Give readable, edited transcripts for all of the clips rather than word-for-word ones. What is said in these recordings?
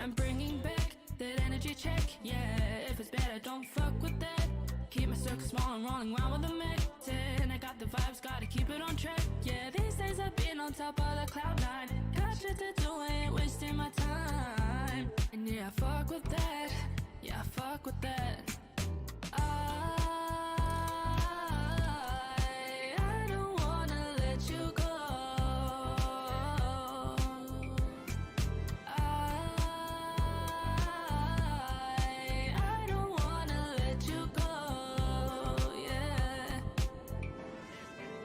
I'm bringing back that energy check, yeah. If it's bad, I don't fuck with that. Keep my circle small and rolling around with a Mac 10. I got the vibes, gotta keep it on track, yeah. These days I've been on top of the cloud nine. Got shit to do, I ain't wasting my time. And yeah, I fuck with that, yeah, I fuck with that. I don't wanna let you go. I don't wanna let you go, yeah.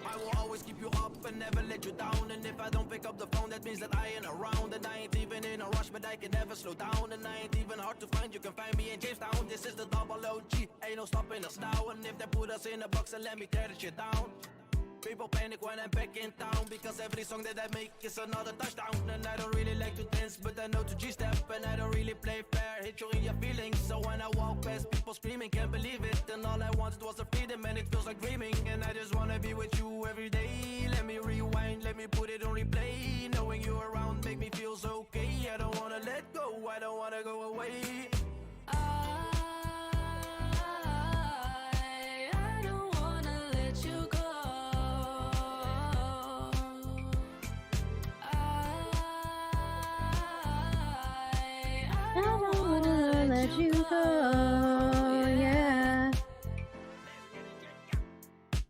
I will always keep you up and never let you down. And if I don't pick up the phone, that means that I ain't around. And I ain't even in a rush, but I can never slow down. And I ain't even hard to find, you can find me in Jamestown. This is the double OG, ain't no stopping us now. And if they put us in a box, and let me tear the shit down. People panic when I'm back in town, because every song that I make is another touchdown. And I don't really like to dance, but I know to G-step. And I don't really play fair, hit you in your feelings. So when I walk past people screaming, can't believe it. And all I wanted was a freedom, and it feels like dreaming. And I just wanna be with you every day. Let me rewind, let me put it on replay. Knowing you around make me feel so okay. I don't wanna let go, I don't wanna go away. I don't wanna let you go. I don't wanna let you go, yeah.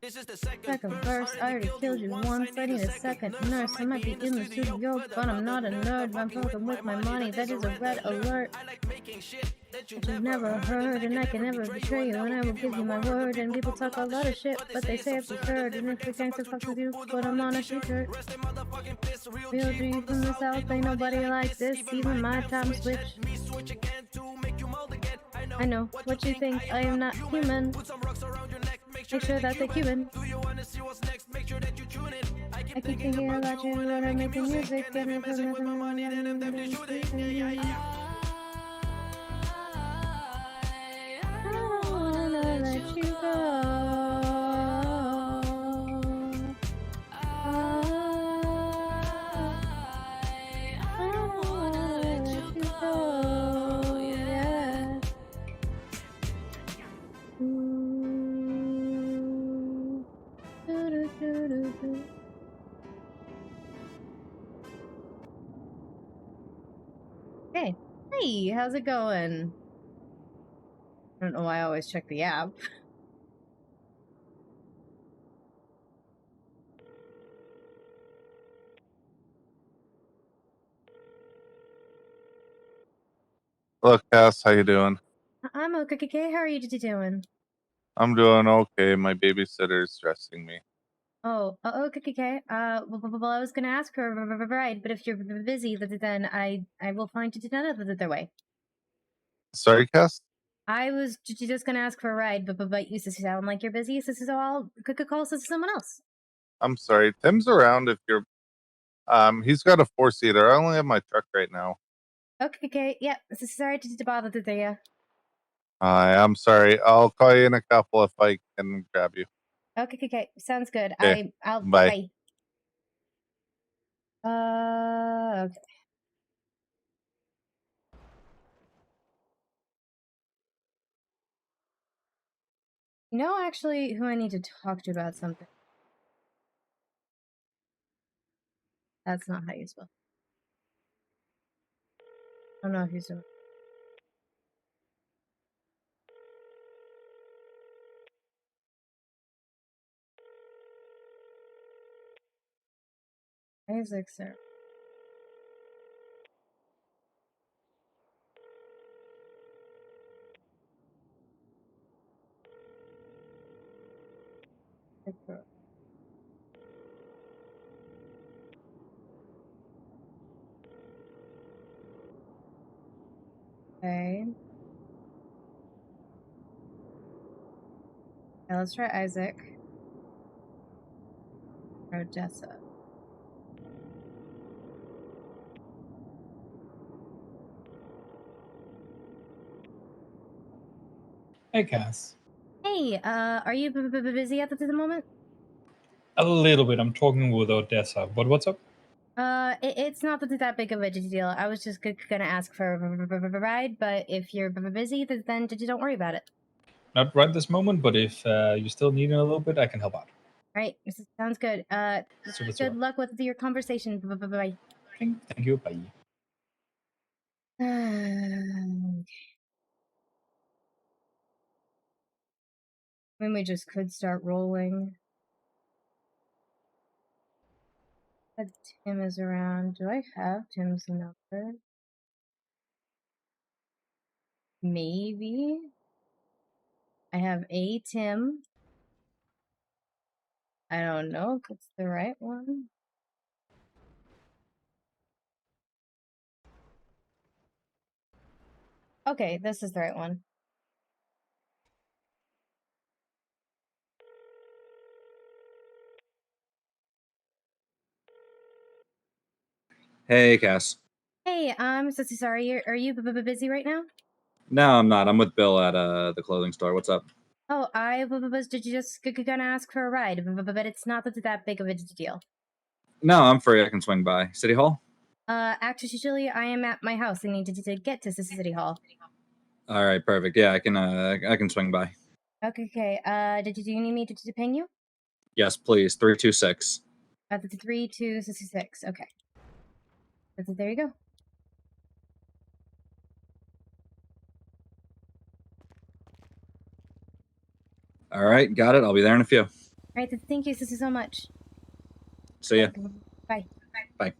This is the second verse, I already killed you once. I need a second nurse. I might be in the studio, but I'm not a nerd. I'm fucking with my money, that is a red alert. That you've never heard, and I can never betray you, and I will give you my word. And people talk a lot of shit, but they say it's absurd. And if we can't fuck with you, but I'm on a t-shirt. Real G from the south, ain't nobody like this. Even my time switch. I know what you think, I am not human. Make sure that they're Cuban. I keep thinking about you when I'm making music, and I feel nothing. I don't wanna let you go. I don't wanna let you go, yeah. Hey, hey, how's it going? I don't know why I always check the app. Look, Cass, how you doing? I'm okay. How are you doing? I'm doing okay. My babysitter's stressing me. Oh, okay. Well, I was gonna ask her a ride, but if you're busy, then I will find you another way. Sorry, Cass? I was just gonna ask for a ride, but you sound like you're busy, so I'll call someone else. I'm sorry. Tim's around if you're... he's got a 4-seater. I only have my truck right now. Okay. Yeah, sorry to bother you. I'm sorry. I'll call you in a couple if I can grab you. Okay. Sounds good. Okay. I'll Bye. Okay. You know, actually, who I need to talk to about something. That's not how you spell. I don't know if he's doing. Isaac, sir. Okay. Now let's try Isaac. Odessa. Hey, Cass. Hey, are you busy at the moment? A little bit. I'm talking with Odessa, but what's up? It's not that big of a deal. I was just gonna ask for a ride, but if you're busy, then don't worry about it. Not right this moment, but if you still need it a little bit, I can help out. All right, sounds good. Good luck with your conversation. Bye. Thank you. Bye. When we just could start rolling. But Tim is around. Do I have Tim's number? Maybe. I have a Tim. I don't know if it's the right one. Okay, this is the right one. Hey, Cass. Hey, I'm so sorry. Are you busy right now? No, I'm not. I'm with Bill at the clothing store. What's up? Oh, I was just gonna ask for a ride, but it's not that big of a deal. No, I'm free. I can swing by. City Hall? Actually, I am at my house. I need to get to City Hall. All right, perfect. Yeah, I can swing by. Okay. Do you need me to ping you? Yes, please. 326. 3266. Okay. There you go. All right, got it. I'll be there in a few. All right. Thank you so much. See ya. Bye. Bye.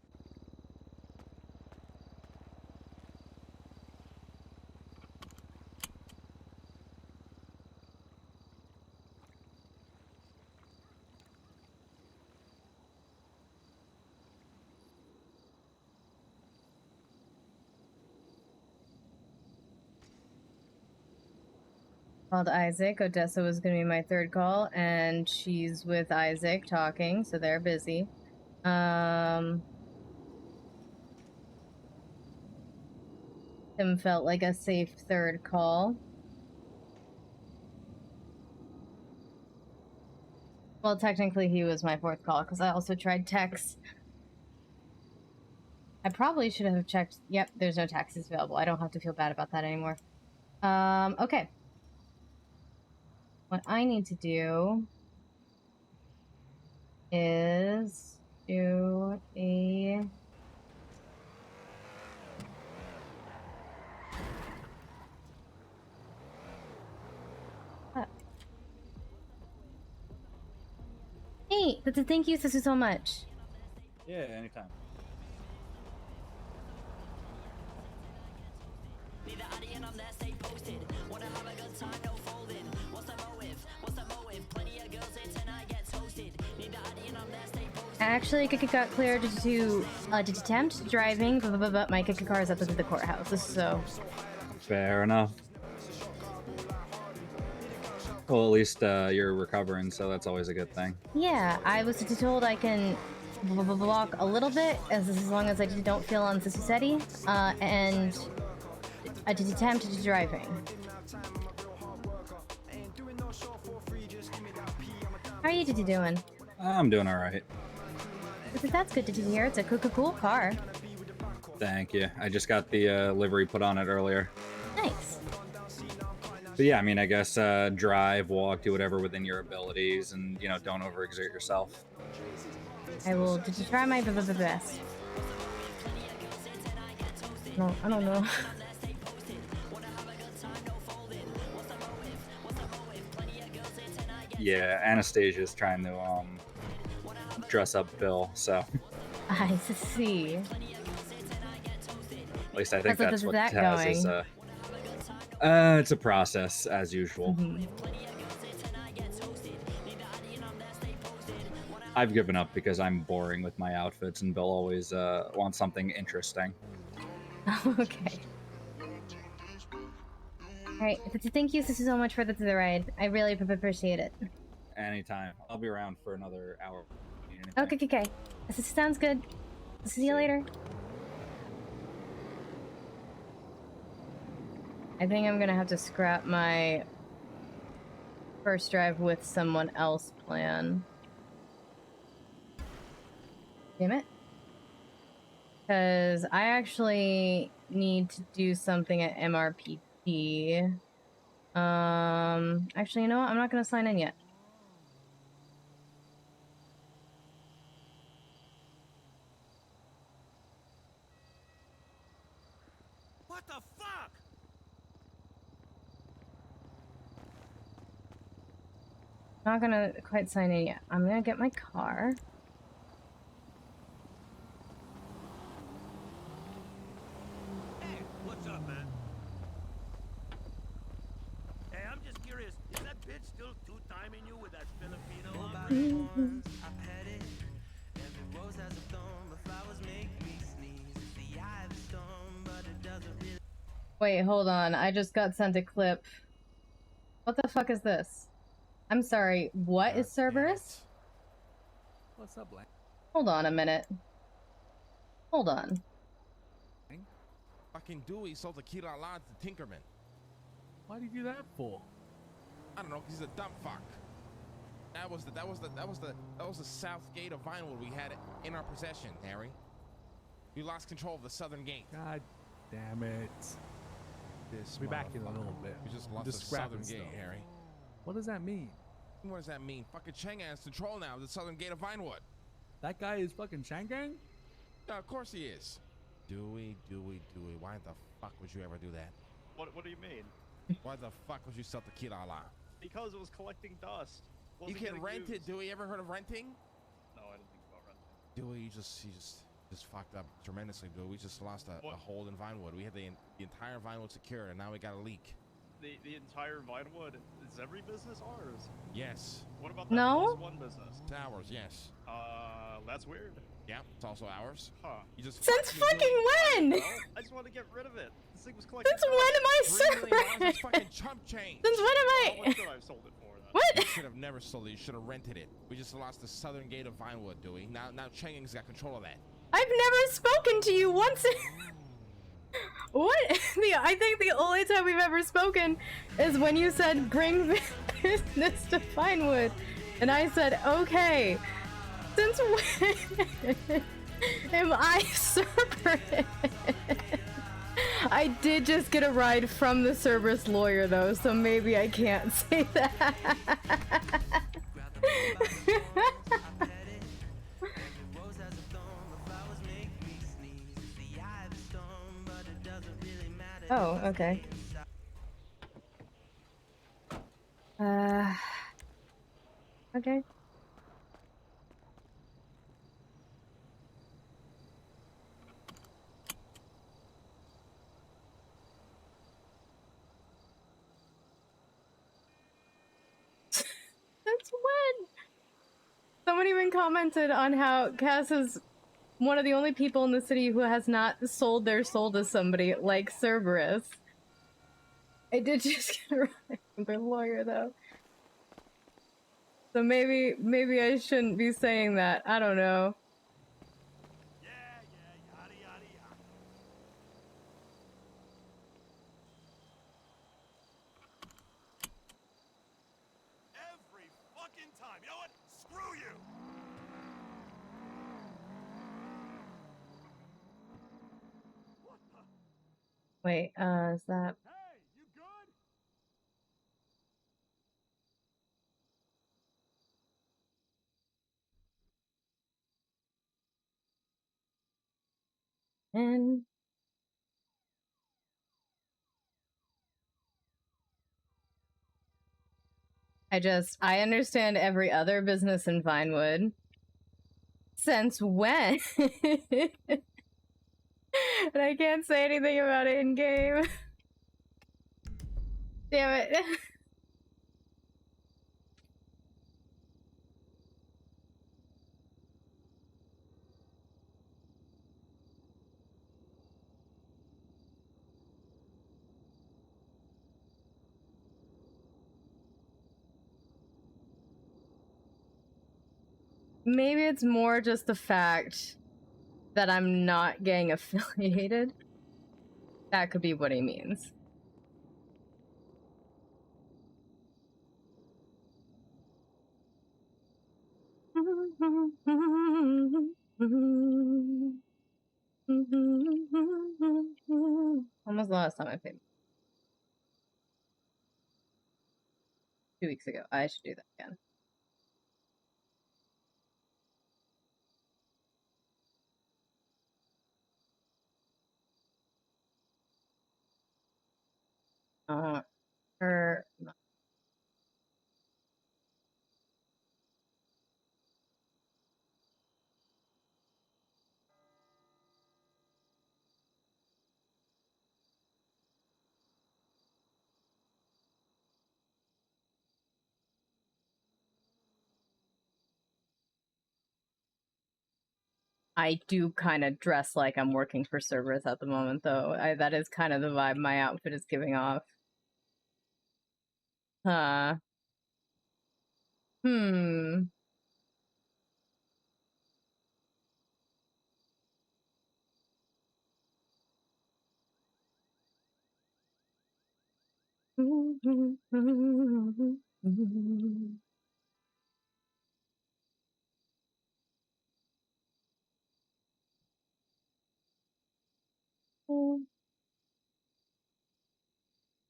Called Isaac. Odessa was going to be my third call, and she's with Isaac talking, so they're busy. Tim felt like a safe third call. Well, technically he was my fourth call, because I also tried text. I probably should have checked. Yep, there's no taxis available. I don't have to feel bad about that anymore. Okay. What I need to do is do a... Hey, thank you so much. Yeah, anytime. I actually got cleared to attempt driving, but my car is up at the courthouse, so... Fair enough. Well, at least you're recovering, so that's always a good thing. Yeah, I was told I can walk a little bit as long as I don't feel unsteady, and I did attempt to driving. How are you doing? I'm doing all right. That's good to hear. It's a cool car. Thank you. I just got the livery put on it earlier. Nice. But yeah, I mean, I guess drive, walk, do whatever within your abilities, and don't overexert yourself. I will try my best. No, I don't know. Yeah, Anastasia's trying to dress up Bill, so. I see. At least I think that's what that Taz going? is. It's a process as usual. Mm-hmm. I've given up because I'm boring with my outfits, and Bill always wants something interesting. Okay. Alright, thank you so much for the ride. I really appreciate it. Anytime. I'll be around for another hour. Okay. This sounds good. See you later. I think I'm gonna have to scrap my first drive with someone else plan. Damn it. Because I actually need to do something at MRPT. Actually, you know what? I'm not going to sign in yet. What the fuck? Not going to quite sign in yet. I'm going to get my car. Hey, what's up, man? Hey, I'm just curious. Is that bitch still two-timing you with that Filipino? Wait, hold on. I just got sent a clip. What the fuck is this? I'm sorry. What is Cerberus? What's up, Lang? Hold on a minute. Hold on. Fucking Dewey sold tequila lot to Tinkerman. Why do you do that for? I don't know, 'cause he's a dumb fuck. That was the south gate of Vinewood we had in our possession, Harry. We lost control of the southern gate. God damn it. This Be back in a little bit. We just lost Just the scrapping southern gate, stuff. Harry. What does that mean? What does that mean? Fucking Chang has control now of the southern gate of Vinewood. That guy is fucking Shangang? Yeah, of course he is. Dewey. Why the fuck would you ever do that? What do you mean? Why the fuck would you sell tequila lot? Because it was collecting dust. You Wasn't can getting rent it, used. Dewey. Ever heard of renting? No, I didn't think about renting. Dewey, you just fucked up tremendously, dude. We just lost a hole in Vinewood. We had the entire Vinewood secured, and now we got a leak. The entire Vinewood, is every business ours? Yes. What about that No? plus one business? It's ours, yes. That's weird. Yeah, it's also ours. Huh. You just Since fucked me, Dewey. fucking when? Oh, I just want to get rid of it. This thing was collecting Since when am I $3 million Cerberus? is fucking chump change. Since when am How I? much should I have sold it for then? What? You should have never sold it. You should have rented it. We just lost the southern gate of Vinewood, Dewey. Now Chang's got control of that. I've never spoken to you once. What? I think the only time we've ever spoken is when you said bring business to Vinewood, and I said okay. Since when am I Cerberus? I did just get a ride from the Cerberus lawyer though, so maybe I can't say that. Oh, okay. Okay. That's when someone even commented on how Cass is one of the only people in the city who has not sold their soul to somebody like Cerberus. I did just get a ride from their lawyer though. So maybe I shouldn't be saying that. I don't know. Yeah, yada yada yada. Every fucking time. You know what? Screw you. What the? Wait, is that... Hey, you good? And... I understand every other business in Vinewood. Since when? And I can't say anything about it in game. Damn it. Maybe it's more just the fact that I'm not gang affiliated. That could be what he means. When was the last time I played? 2 weeks ago. I should do that again. Her. I do kind of dress like I'm working for Cerberus at the moment, though. That is kind of the vibe my outfit is giving off. Huh. Hmm.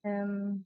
Um.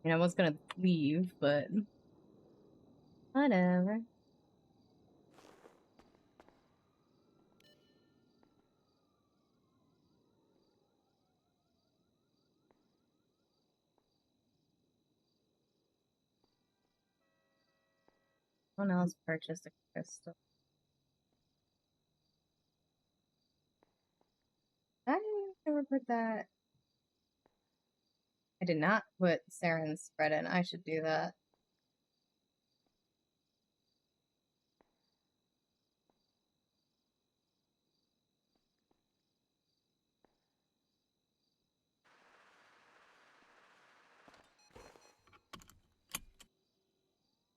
I was gonna leave, but whatever. Someone else purchased a crystal. I never put that. I did not put Saren's spread in. I should do that.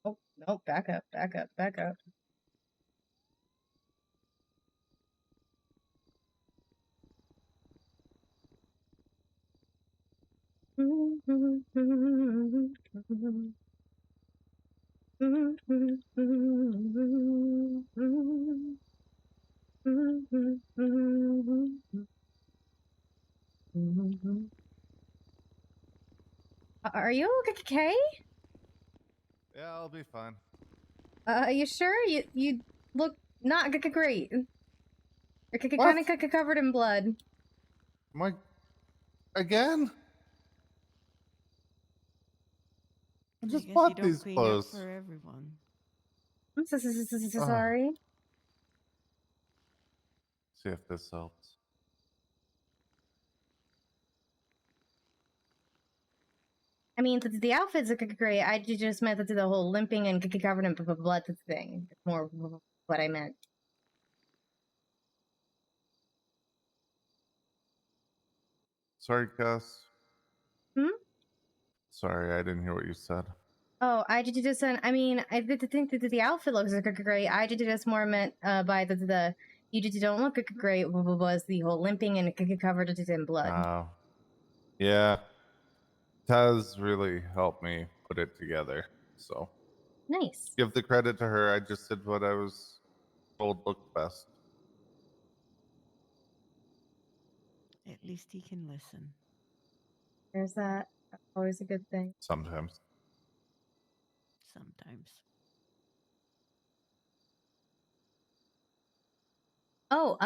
Oh, no, back up, back up, back up. Are you okay? Yeah, I'll be fine. Are you sure? You look not great. You're What? kind of covered in blood. Am I again? I just guess you bought don't these clean clothes. up for everyone. I'm sorry. See if this helps. I mean, the outfits are great. I just meant the whole limping and covered in blood thing. It's more what I meant. Sorry, Cass. Hmm? Sorry, I didn't hear what you said. Oh, I did just. I mean, I did think that the outfit looks great. I did just more meant by the you just don't look great. Was the whole limping and covered in blood? Yeah. Taz really helped me put it together. So Nice. give the credit to her. I just did what I was told looked best. At least he can listen. There's that. That's always a good thing. Sometimes. Sometimes. Oh,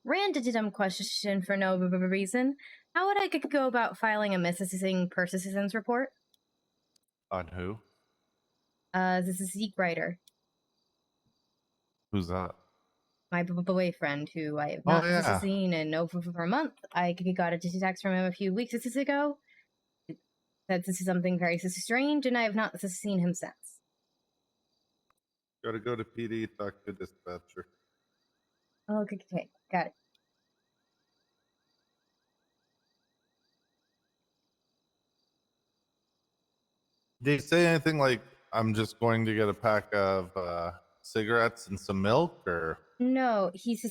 random question for no reason. How would I go about filing a missing persistence report? On who? This is Zeak writer, Who's that? my boyfriend, who I have Oh, not yeah. seen and know for a month. I got a text from him a few weeks ago. It said this is something very strange, and I have not seen him since. Gotta go to PD, talk to dispatcher. Oh, okay, got it. Did he say anything like, I'm just going to get a pack of cigarettes and some milk, or? No, he said,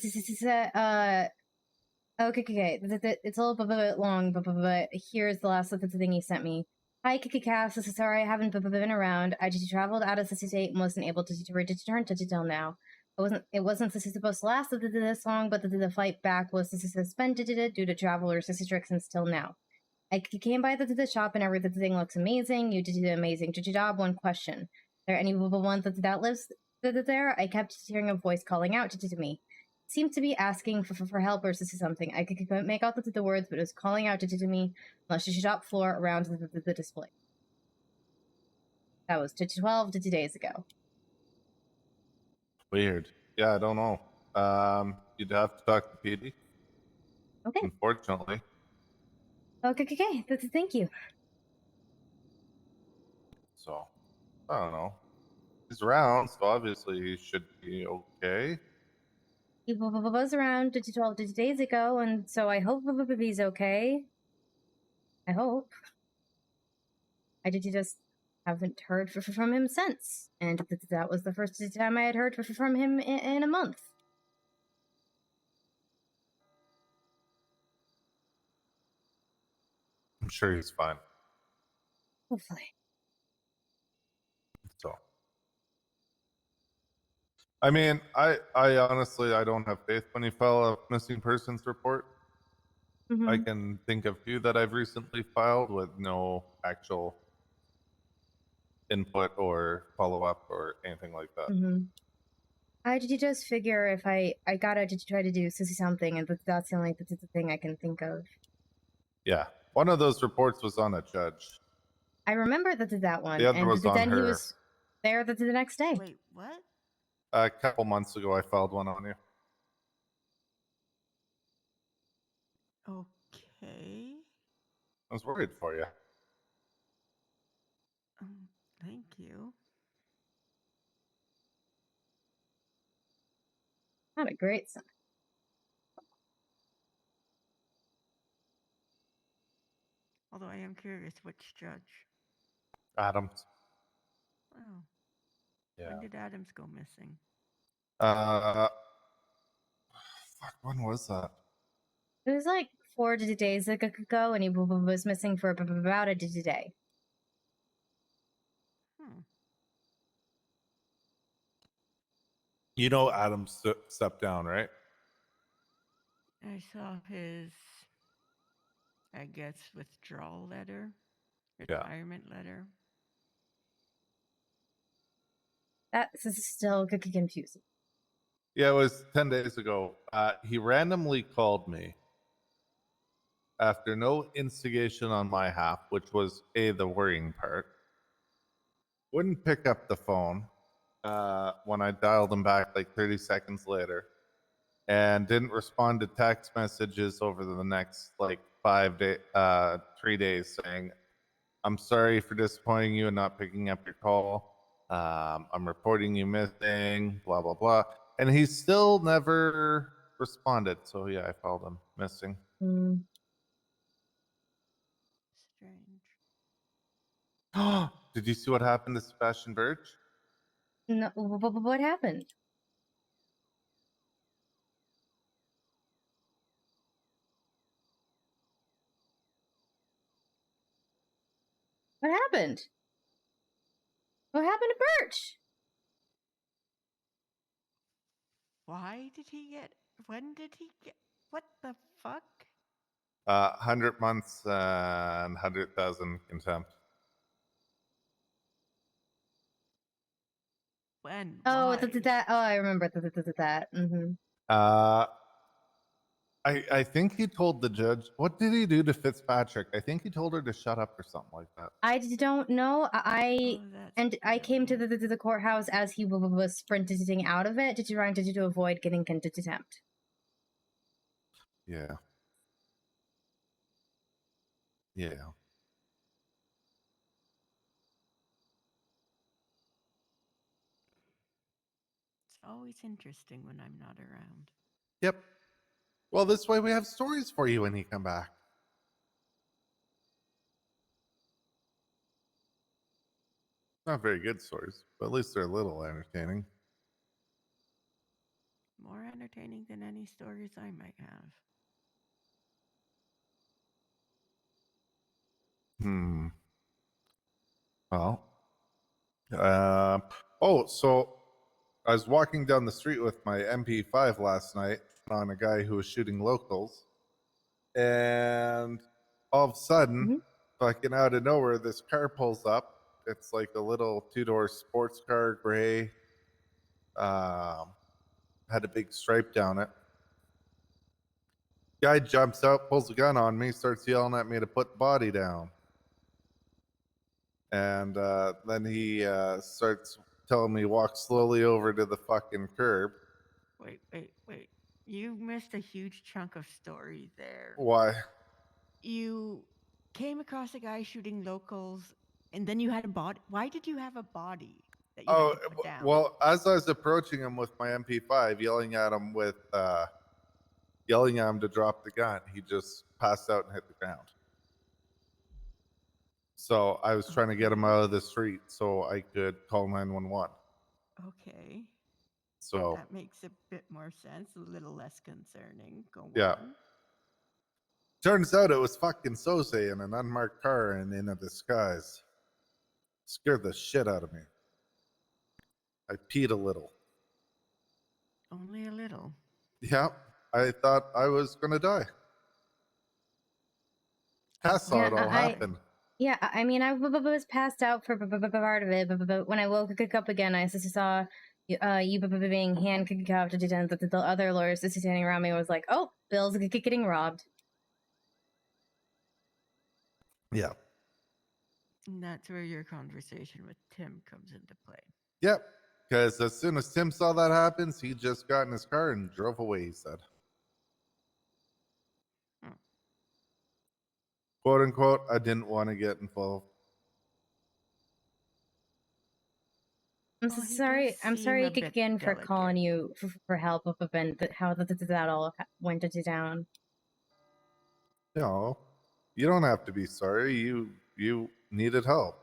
okay. It's a little bit long, but here's the last of the thing he sent me. Hi, Cass. Sorry, I haven't been around. I just traveled out of the state and wasn't able to return to till now. It wasn't supposed to last this long, but the flight back was suspended due to travel restrictions till now. I came by the shop and everything looks amazing. You did an amazing job. One question: there anyone that lives there? I kept hearing a voice calling out to me. Seemed to be asking for help or something. I couldn't make out the words, but it was calling out to me on the shop floor around the display. That was 12 days ago. Weird. Yeah, I don't know. You'd have to talk to PD. Okay. Unfortunately. Okay. Thank you. So, I don't know. He's around, so obviously he should be okay. He was around 12 days ago, and so I hope he's okay. I hope. I just haven't heard from him since, and that was the first time I had heard from him in a month. I'm sure he's fine. Hopefully. So, I mean, I honestly, I don't have faith when you file a missing persons report. Mm-hmm. I can think of two that I've recently filed with no actual input or follow up or anything like that. Mm-hmm. I just figure if I gotta try to do something, and that's the only thing I can think of. Yeah, one of those reports was on a judge. I remember that one. The other and was on then her. He was there the next day. Wait, what? A couple months ago, I filed one on you. Okay. I was worried for you. Thank you. Not a great son. Although I am curious which judge. Adams. Oh. Yeah. When did Adams go missing? Fuck, when was that? It was like 4 days ago, and he was missing for about a day. You know Adams stepped down, right? I saw his, I guess, withdrawal letter, retirement letter. That's still confusing. Yeah, it was 10 days ago. He randomly called me after no instigation on my half, which was the worrying part. Wouldn't pick up the phone when I dialed him back like 30 seconds later, and didn't respond to text messages over the next like 3 days saying, I'm sorry for disappointing you and not picking up your call. I'm reporting you missing, blah, blah, blah. And he still never responded. So yeah, I filed him missing. Strange. Did you see what happened to Sebastian Birch? No, what happened? What happened? What happened to Birch? Why did he get? When did he get? What the fuck? 100 months and 100,000 contempt. When? Oh, Why? that. Oh, I remember that. Mm-hmm. I think he told the judge. What did he do to Fitzpatrick? I think he told her to shut up or something like that. I don't know. I came to brilliant. the courthouse as he was sprinting out of it, trying to avoid getting contempt. Yeah. Yeah. always interesting when I'm not around. Yep. Well, this way we have stories for you when you come back. Not very good stories, but at least they're a little entertaining. More entertaining than any stories I might have. Well, so I was walking down the street with my MP5 last night on a guy who was shooting locals, and all of a sudden, fucking out of nowhere, this car pulls up. It's like a little two-door sports car, gray. Had a big stripe down it. Guy jumps out, pulls a gun on me, starts yelling at me to put the body down. And then he starts telling me walk slowly over to the fucking curb. Wait. You missed a huge chunk of story there. Why? You came across a guy shooting locals, and then you had a body. Why did you have a body that you had to put down? Well, as I was approaching him with my MP5, yelling at him to drop the gun, he just passed out and hit the ground. So I was trying to get him out of the street so I could call 911. Okay. So that makes a bit more sense, a little less concerning. Go yeah. on. Turns out it was fucking Sose in an unmarked car and in a disguise. Scared the shit out of me. I peed a little. Only a little. Yeah, I thought I was gonna die. Cass saw it all happen. Yeah, I mean, I was passed out for part of it, but when I woke up again, I saw you being handcuffed to the other lawyers standing around me. Was like, oh, Bill's getting robbed. Yeah. And that's where your conversation with Tim comes into play. Yep. Because as soon as Tim saw that happens, he just got in his car and drove away, he said. Quote unquote, I didn't want to get involved. I'm sorry again for calling you for help with how that all went down. No, you don't have to be sorry. You needed help.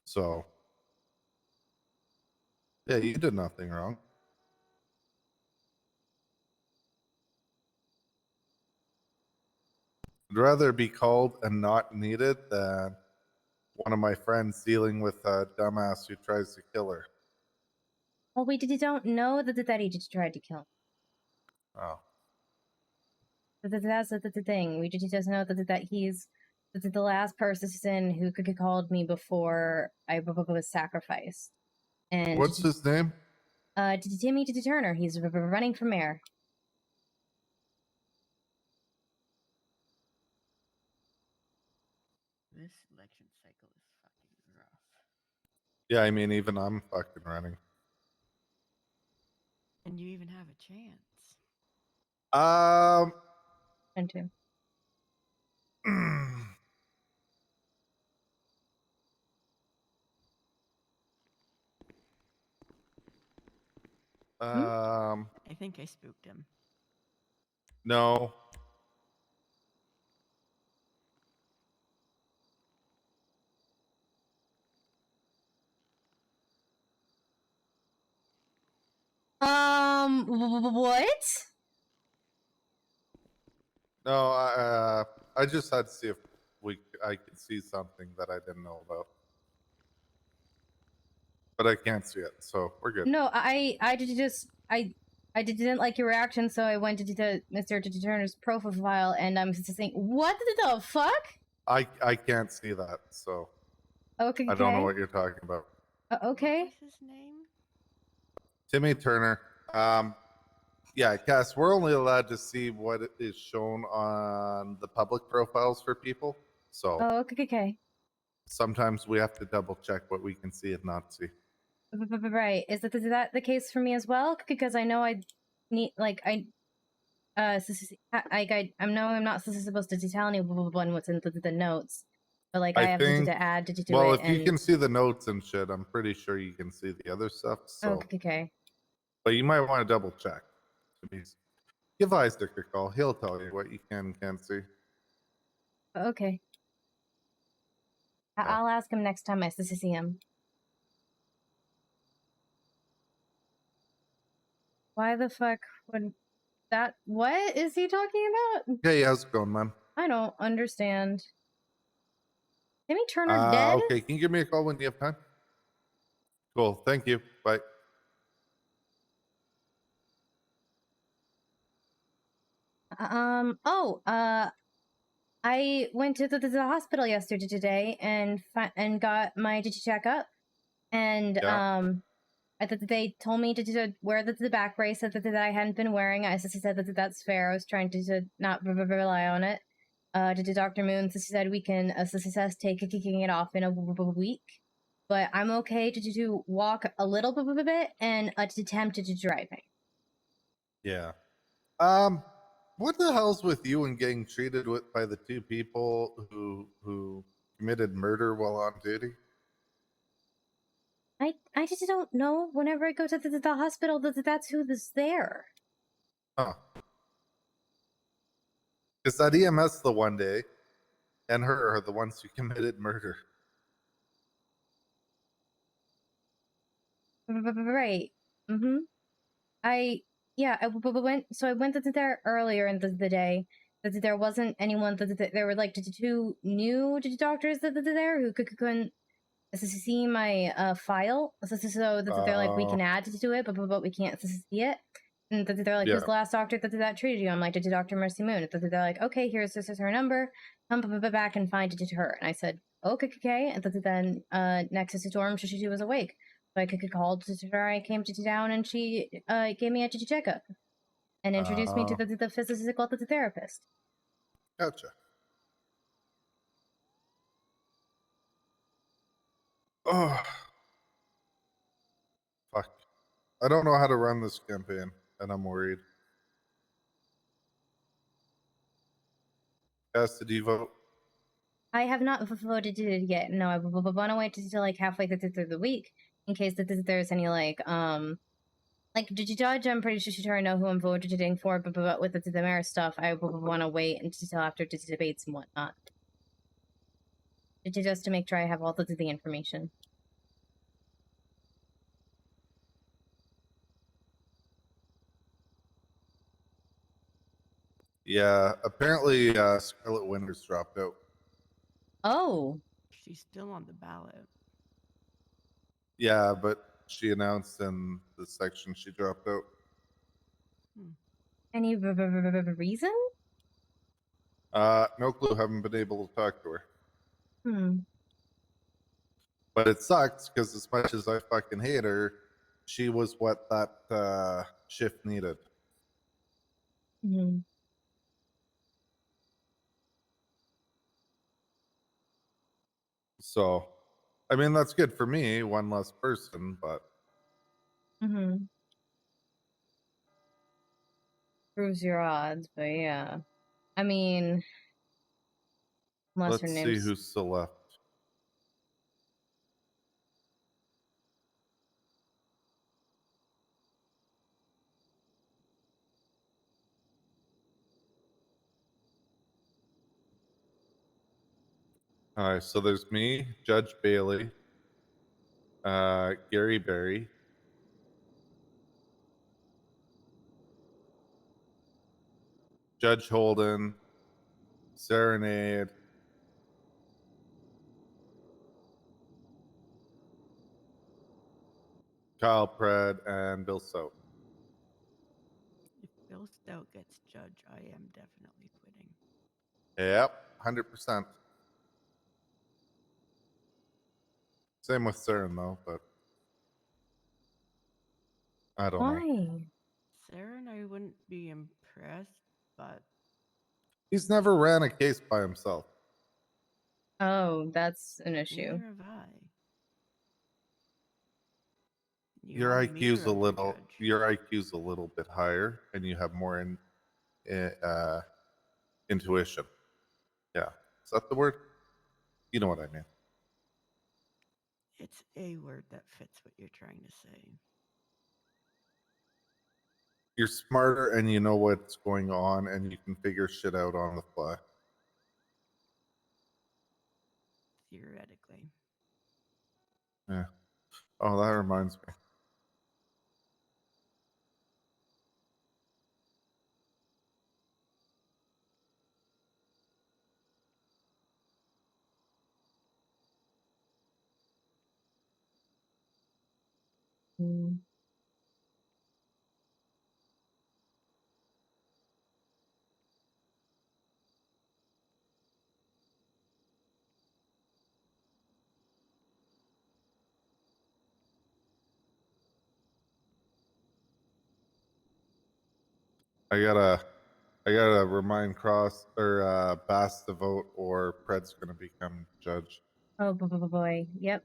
So, yeah, you did nothing wrong. I'd rather be called and not needed than one of my friends dealing with a dumbass who tries to kill her. Well, we don't know that he just tried to kill him. Oh. That's the thing. We just know that he's the last person who called me before I was sacrificed. And what's his name? Timmy Turner. He's running for mayor. This election cycle is fucking rough. Yeah, I mean, even I'm fucking running. And you even have a chance. And two. I think I spooked him. No. What? No, I just had to see if I could see something that I didn't know about. But I can't see it, so we're good. No, I didn't like your reaction, so I went to Mr. Turner's profile, and I'm just saying, what the fuck? I can't see that, so okay. I don't know what you're talking about. Okay. What's his name? Timmy Turner. Yeah, Cass, we're only allowed to see what is shown on the public profiles for people. So okay. Sometimes we have to double check what we can see and not see. Right. Is that the case for me as well? Because I know I need, like, I know I'm not supposed to tell anyone what's in the notes. But like I I have think- to add to Well, it. if you can see the notes and shit, I'm pretty sure you can see the other stuff. So, Okay. but you might want to double check. Give Isaac a call. He'll tell you what you can and can't see. Okay. Yeah. I'll ask him next time I see him. Why the fuck would that? What is he talking about? Hey, how's it going, man? I don't understand. Timmy Turner dead? Okay, can you give me a call when you have time? Cool. Thank you. Bye. I went to the hospital yesterday and got my checkup, and they told me to wear the back brace that I hadn't been wearing. I said that that's fair. I was trying to not rely on it. To Dr. Moon, she said we can take kicking it off in a week, but I'm okay to walk a little bit and to attempt to driving. Yeah. What the hell's with you and getting treated by the two people who committed murder while on duty? I just don't know. Whenever I go to the hospital, that's who is there. Huh. Because that EMS the one day and her are the ones who committed murder. Right. Mm-hmm. I went to there earlier in the day. That there wasn't anyone. That there were like two new doctors that there who couldn't see my file. So that they're like, we can add to it, but we can't see it. And that they're like, who's the last doctor that treated you? I'm like, Dr. Mercy Moon. That they're like, okay, here's her number. Come back and find it to her. And I said, okay. And then next to storm, she was awake. So I called to her. I came down, and she gave me a checkup and introduced me to the physical therapist. Gotcha. Oh, fuck. I don't know how to run this campaign, and I'm worried. Cass, did you vote? I have not voted it yet. No, I want to wait until like halfway through the week in case that there's any like did you judge? I'm pretty sure I know who I'm voting for, but with the mayor stuff, I want to wait until after the debates and whatnot. Just to make sure I have all the information. Yeah, apparently Scarlet Winters dropped out. Oh. She's still on the ballot. Yeah, but she announced in the section she dropped out. Any reason? No clue. Haven't been able to talk to her. Hmm. But it sucks because as much as I fucking hate her, she was what that shift needed. Hmm. So, I mean, that's good for me, one less person, but. Mm-hmm. Proves your odds, but yeah. I mean, unless Let's her see name's... who's still left. All right, so there's me, Judge Bailey, Gary Berry, Judge Holden, Serenade, Kyle Pred, and Bill Sout. If Bill Stout gets judge, I am definitely quitting. Yep, 100%. Same with Saren, though, but I don't know. Why? Sarah and I wouldn't be impressed, but He's never ran a case by himself. Oh, that's an issue. neither have I. You Your have a IQ's a mirror, little. Judge. Your IQ's a little bit higher, and you have more intuition. Yeah, is that the word? You know what I mean. It's a word that fits what you're trying to say. You're smarter and you know what's going on and you can figure shit out on the fly. Theoretically. Yeah. Oh, that reminds me. Mm. I gotta remind Cross or Bass to vote, or Pred's gonna become judge. Oh boy. Yep.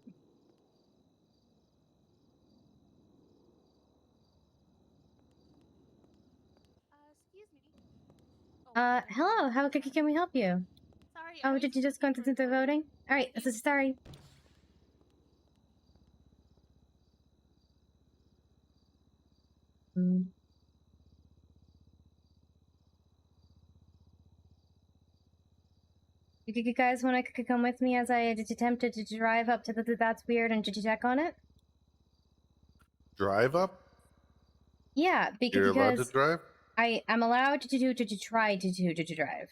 Excuse me. Hello. How can we help you? Sorry. Oh, did you just go into the voting? All right. So sorry. Mm. You guys want to come with me as I attempted to drive up to the That's Weird and to check on it? Drive up? Yeah, You're allowed to because drive? I'm allowed to try to drive.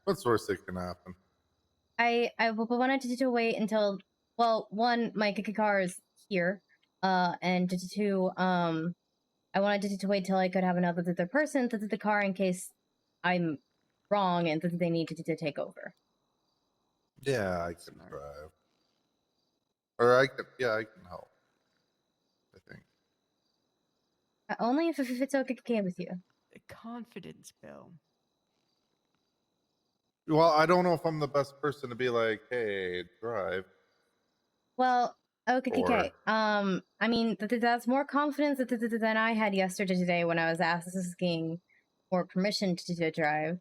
What's worse that can happen? I wanted to wait until, well, one, my car is here, and two, I wanted to wait till I could have another person to the car in case I'm wrong and that they need to take over. Yeah, I can drive. Or I can help. I think. Only if it's okay with you. The confidence, Bill. Well, I don't know if I'm the best person to be like, hey, drive. Well, okay. Or- I mean, that's more confidence than I had yesterday when I was asking for permission to drive.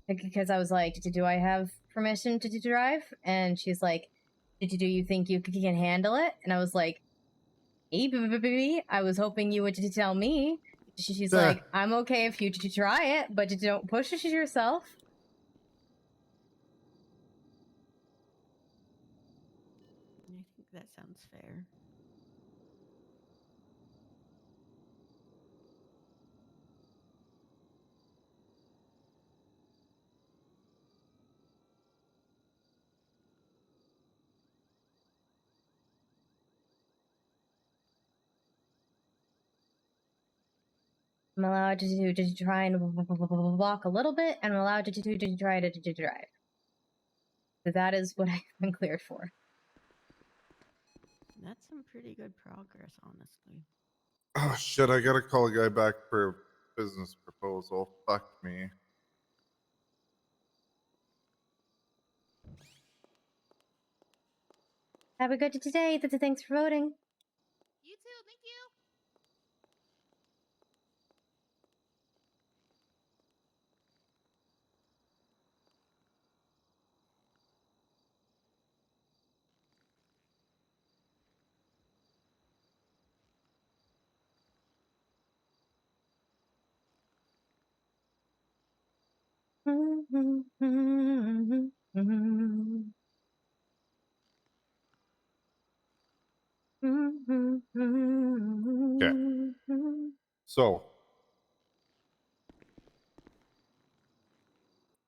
Because I was like, do I have permission to drive? And she's like, do you think you can handle it? And I was like, hey, I was hoping you would tell me. She's like, I'm okay if you try it, but don't push it yourself. I think that sounds fair. I'm allowed to try and walk a little bit, and I'm allowed to try to drive. That is what I've been cleared for. That's some pretty good progress, honestly. Oh shit! I gotta call a guy back for a business proposal. Fuck me. Have a good day. Thanks for voting. You too. Thank you. Okay. So,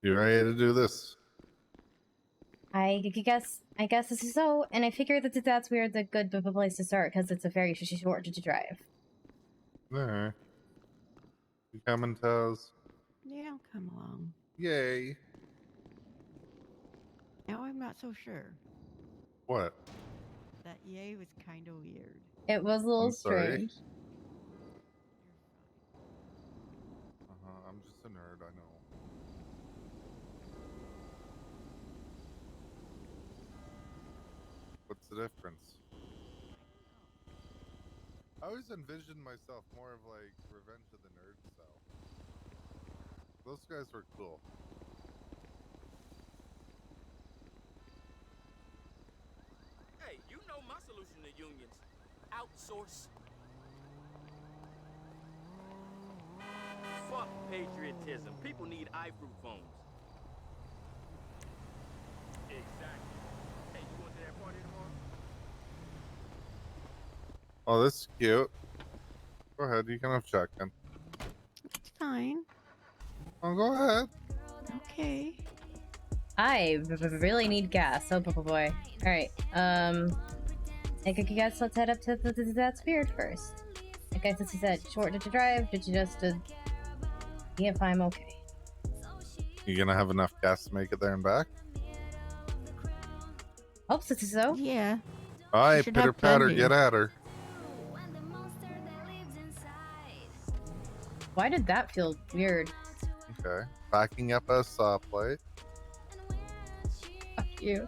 you ready to do this? I guess this is so, and I figured that's where the good place to start because it's a very short to drive. Alright. You coming, Taz? Yeah, I'll come along. Yay. Now I'm not so sure. What? That yay was kind of weird. It was a little I'm sorry. strange. I'm just a nerd, I know. What's the difference? I always envisioned myself more of like Revenge of the Nerds style. Those guys were cool. Hey, you know my solution to unions. Outsource. Fuck patriotism. People need iFruit phones. Exactly. Hey, you going to that party tomorrow? Oh, this is cute. Go ahead, you can have check-in. It's fine. Oh, go ahead. Okay. I really need gas. Oh boy. All right. I think you guys let's head up to that spirit first. I guess this is a short to drive. Did you just see if I'm okay? You gonna have enough gas to make it there and back? Hope so. Yeah. All right, should pitter have patter, plenty. get at her. Why did that feel weird? Okay, backing up a saw plate. Fuck you.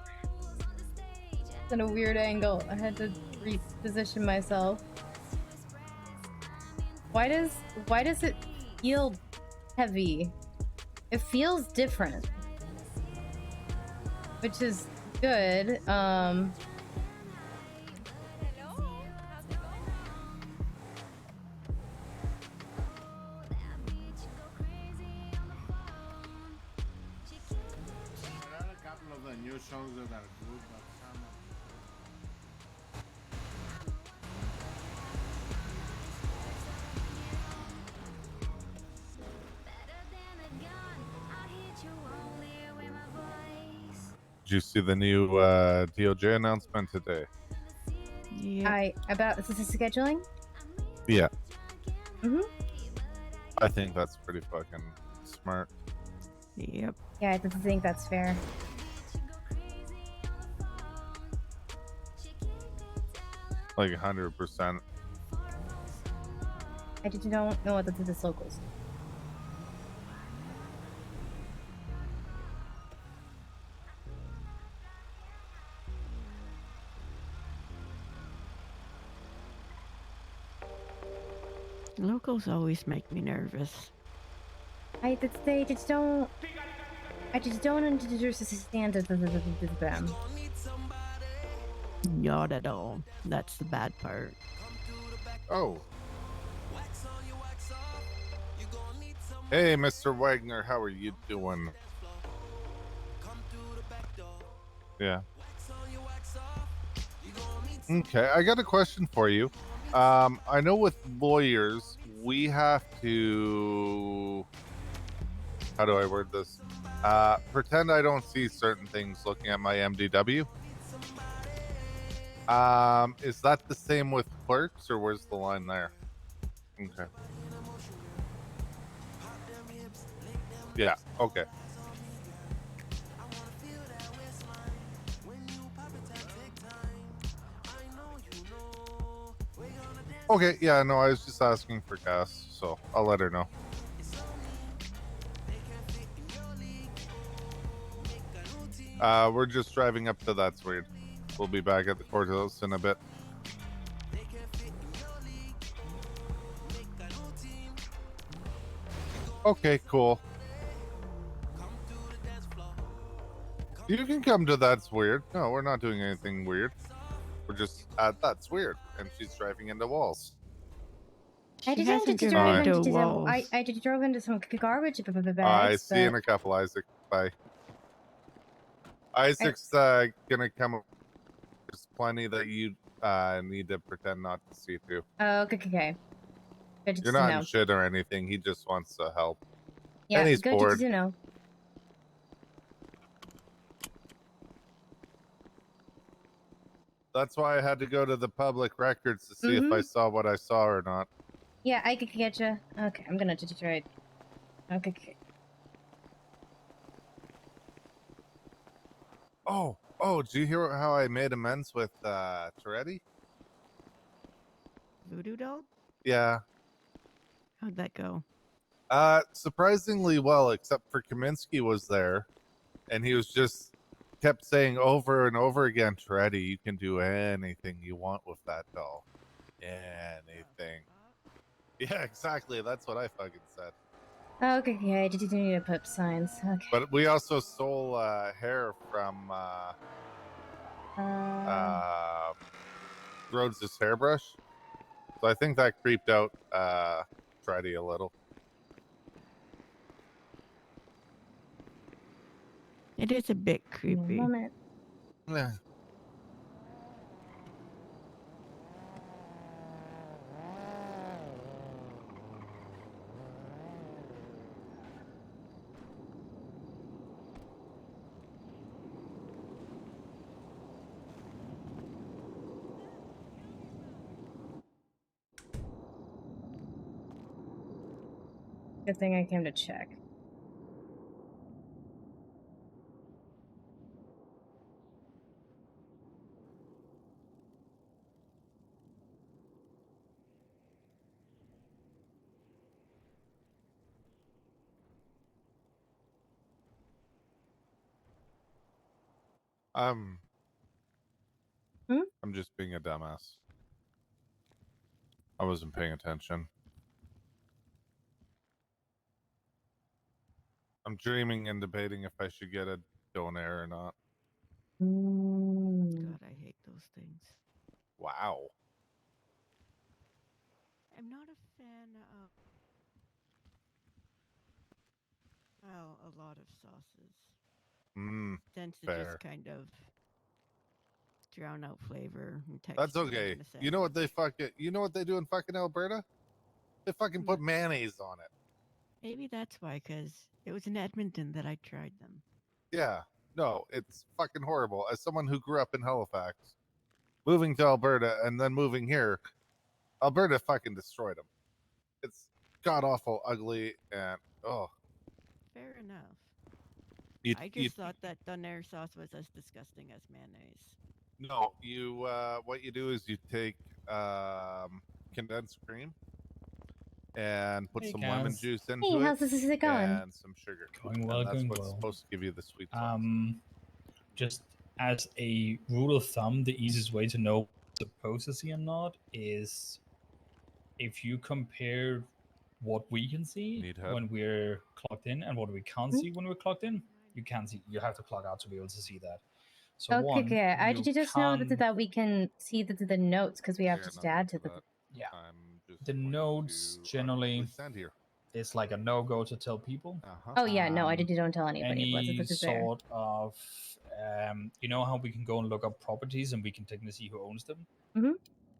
It's in a weird angle. I had to reposition myself. Why does it feel heavy? It feels different, which is good. New songs that are good, but some Did you see the new DOJ announcement today? Yeah. About this is scheduling. Yeah. Mhm. I think that's pretty fucking smart. Yep. Yeah, I think that's fair. Like 100%. I just don't know what this locals. Locals always make me nervous. I just don't understand them. Not at all. That's the bad part. Oh. Hey, Mr. Wagner, how are you doing? Yeah. Okay, I got a question for you. I know with lawyers, we have to... How do I word this? Pretend I don't see certain things looking at my MDW. Is that the same with clerks, or where's the line there? Okay. Yeah, okay. Okay, yeah, no, I was just asking for Cass, so I'll let her know. We're just driving up to That's Weird. We'll be back at the courthouse in a bit. Okay, cool. You can come to That's Weird. No, we're not doing anything weird. We're just at That's Weird, and she's driving into walls. I She just hasn't drove driven into into walls. I just drove into some garbage bags. I see you in a couple, Isaac. Bye. Isaac's gonna come. There's plenty that you need to pretend not to see through. Oh, okay. Good You're to not know. in shit or anything. He just wants to help. Yeah, and he's good bored. to know. That's why I had to go to the public records to see if I saw what I saw or not. Yeah, I could get you. Okay, I'm gonna Detroit. Okay. Oh, did you hear how I made amends with Toretti? Voodoo doll? Yeah. How'd that go? Surprisingly well, except for Kaminsky was there, and he was just kept saying over and over again, Toretti, you can do anything you want with that doll. Anything. Yeah, exactly. That's what I fucking said. Okay, did you need to put up signs? Okay. But we also stole hair from Rhodes' hairbrush. So I think that creeped out Freddy a little. It is a bit creepy. Moment. Yeah. Good thing I came to check. I'm Hmm? I'm just being a dumbass. I wasn't paying attention. I'm dreaming and debating if I should get a donair or not. God, I hate those things. Wow. I'm not a fan of, well, a lot of sauces. Tends to Fair. just kind of drown out flavor and texture. That's okay. You know what they you know what they do in fucking Alberta? They fucking put mayonnaise on it. Maybe that's why, because it was in Edmonton that I tried them. Yeah. No, it's fucking horrible. As someone who grew up in Halifax, moving to Alberta and then moving here, Alberta fucking destroyed them. It's god awful, ugly, and oh. Fair enough. I You just thought that donair sauce was as disgusting as mayonnaise. No, you what you do is you take condensed cream and put Hey, some lemon Kaz. juice into Hey, it how's this going? and some sugar. Going well, and that's going what's well. supposed to give you the sweet sauce. Just as a rule of thumb, the easiest way to know what's supposed to see or not is if you compare what we can see when we're clocked in and what we can't see when we're clocked in. You can't see. You have to clog out to be able to see that. So Okay. I you did just know can't- that we can see the notes because we have to add to the. Yeah. The notes generally is like a no-go to tell people. Oh yeah, no, I don't tell anybody. Any What's there? sort of, you know how we can go and look up properties and we can technically see who owns them.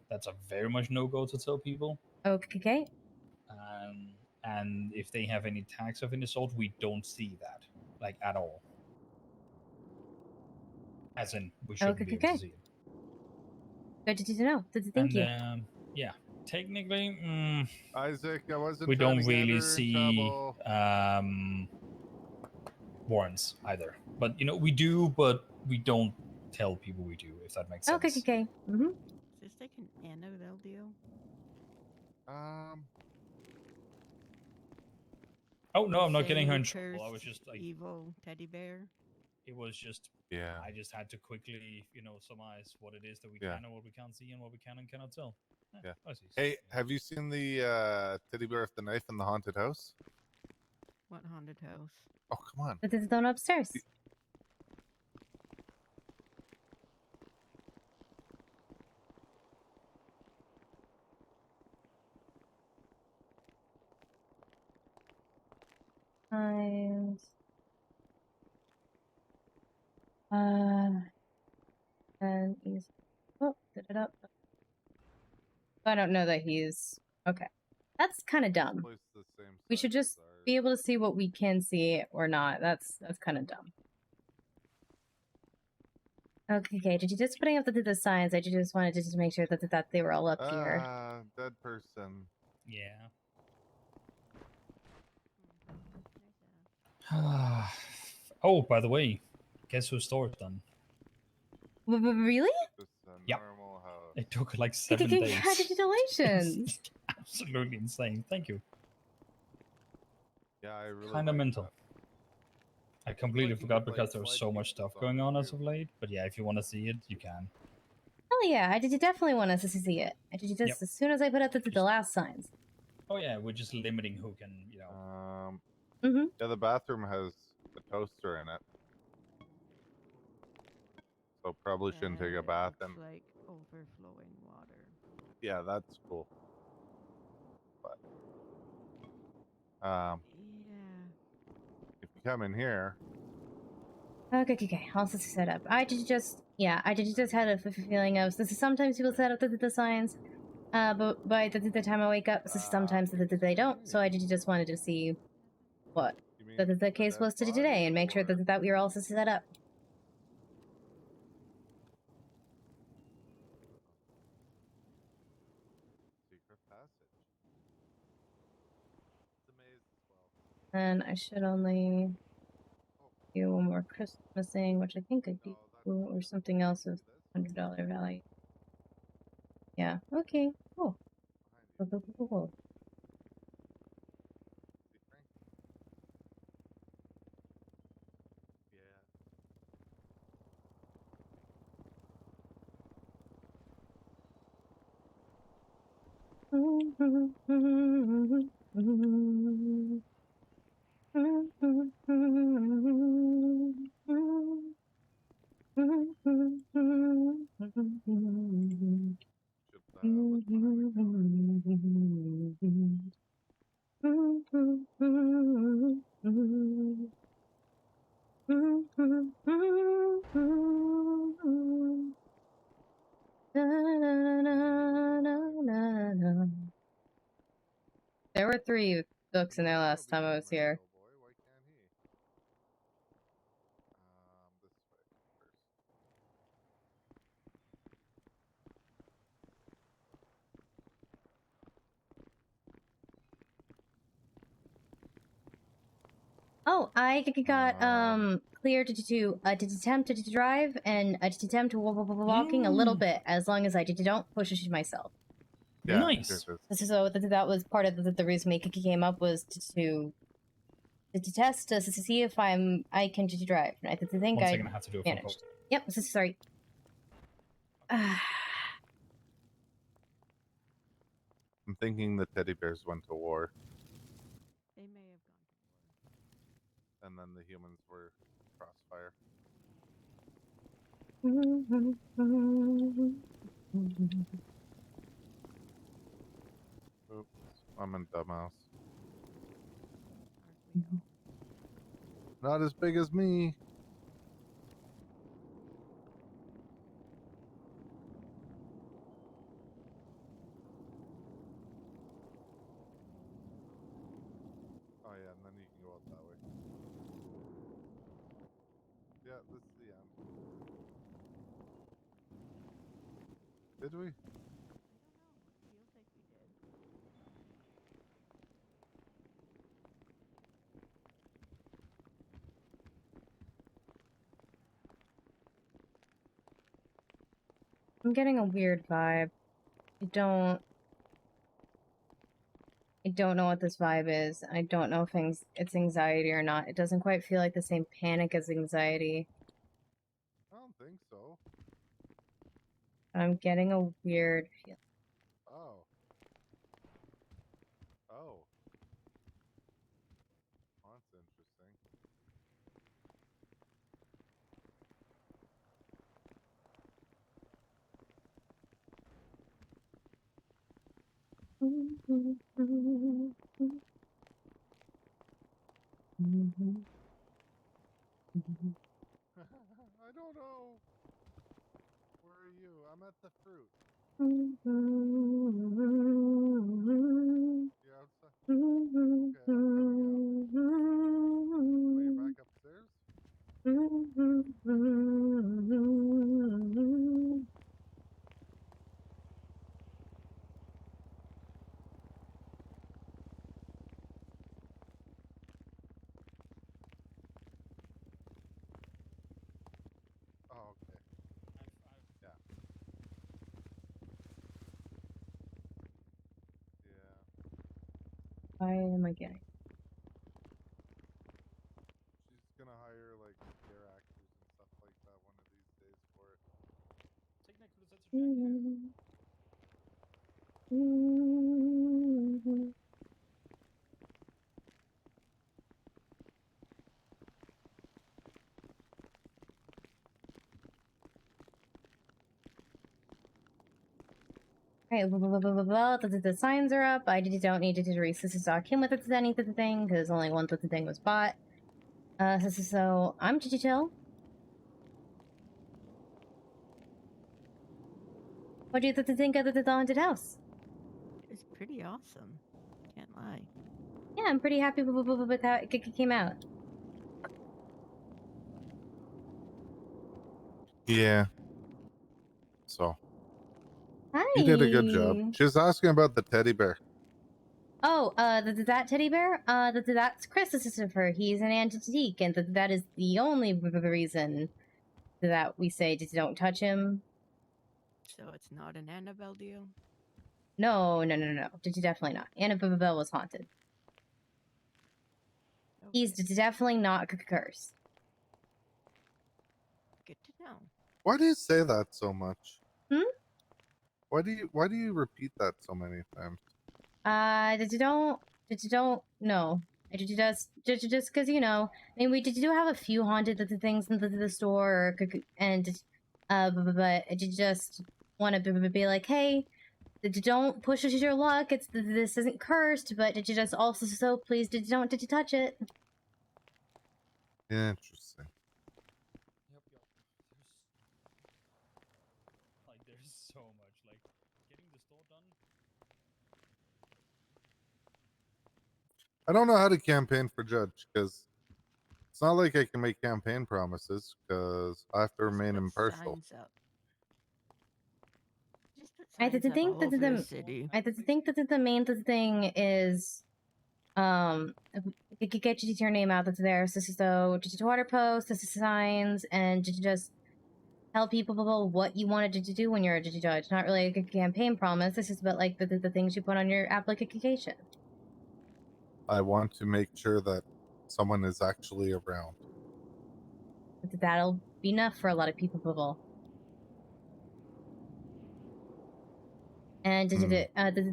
That's a very much no-go to tell people. Okay. And if they have any tags of any sort, we don't see that, like at all. As in, we shouldn't be able to see it. Good to know. Thank you. Yeah, technically, Isaac, I wasn't. we don't trying to get really her in see trouble. warrants either. But we do, but we don't tell people we do. If that makes sense. Okay. Is this like an Annabelle deal? Oh no, I'm not Say getting her in you trouble. I was cursed just like evil teddy bear. it was just I just had to quickly surmise what it is that we can and what we can't see and what we can and cannot tell. Yeah. I see. Hey, have you seen the teddy bear with the knife in the haunted house? What haunted house? Oh, come on. But it's down upstairs. Times. And he's. Oh, did it up. I don't know that he's. Okay. That's kind of dumb. We should just be able to see what we can see or not. That's kind of dumb. Okay. Did you just putting up the signs? I just wanted to just make sure that they were all up here. Dead person. Yeah. Oh, by the way, guess whose store is done? Really? Yep. It took like 7 days. Congratulations! Absolutely insane. Thank you. Yeah, I really Kind of mental. I completely forgot because there was so much stuff going on as of late. But yeah, if you want to see it, you can. Oh yeah, I did definitely want us to see it. I did just as soon as I put up the last signs. Oh yeah, we're just limiting who can, you know. Yeah, the bathroom has a toaster in it, so probably shouldn't take a bath. Looks And like overflowing water. yeah, that's cool. But Yeah. if you come in here, Okay. I'll set up. I did just had a feeling of this. Is sometimes people set up the signs, but by the time I wake up, sometimes they don't. So I just wanted to see what the case was today and make sure that we were all set up. secret passage. It's a maze as well. And I should only do one more Christmas thing, which I think I do, or something else of $100 value. Yeah. Okay. Cool. Cool. There were 3 books in there last time I was here. This way first. Oh, I got cleared to attempt to drive and to attempt to walking a little bit, as long as I don't push it myself. Yeah, Nice. So that was part of the reason me came up was to test to see if I can drive. And I think One second, I have to do a phone managed. Yep. Sorry. I'm thinking the teddy bears went to war. They may have gone to war. And then the humans were crossfire. Oops, I'm a dumbass. Not as big as me. Oh yeah, and then you can go out that way. Yeah, this is the end. Did we? I don't know. It feels like we did. I'm getting a weird vibe. I don't know what this vibe is. I don't know if it's anxiety or not. It doesn't quite feel like the same panic as anxiety. I don't think so. I'm getting a weird feeling. Oh. Oh. Oh, that's interesting. I don't know. Where are you? I'm at the fruit. You're outside? Okay, I'm coming out. Are you back upstairs? Oh, okay. Yeah. Yeah. Why am I getting? She's gonna hire like scare actors and stuff like that one of these days for it. Take that, Yeah. Right, blah, blah, blah, blah, blah, blah. The signs are up. I don't need to restock him with anything because only one thing was bought. So I'm Chichichill. What do you think of the haunted house? It's pretty awesome. Can't lie. Yeah, I'm pretty happy with how it came out. Yeah. So. Hi. You did a good job. She was asking about the teddy bear. Oh, that teddy bear? That's Christopher. He's an antique, and that is the only reason that we say don't touch him. So it's not an Annabelle deal? No. Definitely not. Annabelle was haunted. Okay. He's definitely not cursed. Good to know. Why do you say that so much? Hmm? Why do you repeat that so many times? Don't know. Just because, you know, I mean, we do have a few haunted things in the store, and but I just want to be like, hey, don't push your luck. This isn't cursed, but did you just also so please don't touch it. Interesting. There's so much. Like, getting the store done. I don't know how to campaign for judge because it's not like I can make campaign promises because I have to remain impartial. I think that the main thing is get your name out that's there. So just water posts, signs, and just tell people what you wanted to do when you're a judge. Not really a campaign promise. This is about like the things you put on your application. I want to make sure that someone is actually around. That'll be enough for a lot of people. And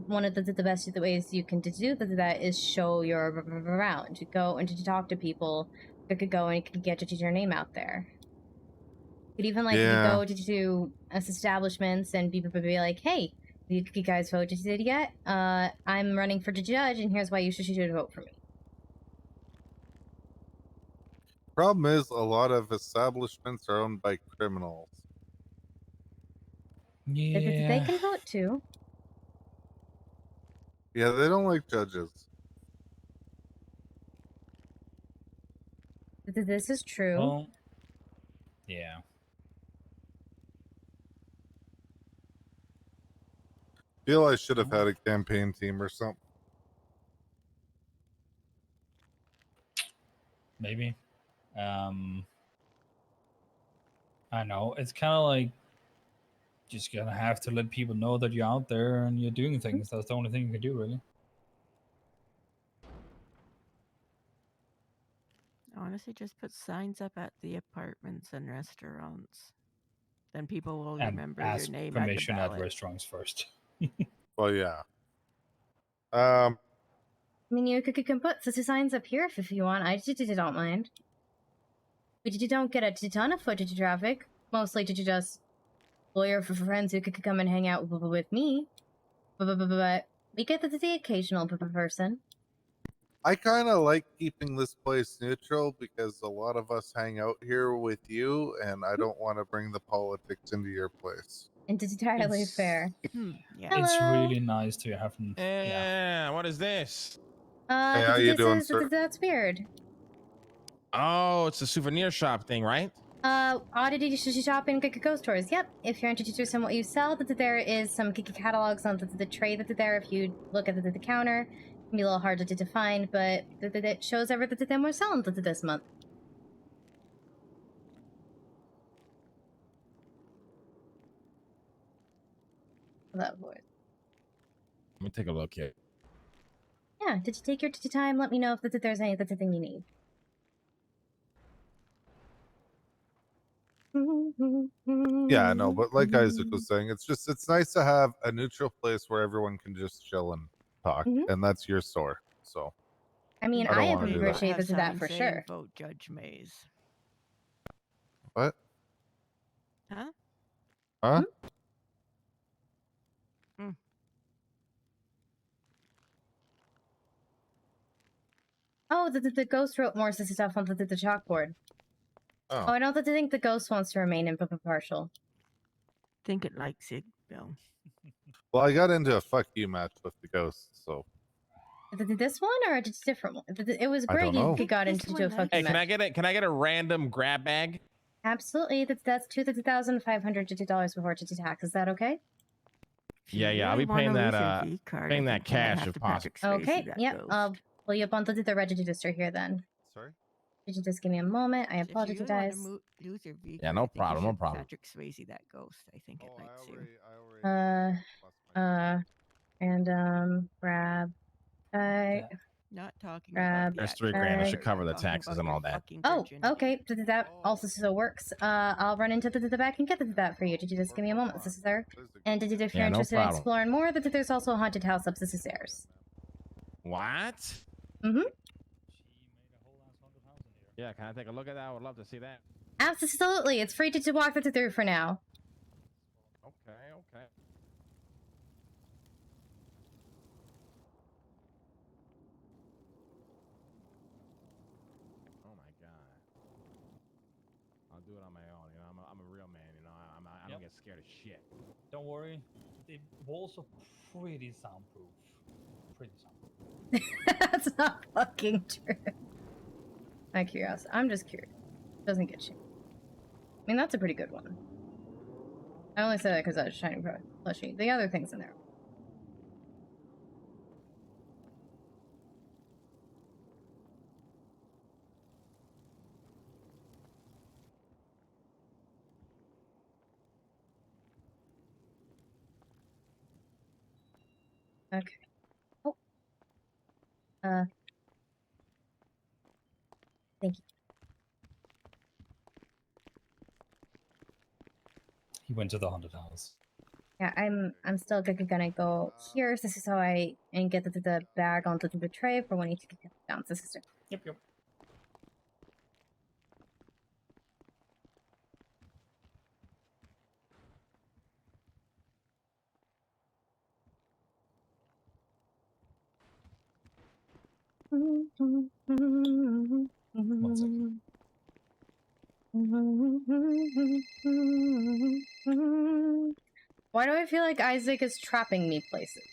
one of the best ways you can do that is show you're around. You go and to talk to people. You could go and you can get your name out there. You could even you go to establishments and people be like, hey, you guys voted yet? I'm running for judge, and here's why you should vote for me. Problem is, a lot of establishments are owned by criminals. Yeah. They can vote too. Yeah, they don't like judges. This is true. Well, yeah. Feel I should have had a campaign team or something. Maybe. I know. It's kind of like just gonna have to let people know that you're out there and you're doing things. That's the only thing you can do, really. Honestly, just put signs up at the apartments and restaurants. Then people will And remember ask your name permission at the at ballot. restaurants first. Well, yeah. I mean, you can put signs up here if you want. I don't mind. But you don't get a ton of foot traffic. Mostly to just lawyer for friends who could come and hang out with me. But we get the occasional person. I kind of like keeping this place neutral because a lot of us hang out here with you, and I don't want to bring the politics into your place. And it's entirely fair. Yeah. It's Hello. really nice to have them. Yeah. What is this? Hey, how you doing, sir? That's weird. Oh, it's a souvenir shop thing, right? Oddity shop in ghost tours. Yep. If you're interested in what you sell, there is some catalogs on the tray that's there. If you look at the counter, it can be a little hard to find, but it shows everything we're selling this month. That voice. Let me take a look here. Yeah. Did you take your time? Let me know if there's anything you need. Yeah, I know, but like Isaac was saying, it's nice to have a neutral place where everyone can just chill and talk, and that's your store. So, I mean, I appreciate that for sure. Vote Judge Mays. What? Huh? Huh? Oh, the ghost wrote more stuff on the chalkboard. Oh. I don't think the ghost wants to remain impartial. Think it likes it, Bill. Well, I got into a fuck you match with the ghost, so. This one or a different one? It was I great. don't You know. got into a fuck you Hey, match. can I get a random grab bag? Absolutely. That's $2,500 before tax. Is that okay? Yeah, I'll be paying that cash if possible. Okay. Yep. I'll pull you up on the register here then. Sorry. Could you just give me a moment? I If you really want apologize. to lose your V Yeah, card, no I think you problem, no should problem. Patrick Swayze that ghost. I think it likes you. Grab. Not talking Grab. about the That's $3 actual grand. It bag, should cover I'm the talking taxes about and your all that. fucking Oh, virginity. okay. That also still works. I'll run into the back and get that for you. Did you just give me a moment, sir? And if you're Yeah, no interested in problem. exploring more, there's also a haunted house up the stairs. What? Mm-hmm. Yeah, can I take a look at that? I would love to see that. Absolutely. It's free to walk through for now. Okay. Oh my god. I'll do it on my own. You know, I'm a real man. You know, I don't get scared of shit. Don't worry. The walls are pretty soundproof. That's not fucking true. My curiosity. I'm just curious. Doesn't get you. I mean, that's a pretty good one. I only say that because I was shiny plushie. The other things in there. Okay. Oh. Thank you. He went to the haunted house. Yeah, I'm still gonna go here. This is how I and get the bag onto the tray for when you take it down. This is Yep. One second. Why do I feel like Isaac is trapping me places?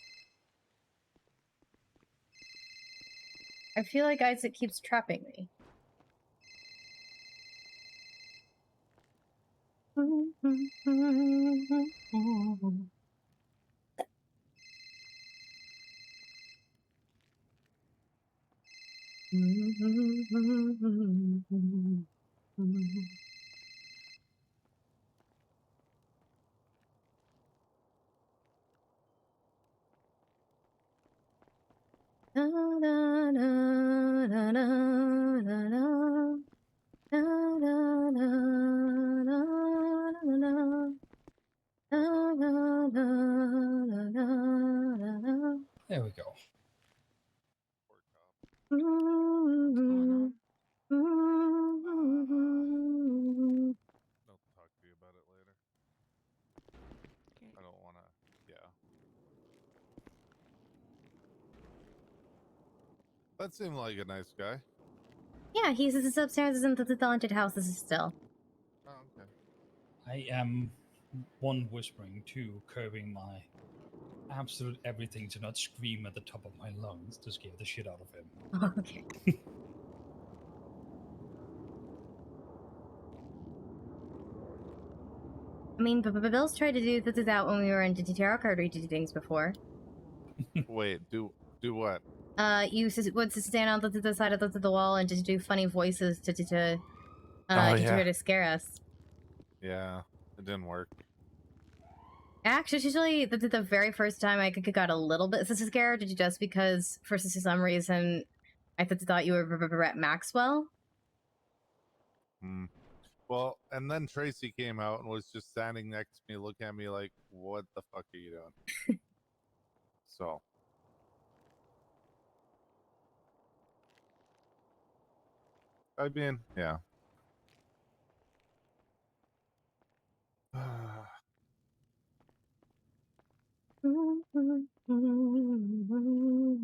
I feel like Isaac keeps trapping me. There we go. I'll talk to you about it later. I don't want to. Yeah. That seemed like a nice guy. Yeah, he's upstairs in the haunted house. This is still. Oh, okay. I am one whispering, two curbing my absolute everything to not scream at the top of my lungs to scare the shit out of him. Okay. I mean, but Bill's tried to do that when we were in tarot card reading things before. Wait, do what? You would stand on the side of the wall and just do funny voices to try to scare us. Yeah, it didn't work. Actually, usually the very first time I got a little bit scared, just because for some reason I thought you were Brett Maxwell. Hmm. Well, and then Tracy came out and was just standing next to me, looking at me like, "What the fuck are you doing?" So. I mean, yeah.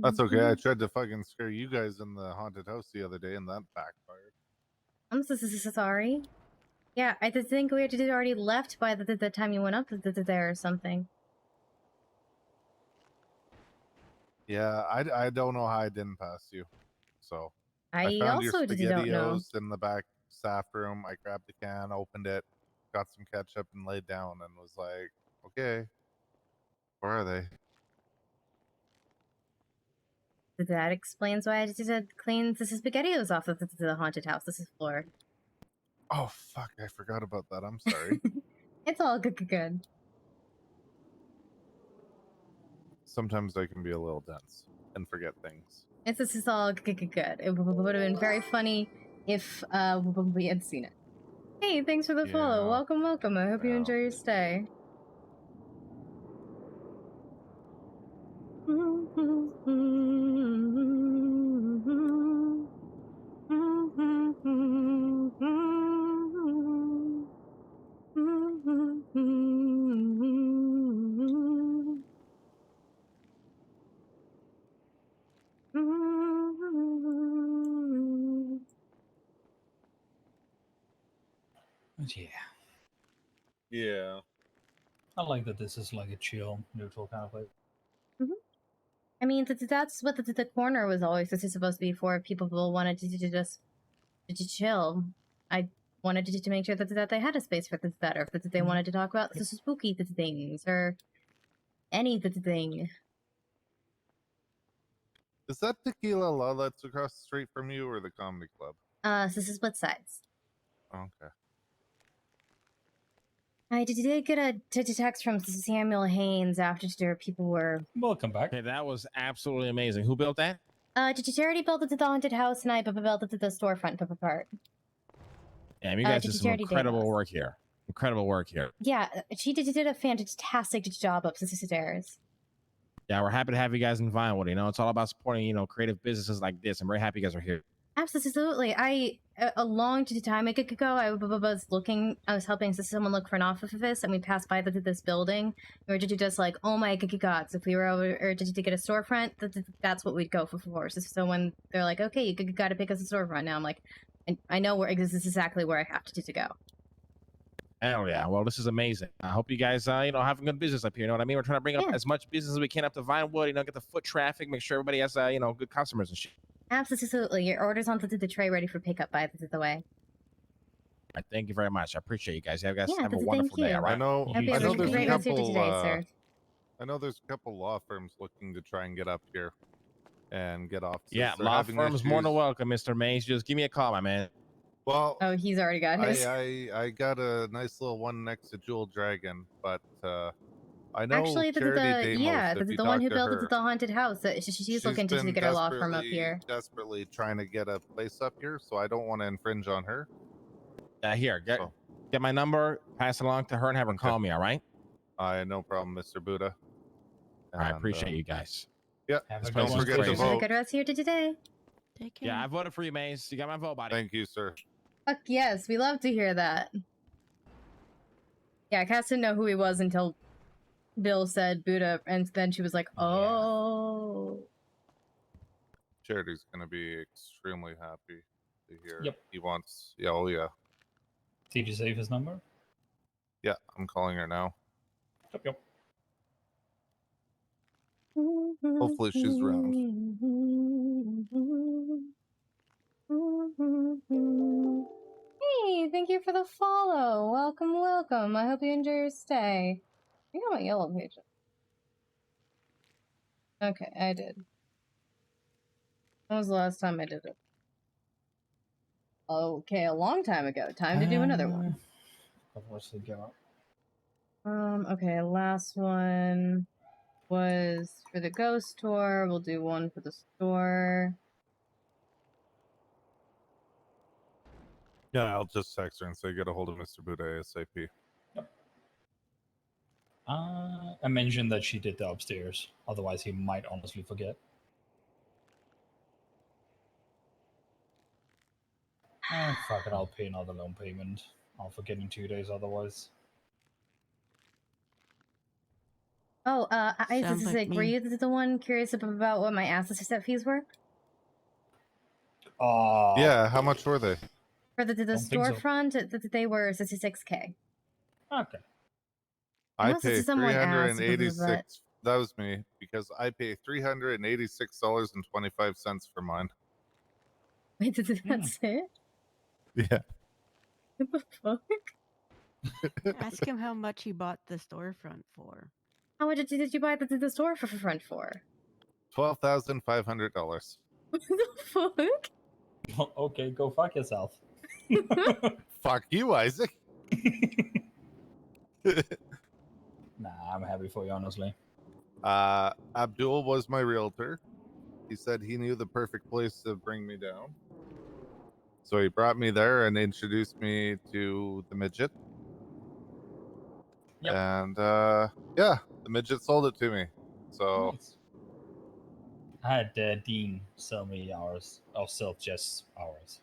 That's okay. I tried to fucking scare you guys in the haunted house the other day, and that backfired. I'm so sorry. Yeah, I just think we had already left by the time you went up there or something. Yeah, I don't know how I didn't pass you. So I found your also don't know. SpaghettiOs in the back staff room. I grabbed the can, opened it, got some ketchup, and laid down, and was like, "Okay, where are they?" That explains why I did clean the SpaghettiOs off of the haunted house. This is floor. Oh fuck! I forgot about that. I'm sorry. It's all good. Sometimes I can be a little dense and forget things. This is all good. It would have been very funny if we had seen it. Hey, thanks for the follow. Yeah. Welcome. I hope you enjoy your stay. But yeah. Yeah. I like that this is like a chill, neutral kind of place. I mean, that's what the corner was always supposed to be for. If people wanted to just to chill. I wanted to make sure that they had a space for that, or if they wanted to talk about the spooky things or anything. Is that Tequila La that's across the street from you, or the comedy club? So this is split sides. Okay. I did get a text from Samuel Haynes after people were... Welcome back. Okay, that was absolutely amazing. Who built that? Charity built it to the haunted house, and I built it to the storefront part. Yeah, you guys did some incredible work here. Incredible work here. Yeah, she did a fantastic job up the stairs. Yeah, we're happy to have you guys in Vinewood. You know, it's all about supporting, you know, creative businesses like this. I'm very happy you guys are here. Absolutely. A long time ago, I was helping someone look for an office, and we passed by this building. We were just like, oh my gods, if we were over or to get a storefront, that's what we'd go for. So when they're like, okay, you got to pick us a storefront now, I'm like, I know where this is exactly where I have to go. Hell yeah. Well, this is amazing. I hope you guys, you know, have a good business up here. You know what I mean? We're trying to bring up as much business as we can up to Vinewood, you know, get the foot traffic, make sure everybody has, you know, good customers and shit. Absolutely. Your order's on the tray ready for pickup by the way. All right, thank you very much. I appreciate you guys. You guys Yeah, have a wonderful day, all right? I know there's a great rest of your couple. day, sir. I know there's a couple law firms looking to try and get up here and get off. Yeah, law firms more than welcome, Mr. Mays. Just give me a call, my man. Well, oh, he's already got his. I got a nice little one next to Jewel Dragon, but I know actually the one who built the haunted house. She's looking to get her law firm up here. Desperately trying to get a place up here, so I don't want to infringe on her. Here, get my number, pass it along to her, and have her call me. All right? No problem, Mr. Buddha. I appreciate you guys. Yeah, don't forget to vote. Good rest here today. Take care. Yeah, I voted for you, Maze. You got my vote, buddy. Thank you, sir. Fuck yes, we love to hear that. Yeah, Cass didn't know who he was until Bill said Buddha, and then she was like, oh. Charity's gonna be extremely happy to hear. Yep. He wants. Yeah, oh yeah. Did you save his number? Yeah, I'm calling her now. Yep. Hopefully she's around. Hey, thank you for the follow. Welcome. I hope you enjoy your stay. I got my yellow pages. Okay, I did. When was the last time I did it? Okay, a long time ago. Time to do another one. Okay, last one was for the ghost tour. We'll do one for the store. Yeah, I'll just text her and say get a hold of Mr. Buddha ASAP. I mentioned that she did the upstairs. Otherwise, he might honestly forget. Fuck it, I'll pay another loan payment. I'll forget in 2 days otherwise. Oh, I Sounds like were me. you the one curious about what my assistant fees were? Yeah, how much were they? For the Don't think so. storefront, they were 66K. Okay. I Unless pay it's someone asked, but 386. That was me because I pay $386.25 for mine. wait, did that say it? Yeah. What the fuck? Ask him how much he bought the storefront for. How much did you buy the storefront for? $12,500. What the fuck? Okay, go fuck yourself. Fuck you, Isaac. Nah, I'm happy for you, honestly. Abdul was my realtor. He said he knew the perfect place to bring me down. So he brought me there and introduced me to the midget. Yep. And yeah, the midget sold it to me. So Nice. I had Dean sell me ours. Or sell just ours.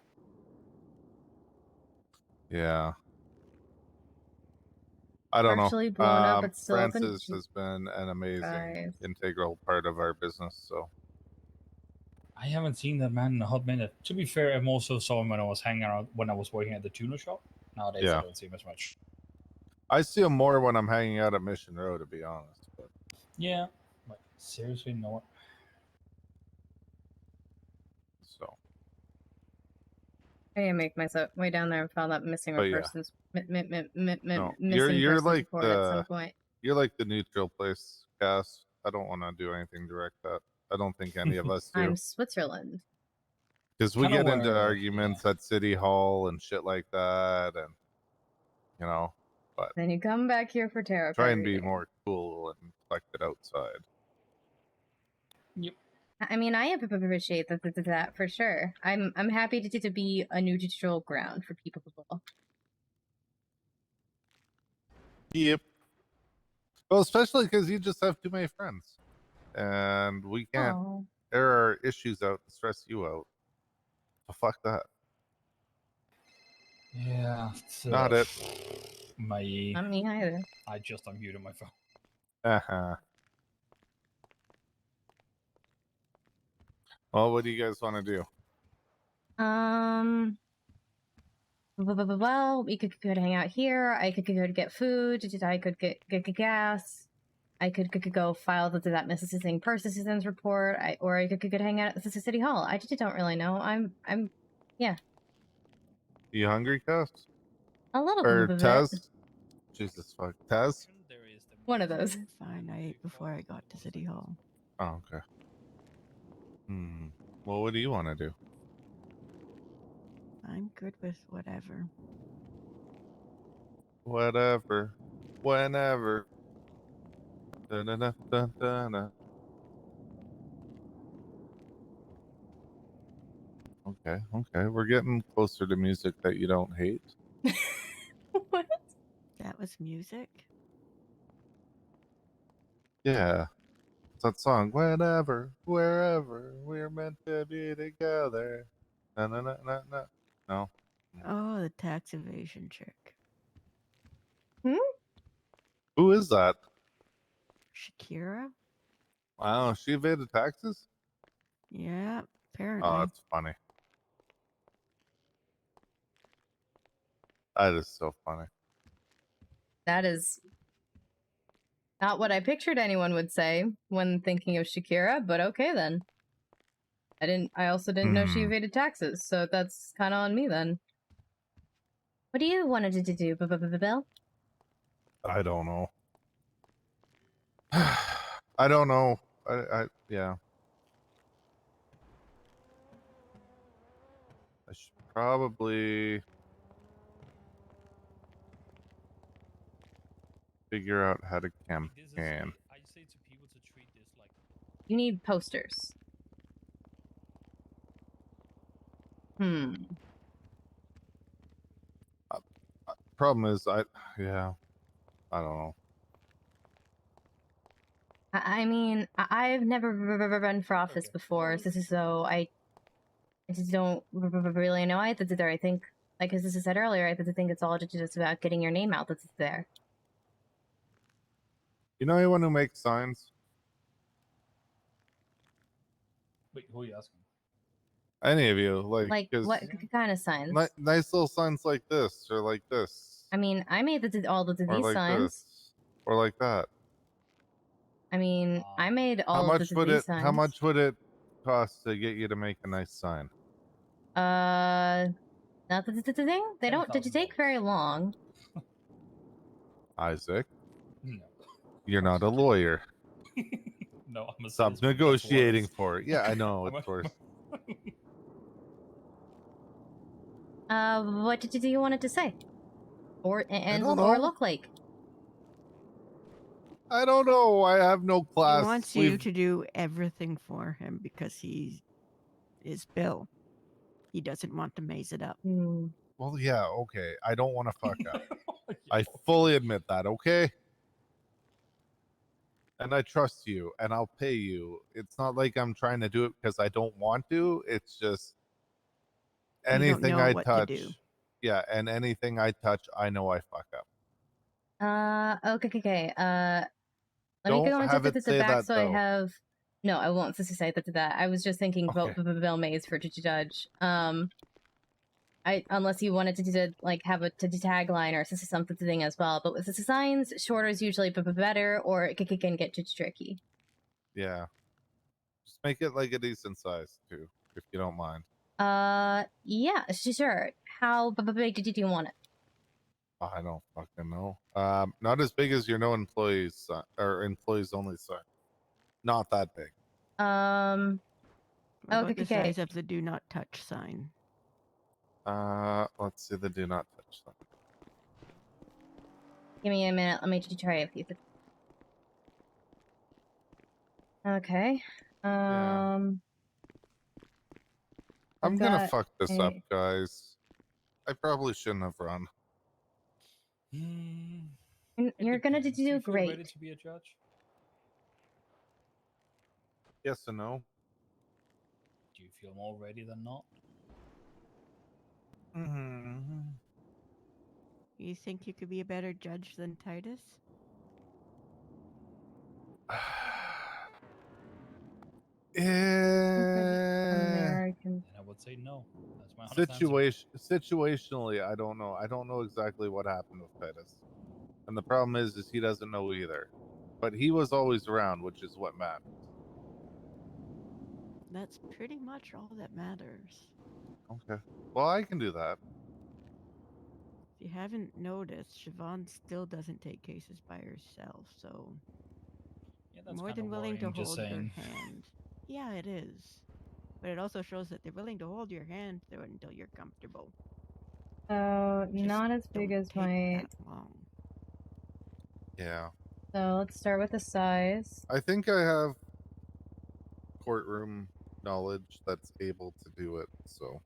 yeah. I don't Partially know. blown up, it's still open. Francis has been an amazing, integral part of our business. So I haven't seen that man in a hot minute. To be fair, I also saw him when I was hanging out when I was working at the tuna shop. Nowadays, yeah, I don't see him as much. I see him more when I'm hanging out at Mission Row, to be honest. But Yeah, like seriously, no. So I need to make myself way down there and file that missing But yeah. persons no, missing you're persons like report at some point. you're like the neutral place, Cass. I don't want to do anything direct that. I don't think any of us do. I'm Switzerland. Because we Kinda get into where- arguments at City Hall and shit like that, and you know, but Then you come back here for tarot try card and be reading. more cool and collected outside. Yep. I mean, I appreciate that for sure. I'm happy to be a neutral ground for people. Yep. Well, especially because you just have too many friends, and we can't Oh. air our issues out and stress you out. So fuck that. Yeah. Not it. My. Not me either. I just unmuted my phone. Uh-huh. Well, what do you guys want to do? Well, we could go to hang out here. I could go to get food. I could get gas. I could go file that missing persons report. Or I could hang out at the City Hall. I just don't really know. Yeah. You hungry, Cass? A little Or bit. Taz? Jesus fuck, Taz? One of those. Fine, I ate before I got to City Hall. Oh, okay. Well, what do you want to do? I'm good with whatever. Whatever. Whenever. Da-da-da-da-da-da. Okay, okay. We're getting closer to music that you don't hate. What? That was music? Yeah. It's that song. Whenever, wherever, we're meant to be together. Na na na na na. No. Oh, the tax evasion chick. Who is that? Shakira? Wow, she evaded taxes? Yeah, apparently. Oh, that's funny. That is so funny. That is not what I pictured anyone would say when thinking of Shakira, but okay then. I also didn't know she evaded taxes, so that's kind of on me then. What do you wanted to do, Bill? I don't know. I don't know. Yeah. I should probably figure out how to campaign. I say to people to treat this like. You need posters. Problem is, I don't know. I mean, I've never run for office before, so I just don't really know. I think, like as I said earlier, I think it's all just about getting your name out that's there. You know anyone who makes signs? Wait, who are you asking? Any of you? Like 'cause what kind of signs? nice little signs like this, or like this, I mean, I made all of or these like signs. this, or like that. I mean, I made How all of much would these it? signs. How much would it cost to get you to make a nice sign? Not the thing. They don't take very long. Isaac, No. you're not a lawyer. No, I'm a Stop salesman. That's negotiating worse. for it. Yeah, I know I'm it's a- worse. What did you want it to say? Or don't or know. look like? I don't know. I have no He class. wants you to do everything for him because he is Bill. He doesn't want to maze it up. Well, yeah, okay. I don't want to fuck up. I fully admit that, okay? And I trust you, and I'll pay you. It's not like I'm trying to do it because I don't want to. It's just You don't anything know I what to touch. do. Yeah, and anything I touch, I know I fuck up. Okay. Let Don't me go into have it the say back that, so I though. have. No, I won't say that. I was just thinking Okay. Bill Mays for Judge. Unless you wanted to do like have a tagline or something as well. But with the signs, shorter is usually better, or it can get too tricky. Yeah. Just make it like a decent size, too, if you don't mind. Yeah, sure. How big did you want it? I don't fucking know. Not as big as your no employees or employees only sign. Not that big. What about Okay. the size of the do not touch sign? Let's see the do not touch sign. Give me a minute. Let me try a few. Okay. I'm gonna fuck this up, guys. I probably shouldn't have run. You're gonna do Do you feel great. ready to be a judge? Yes and no. Do you feel more ready than not? You think you could be a better judge than Titus? American. And I would say no. That's my honest answer. Situationally, I don't know. I don't know exactly what happened with Titus, and the problem is he doesn't know either. But he was always around, which is what matters. That's pretty much all that matters. Okay. Well, I can do that. If you haven't noticed, Siobhan still doesn't take cases by herself, so Yeah, that's more kinda than willing to worrying, just hold your saying. hand. Yeah, it is. But it also shows that they're willing to hold your hand through it until you're comfortable. So Just not as big don't as take my. that long. Yeah. So let's start with the size. I think I have courtroom knowledge that's able to do it. So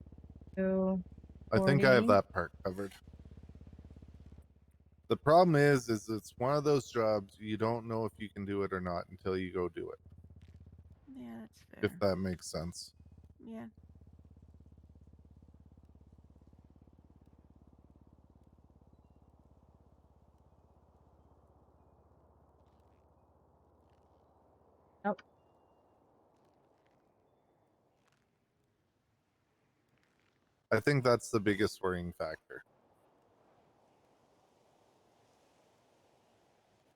I think I have 40. that part covered. The problem is it's one of those jobs you don't know if you can do it or not until you go do it. Yeah, that's fair. If that makes sense. Yeah. Nope. I think that's the biggest worrying factor.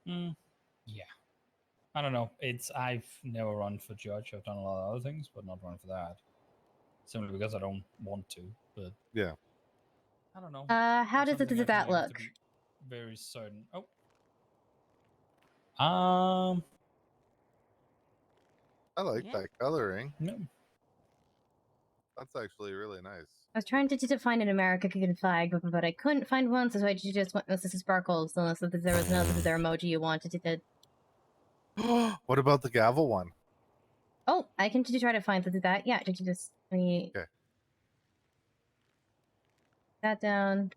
Yeah. I don't know. I've never run for judge. I've done a lot of other things, but not run for that. Simply because I don't want to. But yeah. I don't know. How does Something I that think I have look? to be very certain. Oh. I like that coloring. No. That's actually really nice. I was trying to find an American flag, but I couldn't find one, so I just went with the sparkles, unless there was another emoji you wanted to. What about the gavel one? Oh, I can try to find that. Yeah, just let me. Okay. That down.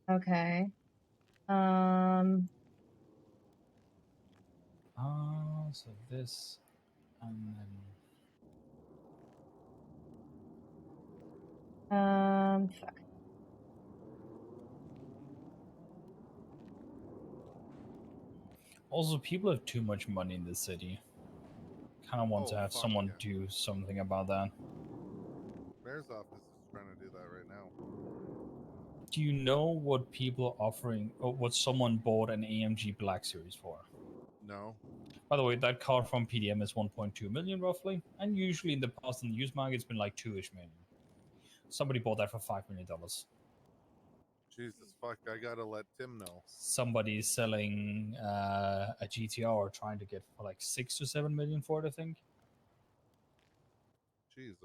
Okay. So this, and then. Fuck. Also, people have too much money in this city. Kind of want to have someone do something about that. Mayor's office is trying to do that right now. Do you know what people are offering, or what someone bought an AMG Black Series for? No. By the way, that car from PDM is 1.2 million roughly, and usually in the past in the used market it's been like 2-ish million. Somebody bought that for $5 million. Jesus fuck! I gotta let Tim know. Somebody is selling a GTR or trying to get for like 6 to 7 million for it, I think. Jesus.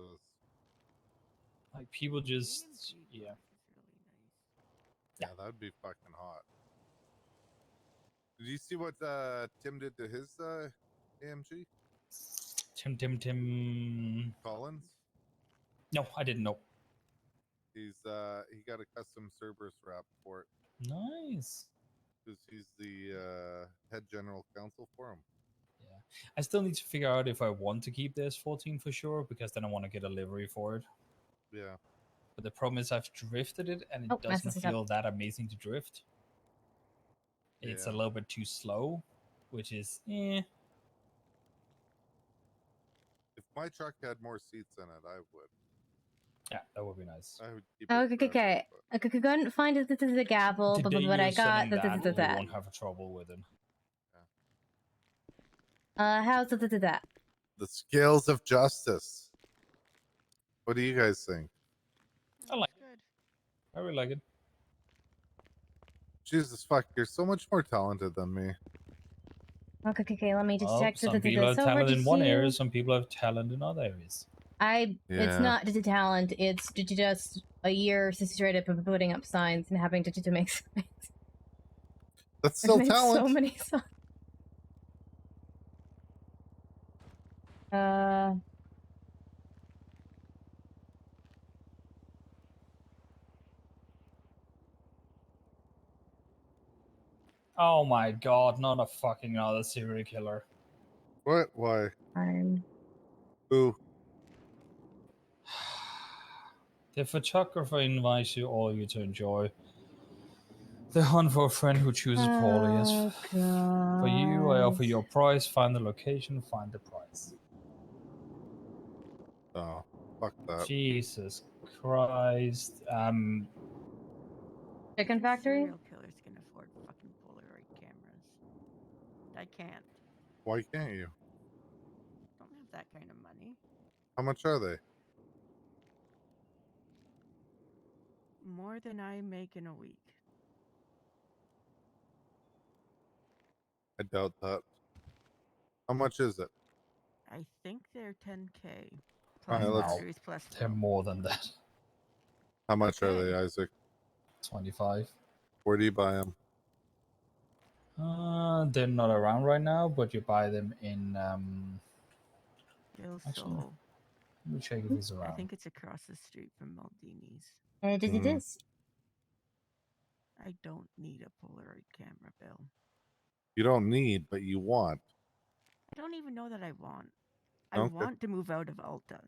Like people just, yeah. Yeah, that'd be fucking hot. Did you see what Tim did to his AMG? Tim Collins? No, I didn't know. He got a custom Cerberus wrap for it. Nice. Because he's the head general counsel for him. Yeah. I still need to figure out if I want to keep the S14 for sure, because then I want to get a livery for it. Yeah. But the problem is I've drifted it and it doesn't feel that amazing to drift. It's a little bit too slow, which is If my truck had more seats in it, I would. Yeah, that would be nice. I would keep Okay. I couldn't find the gavel, but Today what I you're got. selling that, you won't have trouble with it. How's that? The scales of justice. What do you guys think? I like it. I really like it. Jesus fuck, you're so much more talented than me. Okay, let me just Well, check some people have over talent to in one you. area, some people have talent in other areas. It's not just a talent, it's just a year straight up of putting up signs and having to make signs. That's still talent. So many signs. Oh my god, not a fucking other serial killer. What? Why? Who? The photographer invites you all to enjoy the hunt for a friend who chooses poorly. As for you, I offer you a prize. Find the location, find the prize. Oh, fuck that. Jesus Christ. Chicken factory? Serial killers can afford fucking Polaroid cameras. I can't. Why can't you? Don't have that kind of money. How much are they? More than I make in a week. I doubt that. How much is it? I think they're 10K. All Plus right, let's. batteries, plus They're more than that. How much are they, Isaac? 25. Where do you buy them? They're not around right now, but you buy them in. Actually, Soul. let me check if he's around. I think it's across the street from Maldini's. It is. I don't need a Polaroid camera, Bill. You don't need, but you want. I don't even know that I want. I Okay. want to move out of Alta.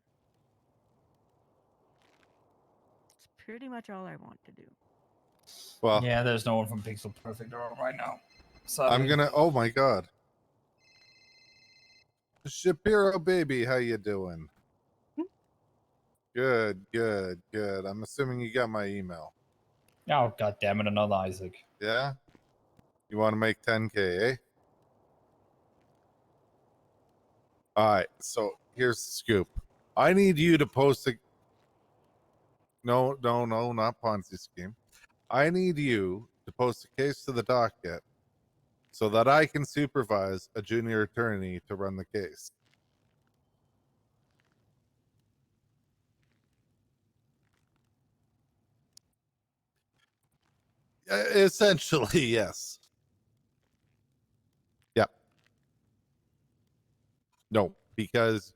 It's pretty much all I want to do. Well, yeah, there's no one from Pixel Perfect around right now. I'm gonna. Oh my god. Shapiro baby, how you doing? Good. I'm assuming you got my email. Oh, god damn it, another Isaac. Yeah? You want to make 10K, eh? Alright, so here's the scoop. I need you to post a... No, not Ponzi scheme. I need you to post a case to the docket so that I can supervise a junior attorney to run the case. Essentially, yes. Yep. No, because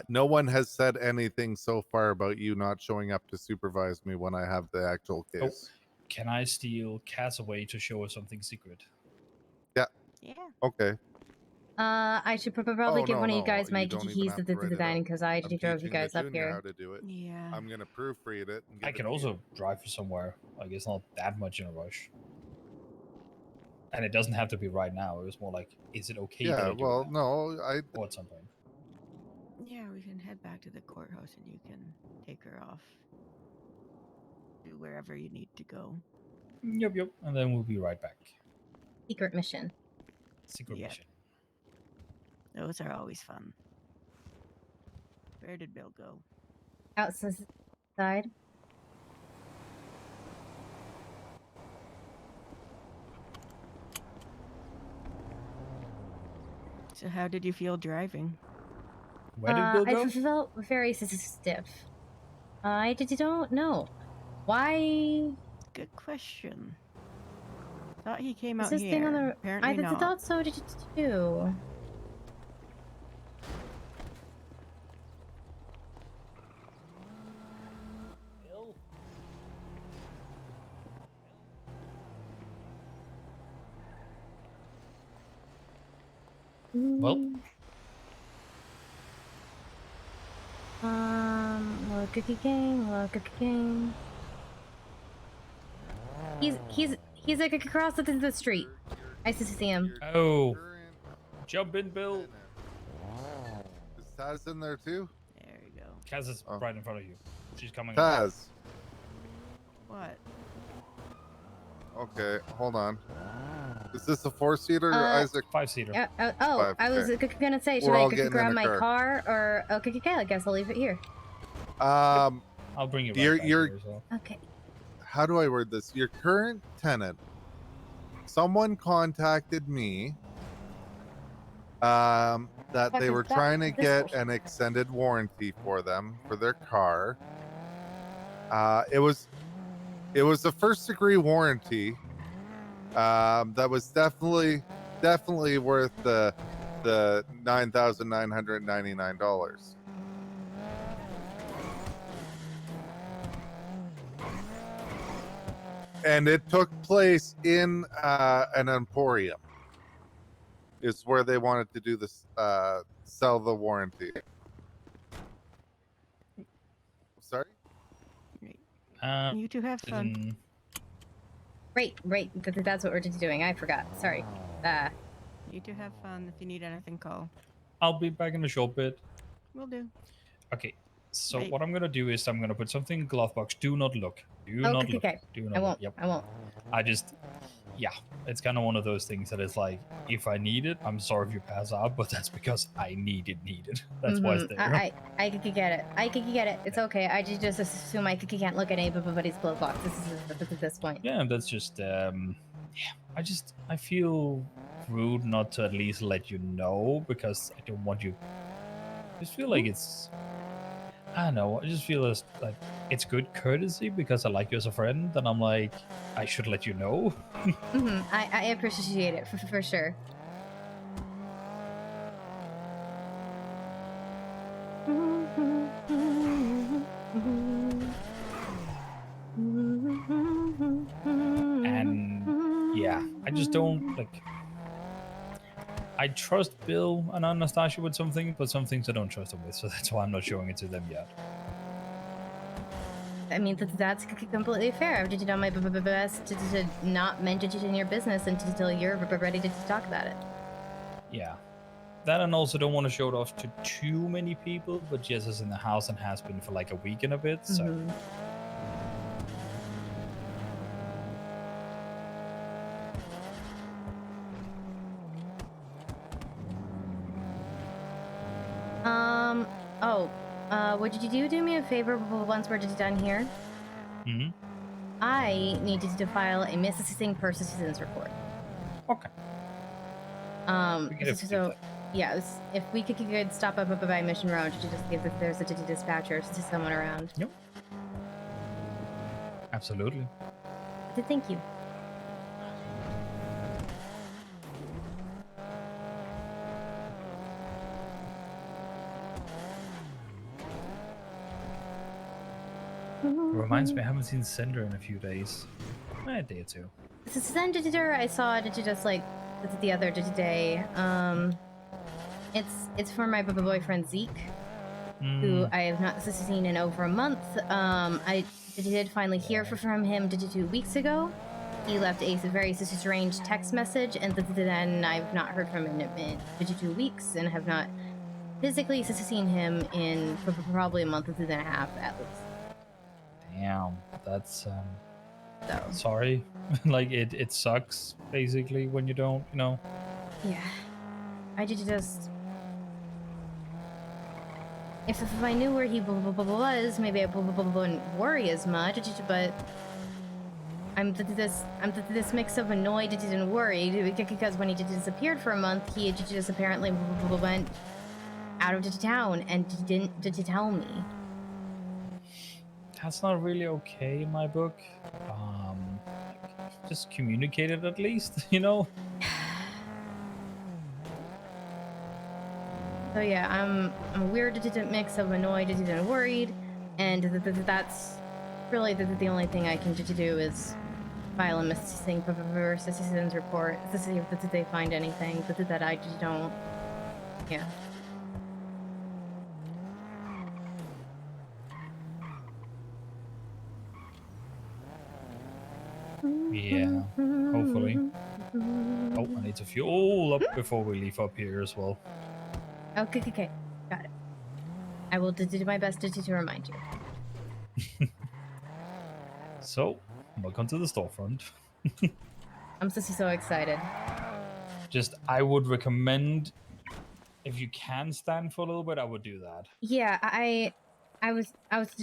no one has said anything so far about you not showing up to supervise me when I have the actual case. Can I steal Cass away to show us something secret? Yeah. Yeah. Okay. I should probably give one of you guys my you don't even keys have to to the write it dining out. because I actually I'm drove you teaching the guys up junior here. how to do it. Yeah. I'm gonna proofread it. And give I it can to also you. drive you somewhere. Like, it's not that much in a rush. And it doesn't have to be right now. It was more like, is it okay? Yeah, that I do well, that? no, Or at some point. Yeah, we can head back to the courthouse and you can take her off to wherever you need to go. Yep. And then we'll be right back. Secret mission. Secret Yep. mission. Those are always fun. Where did Bill go? Outside. So how did you feel driving? Where did Bill go? I felt very stiff. I don't know. Why? Good question. Thought he came Is out this here. thing on the? Apparently I not. thought so too. Well, little cookie king. He's like across the street. I see him. oh, jump in, Bill. Is Taz in there too? There you go. Kaz is right in front of you. She's coming. Taz. What? Okay, hold on. Is this a 4-seater, Isaac? 5-seater. I was gonna say, should We're all I getting grab in a my car. car or okay? I guess I'll leave it here. I'll bring you right back You're here as well. Okay. how do I word this? Your current tenant. Someone contacted me that they were trying to get an extended warranty for them for their car. It was a first-degree warranty that was definitely worth the $9,999. And it took place in an emporium. Is where they wanted to do this, sell the warranty. Sorry? You two have fun. Right. That's what we're doing. I forgot. Sorry. You two have fun. If you need anything, call. I'll be back in a short bit. Will do. Okay. So Right. what I'm gonna do is I'm gonna put something in the glove box. Do not look. Do not look. Okay. Do not I look. won't. Yep. I won't. It's kind of one of those things that is like, if I need it, I'm sorry if you pass out, but that's because I need it. That's why it's there. I could get it. It's okay. I just assume I can't look at anybody's glove box. This is at this point. Yeah, that's just I feel rude not to at least let you know, because I don't want you. I just feel like it's, I don't know, I just feel as like it's good courtesy because I like you as a friend, and I'm like, I should let you know. I appreciate it for sure. And yeah, I just don't like. I trust Bill and Anastasia with something, but some things I don't trust them with, so that's why I'm not showing it to them yet. I mean, that's completely fair. I've done my best to not mention it in your business until you're ready to talk about it. Yeah. That, and also don't want to show it off to too many people, but Jess is in the house and has been for like a week and a bit, so... Would you do me a favor once we're done here? I needed to file a missing persons report. Okay. If we could stop up by Mission Road to just give if there's a dispatcher to someone around. Yep. Absolutely. Thank you. Reminds me, I haven't seen Cinder in a few days. A day or two. Cinder, I saw it just like the other day. It's for my boyfriend Zeak, who I have not seen in over a month. I did finally hear from him 2 weeks ago. he left a very strange text message, and then I've not heard from him in 2 weeks, and have not physically seen him in probably a month and a half at least. Damn, that's So sorry. Like it sucks basically when you don't, you know. yeah, I just if I knew where he was, maybe I wouldn't worry as much. But I'm this mix of annoyed and worried because when he disappeared for a month, he just apparently went out of town and didn't tell me. That's not really okay in my book. Just communicate it at least, you know. So yeah, I'm a weird mix of annoyed and worried, and that's really the only thing I can do is file a missing citizens report to see if they find anything that I just don't. Yeah. Yeah, hopefully. Oh, I need to fuel up before we leave up here as well. Okay, got it. I will do my best to remind you. So, welcome to the storefront. I'm so excited. Just, I would recommend, if you can stand for a little bit, I would do that. Yeah, I was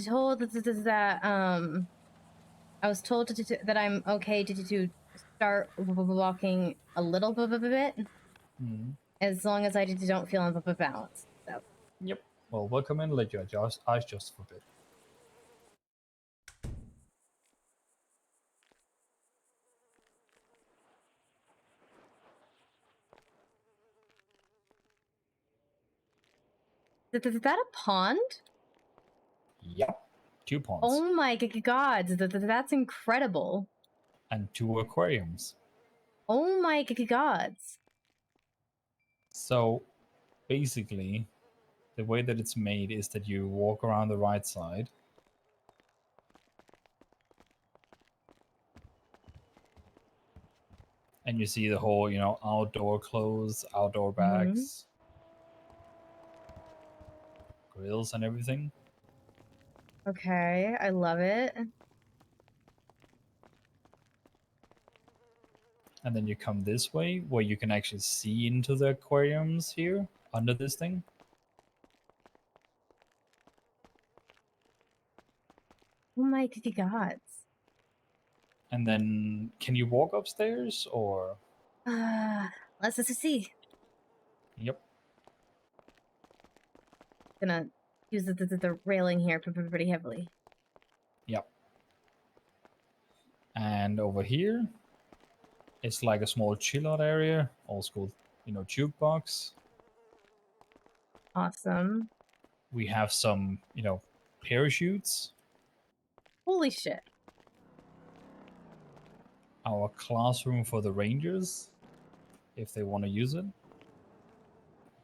told that I was told that I'm okay to start walking a little bit, as long as I don't feel unbalanced. So. Yep. Well, welcome in. Let you adjust. Eyes just for a bit. Is that a pond? Yep. 2 ponds. Oh my god, that's incredible. And 2 aquariums. Oh my gods. So, basically, the way that it's made is that you walk around the right side. And you see the whole, you know, outdoor clothes, outdoor bags, grills and everything. Okay, I love it. And then you come this way, where you can actually see into the aquariums here, under this thing. Oh my gods. And then, can you walk upstairs, or? Let's see. Yep. Gonna use the railing here pretty heavily. Yep. And over here, it's like a small chill-out area, old school, you know, jukebox. Awesome. We have some, you know, parachutes. Holy shit. Our classroom for the rangers, if they want to use it.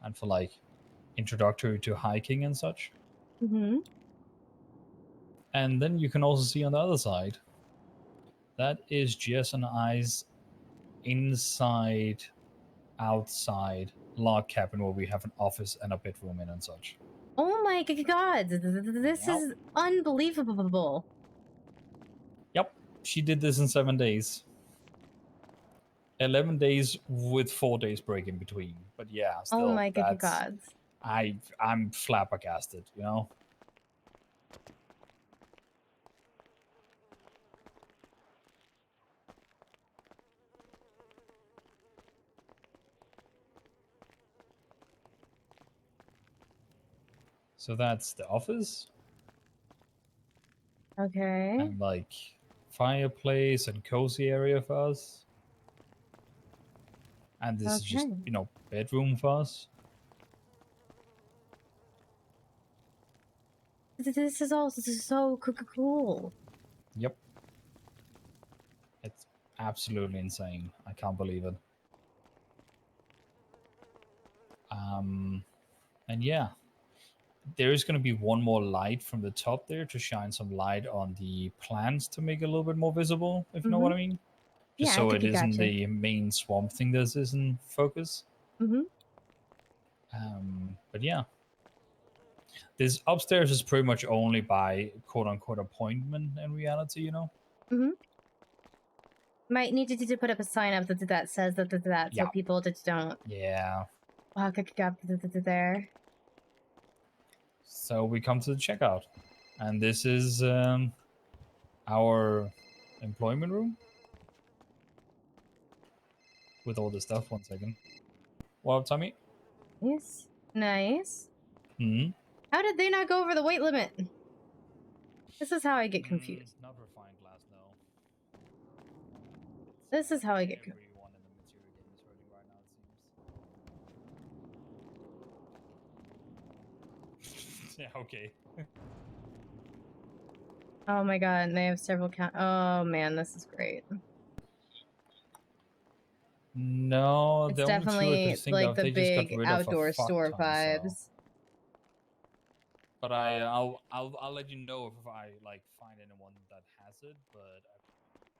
And for like introductory to hiking and such. And then you can also see on the other side, that is Jess and I's inside, outside log cabin where we have an office and a bedroom in and such. Oh my god, this is unbelievable. Yep, she did this in 7 days. 11 days with 4 days break in between. But yeah, still, oh my gods. I'm flabbergasted, you know? So that's the office. Okay. And like fireplace and cozy area for us. And this is just, you know, bedroom for us. This is also so cool. Yep. It's absolutely insane. I can't believe it. And yeah, there is going to be one more light from the top there to shine some light on the plants to make it a little bit more visible, if you know what I mean. Just Yeah, so I it isn't gotcha. the main swamp thing that is in focus. Mm-hmm. But yeah. This upstairs is pretty much only by quote-unquote appointment in reality, you know? Mm-hmm. Might need to put up a sign up that says that so Yeah. people just don't Yeah. walk up there. So we come to the checkout. And this is our employment room. With all the stuff. 1 second. Well, Tommy? Yes. Nice. Hmm? How did they not go over the weight limit? This is how I get confused. Not refined glass, no. This is how I get confused. Everyone in the material game is hurting right now, it seems. Yeah, okay. Oh my god, and they have several Oh man, this is great. No, It's the only two I definitely could think like of, the they just got big rid outdoor of a fuck store ton, vibes. so. But I'll let you know if I like find anyone that has it, but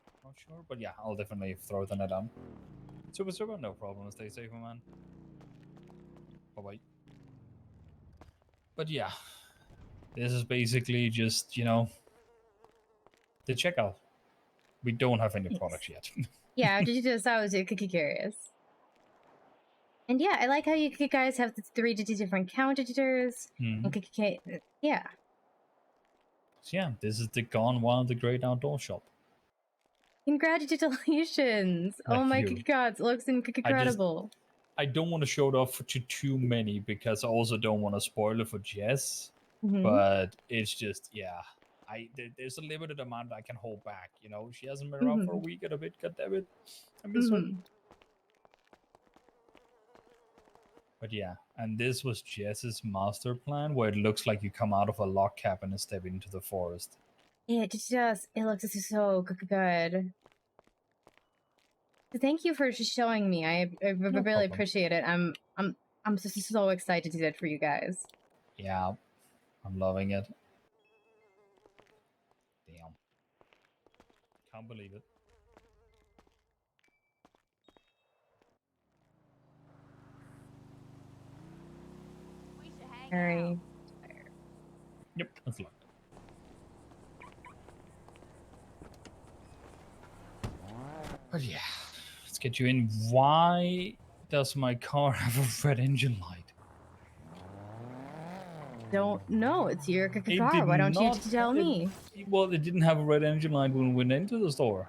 I'm not sure. But yeah, I'll definitely throw the net on. Super, no problem. Stay safe, my man. Bye bye. But yeah, this is basically just, you know, the checkout. We don't have any products yet. Yeah, I was curious. And yeah, I like how you guys have the 3 different count editors. And yeah. So yeah, this is the Gone Wild, the Great Outdoor Shop. Congratulations! Oh my god, it looks incredible. I don't want to show it off to too many because I also don't want to spoil it for Jess. But it's just, yeah. There's a limited amount I can hold back, you know? She hasn't been around for a week and a bit, goddammit. I miss her. But yeah, and this was Jess's master plan where it looks like you come out of a log cabin and step into the forest. Yeah, it looks so good. Thank you for showing me. I really appreciate it. I'm just so excited to do that for you guys. Yeah, I'm loving it. Damn. Can't believe it. Very. Yep, that's locked. But yeah, let's get you in. Why does my car have a red engine light? Don't know. It's your car. Why don't you tell me? Well, it didn't have a red engine light when we went into the store.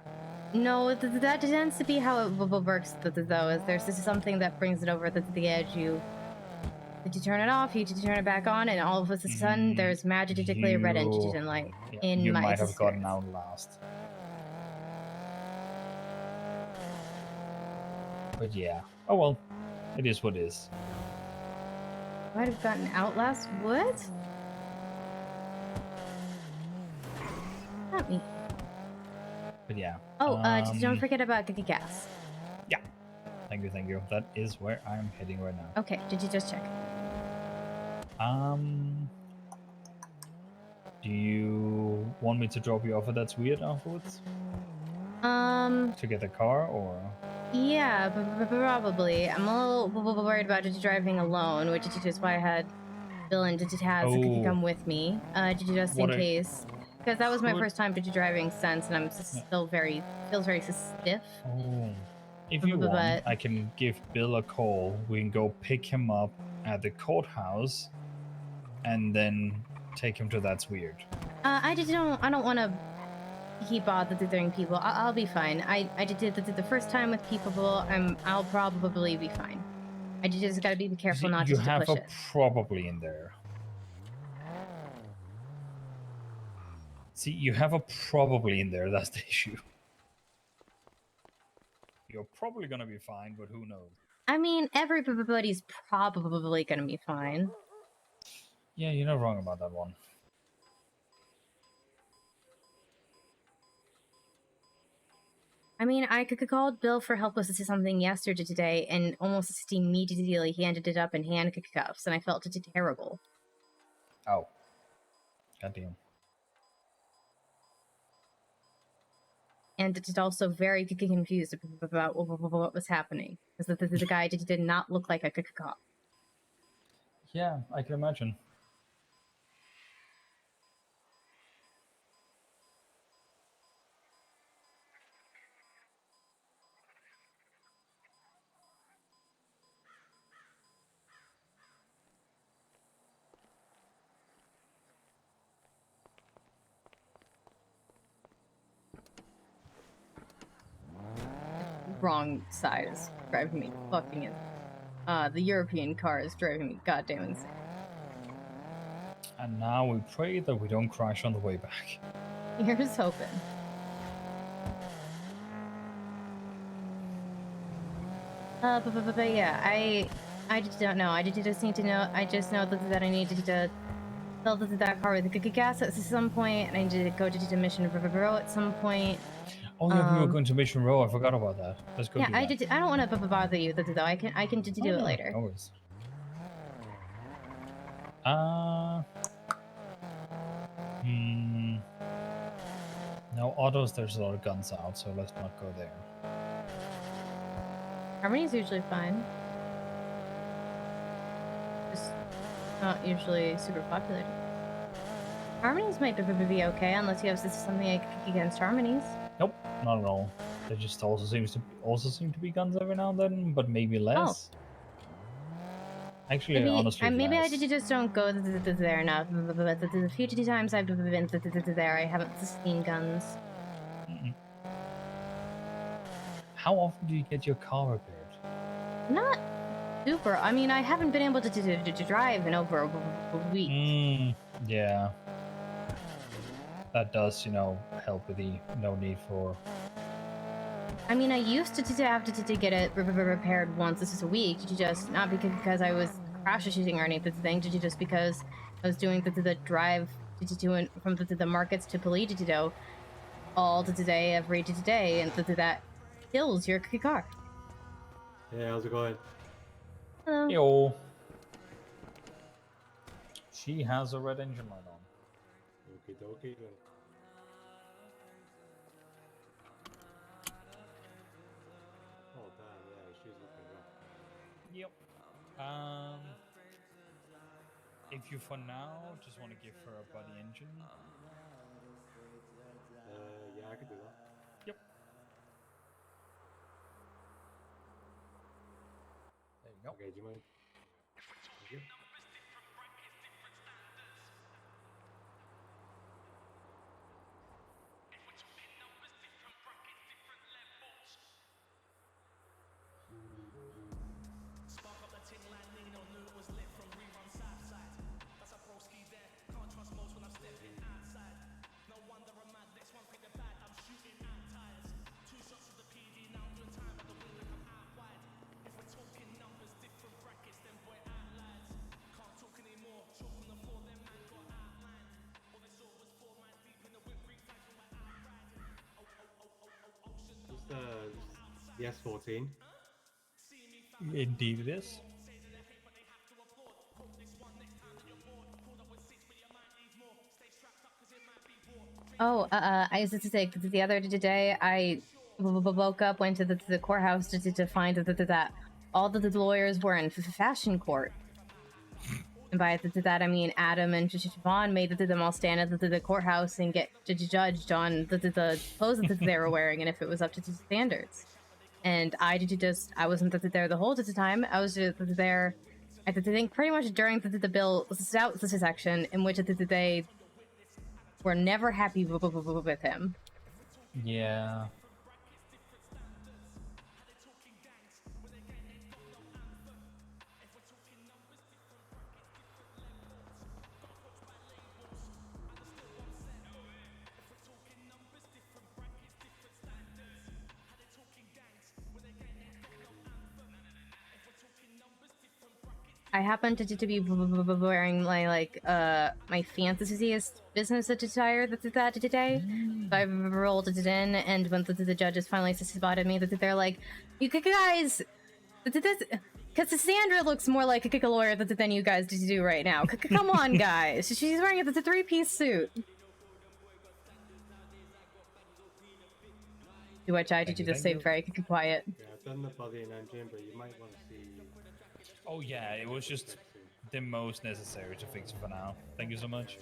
No, that tends to be how it works, though, is there's something that brings it over the edge. You turn it off, you turn it back on, and all of a sudden, there's magically a red engine light. You might have gotten out last. But yeah. Oh well. It is what it is. Might have gotten out last. What? Not me. But yeah. Oh, don't forget about gas. Yeah. Thank you. That is where I'm heading right now. Okay, did you just check? Do you want me to drop you off at That's Weird afterwards? To get the car, or? Yeah, probably. I'm a little worried about driving alone, which is why I had Bill and Taz come with me, just in case. Because that was my first time driving since, and I'm still feels very stiff. Oh. If you want, I can give Bill a call. We can go pick him up at the courthouse, and then take him to That's Weird. I don't want to keep bothering people. I'll be fine. I did the first time with people. I'll probably be fine. I just gotta be careful not to push it. You have a probably in there. See, you have a probably in there. That's the issue. You're probably gonna be fine, but who knows? I mean, everybody's probably gonna be fine. Yeah, you're not wrong about that one. I mean, I called Bill for help with something yesterday, and almost immediately he ended it up in handcuffs, and I felt terrible. Oh. Goddamn. and just also very confused about what was happening. Because the guy did not look like a cop. Yeah, I can imagine. Wrong side is driving me fucking insane. The European car is driving me goddamn insane. And now we pray that we don't crash on the way back. Here's hoping. But yeah, I just don't know. I just need to know. I just know that I needed to fill that car with gas at some point, and I need to go to Mission Row at some point. Oh yeah, we were going to Mission Row. I forgot about that. Let's go. Yeah, do that. I don't want to bother you though. I can do it later. No worries. No autos. There's a lot of guns out, so let's not go there. Harmony's usually fine. Just not usually super populated. Harmonies might be okay unless you have something against Harmonies. Nope, not at all. There just also seem to be guns every now and then, but maybe less. Oh. Actually, maybe, honestly, maybe less. I just don't go there enough. But the few times I've been there, I haven't seen guns. How often do you get your car repaired? Not super. I mean, I haven't been able to drive in over a week. Yeah. That does, help with the no need for... I mean, I used to have to get it repaired once a week, just not because I was crash shooting or anything, just because I was doing the drive from the markets to Polito all day, every day, and that kills your car. Hey, how's it going? Hello. Yo. She has a red engine light on. Okie dokie then. Oh damn, yeah, she's looking rough. Yep. If you for now just want to give her a buddy engine. Yeah, I could do that. Yep. There you go. Okay, do you mind? Thank you. The S14. Indeed it is. Oh, I used to say the other day I woke up, went to the courthouse to find that all the lawyers were in fashion court. And by that I mean Adam and Siobhan made them all stand at the courthouse and get judged on the clothes that they were wearing and if it was up to standards. And I wasn't there the whole time. I was there, I think, pretty much during the Bill Stout section, in which they were never happy with him. Yeah. I happened to be wearing my fanciest business attire that today. So I rolled it in, and when the judges finally spotted me, they're like, "You guys, Cassandra looks more like a lawyer than you guys do right now. Come on, guys. She's wearing the three-piece suit." To which I Thank did you, just thank say you. very quiet. Yeah, I've done the body and engine, but you might want to see. Oh yeah, it was just the most necessary to fix for now. Thank you so much.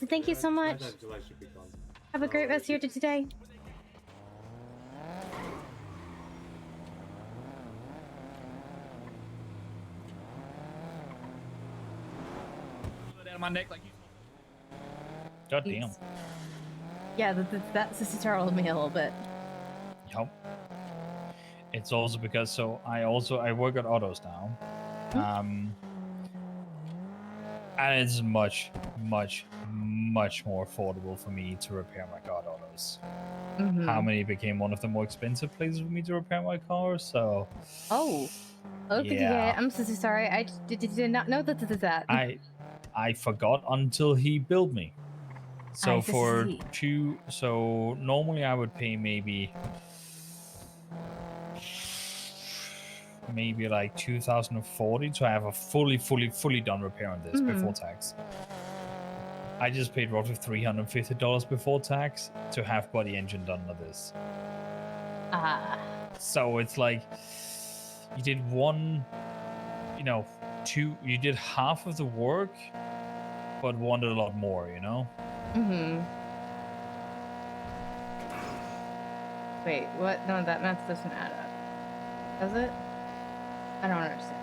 Thank you so much. 9th of July should be gone. Have a great rest of your day today. My neck, like God damn. Yeah, that's startled me a little bit. Yup. It's also because I work at autos now. And it's much more affordable for me to repair my car autos. How many became one of the more expensive places for me to repair my car, so Okay, yeah. I'm so sorry. I did not know that. I forgot until he billed me. So so normally I would pay maybe like 2040 to have a fully done repair on this before tax. I just paid roughly $350 before tax to have body engine done on this. So it's like you did you did half of the work, but wanted a lot more, you know? Wait, what? No, that math doesn't add up. Does it? I don't understand.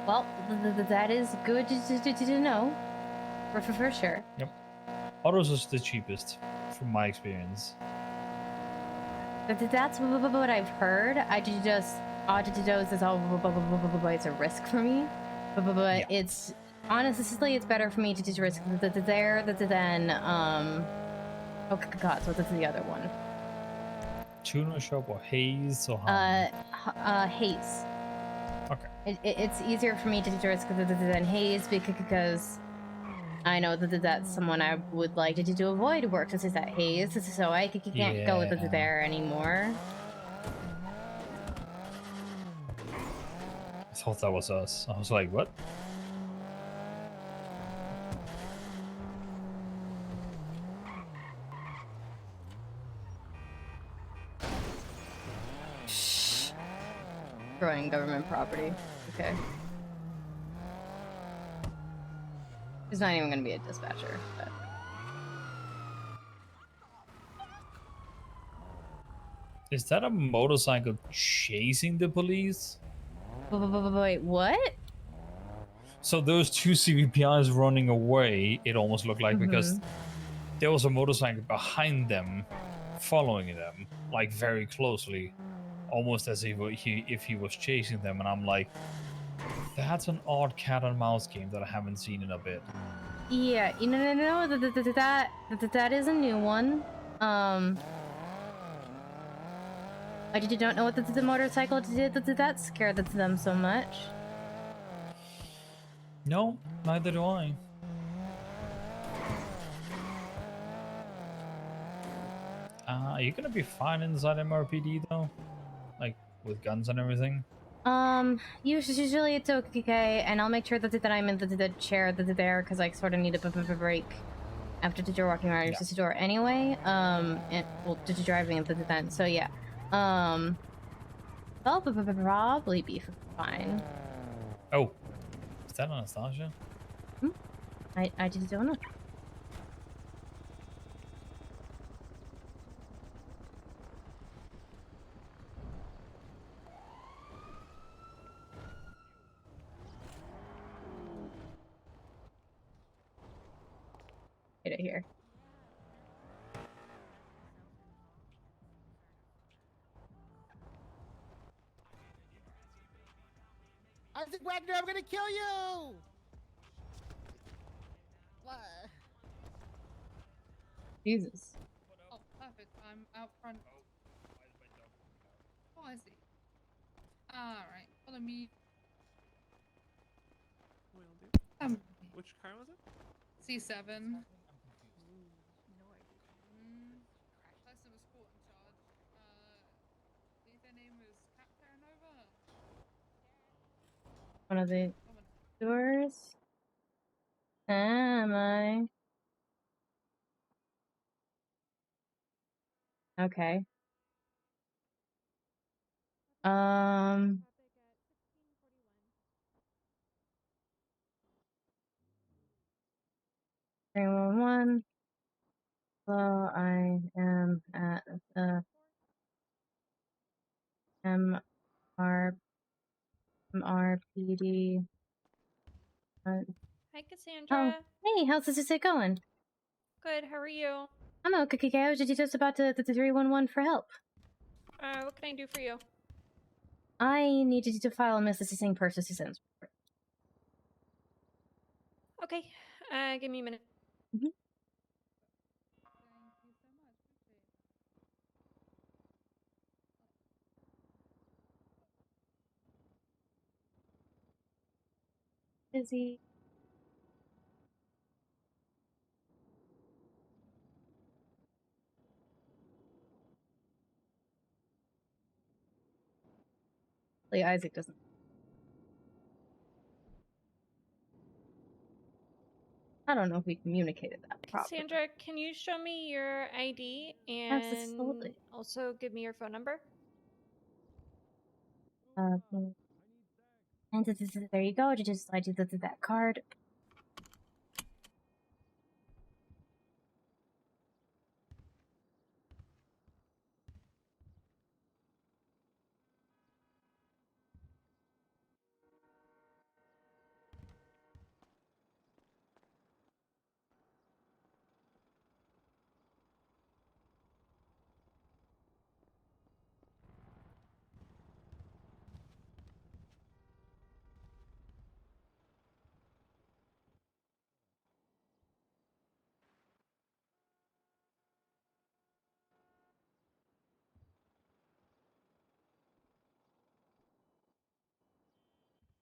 Well, that is good to know. For sure. Yep. Autos is the cheapest, from my experience. That's what I've heard. I just oddities is all it's a risk for me. But it's honestly it's better for me to just risk there than oh god, so this is the other one. Tuner shop or Haze or Haze. Okay. It's easier for me to risk than Haze because I know that's someone I would like to avoid work. This is at Haze, so I can't go there anymore. I thought that was us. I was like, what? Destroying government property. Okay. There's not even going to be a dispatcher. But... Is that a motorcycle chasing the police? Wait, what? So those two CVPIs running away, it almost looked like, because there was a motorcycle behind them, following them, like very closely, almost as if he was chasing them, and I'm like, that's an odd cat and mouse game that I haven't seen in a bit. Yeah, no, that is a new one. I don't know what the motorcycle did that scared them so much. No, neither do I. Are you gonna be fine inside MRPD though? Like, with guns and everything? Usually it's okay, and I'll make sure that I'm in the chair there, because I sort of need a bit of a break after the door walking around your door anyway. And well, driving into the vent, so yeah. I'll probably be fine. Oh, is that Anastasia? I just don't know. Get it here. Isaac Wagner, I'm gonna kill you! What? Jesus. Oh, perfect. I'm out front. Oh, I see. Alright, follow me. Which car was it? C7. No idea. Person was caught in charge. I think their name was Cat Terranova. One of the... Yours? Am I? Okay. Um. 311. Hello, I am at the MRPD. Hi, Oh, Cassandra. hey, how's this going? Good, how are you? I'm okay. I was just about to the 311 for help. What can I do for you? I needed to file a missing persons report. Okay, give me a minute. Busy. Isaac doesn't. I don't know if we communicated that properly. Cassandra, can you show me your ID and Absolutely. also give me your phone number? And there you go. Just slide you that card.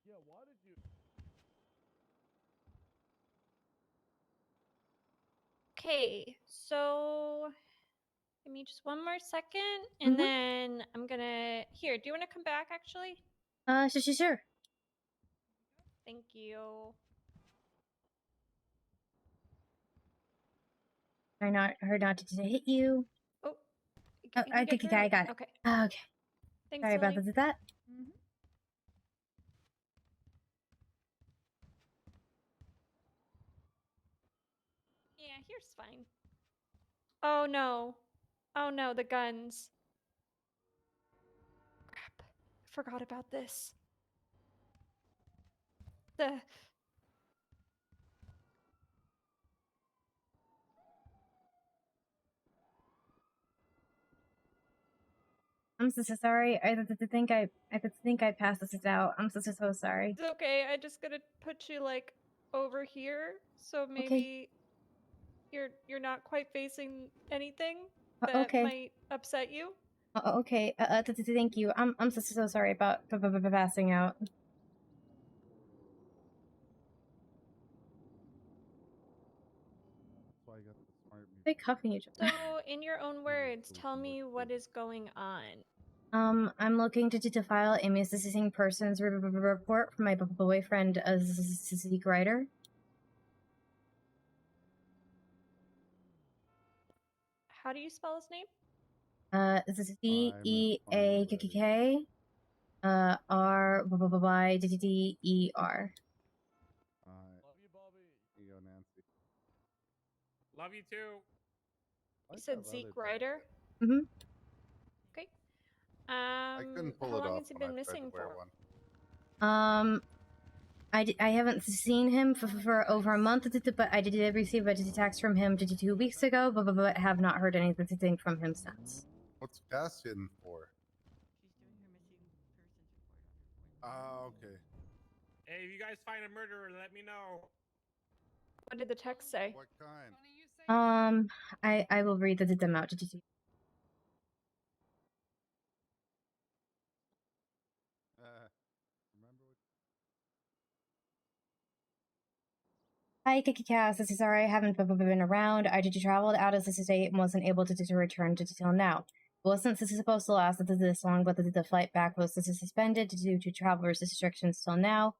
Yeah, why did you? Okay, so give me just one more second, and then I'm gonna... Here, do you want to come back, actually? Sure. Thank you. Try not to hit you. Oh, I think I got it. Okay. Okay. Thanks, Sorry about Lily. that. Yeah, here's fine. Oh no. Oh no, the guns. Crap. I forgot about this. I'm so sorry. I think I passed this out. I'm so sorry. It's okay. I just gotta put you like over here, so maybe you're not quite facing anything that Okay. might upset you. Okay. Thank you. I'm so sorry about passing out. They cuffing each other. So, in your own words, tell me what is going on. I'm looking to file a missing persons report for my boyfriend, Zeak Ryder. How do you spell his name? Zeak. Rydder. Love you, Bobby. Yo, Nancy. Love you too. You said Zeak Ryder? Mm-hmm. Okay. I couldn't pull how it long off has he when been I tried to missing wear for? one. I haven't seen him for over a month, but I did receive a text from him 2 weeks ago, but have not heard anything from him since. What's Cassian for? Ah, okay. Hey, if you guys find a murderer, let me know. What did the text say? What kind? I will read them out. Hi, Cass. This is sorry I haven't been around. I just traveled out of the state and wasn't able to return till now. It wasn't supposed to last this long, but the flight back was suspended due to travel restrictions till now.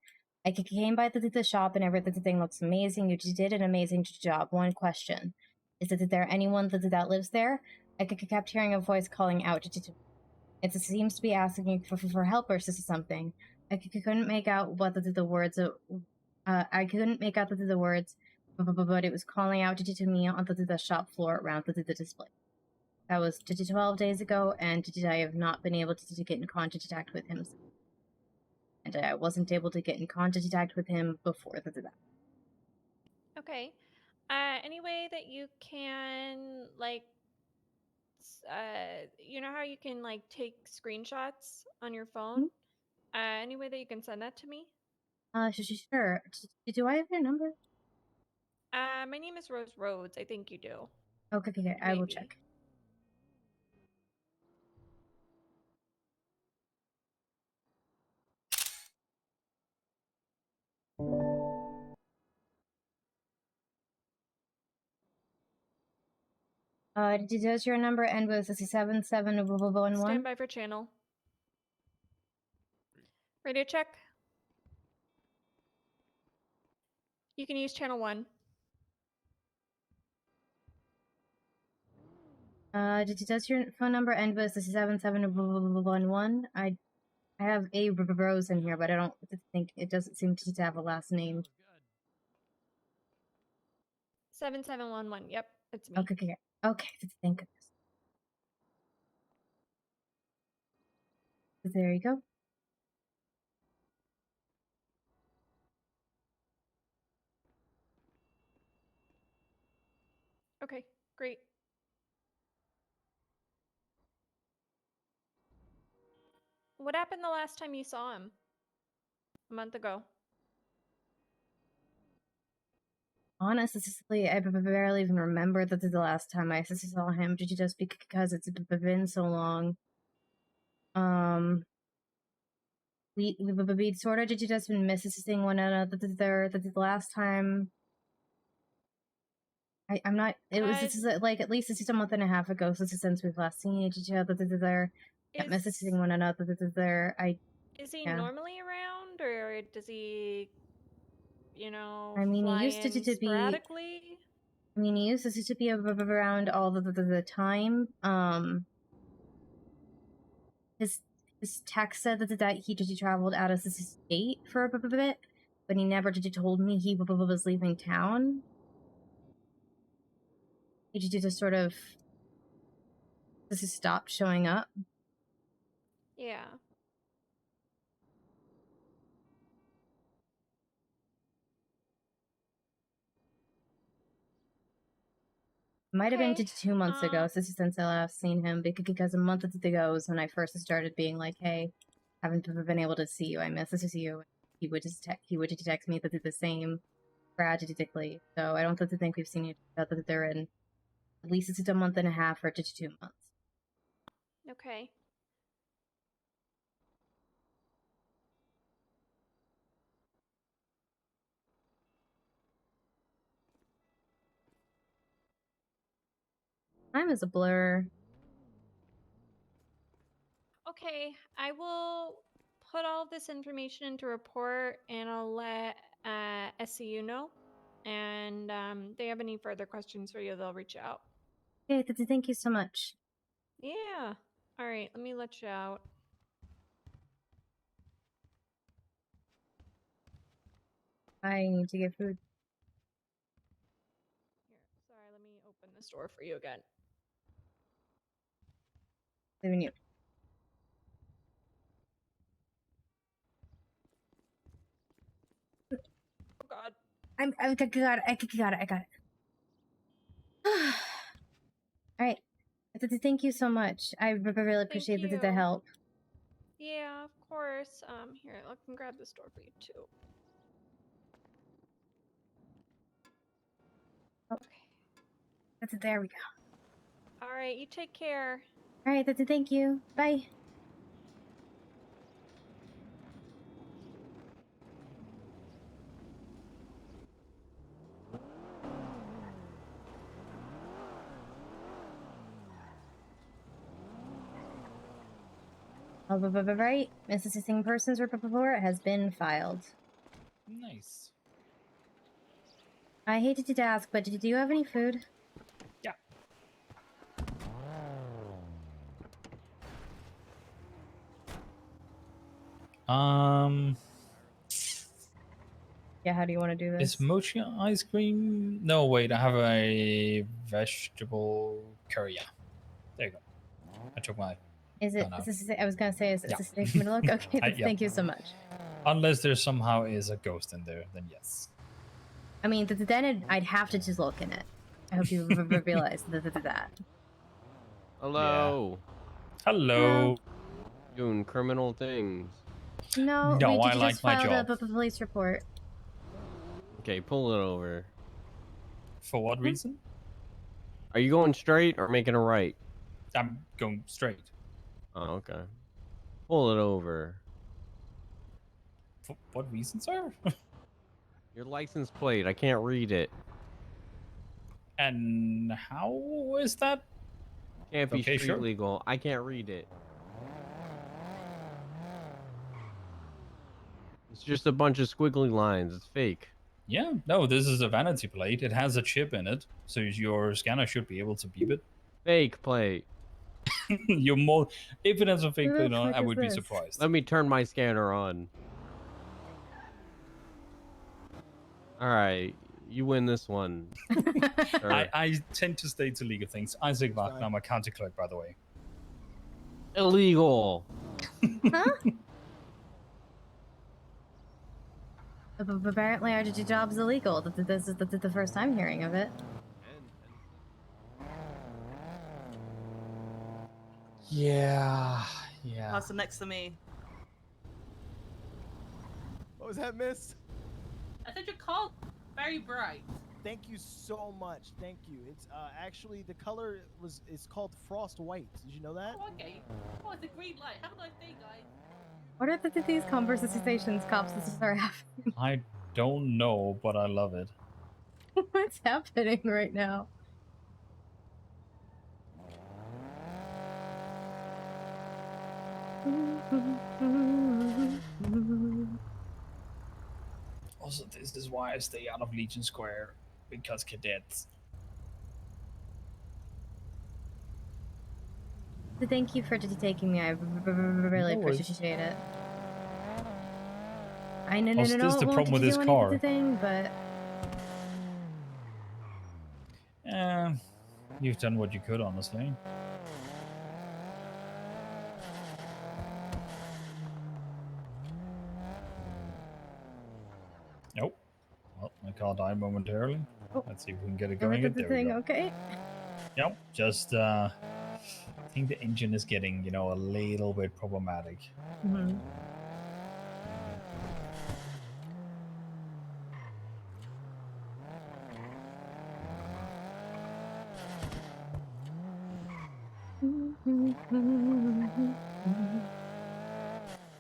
I came by the shop and everything looks amazing. You did an amazing job. One question. Is there anyone that lives there? I kept hearing a voice calling out. It seems to be asking for help or something. I couldn't make out what the words. I couldn't make out the words, but it was calling out to me on the shop floor around the display. That was 12 days ago, and I have not been able to get in contact with him. And I wasn't able to get in contact with him before that. Okay. Any way that you can, like, you know how you can, like, take screenshots on your phone? Any way that you can send that to me? Sure. Do I have your number? My name is Rose Rhodes. I think you do. Okay, I will check. Does your number end with 7711? Stand by for channel. Radio check. You can use channel 1. Does your phone number end with 7711? I have a Rose in here, but I don't think it doesn't seem to have a last name. 7711. Yep, it's me. Okay. Thank goodness. There you go. Okay, great. What happened the last time you saw him? A month ago. Honestly, I barely even remember that the last time I saw him, just because it's been so long. We sort of just been missing one another. The last time, I'm not. It was like at least a month and a half ago since we've last seen each other. Missing one another. Is he normally around, or does he, you know, I mean, fly he used in to be sporadically? I mean, he used to be around all the time. His text said that he traveled out of the state for a bit, but he never told me he was leaving town. He just sort of just stopped showing up. Yeah. Might have been 2 months ago since I last seen him, because a month ago was when I first started being like, "Hey, haven't been able to see you. I miss to see you." He would just text me that the same sporadically. So I don't think we've seen each other. That they're in at least it's a month and a half or 2 months. Okay. Time is a blur. Okay, I will put all of this information into a report, and I'll let SCU know. And if they have any further questions for you, they'll reach out. Okay, thank you so much. Yeah. All right, let me let you out. I need to get food. Here, sorry, let me open this door for you again. Leaving you. Oh God. I got it. All right. Thank you so much. I really appreciate the help. Yeah, of course. Here, I can grab this door for you too. Okay. There we go. All right, you take care. All right, thank you. Bye. Right, missing persons report has been filed. Nice. I hated to ask, but do you have any food? Yeah. Yeah, how do you want to do this? Is mochi ice cream? No, wait. I have a vegetable curry. Yeah. There you go. I took my. Is it? gun out. I was gonna say, is Yeah. this safe for me to look? Okay, Yeah. thank you so much. Unless there somehow is a ghost in there, then yes. I mean, then I'd have to just look in it. I hope you realize that. Hello. Hello. Doing criminal things. No, No, we I just like my filed job. a police report. Okay, pull it over. For what reason? Are you going straight or making a right? I'm going straight. Oh, okay. Pull it over. For what reason, sir? Your license plate. I can't read it. And how is that? Can't be Okay, street sure. legal. I can't read it. It's just a bunch of squiggly lines. It's fake. Yeah, no, this is a vanity plate. It has a chip in it, so your scanner should be able to beep it. Fake plate. You're more. If it has a fake Who plate the on it, fuck I is would be this? surprised. Let me turn my scanner on. All right, you win this one. I tend to stay to legal things. Isaac Wagner, I'm a county clerk, by the way. Illegal. Huh? Apparently, our job's illegal. This is the first time hearing of it. Yeah. Awesome next to me. What was that, miss? I said your call very bright. Thank you so much. Thank you. It's actually the color is called frost white. Did you know that? Oh, okay. Oh, it's a green light. Have a nice day, guys. What are these conversations cops are having? I don't know, but I love it. What's happening right now? Also, this is why I stay out of Legion Square, because cadets. Thank you for taking me. I really No worries. appreciate it. I know, Also, this is the won't problem with do this anything, car. but You've done what you could, honestly. Nope. Well, my car died momentarily. Let's see if we can get it going. the There we thing, go. okay? Yep. Just I think the engine is getting, a little bit problematic. Mm-hmm.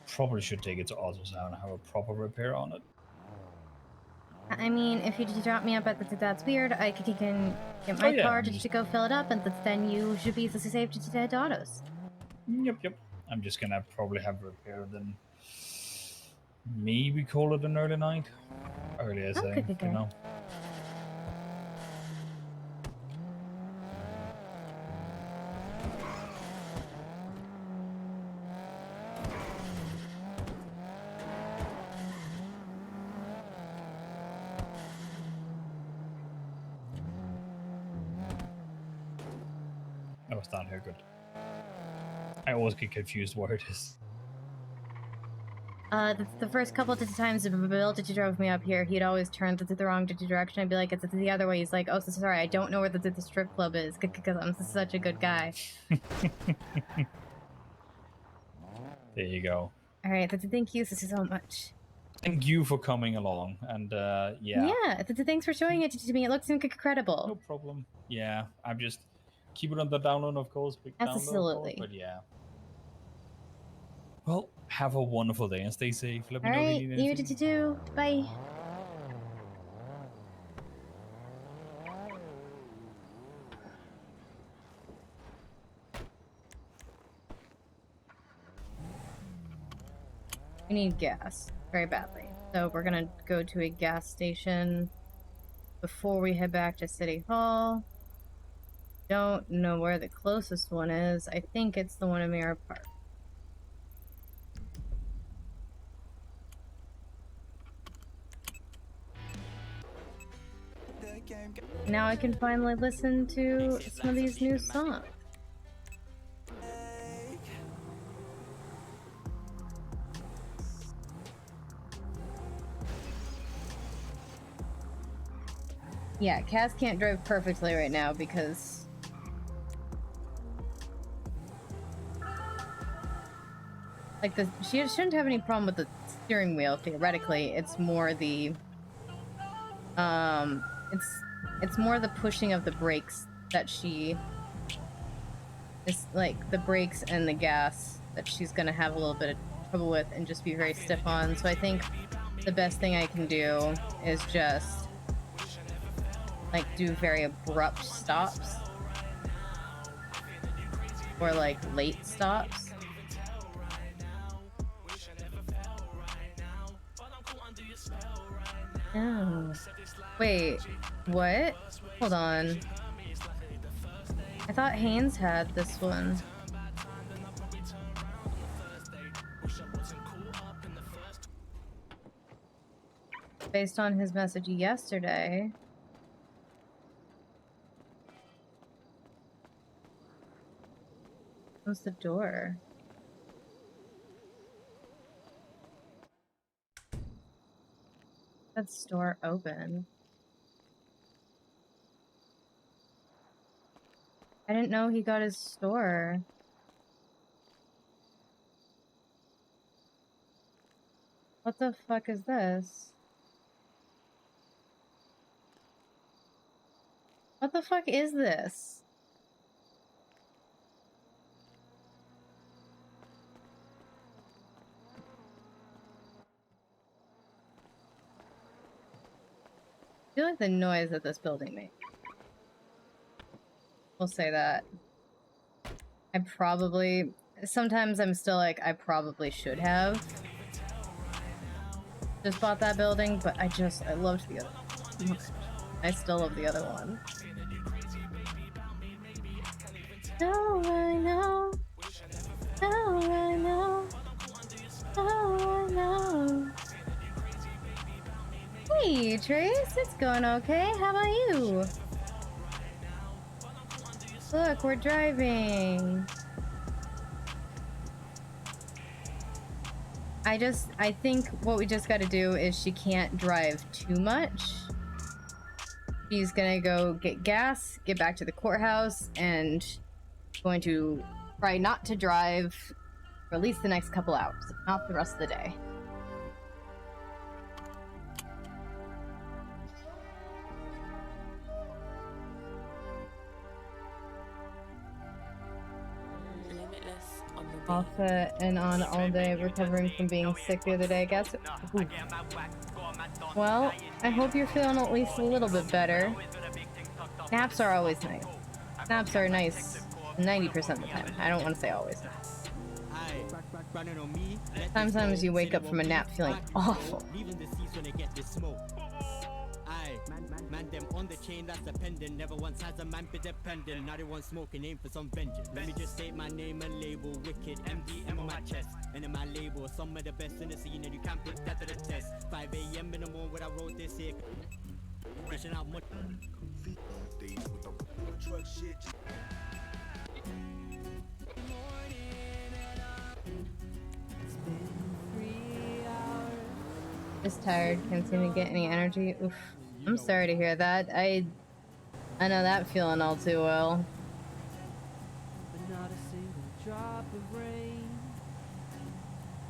Probably should take it to AutoZone and have a proper repair on it. I mean, if you drop me up at that's weird. I can get my car to go fill it up, and then you should be safe to head to autos. Yep. I'm just gonna probably have a repair, then maybe call it an early night. Early, I say. Okay. You know. Oh, it's down here. Good. I always get confused where it is. The first couple of times Bill drove me up here, he'd always turn the wrong direction. I'd be like, it's the other way. He's like, oh, so sorry, I don't know where the strip club is, because I'm such a good guy. There you go. All right, thank you so much. Thank you for coming along, and yeah. Yeah, thanks for showing it to me. It looks incredible. No problem. Yeah, I'm just keep it on the download, of course. Big download, Absolutely. Of course, but yeah. Well, have a wonderful day and stay safe. Let me All know if right, you need you anything. too. Bye. We need gas very badly. So we're gonna go to a gas station before we head back to City Hall. Don't know where the closest one is. I think it's the one in Mirror Park. Now I can finally listen to some of these new songs. Yeah, Cass can't drive perfectly right now because like she shouldn't have any problem with the steering wheel theoretically. It's more the it's more the pushing of the brakes that she is like the brakes and the gas that she's gonna have a little bit of trouble with and just be very stiff on. So I think the best thing I can do is just like do very abrupt stops or like late stops. Oh. Wait, what? Hold on. I thought Haynes had this one. Based on his message yesterday. Close the door. That store open. I didn't know he got his store. What the fuck is this? What the fuck is this? I feel like the noise that this building makes. We'll say that. I probably... Sometimes I'm still like, I probably should have just bought that building, but I loved the other one. I still love the other one. Oh, I know. Oh, I know. Oh, I know. Hey, Trace, it's going okay. How about you? Look, we're driving. I think what we just gotta do is she can't drive too much. She's gonna go get gas, get back to the courthouse, and going to try not to drive for at least the next couple hours, if not the rest of the day. Off and on all day, recovering from being sick the other day, I guess. Ooh. Well, I hope you're feeling at least a little bit better. Naps are always nice. Naps are nice 90% of the time. I don't want to say always. Sometimes you wake up from a nap feeling awful. Man, them on the chain that's dependent. Never once has a man be dependent. Now they want smoking, aim for some vengeance. Let me just state my name and label. Wicked MDM on my chest. And in my label, some of the best in the scene, and you can't put that to the test. 5 a.m. in the morning when I wrote this here. Dishing out much. Just tired, can't seem to get any energy. Oof. I'm sorry to hear that. I know that feeling all too well. But not a single drop of rain.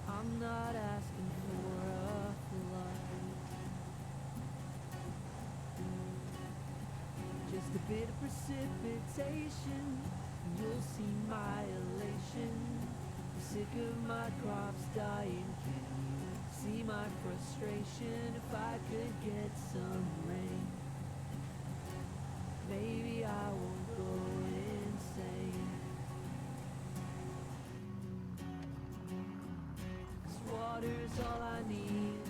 I'm not asking for a flood. Just a bit of precipitation, and you'll see my elation. I'm sick of my crops dying. Can you see my frustration? If I could get some rain, maybe I won't go insane. 'Cause water's all I need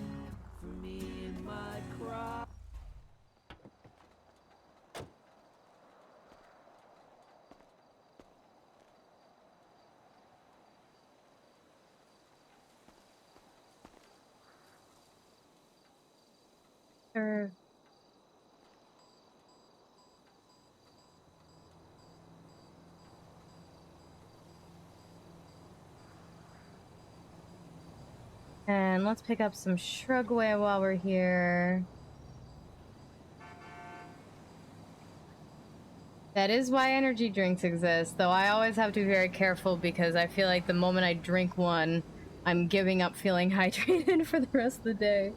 Sure. And let's pick up some shrugway while we're here. That is why energy drinks exist, though I always have to be very careful because I feel like the moment I drink one, I'm giving up feeling hydrated for the rest of the day.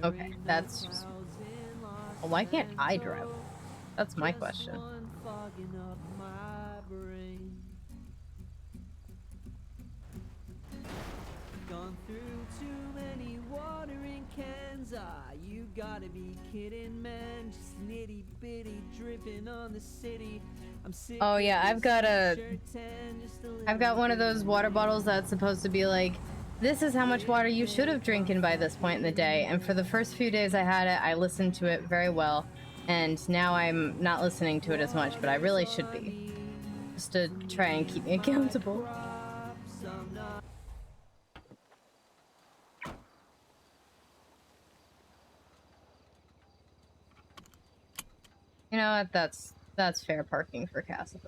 Okay, that's just... Well, why can't I drive? That's my question. Gone through too many watering cans. Ah, you gotta be kidding, man. Just nitty bitty dripping on the city. I'm sick. Oh yeah, I've got one of those water bottles that's supposed to be like, this is how much water you should have drinking by this point in the day. And for the first few days I had it, I listened to it very well. And now I'm not listening to it as much, but I really should be. Just to try and keep me accountable. You know what? That's fair parking for Castle.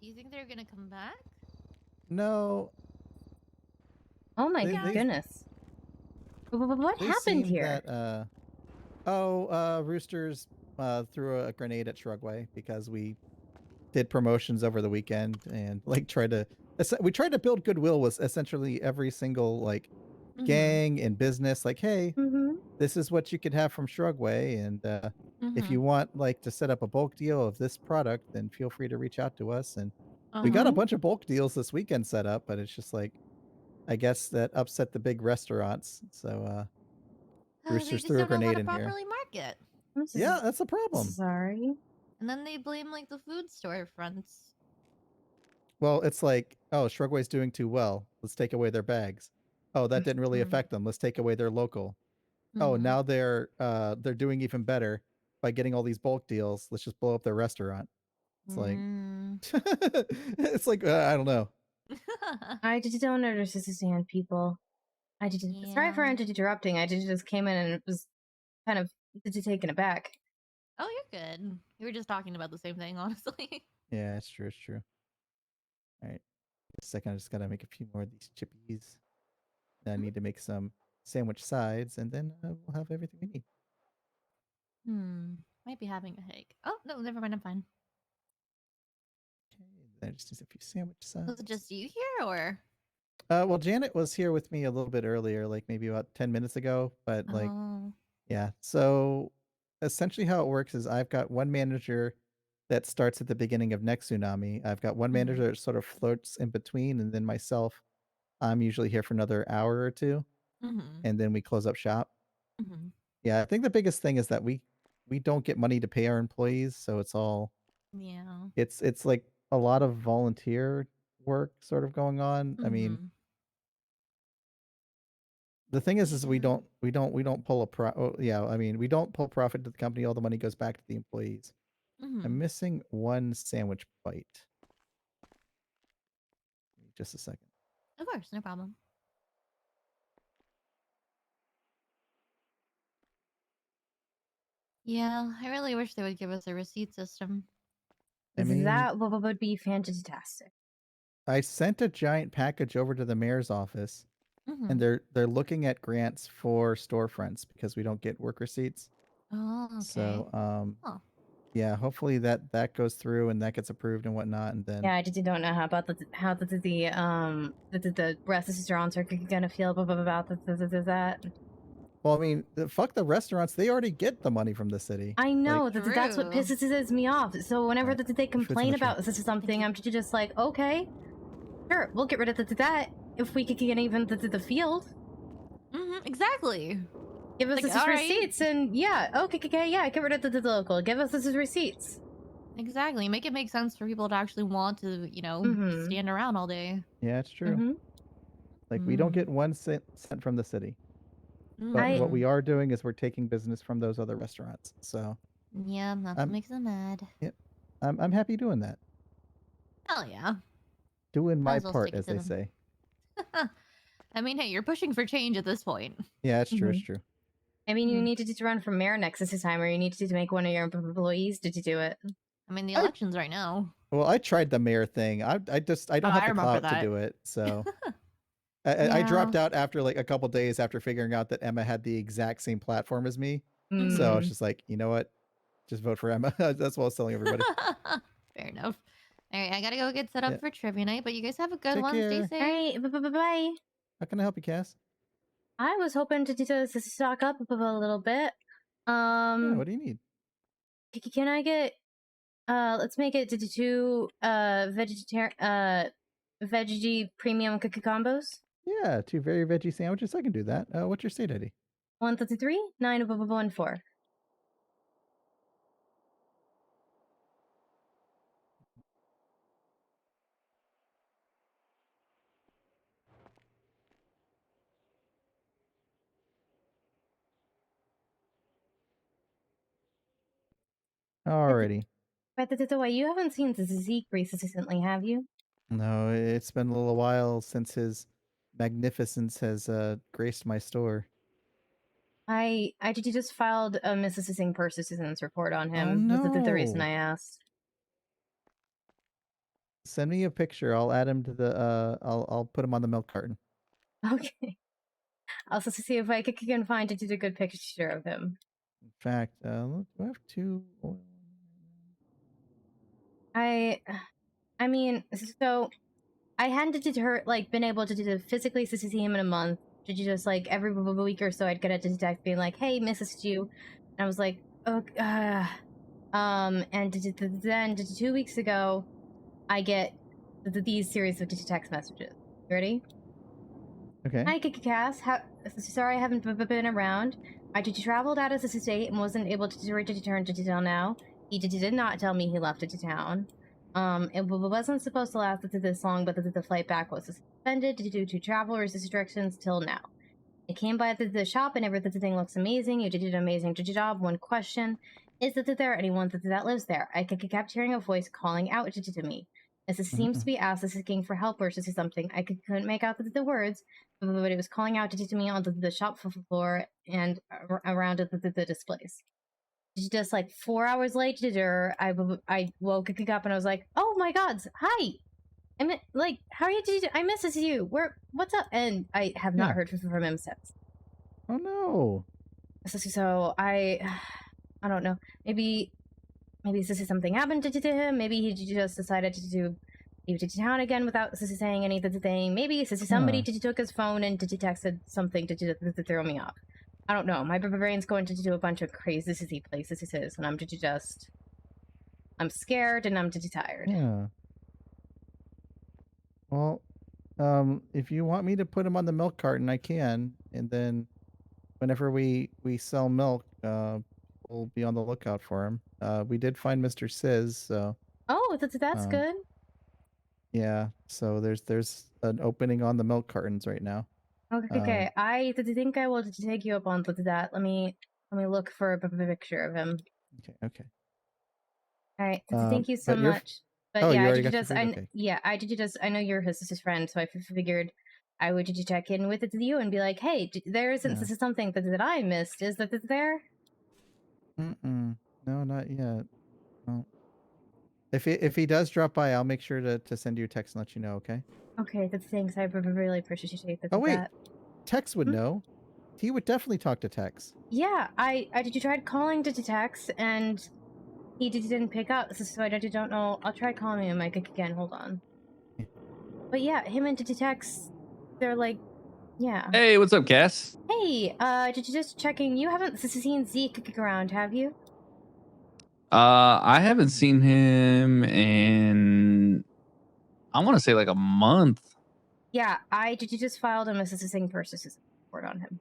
Do you think they're gonna come back? No. Oh my goodness. What happened here? That, Roosters threw a grenade at Shrugway because we did promotions over the weekend and like we tried to build goodwill with essentially every single like gang and business. Like, hey, this is what you could have from Shrugway, and if you want like to set up a bulk deal of this product, then feel free to reach out to us. And we got a bunch of bulk deals this weekend set up, but it's just like, I guess that upset the big restaurants. So Roosters threw a grenade in here. Properly market. Yeah, that's a problem. Sorry. And then they blame like the food store fronts. Well, it's like, oh, Shrugway's doing too well. Let's take away their bags. Oh, that didn't really affect them. Let's take away their local. Oh, now they're doing even better by getting all these bulk deals. Let's just blow up their restaurant. It's like, it's like I don't know. I just don't understand people. Sorry for interrupting. I just came in and it was kind of taken aback. Oh, you're good. We were just talking about the same thing, honestly. Yeah, it's true. It's true. All right. A second, I just gotta make a few more of these chippies. I need to make some sandwich sides, and then we'll have everything we need. Might be having a headache. Oh, no, never mind. I'm fine. Okay, then I just need a few sandwich sides. Was it just you here, or? Well, Janet was here with me a little bit earlier, like maybe about 10 minutes ago, but like, yeah. So essentially how it works is I've got one manager that starts at the beginning of next tsunami. I've got one manager that sort of floats in between, and then myself, I'm usually here for another hour or two, and then we close up shop. Yeah, I think the biggest thing is that we don't get money to pay our employees, so it's all it's like a lot of volunteer work sort of going on. I mean, the thing is we don't pull I mean, we don't pull profit to the company. All the money goes back to the employees. I'm missing one sandwich bite. Just a second. Of course, no problem. Yeah, I really wish they would give us a receipt system. That would be fantastic. I sent a giant package over to the mayor's office, and they're looking at grants for storefronts because we don't get work receipts. Oh, okay. So, yeah, hopefully that goes through and that gets approved and whatnot, and then I just don't know how the restaurants are gonna feel about that. Well, I mean, fuck the restaurants. They already get the money from the city. I know Like, that's what True. pisses me off. So whenever Alright, they food's on complain the tray. about something, I'm just like, okay, sure, we'll get rid of that if we could get even the field. Exactly. Give us Like, this all right. receipts and yeah, okay, yeah, get rid of the local. Give us this receipts. Exactly. Make it make sense for people to actually want to, stand around all day. Yeah, it's true. Like, we don't get 1 cent from the city. But what we are doing is we're taking business from those other restaurants. So Yeah, that's what makes them mad. Yep. I'm happy doing that. Hell yeah. Doing my as well part, stick it as to they them. say. I mean, hey, you're pushing for change at this point. Yeah, it's true. It's true. I mean, you need to run for mayor next this time, or you need to make one of your employees to do it. I mean, the election's right now. Well, I tried the mayor thing. I don't I have the remember clout that. to do it. So I dropped Yeah. out after like a couple days after figuring out that Emma had the exact same platform as me. So Mm-hmm. it's just like, you know what? Just vote for Emma. That's what I was telling everybody. Fair enough. All right, I gotta go get set up Yeah. for trivia night, but you guys have a good Take one. care. Stay All safe. right, bye. How can I help you, Cass? I was hoping to stock up a little bit. Yeah, what do you need? Can I get let's make it to 2 veggie premium cookie combos. Yeah, 2 very veggie sandwiches. I can do that. What's your state ID? 133 914. Alrighty. But the way you haven't seen the Zeak recently, have you? No, it's been a little while since his magnificence has graced my store. I just filed a missing persistence report on him. Oh, no. That's the reason I asked. Send me a picture. I'll add him to the I'll put him on the milk carton. Okay. I'll also see if I can find a good picture of him. In fact, look, do I have 2? I mean, so I hadn't been able to physically see him in a month. Did you just like every week or so I'd get a text being like, "Hey, Mrs. Stew," and I was like, "Okay." And then 2 weeks ago, I get these series of text messages. Ready? Okay. Hi, Cass. Sorry I haven't been around. I traveled out of the state and wasn't able to return to town now. He did not tell me he left to town. It wasn't supposed to last this long, but the flight back was suspended due to travel restrictions till now. I came by the shop and everything looks amazing. You did an amazing job. One question: is there anyone that lives there? I kept hearing a voice calling out to me. This seems to be asking for help or something. I couldn't make out the words, but it was calling out to me on the shop floor and around the displays. Just like 4 hours later, I woke up and I was like, "Oh my God, hi! I mean, like, how are you? I miss you. What's up?" And I have not heard from him since. Oh no. So I don't know. Maybe this is something happened to him. Maybe he just decided to leave to town again without saying anything. Maybe somebody took his phone and texted something to throw me off. I don't know. My brain's going to do a bunch of crazy places, and I'm scared and I'm tired. Yeah. Well, if you want me to put him on the milk carton, I can, and then whenever we sell milk, we'll be on the lookout for him. We did find Mr. Sizz, so. Oh, that's good. Yeah. So there's an opening on the milk cartons right now. Okay. I think I will take you up on that. Let me look for a picture of him. Okay. All right. Thank you so much. But you yeah, already got your food? Okay. I know you're his friend, so I figured I would check in with you and be like, "Hey, there isn't this is something that I missed. Is that there?" No, not yet. No. If he does drop by, I'll make sure to send you a text and let you know. Okay. Okay, thanks. I really appreciate that. Oh wait, Tex would know. He would definitely talk to Tex. Yeah, I tried calling to Tex and he didn't pick up, so I don't know. I'll try calling him again. Hold on. But yeah, him and Tex, they're like Yeah. Hey, what's up, Cass? Hey, just checking. You haven't seen Zeak kicking around, have you? I haven't seen him in, I want to say like a month. Yeah, I just filed a missing persons report on him.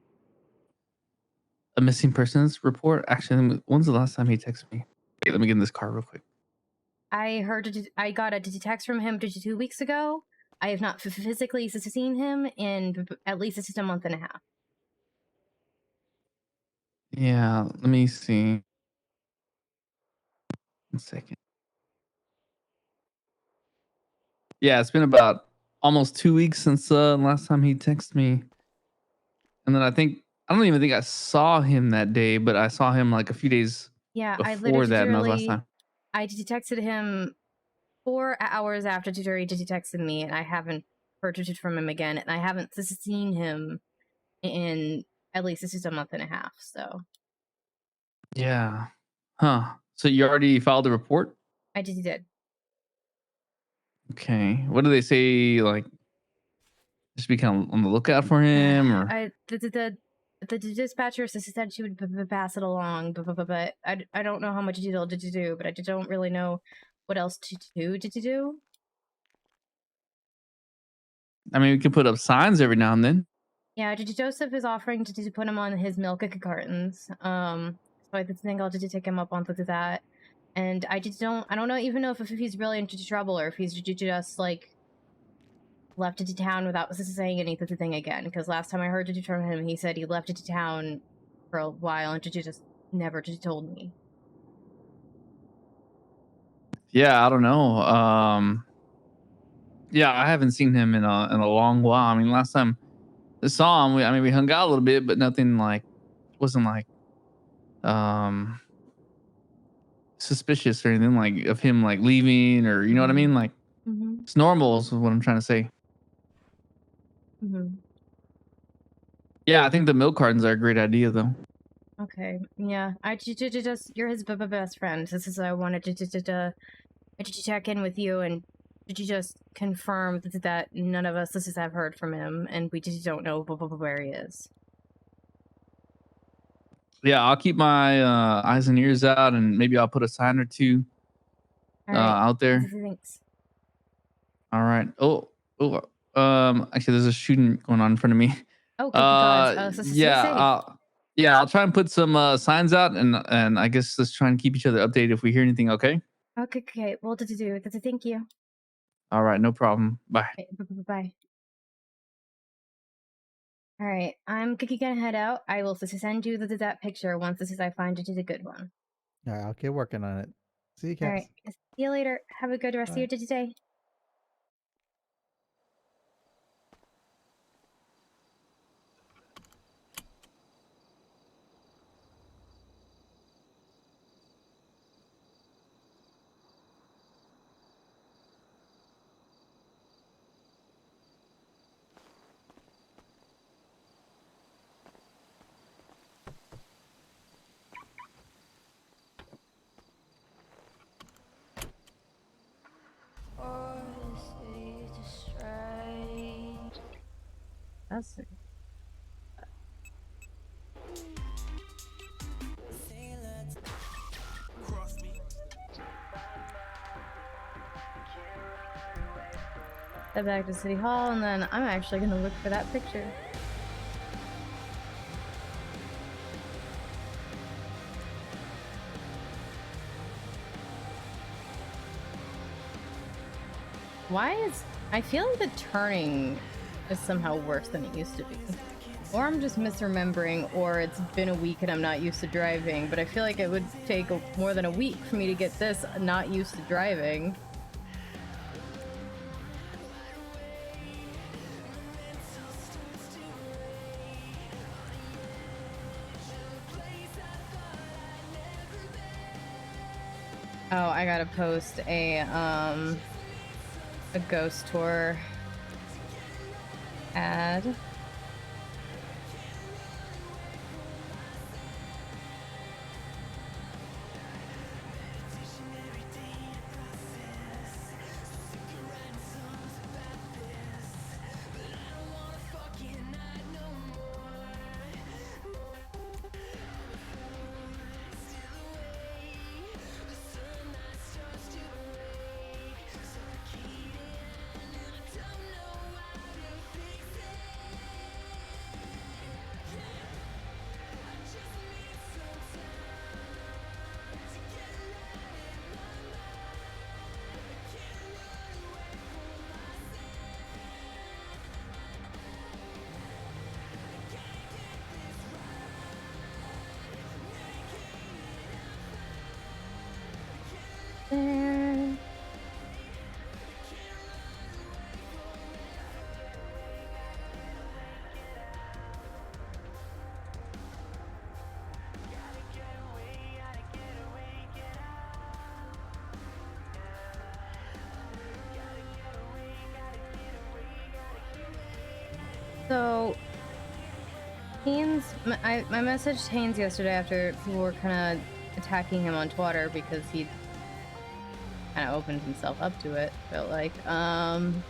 A missing persons report? Actually, when's the last time he texted me? Wait, let me get in this car real quick. I got a text from him 2 weeks ago. I have not physically seen him in at least a month and a half. Yeah, let me see. 1 second. Yeah, it's been about almost 2 weeks since last time he texted me. And then I don't even think I saw him that day, but I saw him like a few days before that, and that was last time. I texted him 4 hours after he texted me, and I haven't heard from him again, and I haven't seen him in at least a month and a half. So Yeah. Huh. So you already filed the report? I did. Okay. What do they say? Like, just be kind of on the lookout for him, or The dispatcher said she would pass it along, but I don't know how much detail did you do, but I don't really know what else to do. Did you do? I mean, we can put up signs every now and then. Yeah, Joseph is offering to put him on his milk cartons. So I think I'll just take him up onto that. And I don't know even know if he's really into trouble or if he's just like left it to town without saying anything again. Because last time I heard from him, he said he left it to town for a while and just never told me. Yeah, I don't know. Yeah, I haven't seen him in a long while. I mean, last time I saw him, we hung out a little bit, but nothing like, wasn't like suspicious or anything like of him like leaving, or you know what I mean? Like, it's normal is what I'm trying to say. Yeah, I think the milk cartons are a great idea though. Okay, yeah, you're his best friend. This is I wanted to check in with you and just confirm that none of us have heard from him and we just don't know where he is. Yeah, I'll keep my eyes and ears out, and maybe I'll put a sign or two out there. Thanks. All right. Actually, there's a shooting going on in front of me. Oh, good God. Yeah, I'll try and put some signs out, and I guess let's try and keep each other updated if we hear anything. Okay. Okay. Well, thank you. All right, no problem. Bye. Okay, bye. All right, I'm gonna head out. I will send you that picture once I find it is a good one. All right, I'll get working on it. See you, Cass. All right, see you later. Have a good rest of your day. That's it. Head back to City Hall, and then I'm actually gonna look for that picture. I feel like the turning is somehow worse than it used to be. Or I'm just misremembering, or it's been a week and I'm not used to driving, but I feel like it would take more than a week for me to get this not used to driving. Oh, I gotta post a ghost tour ad. So, Haynes, I messaged Haynes yesterday after people were kind of attacking him on Twitter because he kind of opened himself up to it, felt like. And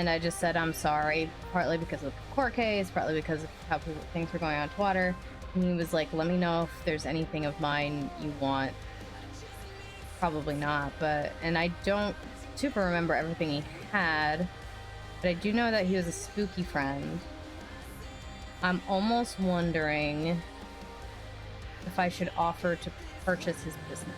I just said I'm sorry, partly because of the court case, partly because of how things were going on Twitter. And he was like, let me know if there's anything of mine you want. Probably not, but... And I don't super remember everything he had, but I do know that he was a spooky friend. I'm almost wondering if I should offer to purchase his business.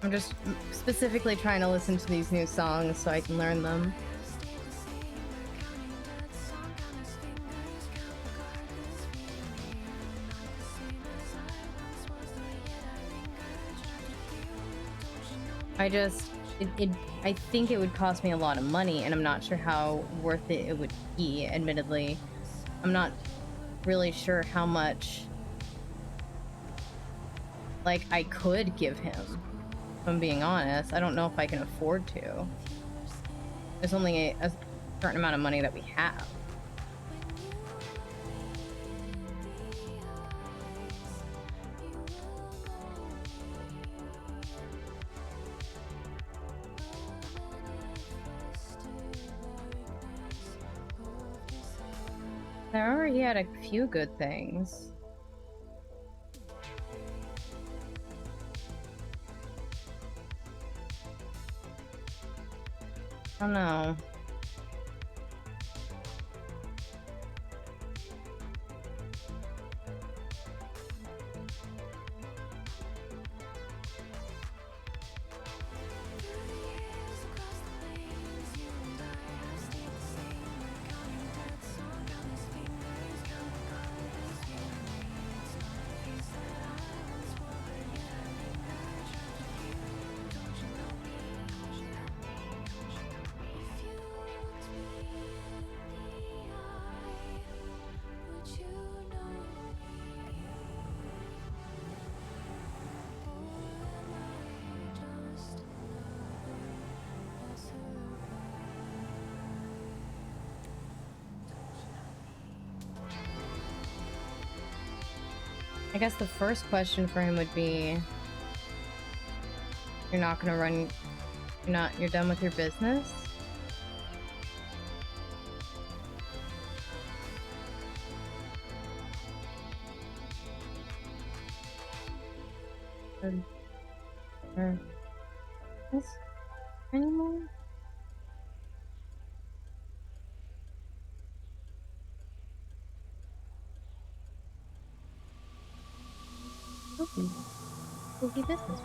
I'm just specifically trying to listen to these new songs so I can learn them. I think it would cost me a lot of money, and I'm not sure how worth it would be, admittedly. I'm not really sure how much, like, I could give him. If I'm being honest, I don't know if I can afford to. There's only a certain amount of money that we have. I remember he had a few good things. I don't know. I guess the first question for him would be, you're not gonna run, you're done with your business? Or this anymore? Spooky business.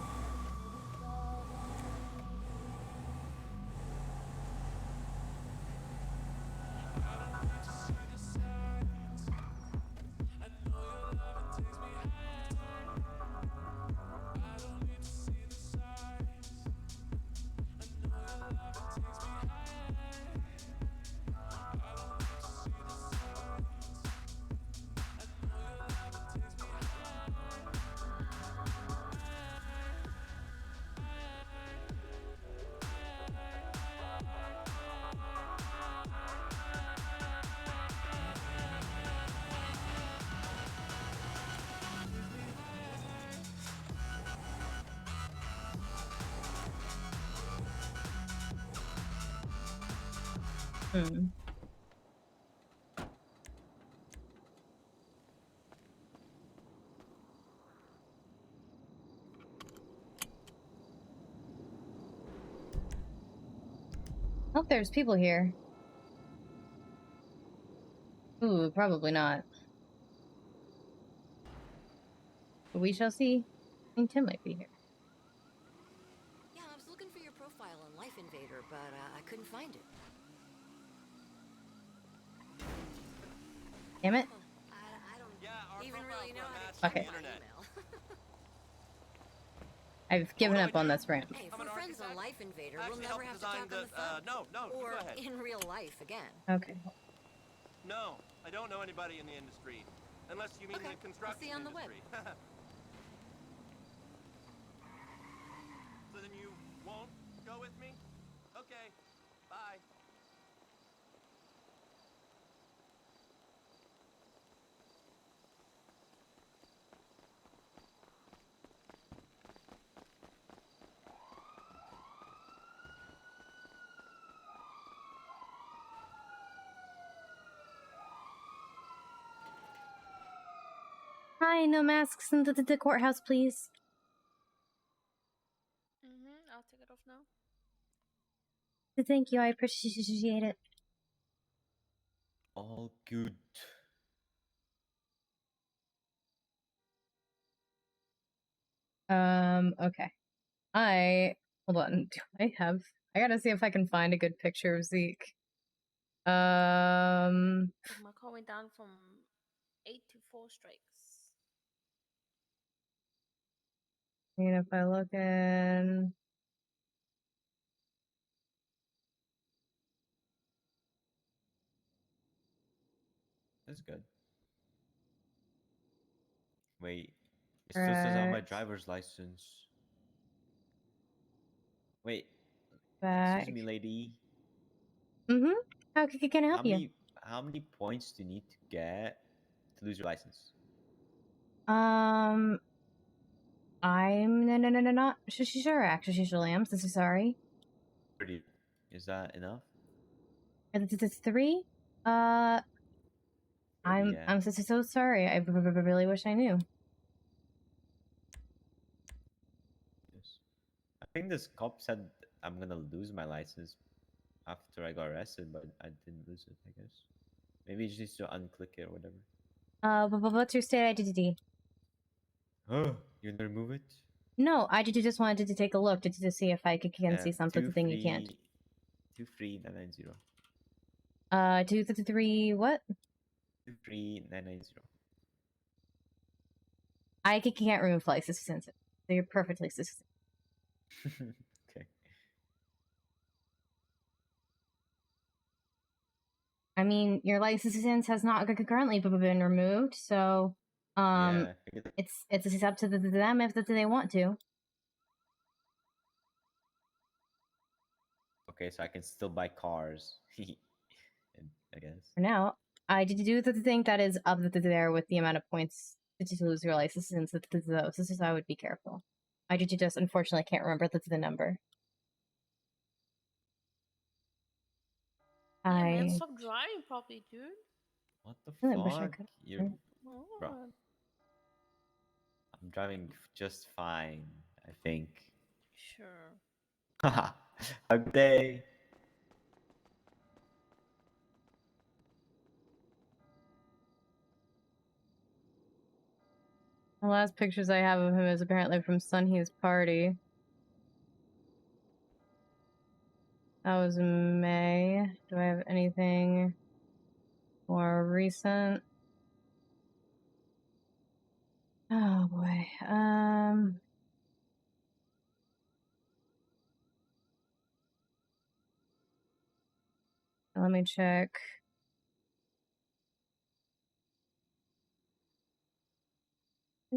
Hope there's people here. Ooh, probably not. But we shall see. I think Tim might be here. Yeah, I was looking for your profile on Life Invader, but I couldn't find it. Damn it. I don't even really know how to Okay. check my email. I've given up on this ramp. Hey, if we're friends on Life Invader, we'll never have to talk on the phone. No, or go ahead. in real life again. Okay. No, I don't know anybody in the industry. Unless you mean Okay, the construction I'll see you on the web. industry. So then you won't go with me? Okay, bye. Hi, no masks in the courthouse, please. I'll take it off now. Thank you, I appreciate it. All good. Okay. Hold on. I gotta see if I can find a good picture of Zeak. My car went down from 8 to 4 strikes. I mean, if I look in. That's good. Wait, it still says on my driver's license. Wait, excuse me, lady. How can I help you? How many points do you need to get to lose your license? I'm not sure. Actually, I'm so sorry. 30. Is that enough? It's 3. I'm so sorry. I really wish I knew. Yes. I think this cop said I'm gonna lose my license after I got arrested, but I didn't lose it, I guess. Maybe he just needs to unclick it or whatever. What's your state identity? Oh, you gonna remove it? No, I just wanted to take a look to see if I can see something you can't. 23990. 233 what? 23990. I can't remove license since it. So you're perfectly succinct. Okay. I mean, your license has not currently been removed, so it's up to them if they want to. Okay, so I can still buy cars. I guess. For now, I did do the thing that is up there with the amount of points to lose your license, since those. This is I would be careful. I just unfortunately can't remember the number. Yeah, man, stop driving properly, dude. What the I wish I fuck? could. Bro. I'm driving just fine, I think. Sure. Haha. A day. The last pictures I have of him is apparently from Sunhee's party. That was in May. Do I have anything more recent? Oh boy. Let me check. I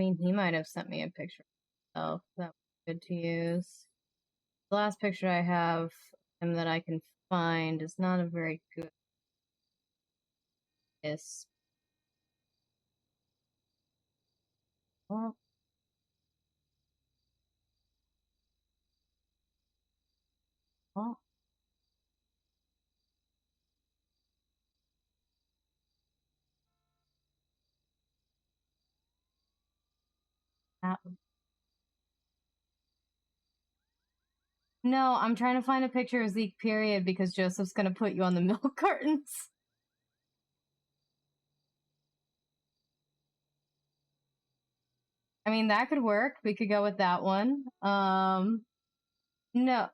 mean, he might have sent me a picture of that was good to use. The last picture I have of him that I can find is not a very good. Yes. Well. Well. No, I'm trying to find a picture of Zeak, period, because Joseph's gonna put you on the milk cartons. I mean, that could work. We could go with that one. No.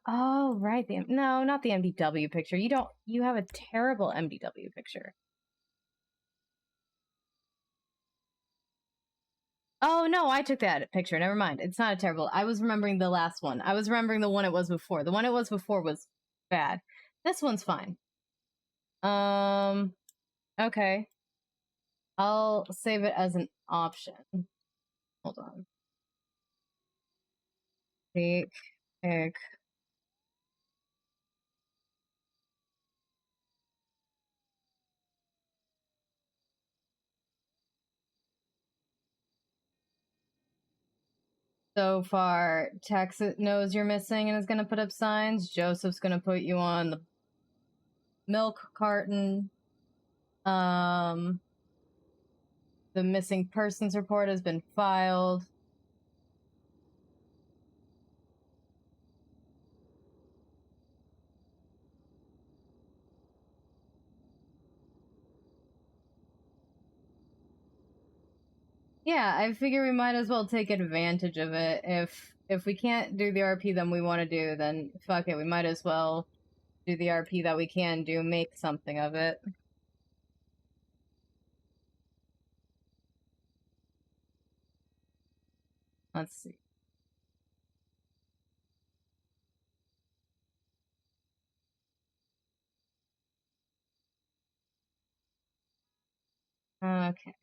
Oh, right. No, not the MDW picture. You have a terrible MDW picture. Oh, no, I took that picture. Never mind. It's not a terrible. I was remembering the last one. I was remembering the one it was before. The one it was before was bad. This one's fine. Okay. I'll save it as an option. Hold on. Pick. So far, Tex knows you're missing and is going to put up signs. Joseph's going to put you on the milk carton. The missing persons report has been filed. Yeah, I figure we might as well take advantage of it. If we can't do the RP that we want to do, then fuck it. We might as well do the RP that we can do, make something of it. Let's see. Okay.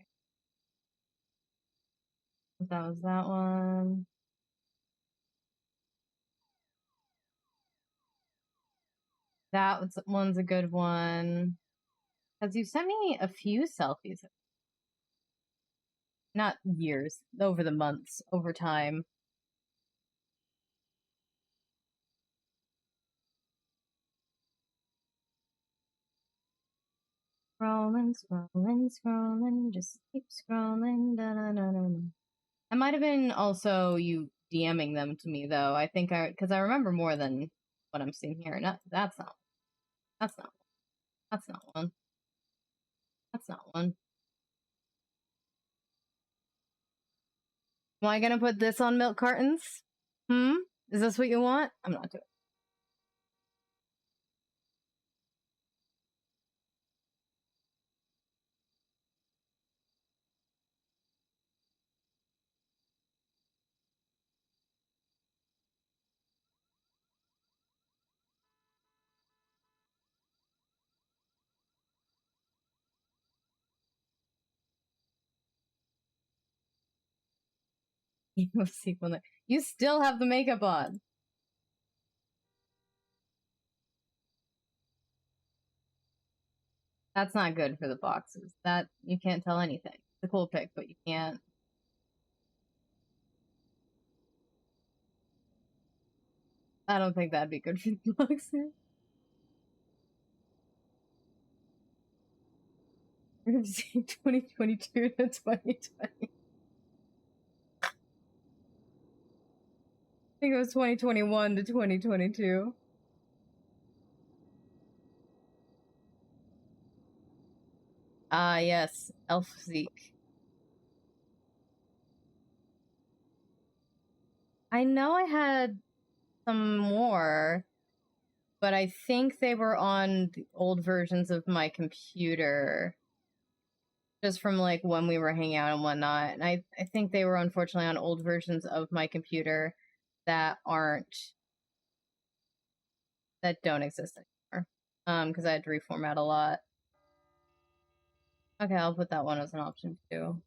That was that one. That one's a good one. Because you sent me a few selfies. Not years, over the months, over time. Scrolling, scrolling, scrolling, just keep scrolling. Da, da, da, da. It might have been also you DMing them to me, though. I think because I remember more than what I'm seeing here. That's not one. That's not one. That's not one. Am I gonna put this on milk cartons? Is this what you want? I'm not doing it. You still have the makeup on. That's not good for the boxes. That you can't tell anything. It's a cool pic, but you can't. I don't think that'd be good for the boxes. 2022 to 2020. I think it was 2021 to 2022. Ah, yes. Elf Zeak. I know I had some more, but I think they were on the old versions of my computer. Just from like when we were hanging out and whatnot. And I think they were unfortunately on old versions of my computer that don't exist anymore. Because I had to reformat a lot. Okay, I'll put that one as an option too.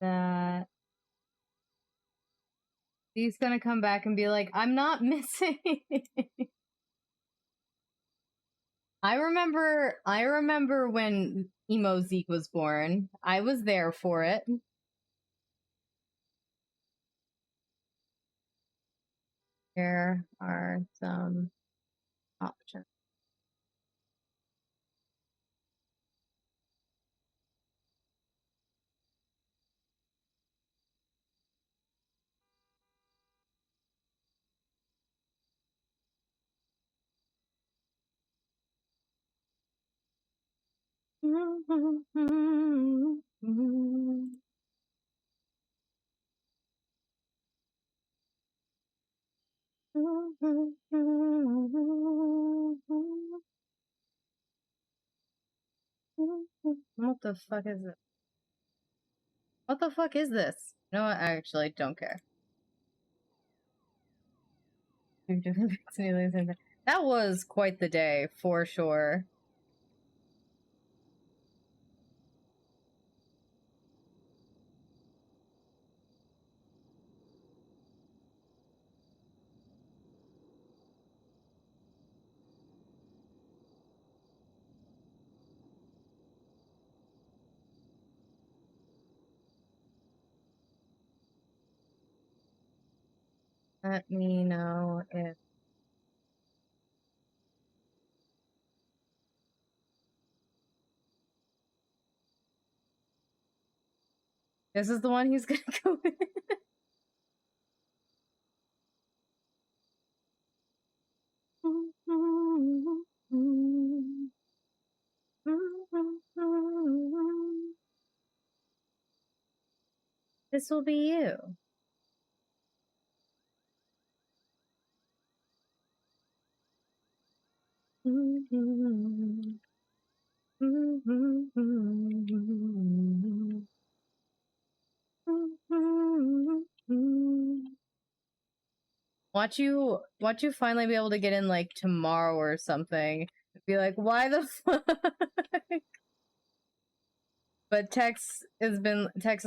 That he's gonna come back and be like, I'm not missing. I remember when Emo Zeak was born. I was there for it. Here are some options. What the fuck is it? What the fuck is this? You know what? I actually don't care. That was quite the day, for sure. Let me know if this is the one he's gonna go with. This will be you. Watch you finally be able to get in like tomorrow or something. Be like, why the fuck? But Tex is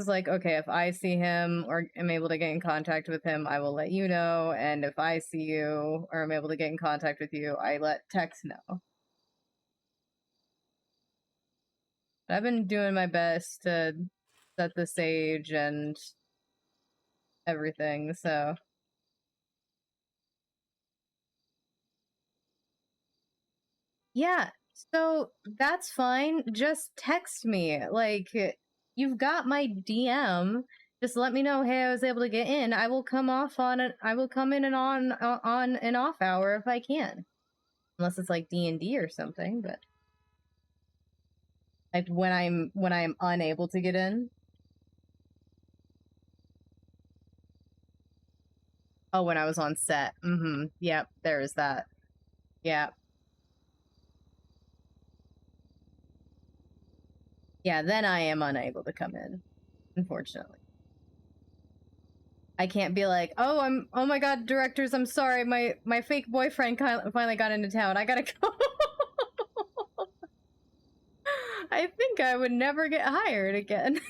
like, okay, if I see him or am able to get in contact with him, I will let you know. And if I see you or am able to get in contact with you, I let Tex know. I've been doing my best to set the stage and everything, so. Yeah, so that's fine. Just text me. Like, you've got my DM. Just let me know, hey, I was able to get in. I will come in and on an off hour if I can. Unless it's like D&D or something, but like when I'm unable to get in. Oh, when I was on set. Yep, there is that. Yeah. Yeah, then I am unable to come in, unfortunately. I can't be like, oh my god, directors, I'm sorry, my fake boyfriend finally got into town. I gotta go. I think I would never get hired again.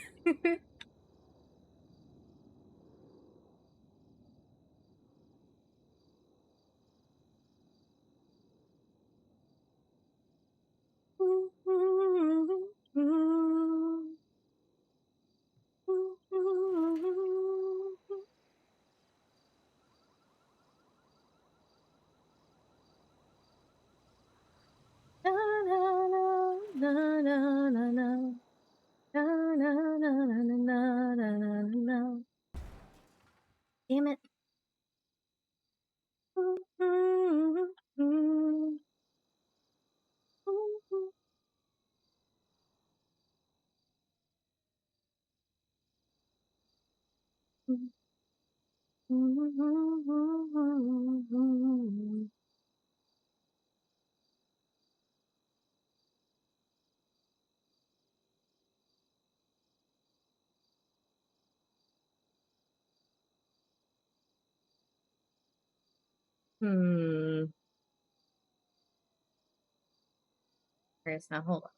Damn it. Grace, now hold on.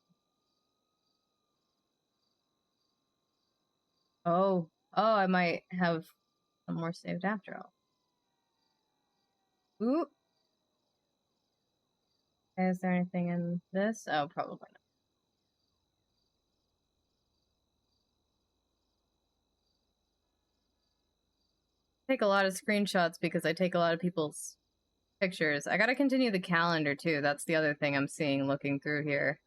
Oh, I might have some more saved after all. Ooh. Is there anything in this? Oh, probably not. Take a lot of screenshots because I take a lot of people's pictures. I gotta continue the calendar too. That's the other thing I'm seeing looking through here.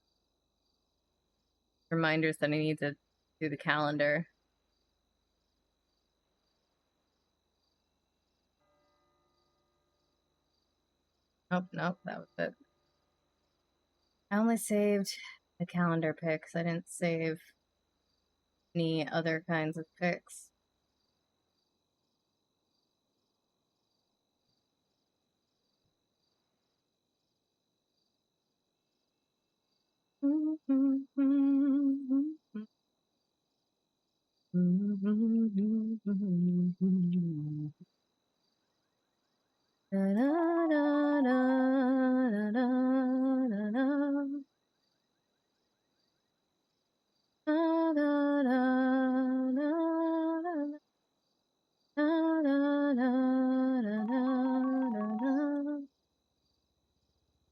Reminders that I need to do the calendar. Oh, nope, that was it. I only saved the calendar pics. I didn't save any other kinds of pics.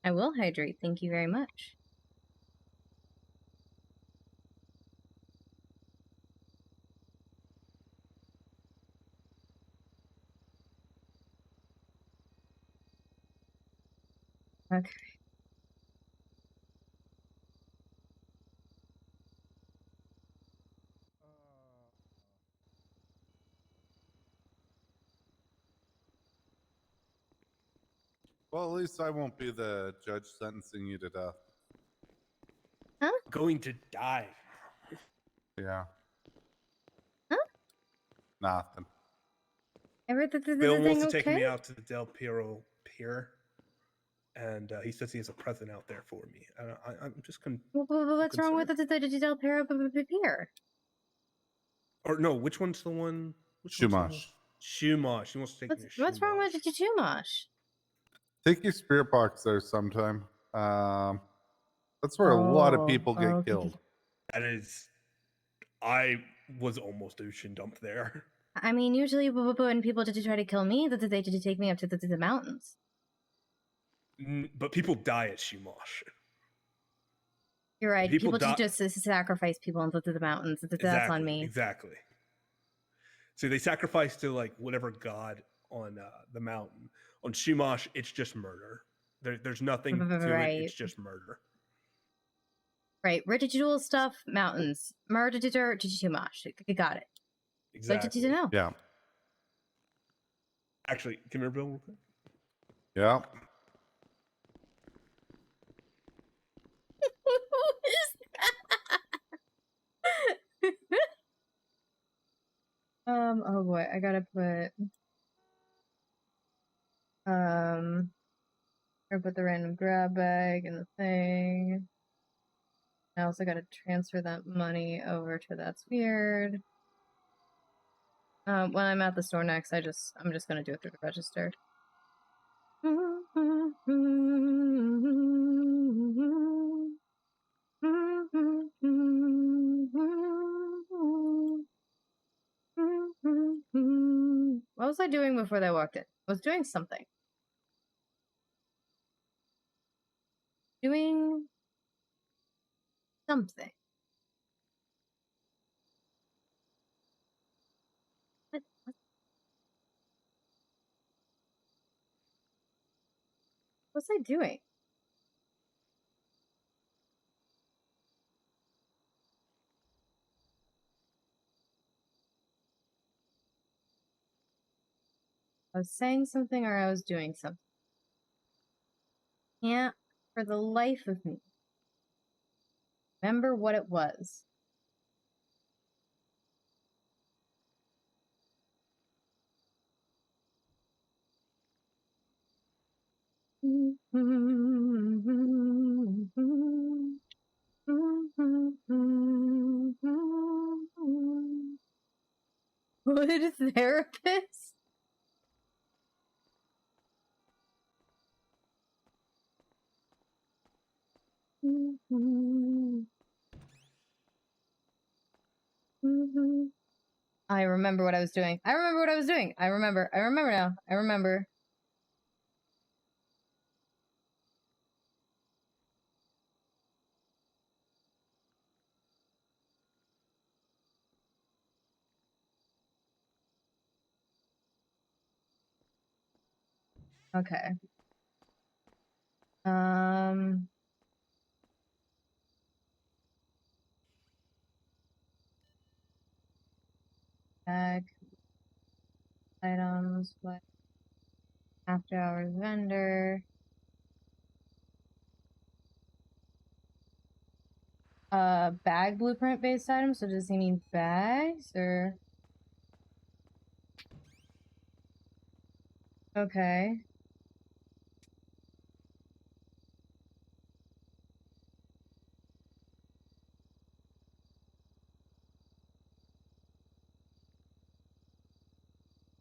I will hydrate. Thank you very much. Okay. Well, at least I won't be the judge sentencing you to death. Huh? Going to die. Yeah. Huh? Nothing. Bill wants to Okay? take me out to the Del Piero Pier, and he says he has a present out there for me. I'm just What's wrong with the Del Piero Pier? Or no, which one's the one? Shumash. Shumash. He wants to take me to What's wrong with the Chumash? Take your spirit box there sometime. That's where a lot of people get killed. That is, I was almost ocean dumped there. I mean, usually when people did try to kill me, they did take me up to the mountains. But people die at Shumash. You're right. People just sacrifice people into the mountains. That's on me. Exactly. So they sacrifice to like whatever god on the mountain. On Shumash, it's just murder. There's nothing to it. It's just murder. Right. Ritual stuff, mountains. Murder, Chumash. You got it. Exactly. So did you know? Yeah. Actually, come here, Bill, real quick. Yeah. Oh boy, I gotta put the random grab bag in the thing. I also gotta transfer that money over to That's Weird. When I'm at the store next, I'm just gonna do it through the register. What was I doing before they walked in? I was doing something. Doing something. What was I doing? I was saying something or I was doing something. Can't for the life of me remember what it was. What therapist? I remember what I was doing. I remember what I was doing. I remember now. I remember. Okay. Bag items, what? After hours vendor. Bag blueprint based items. So does he mean bags or? Okay.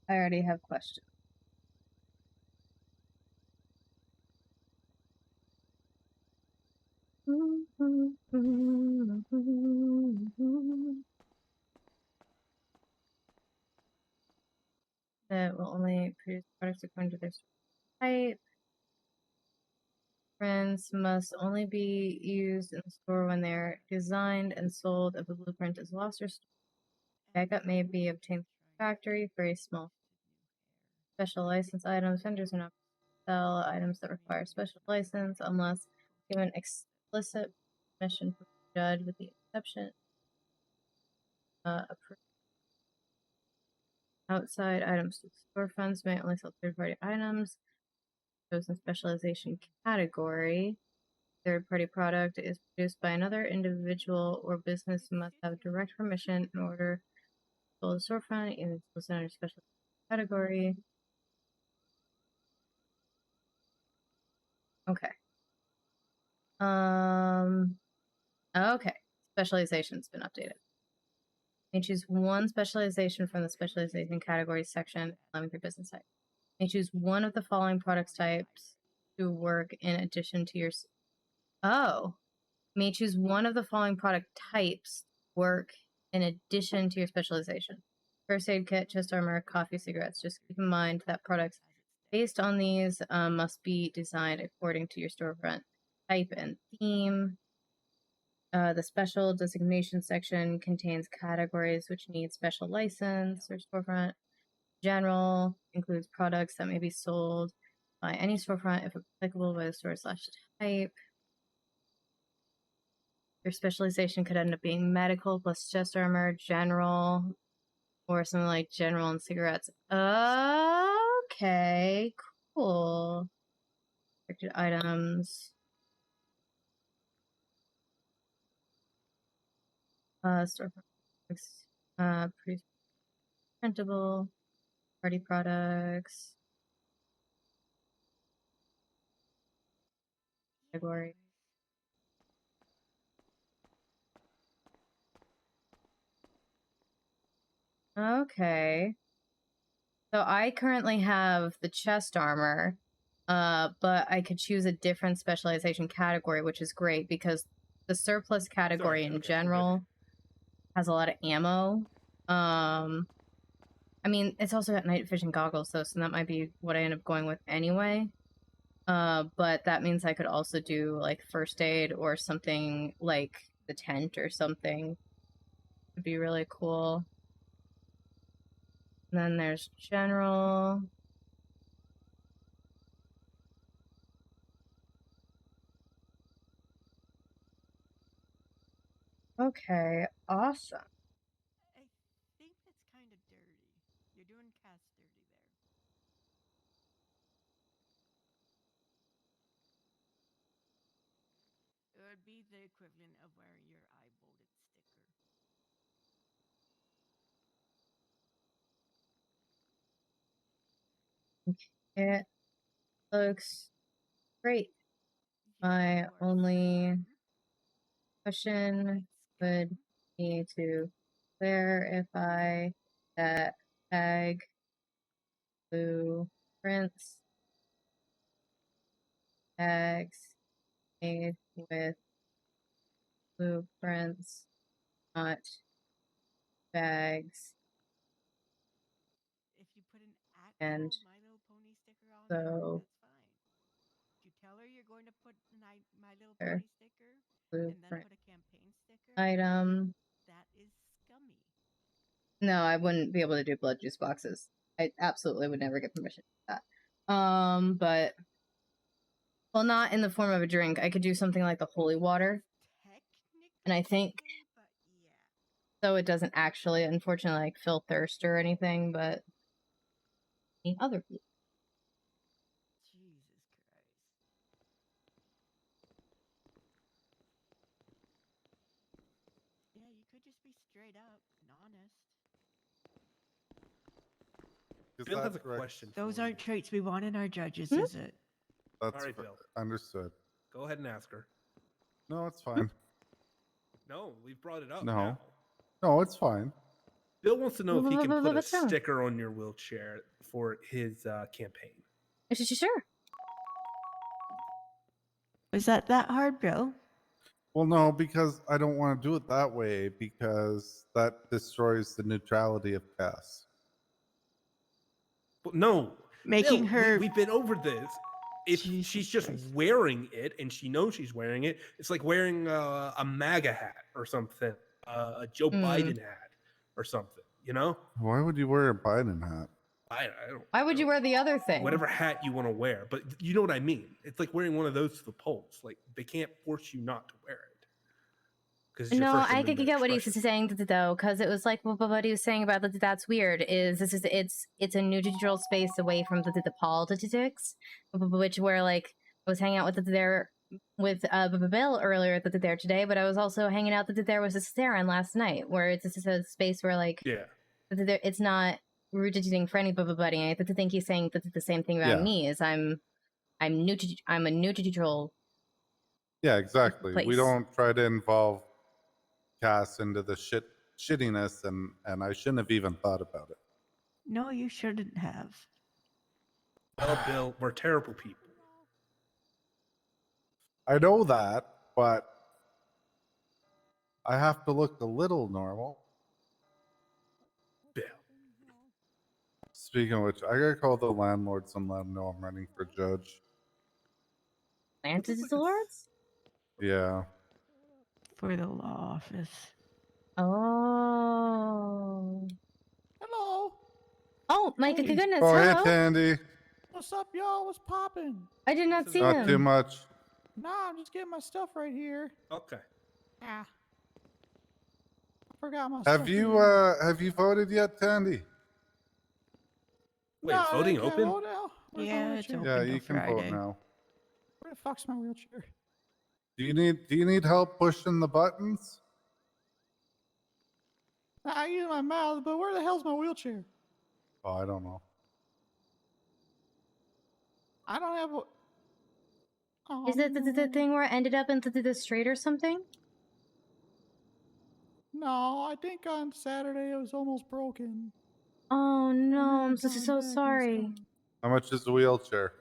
I already have questions. That will only produce products according to their type. Prints must only be used in the store when they're designed and sold. If a blueprint is lost or stolen, backup may be obtained from the factory for a small special license items. Vendors are not sell items that require special license unless given explicit permission from the judge, with the exception approved. Outside items to storefronts may only sell third-party items. Chosen specialization category. Third-party product is produced by another individual or business who must have direct permission in order to sell the storefront, even listed under special category. Okay. Okay. Specialization's been updated. You may choose one specialization from the specialization category section, allowing for business type. You may choose one of the following product types to work in addition to your. Oh. You may choose one of the following product types to work in addition to your specialization. First aid kit, chest armor, coffee, cigarettes. Just keep in mind that products based on these must be designed according to your storefront type and theme. The special designation section contains categories which need special license or storefront. General includes products that may be sold by any storefront if applicable by the store/type. Your specialization could end up being medical plus chest armor, general, or something like general and cigarettes. Okay, cool. Restricted items. Storefront printable, party products. Category. Okay. So I currently have the chest armor, but I could choose a different specialization category, which is great because the surplus category in general has a lot of ammo. I mean, it's also got night vision goggles, though, so that might be what I end up going with anyway. But that means I could also do, like, first aid or something like the tent or something. Would be really cool. And then there's general. Okay, awesome. I think that's kind of dirty. You're doing Cass dirty there. It would be the equivalent of wearing your eye bolted sticker. It looks great. My only question would be to where if I tag blueprints tags made with blueprints, not bags. If you put an And actual My Little Pony sticker on there, so that's fine. If you tell her you're going to put My Little There. Pony sticker and then blueprint put a campaign sticker, item. that is scummy. No, I wouldn't be able to do blood juice boxes. I absolutely would never get permission for that. But well, not in the form of a drink. I could do something like the holy water. And I think so it doesn't actually, unfortunately, like fill thirst or anything, but any other food. Yeah, you could just be straight up and honest. Bill has a question. Those aren't traits we want in our judges, Hmm? is it? That's All right, Bill. understood. Go ahead and ask her. No, it's fine. No, we've brought it up. No. Now. No, it's fine. Bill wants to know if he can put a What's wrong? sticker on your wheelchair for his campaign. Sure. Was that hard, Bill? Well, no, because I don't want to do it that way because that destroys the neutrality of Cass. But no, Making Bill, her- We've been over this. If she's just wearing it and she knows she's wearing it, it's like wearing a MAGA hat or something, a Joe Biden hat or something. You know? Why would you wear a Biden hat? I don't. Why would you wear the other thing? Whatever hat you want to wear, but you know what I mean. It's like wearing one of those to the polls. Like they can't force you not to wear it. No, I could get what he's saying though, because it was like what he was saying about that's weird. It's a neutral space away from the politics, which where like I was hanging out with Bill earlier there today, but I was also hanging out there with Sarah last night, where it's a space where like it's not rooted for anybody. I think he's saying the same thing about me. Is I'm a neutral. Yeah, exactly. Place. We don't try to involve Cass into the shittiness, and I shouldn't have even thought about it. No, you shouldn't have. Oh, Bill, we're terrible people. I know that, but I have to look a little normal. Bill. Speaking of which, I gotta call the landlords and let them know I'm running for judge. Landlords? Yeah. For the law office. Oh. Hello. Oh, my Hey. goodness. Oh, hello. hey, Tandy. What's up, y'all? What's popping? I did not see Not him. too much. Nah, I'm just getting my stuff right here. Okay. Ah. I forgot my stuff. Have you voted yet, Tandy? Wait, No, is voting I can't open? vote now. Where's my Yeah, it's wheelchair? open Yeah, till you can Friday. vote now. Where the fuck's my wheelchair? Do you need help pushing the buttons? I use my mouth, but where the hell's my wheelchair? Oh, I don't know. I don't have a... Oh, Is it the thing where I ended up into the street or something? No, I think on Saturday it was almost broken. Oh no, I'm so coming back and sorry. How much is the wheelchair?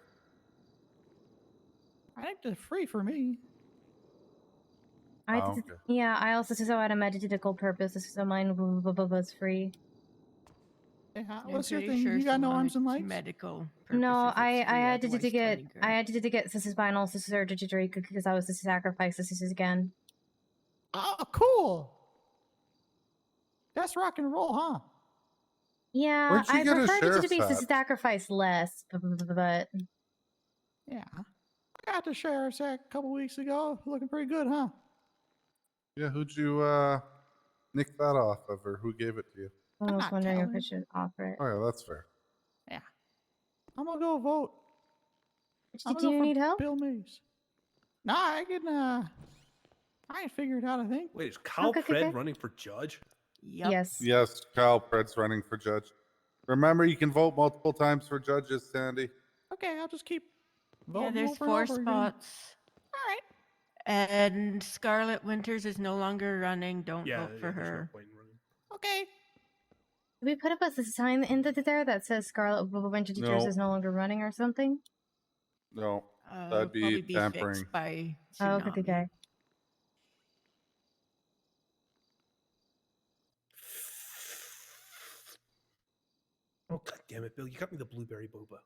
I think they're free for me. I Oh, okay. yeah, I also saw at a medical purpose, so mine was free. Yeah, I'm what's your pretty thing? sure You got so no long arms as and it's legs? medical No, purposes, it's free, I had to otherwise get 20 I had to get spinal surgery because I was to sacrifice again. Oh, cool. That's rock and roll, huh? Yeah, Where'd you I get a preferred it to sheriff's be hat? sacrifice less, but Yeah. I got the sheriff's hat a couple weeks ago. Looking pretty good, huh? Yeah, who'd you nick that off of, or who gave it to you? I was not wondering if I telling. should offer it. Oh yeah, that's fair. Yeah. I'm gonna go vote. I'm Do gonna you go for need help? Bill Mays. Nah, I can figure it out, I think. Wait, is Kyle Okay, Pred okay. running for judge? Yep. Yes. Yes, Kyle Pred's running for judge. Remember, you can vote multiple times for judges, Sandy. Okay, I'll just keep Yeah, voting there's over 4 and over again. spots. All right. And Scarlet Winters is no longer running. Don't Yeah, vote for there's no her. point in running. Okay. Did we put up a sign in there that says Scarlet Winter Teachers No. is no longer running or something? No, It'll that'd probably be be tampering. fixed by Oh, Tsunami. okay. Oh, god damn it, Bill. You got me the blueberry boba.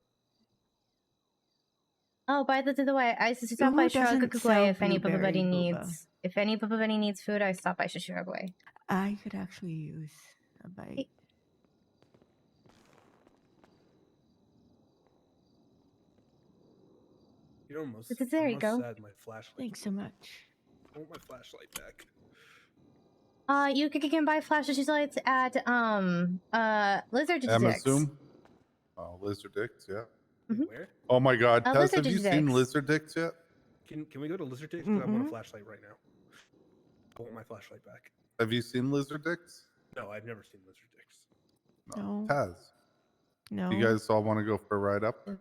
Oh, by the way, I stop Who by doesn't Shrugway sell if anybody blueberry boba? needs food. I stop by Shrugway. I could actually use a bite. You know, almost. There you go. Sad my flashlight. Thanks so much. I want my flashlight back. You can buy flashlights at Lizard Digitex. Amazon. Oh, Lizard Dicks, yeah. Where? Oh my God, Tess, Lizard have you seen Dicks. Lizard Dicks yet? Can we go to Lizard Dicks? Because I want a flashlight right now. I want my flashlight back. Have you seen Lizard Dicks? No, I've never seen Lizard Dicks. No. Taz. No. You guys all want to go for a ride up there?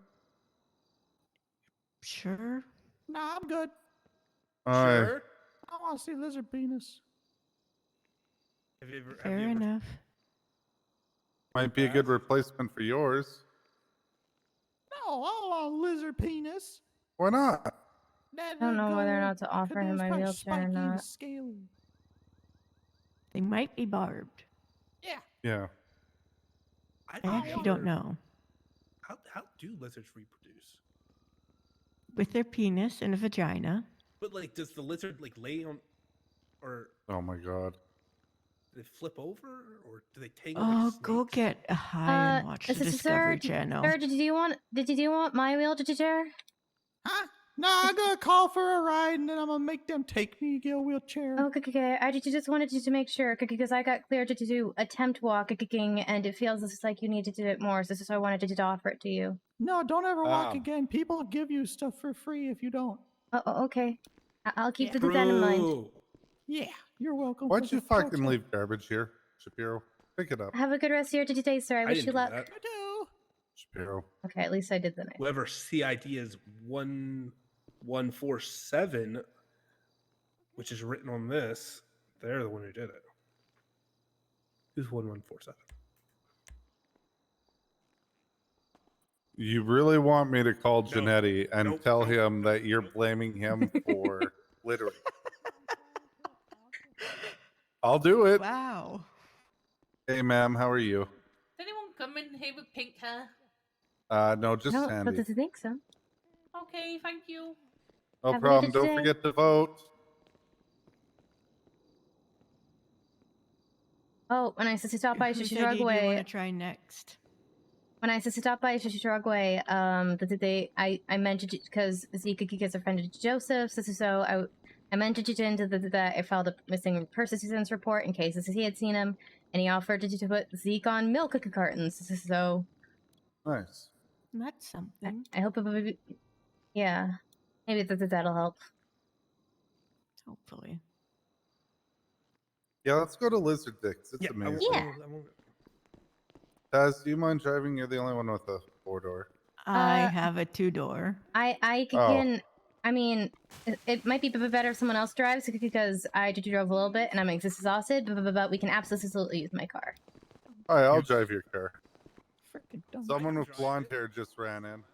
Sure. Nah, I'm good. Sure. I want to see lizard penis. Have you ever? Fair enough. Might be a good replacement for yours. No, I don't want a lizard penis. Why not? I don't know whether or not to offer him my wheelchair or not. They might be barbed. Yeah. I actually don't know. How do lizards reproduce? With their penis and a vagina. But like, does the lizard like lay on, or Oh my God. do they flip over, or do they tangle? Oh, go get a high and watch the Discovery Channel. Sir, did you want my wheelchair? Huh? No, I'm gonna call for a ride, and then I'm gonna make them take me to get a wheelchair. Oh, okay. I just wanted to make sure, because I got cleared to do attempt walk, and it feels like you need to do it more, so I wanted to offer it to you. No, don't ever walk again. People give you stuff for free if you don't. Oh, okay. I'll keep that in mind. Yeah, you're welcome. Why'd you fucking leave garbage here, Shapiro? Pick it up. Have a good rest of your day, sir. I wish you luck. I do. Shapiro. Okay, at least I did the night. Whoever CID is 1147, which is written on this, they're the one who did it. Who's 1147? You really want me to call Janetti and tell him that you're blaming him for littering? I'll do it. Wow. Hey, ma'am, how are you? Did anyone come in here with pink hair? No, just No, Sandy. but I think so. Okay, thank you. No Have a problem. good Don't day. forget to vote. Oh, when I said to stop by Who said Shishirogway. you do want to try next? When I said to stop by Shishirogway, I mentioned it because Zeak is a friend of Joseph, so I mentioned it into that I filed a missing persons report in case he had seen him, and he offered to put Zeak on milk cartons, so... Nice. That's something. I hope it will be... Yeah. Maybe that'll help. Hopefully. Yeah, let's go to Lizard Dicks. It's amazing. Taz, do you mind driving? You're the only one with a 4-door. I have a 2-door. I can... I mean, it might be better if someone else drives because I drove a little bit and I'm exhausted, but we can absolutely use my car. All right, I'll drive your car. Freaking dumb. Someone with blonde hair just ran in.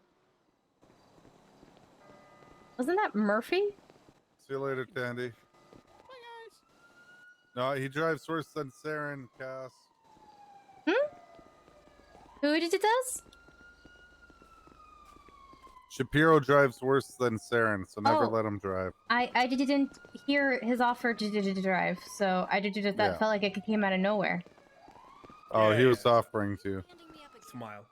Wasn't that Murphy? See you later, Tandy. Bye, guys. No, he drives worse than Saren, Cass. Who did it does? Shapiro drives worse than Saren, so never Oh. let him drive. I didn't hear his offer to drive, so I did it. That Yeah. felt like it came out of nowhere. Oh, he was offering to. Smile.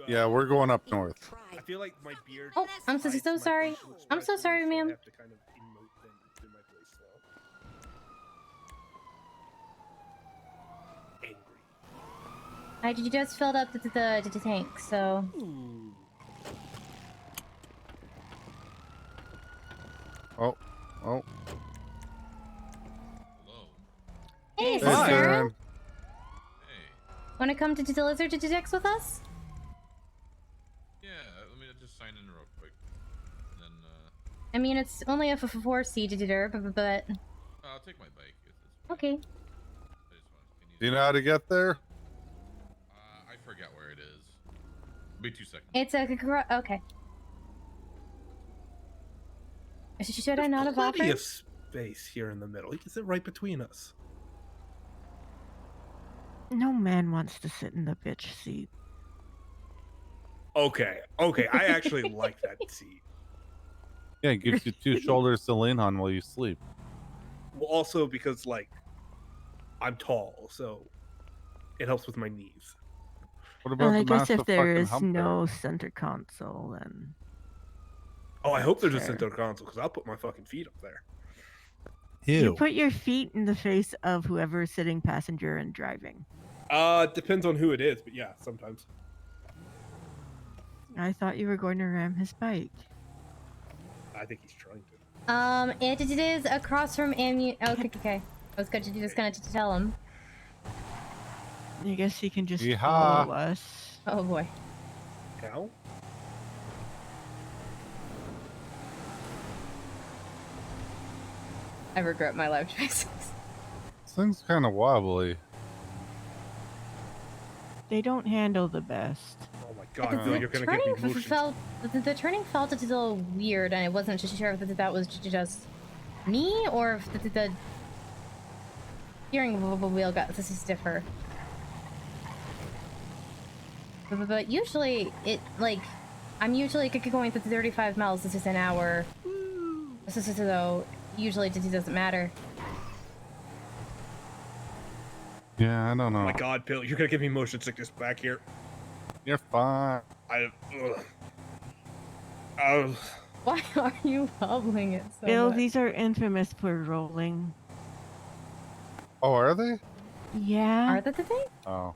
Yeah, we're going up north. I feel like my beard. Oh, I'm so sorry. I'm so sorry, ma'am. I have to kind of emote them to my voice slow. Angry. I just filled up the tank, so. Ooh. Oh. Hey, Hey, Sarah. Saren. Want to come to the Lizard Digitex with us? Yeah, let me just sign in real quick. And then, I mean, it's only a 4-seat, but. I'll take my bike. Okay. Do you know how to get there? I forget where it is. Be 2 seconds. It's a okay. Should I not have Plenty offered? of space here in the middle. You can sit right between us. No man wants to sit in the bitch seat. Okay. I actually like that seat. Yeah, it gives you 2 shoulders to lean on while you sleep. Well, also because like I'm tall, so it helps with my knees. What Well, about I the guess if massive there fucking is hump there? no center console, then Oh, I hope there's a Sure. center console because I'll put my fucking feet up there. you put your feet in the face of whoever is sitting passenger and driving. Depends on who it is, but yeah, sometimes. I thought you were going to ram his bike. I think he's trying to. It is across from Amu. Oh, okay. I was just gonna tell him. I guess he can just Yeehaw. follow us. Oh boy. How? I regret my life choices. This thing's kind of wobbly. They don't handle the best. Oh my god, Bill, you're gonna get me motion. The turning felt a little weird, and I wasn't sure if that was just me or if the steering wheel got stiffer. But usually, I'm usually going 35 miles an hour. So usually it doesn't matter. Yeah, I don't know. Oh my god, Bill, you're gonna give me motion sickness back here. You're fine. Why are you wobbling it so Bill, much? these are infamous for rolling. Oh, are they? Yeah. Are that the thing? Oh.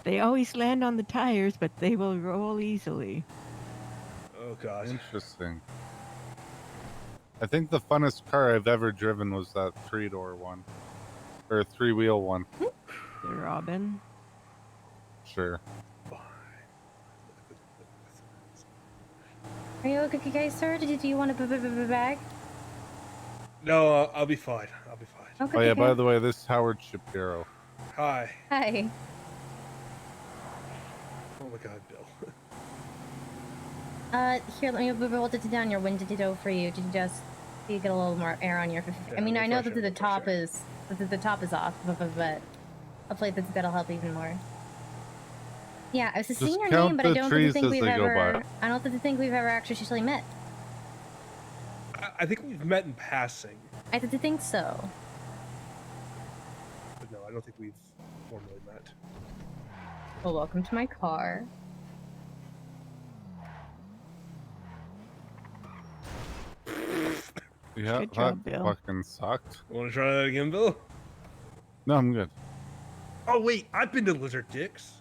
They always land on the tires, but they will roll easily. Oh god. Interesting. I think the funnest car I've ever driven was that 3-door one. Or 3-wheel one. The Robin. Sure. Are you okay, sir? Do you want a bag? No, I'll be fine. I'll be fine. Okay, Oh yeah, by the way, this is Howard Shapiro. Hi. Hi. Oh my god, Bill. Here, let me roll it down your window for you. Did you just so you get a little more air on your? I mean, I know that the top is off, but hopefully that'll help even more. Yeah, I was just seeing your name, but I don't think we've ever. I don't think we've ever actually met. I think we've met in passing. I think so. But no, I don't think we've formally met. Well, welcome to my car. Yeah, Good job, that Bill. fucking sucked. Want to try that again, Bill? No, I'm good. Oh wait, I've been to Lizard Dick's.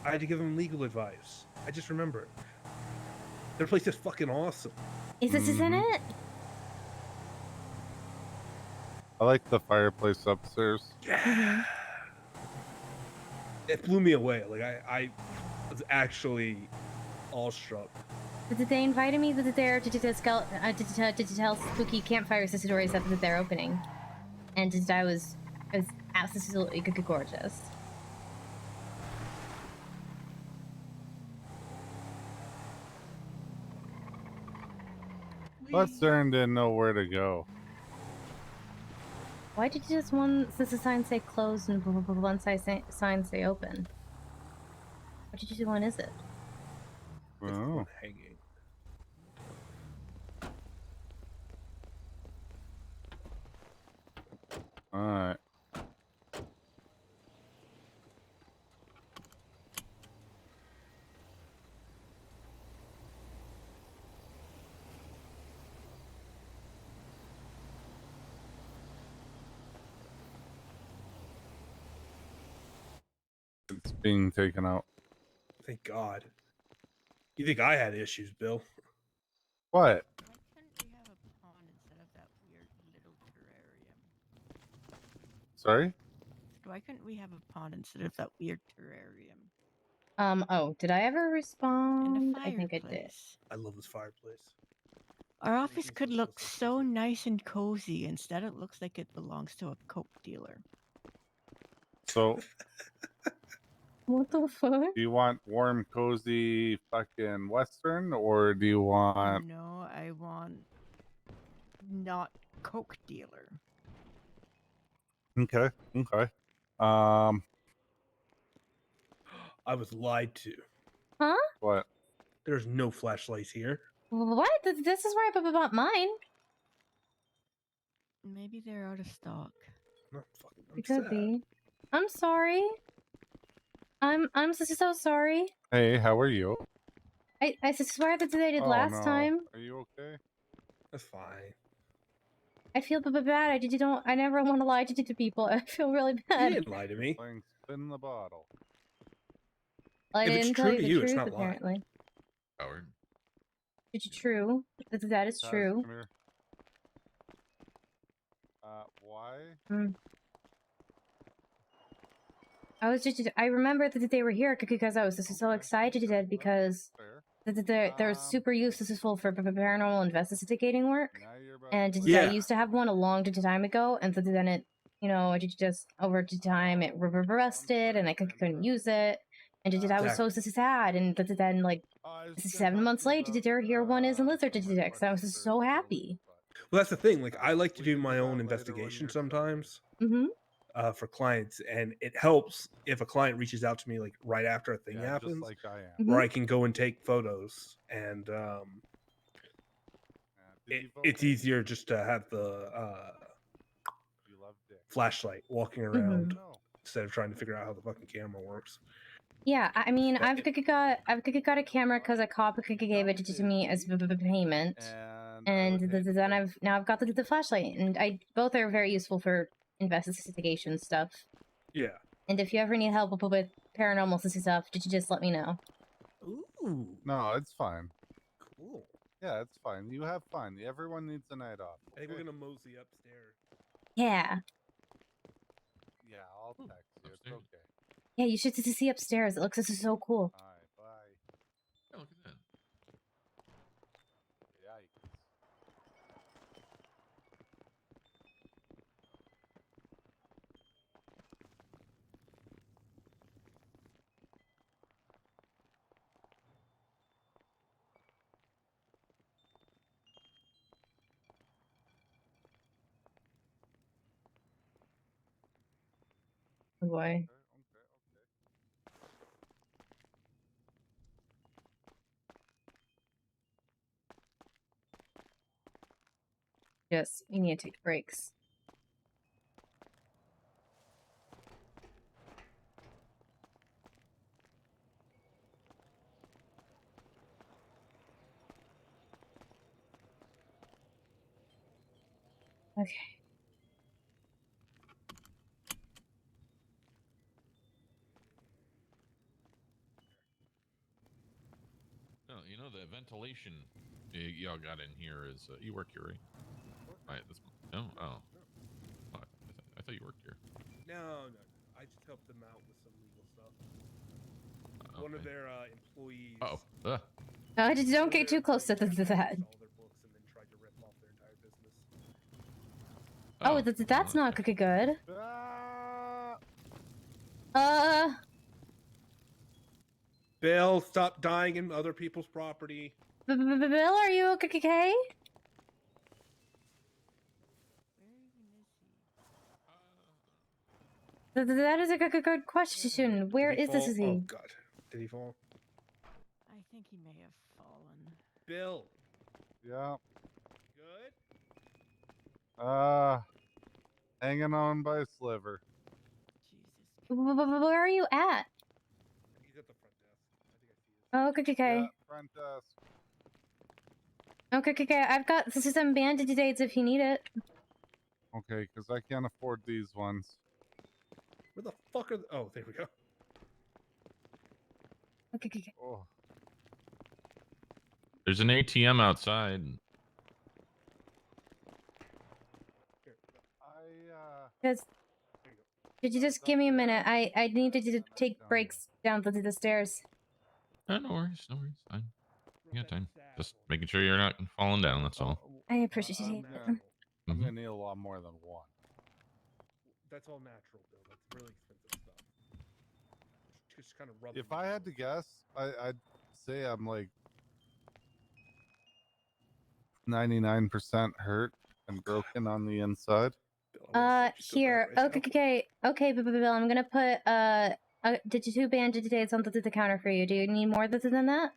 I had to give them legal advice. I just remember it. Their place is fucking awesome. Isn't it? I like the fireplace upstairs. Yeah. It blew me away. Like I was actually awestruck. Did they invited me there to tell spooky campfire stories that they're opening, and it was absolutely gorgeous. Buster didn't know where to go. Why did you just one sign say closed and one sign say open? What did you do? One is it? Oh. Hanging. Alright. It's being taken out. Thank God. You think I had issues, Bill? What? Sorry? Why couldn't we have a pond instead of that weird terrarium? Oh, did I ever respond? I think I did. I love this fireplace. Our office could look so nice and cozy. Instead, it looks like it belongs to a coke dealer. So, what the fuck? do you want warm, cozy, fucking Western, or do you want... No, I want not coke dealer. Okay, okay. I was lied to. Huh? What? There's no flashlights here. What? This is where I bought mine. Maybe they're out of stock. No, fucking It could be. I'm sorry. I'm so sorry. Hey, how are you? I swear that I did Oh, last no. time. Are you okay? That's fine. I feel bad. I never want to lie to people. I feel really You bad. didn't lie to me. Playing spin the bottle. Well, I If it's didn't tell true you to the you, it's truth, not lying. apparently. Howard. It's true. That is Taz, true. come here. Why? I remember that they were here because I was so excited because they're super useful for paranormal investigating work. And I used to have one a long time ago, and then it, just over time it rusted, and I couldn't use it. And I was so sad, and then like 7 months later, here one is in Lizard Detect, and I was so happy. Well, that's the thing. Like, I like to do my own investigation sometimes for clients, and it helps if a client reaches out to me like right after a thing happens, Just like I am. where I can go and take photos, and it's easier just to have the flashlight walking around instead of trying to figure out how the fucking camera works. Yeah, I mean, I've got a camera because a cop gave it to me as payment, and then I've got the flashlight, and both are very useful for investigation stuff. Yeah. And if you ever need help with paranormal stuff, just let me know. Ooh. No, it's fine. Cool. Yeah, it's fine. You have fun. Everyone needs a night off. I think we're gonna mosey upstairs. Yeah. Yeah, I'll text you. It's okay. Yeah, you should see upstairs. It looks so cool. All right, bye. Oh, look at that. Yikes. Oh boy. Yes, you need to take breaks. Okay. No, you know the ventilation y'all got in here is you work here, right? Right. No. Oh. I thought you worked here. No. I just helped them out with some legal stuff. Okay. One of their employees. Oh, just don't get too close to that. All their books and then tried to rip off their entire business. Oh, that's not good. Bill, stop dying in other people's property. Bill, are you okay? That is a good question. Where is this? Is he? Oh God, did he fall? I think he may have fallen. Bill. Yeah. Good. Hanging on by a sliver. Where are you at? He's at the front desk. I think I see his. Oh, okay. Yeah, front desk. Okay. I've got some band-aids if you need it. Okay, because I can't afford these ones. Where the fuck are? Oh, there we go. Okay. Oh. There's an ATM outside. Could you just give me a minute? I need to take breaks down the stairs. No worries. Fine. You got time. Just making sure you're not falling down. That's all. I appreciate it. I'm gonna need a lot more than one. That's all natural, Bill. That's really expensive stuff. Just kind of rub. If I had to guess, I'd say I'm like 99% hurt and broken on the inside. Here. Okay, Bill. I'm gonna put 2 band-aids on the counter for you. Do you need more than that?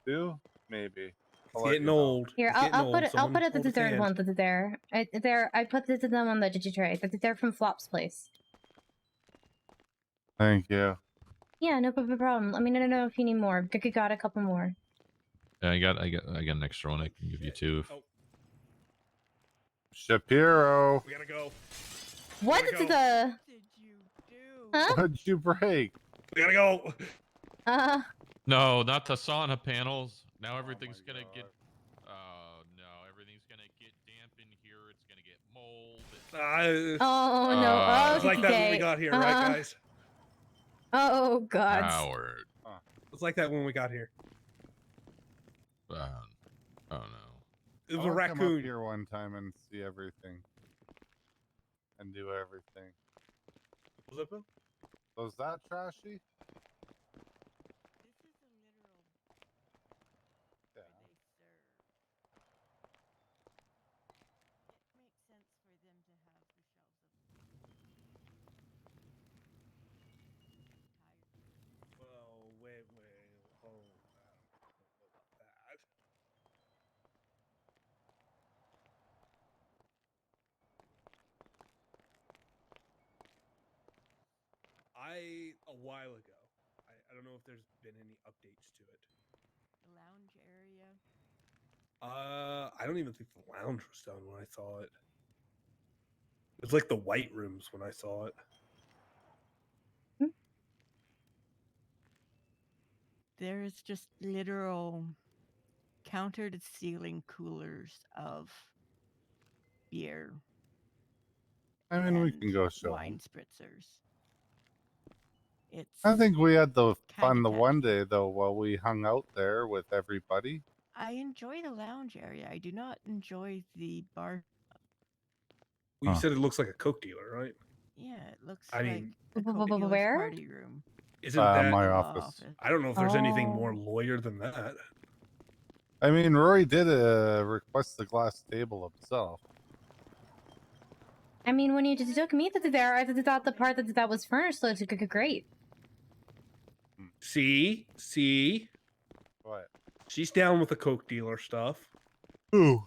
2 maybe. I'll It's let getting you know. old. Here, It's getting I'll old. put it. I'll Someone put it hold the his third hand. one that there. I put it to them on the digitray. They're from Flop's place. Thank you. Yeah, no problem. Let me know if you need more. Got a couple more. Yeah, I got an extra one. I can give you two. Shapiro. We gotta go. What gotta is go. the? Huh? What'd you break? We gotta go. No, not the sauna panels. Now everything's gonna get. No, everything's gonna get damp in here. It's gonna get mold. Oh no! It's like that when we Okay. got here, right, guys? Oh God. Howard. It's like that when we got here. Oh no. It was I a wanna come up raccoon. here one time and see everything. And do everything. Was it, Bill? Was that trashy? Yeah. Oh, wait. Oh, I don't know about that. A while ago, I don't know if there's been any updates to it. The lounge area. I don't even think the lounge was done when I saw it. It was like the white rooms when I saw it. There's just literal counter to ceiling coolers of beer. I mean, we and can go show wine them. spritzers. It's I think we had the fun kinda the one day though while we hung out there with everybody. I enjoy the lounge area. I do not enjoy the bar. Well, you said it looks like a Coke dealer, right? Yeah, it looks I like mean, a Coke dealer's Where? party room. isn't that my Law office. I don't know if there's anything Oh. more lawyer than that. I mean, Rory did request the glass table himself. I mean, when you took me to there, I thought the part that was furnished looked great. See? What? She's down with the Coke dealer stuff. Ooh.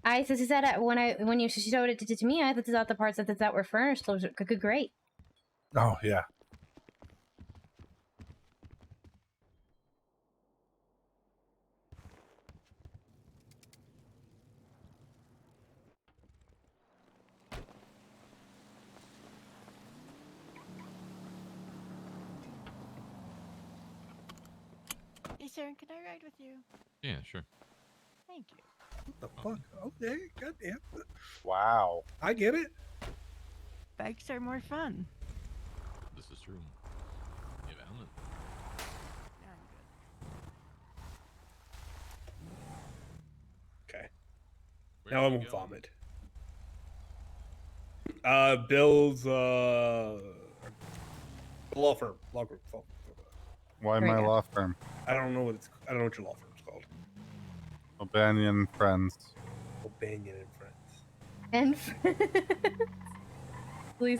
I said that when you showed it to me, I thought the parts that were furnished looked great. Oh yeah. Hey, Saren, can I ride with you? Yeah, sure. Thank you. What the fuck? Okay, goddamn. Wow. I get it. Bikes are more fun. This is true. You have helmet. Okay. Where Now I did you won't go? vomit. Bill's law firm. Law group. Why my law firm? I don't know what your law firm's called. O'Banion Friends. O'Banion and Friends. And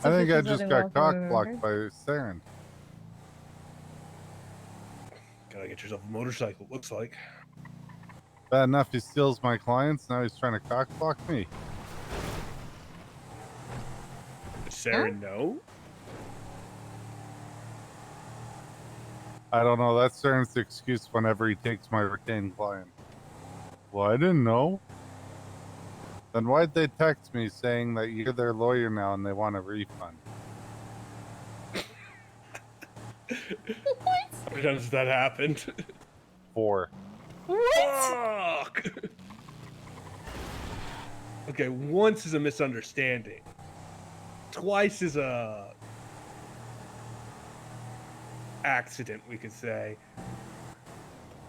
I think I just got cock blocked by Saren. Gotta get yourself a motorcycle, looks like. Bad enough he steals my clients, now he's trying to cock block me. Saren, no? I don't know, that's Saren's excuse whenever he takes my retained client. Well, I didn't know. Then why'd they text me saying that you're their lawyer now and they want a refund? How many times has that happened? 4. Fuck! Okay, once is a misunderstanding. Twice is a accident, we could say.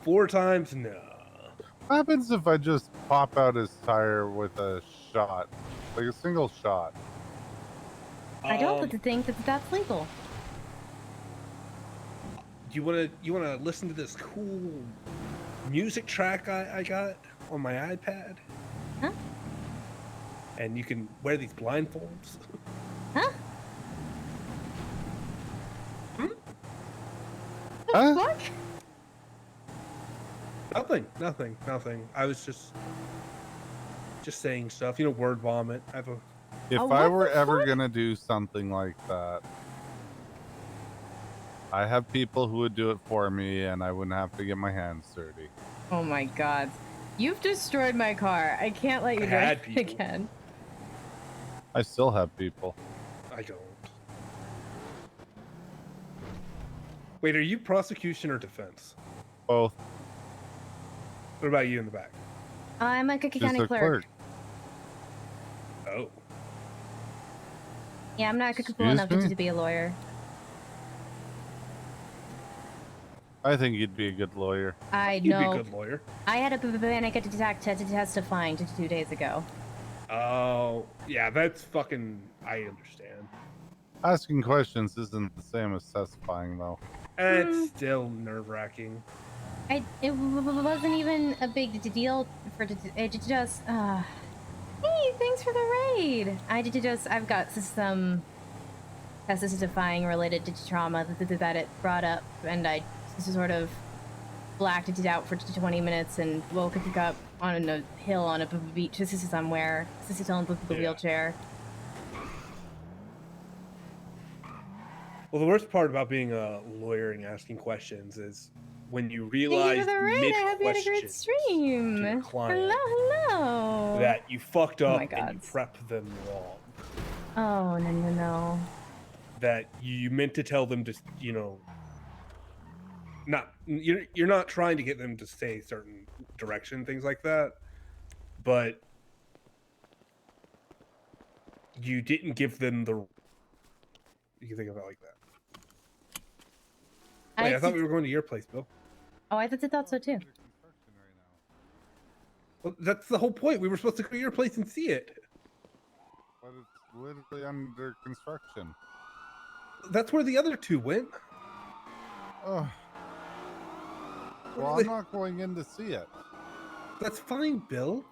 4 times, no. What happens if I just pop out his tire with a shot? Like a single shot? I don't think that's legal. You wanna listen to this cool music track I got on my iPad? Huh? And you can wear these blindfolds. Huh? Huh? What? Nothing. I was just saying stuff. You know, word vomit. I have a. If I were ever gonna do something like that, I have people who would do it for me, and I wouldn't have to get my hands dirty. Oh my god. You've destroyed my car. I can't let you drive it again. I still have people. I don't. Wait, are you prosecution or defense? Both. What about you in the back? I'm a Cook County clerk. Oh. Yeah, I'm not cool enough to be a lawyer. I think you'd be a good lawyer. I know. You'd be a good lawyer. I had a panic attack testifying 2 days ago. Oh, yeah, that's fucking. I understand. Asking questions isn't the same as testifying, though. It's still nerve-wracking. It wasn't even a big deal for it just. Hey, thanks for the raid. I've got some testifying related to trauma that it brought up, and I sort of blacked it out for 20 minutes and woke up on a hill on a beach somewhere, still in the wheelchair. Well, the worst part about being a lawyer and asking questions is when you realize mid-question stream. to your client Hello. that you fucked Oh up my and you God. prepped them wrong. Oh, no. That you meant to tell them to, you're not trying to get them to say certain direction, things like that, but you didn't give them the. You can think of it like that. Wait, I thought we were going to your place, Bill. Oh, I thought so too. Well, that's the whole point. We were supposed to go to your place and see it. But it's literally under construction. That's where the other two went. Oh. Well, I'm not going in to see it. That's fine, Bill.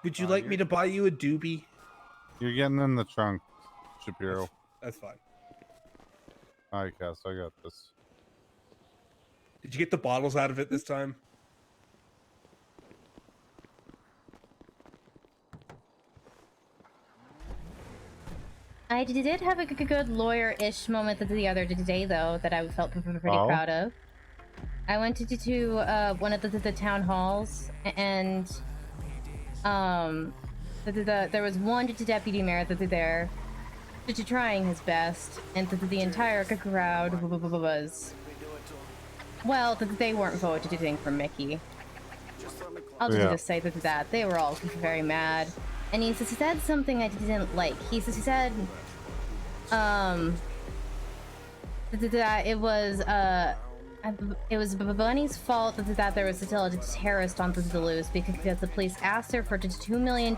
Would you like me to buy you a doobie? You're getting in the trunk, Shapiro. That's fine. All right, Cass, I got this. Did you get the bottles out of it this time? I did have a good lawyer-ish moment the other day, though, that I felt pretty proud of. I went to one of the town halls, and there was one deputy mayor there trying his best, and the entire crowd was, well, they weren't voting for Mickey. I'll just say that they were all very mad. And he said something I didn't like. He said that it was Bunny's fault that there was still a terrorist on the loose because the police asked her for $2 million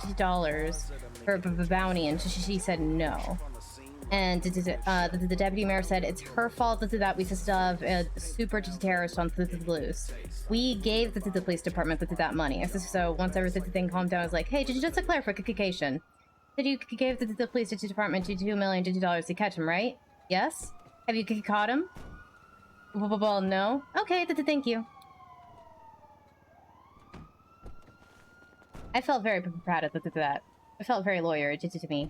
for a bounty, and she said no. And the deputy mayor said it's her fault that we still have a super terrorist on the loose. We gave the police department that money. So once everything calmed down, I was like, hey, just a clarification. Did you give the police department $2 million to catch him, right? Yes? Have you caught him? Well, no. Okay, thank you. I felt very proud of that. I felt very lawyer to me.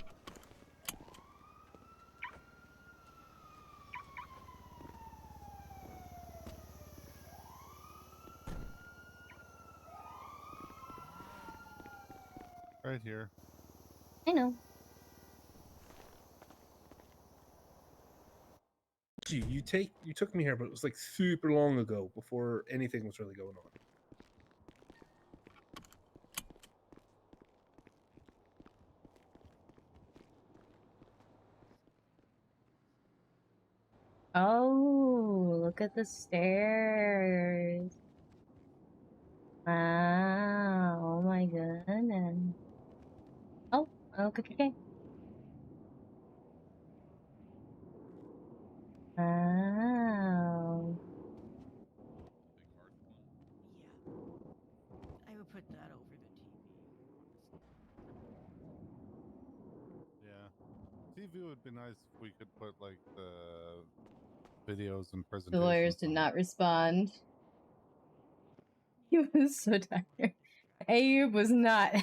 Right here. I know. You took me here, but it was like super long ago before anything was really going on. Oh, look at the stairs. Wow, oh my goodness. Oh, okay. Wow. I would put that over the TV. Yeah. TV would be nice if we could put like the videos and The presentations. lawyers did not respond. He was so tired. Ayub was not.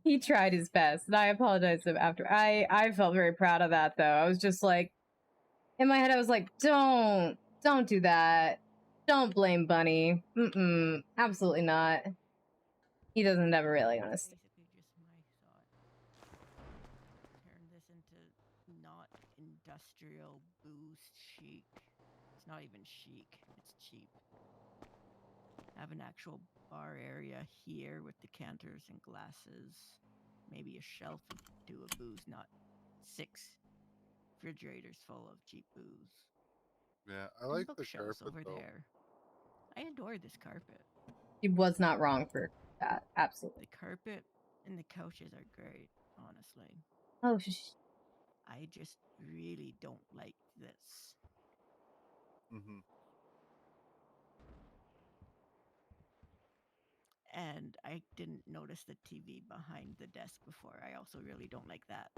He tried his best, and I apologized to him after. I felt very proud of that, though. I was just like, in my head, I was like, don't do that. Don't blame Bunny. Absolutely not. He doesn't ever really understand. Turn this into not industrial booze chic. It's not even chic. It's cheap. Have an actual bar area here with decanters and glasses. Maybe a shelf and do a booze, not 6 refrigerators full of cheap booze. Yeah, I And like the bookshelves carpet over though. there. I adore this carpet. He was not wrong for that. Absolutely. The carpet and the couches are great, honestly. Oh, I just really don't like this. Mm-hmm. And I didn't notice the TV behind the desk before. I also really don't like that.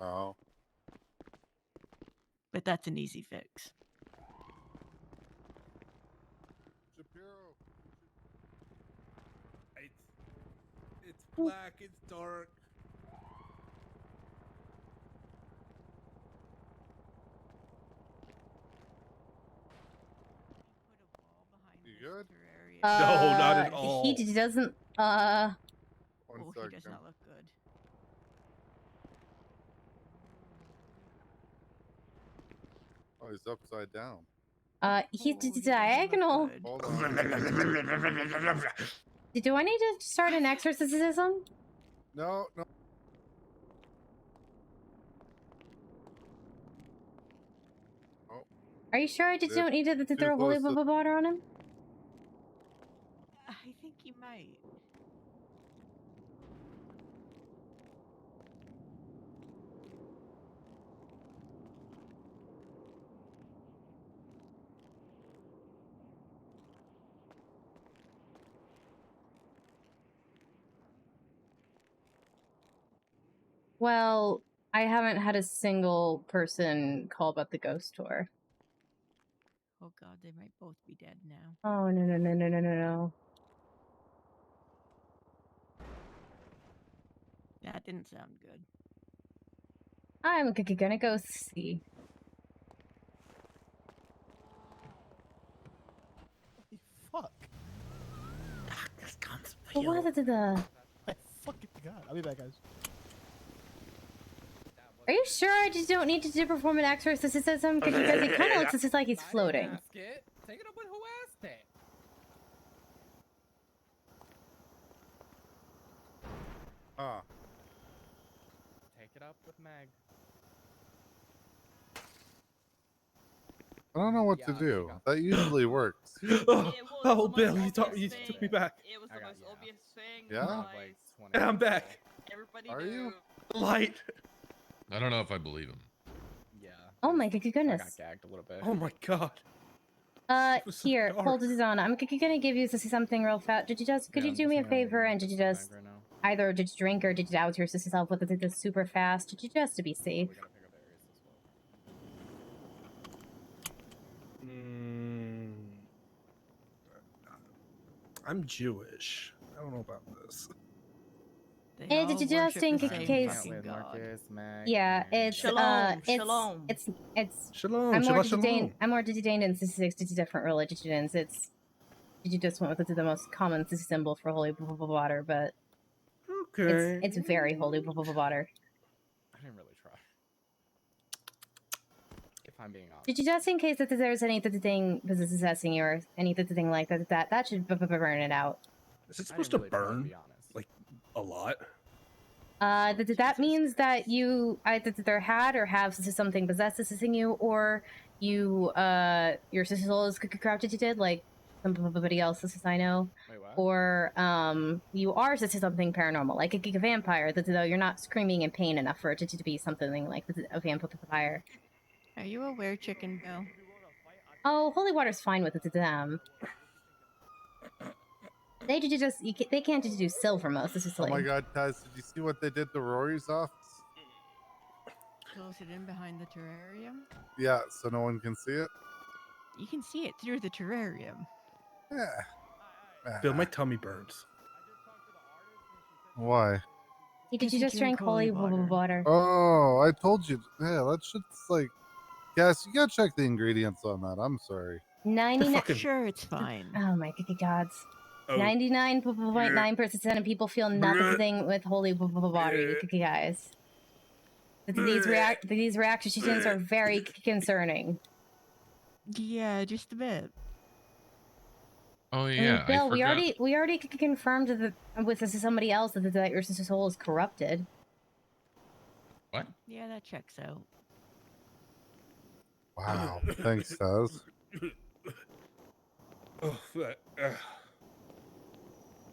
Oh. But that's an easy fix. Shapiro. It's black. It's dark. You good? No, not at all. He doesn't. One He second. does not look good. Oh, he's upside down. He's diagonal. Hold on. Do I need to start an exorcism? No. Oh. Are you sure I just don't need to throw holy water on him? I think you might. Well, I haven't had a single person call about the ghost tour. Oh god, they might both be dead now. Oh, no. That didn't sound good. I'm gonna go see. Fuck. What the? I fucking god. I'll be back, guys. Are you sure I just don't need to perform an exorcism? Because it kind of looks just like he's floating. Ask it. Take it up with who asked it. Take it up with Meg. I don't know what to do. That usually works. Oh, Bill, you took me back. It was the most obvious thing. Yeah? Yeah, I'm back. Everybody Are you? Light. I don't know if I believe him. Yeah. Oh my goodness. I got gagged a little bit. Oh my god. Here, hold it on. I'm gonna give you something real fast. Could you do me a favor and either just drink or did you out yourself with it super fast? Just to be safe. I'm Jewish. I don't know about this. And did you just in case? Yeah, it's Shalom. it's Shalom. I'm more detained in 66 different religions. It's you just went with the most common symbol for holy water, but okay, it's very holy water. I didn't really try. If I'm being honest. Did you just in case that there's anything possessing you or anything like that should burn it out. Is it supposed to burn? Like a lot? That means that you either had or have something possessing you, or you your soul is corrupted, like somebody else I know. Wait, what? Or you are something paranormal, like a vampire. Though you're not screaming in pain enough for it to be something like a vampire. Are you aware, Chicken Bill? Oh, holy water's fine with them. They can't just do silver most. This is Oh like. my god, Taz, did you see what they did to Rory's office? close it in behind the terrarium? Yeah, so no one can see it. You can see it through the terrarium. Yeah. Bill, my tummy burns. Why? Did you just drink holy water? Oh, I told you. Yeah, that shit's like. Yes, you gotta check the ingredients on that. I'm sorry. 99. Sure, it's fine. Oh my gods. Oh. 99.9% of people feel nothing with holy water, you guys. These reactions are very concerning. Yeah, just a bit. Oh I mean, yeah, Bill, I forgot. we already confirmed with somebody else that your sister's soul is corrupted. What? Yeah, that checks out. Wow. Thanks, Taz. Oh, that, oh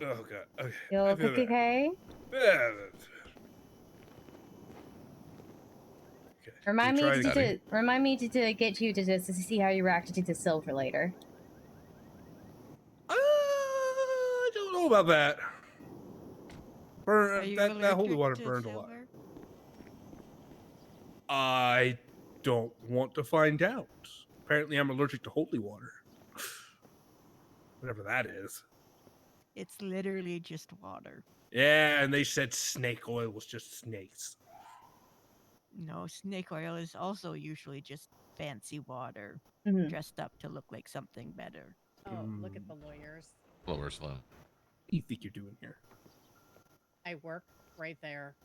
god. Okay. You I feel better. okay? Yeah. Okay. Remind You me tried to it. remind me to get you to just to see how you reacted to the silver later. I don't know about that. That holy water burned a lot. I don't want to find out. Apparently, I'm allergic to holy water. Whatever that is. It's literally just water. Yeah, and they said snake oil was just snakes. No, snake oil is also usually just fancy water dressed up to look like something better. Oh, look at the lawyers. Lower slow. What do you think you're doing here? I work right there.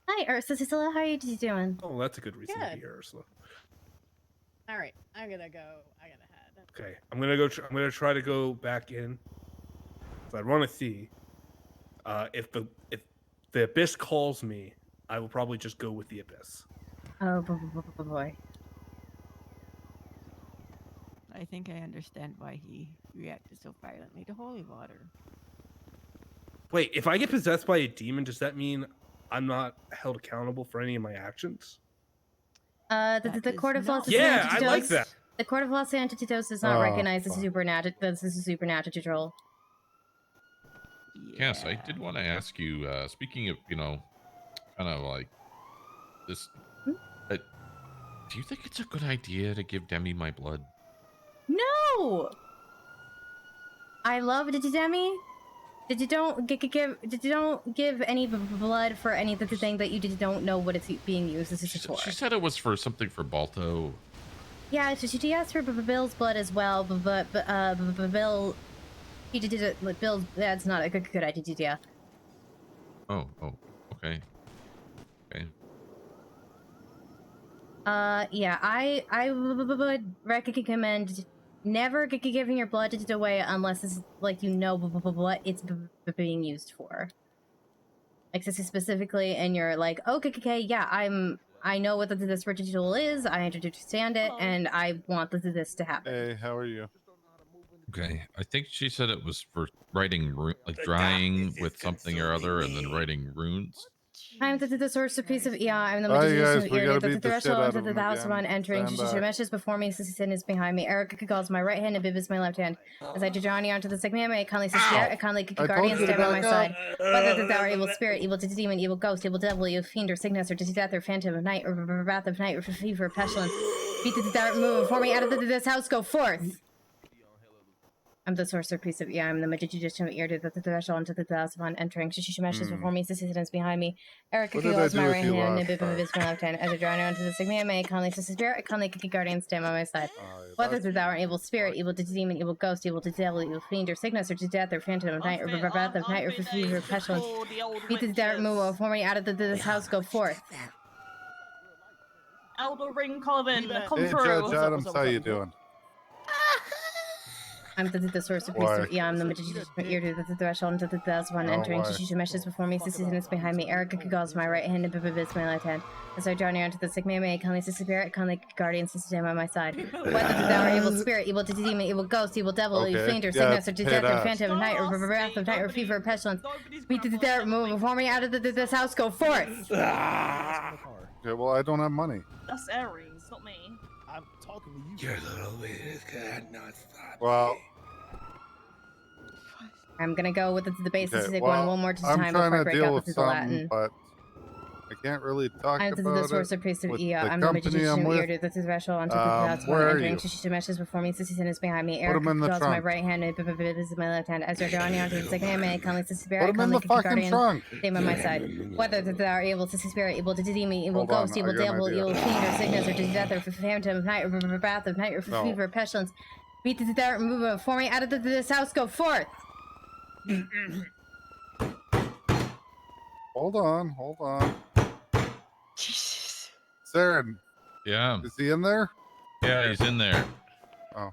Hi, Ursula. How are you doing? Oh, that's a good reason to Good. be here, Ursula. All right, I'm gonna go. I gotta head. Okay, I'm gonna go. I'm gonna try to go back in. So I want to see if the abyss calls me. I will probably just go with the abyss. Oh boy. I think I understand why he reacted so violently to holy water. Wait, if I get possessed by a demon, does that mean I'm not held accountable for any of my actions? The Court of Los Yeah, I like that. The Court of Los Santos does not recognize this is supernatural. Yes, I did want to ask you. Speaking of, kind of like this. Do you think it's a good idea to give Demi my blood? No. I love Demi. Did you don't give any blood for anything that you don't know what it's being used as for? She said it was for something for Balto. Yeah, she asked for Bill's blood as well, but Bill, he did it. Like Bill, that's not a good idea. Oh, okay. Yeah, I would recommend never giving your blood away unless it's like what it's being used for. Like this is specifically, and you're like, okay, yeah, I know what this ritual is. I understand it, and I want this to happen. Hey, how are you? Okay, I think she said it was for writing, like drying with something or other, and then writing runes. I'm the source of peace of I'm the Alright, magician guys, of we ear. gotta The beat the shit threshold out into of the him house again. upon entering. Stand back. Shemesh is before me, Sin is behind me. Eric calls my right hand and Bib is my left hand. As I journey onto the segment, I kindly spirit, I kindly guardian stand by my side. Whether thou art evil spirit, evil demon, evil ghost, evil devil, evil fiend, or sickness, or death, or phantom of night, or wrath of night, or fever, pestilence. Beat the dark move before me out of this house, go forth! I'm the sorcerer priest of I'm the magician of ear to the threshold into the house upon entering. Shemesh is before me, Sissy behind me. Eric What did I calls do my with right you hand, last and Bib time? is my left hand. As I draw near onto the segment, may I kindly spirit, I kindly guardian stand by my side. Whether thou art evil spirit, evil demon, evil ghost, evil devil, evil fiend, or sickness, or to death, or phantom of night, or wrath of night, or fever, or pestilence. Beat the dark move before me out of this house, go forth. Elder Ring Coven, come Hey, through. Judge Adams, how you doing? I'm the source of peace of I'm the magician of ear to the threshold into the house upon entering. Shemesh is before me, Sissy is behind me. Eric calls my right hand, and Bib is my left hand. As I draw near onto the sick man, may I kindly spirit, kindly guardian stand by my side. Whether thou art evil spirit, evil demon, evil ghost, evil devil, evil fiend, or sickness, or to death, or phantom of night, or wrath of night, or fever, or pestilence. Beat the dark move before me out of this house, go forth! Okay, well, I don't have money. That's Aries, not me. I'm talking to you. Your little bit could not stop. Well, I'm gonna go with the basic okay, one more I'm time trying before I to break deal out with with the something, Latin. but I can't really talk I'm the about source it. of priest of with Ea. the I'm the company I'm magician with. ear. This is threshold onto the path Where are entering. you? She meshes before me. Sissy is behind me. Put Eric 'em in the draws my trunk. right hand and this is my left hand. As you're drawing out to the second hand, may kindly Sissy Spirit. Put 'em in the fucking guardian, trunk. stay by my side. Whether they are able to Spirit, able to redeem me, evil Hold on, ghost, I evil got an devil, idea. evil fiend, or sickness, or to death, or for phantom of night, or for wrath of night, or for No. fever, pestilence. Beat the dirt and move it for me out of this house. Go forth. Hold on. Saren, Yeah. is he in there? Yeah, he's in there. Oh.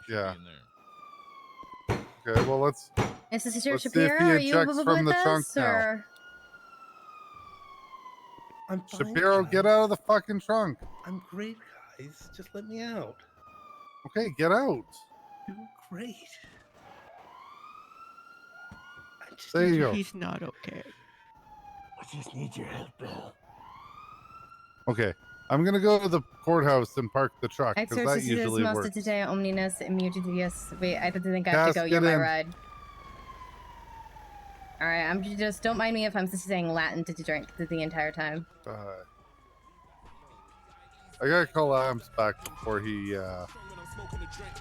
He should Yeah. be in there. Okay, well, let's Is this your see if Shapiro? he Are you ejects from with the trunk us, now. or? I'm fine, Shapiro, guys. get out of the fucking trunk. I'm great, guys. Just let me out. Okay, get out. You're great. There you go. He's not okay. I just need your help, Bill. Okay, I'm gonna go to the courthouse and park the truck because that Exorcist usually master works. today, omniness, immunities. Wait, I didn't think I have Cass, to go. get You're my in. ride. All right, I'm just don't mind me if I'm just saying Latin to drink the entire time. I gotta call Adams back before he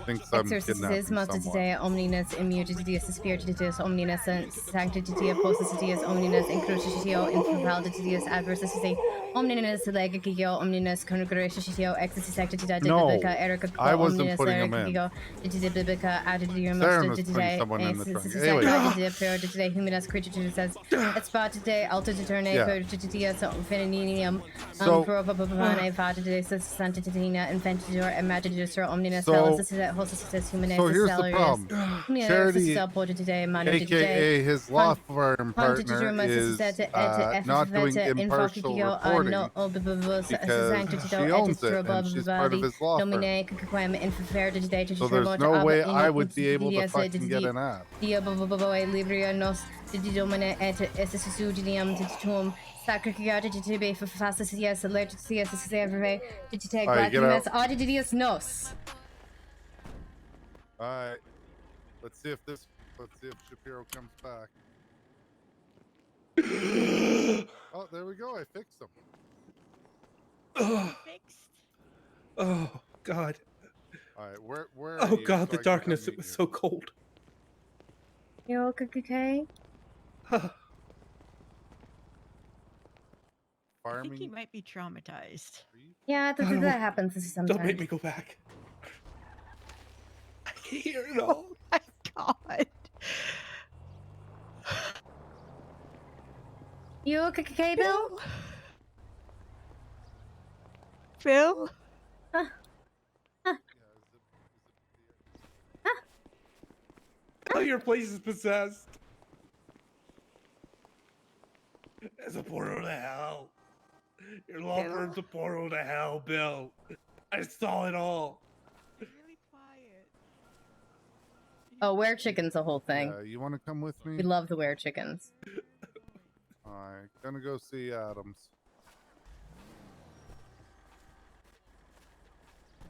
thinks I'm Exorcist kidnapping master someone. today, omniness, immunities, spiritualities, omninescence, sanctititia, positities, omniness, incrucitio, infallibilities, adversity, omniness, legigio, omniness, congregatio, exorcist, actitida, No, dibica, erica, I wasn't omniness, putting him in. legigio, dibica, attitudium, Saren most was putting today, someone in the trunk. exorcist, Anyway. today, humanus, creature says, et spot today, alta deterne, Yeah. pertitia, fenininium, So- probabane, fata today, santa titina, infantidor, imaginidor, omniness, So- hostess, humanus, So here's the salarius, problem. humanus, Charity, today, aka his law firm partner, is not doing impartial reporting because she owns it and she's part of his law firm. So there's no way I would be able to fucking get an ad. Alright, get out. Alright. Let's see if Shapiro comes back. Oh, there we go. I fixed him. Oh God. Alright, where Oh are you God, so the I can darkness. come It meet was you? so cold. You okay? I think he Farming. might be traumatized. Yeah, that happens sometimes. Don't make me go back. I can hear it all. Oh my God. You okay, Bill? Bill? Oh, your place is possessed. It's a portal to hell. Your law Bill? firm's a portal to hell, Bill. I saw it all. Really quiet. Oh, were chickens the whole thing. You want to come with me? We love the were chickens. Alright, gonna go see Adams.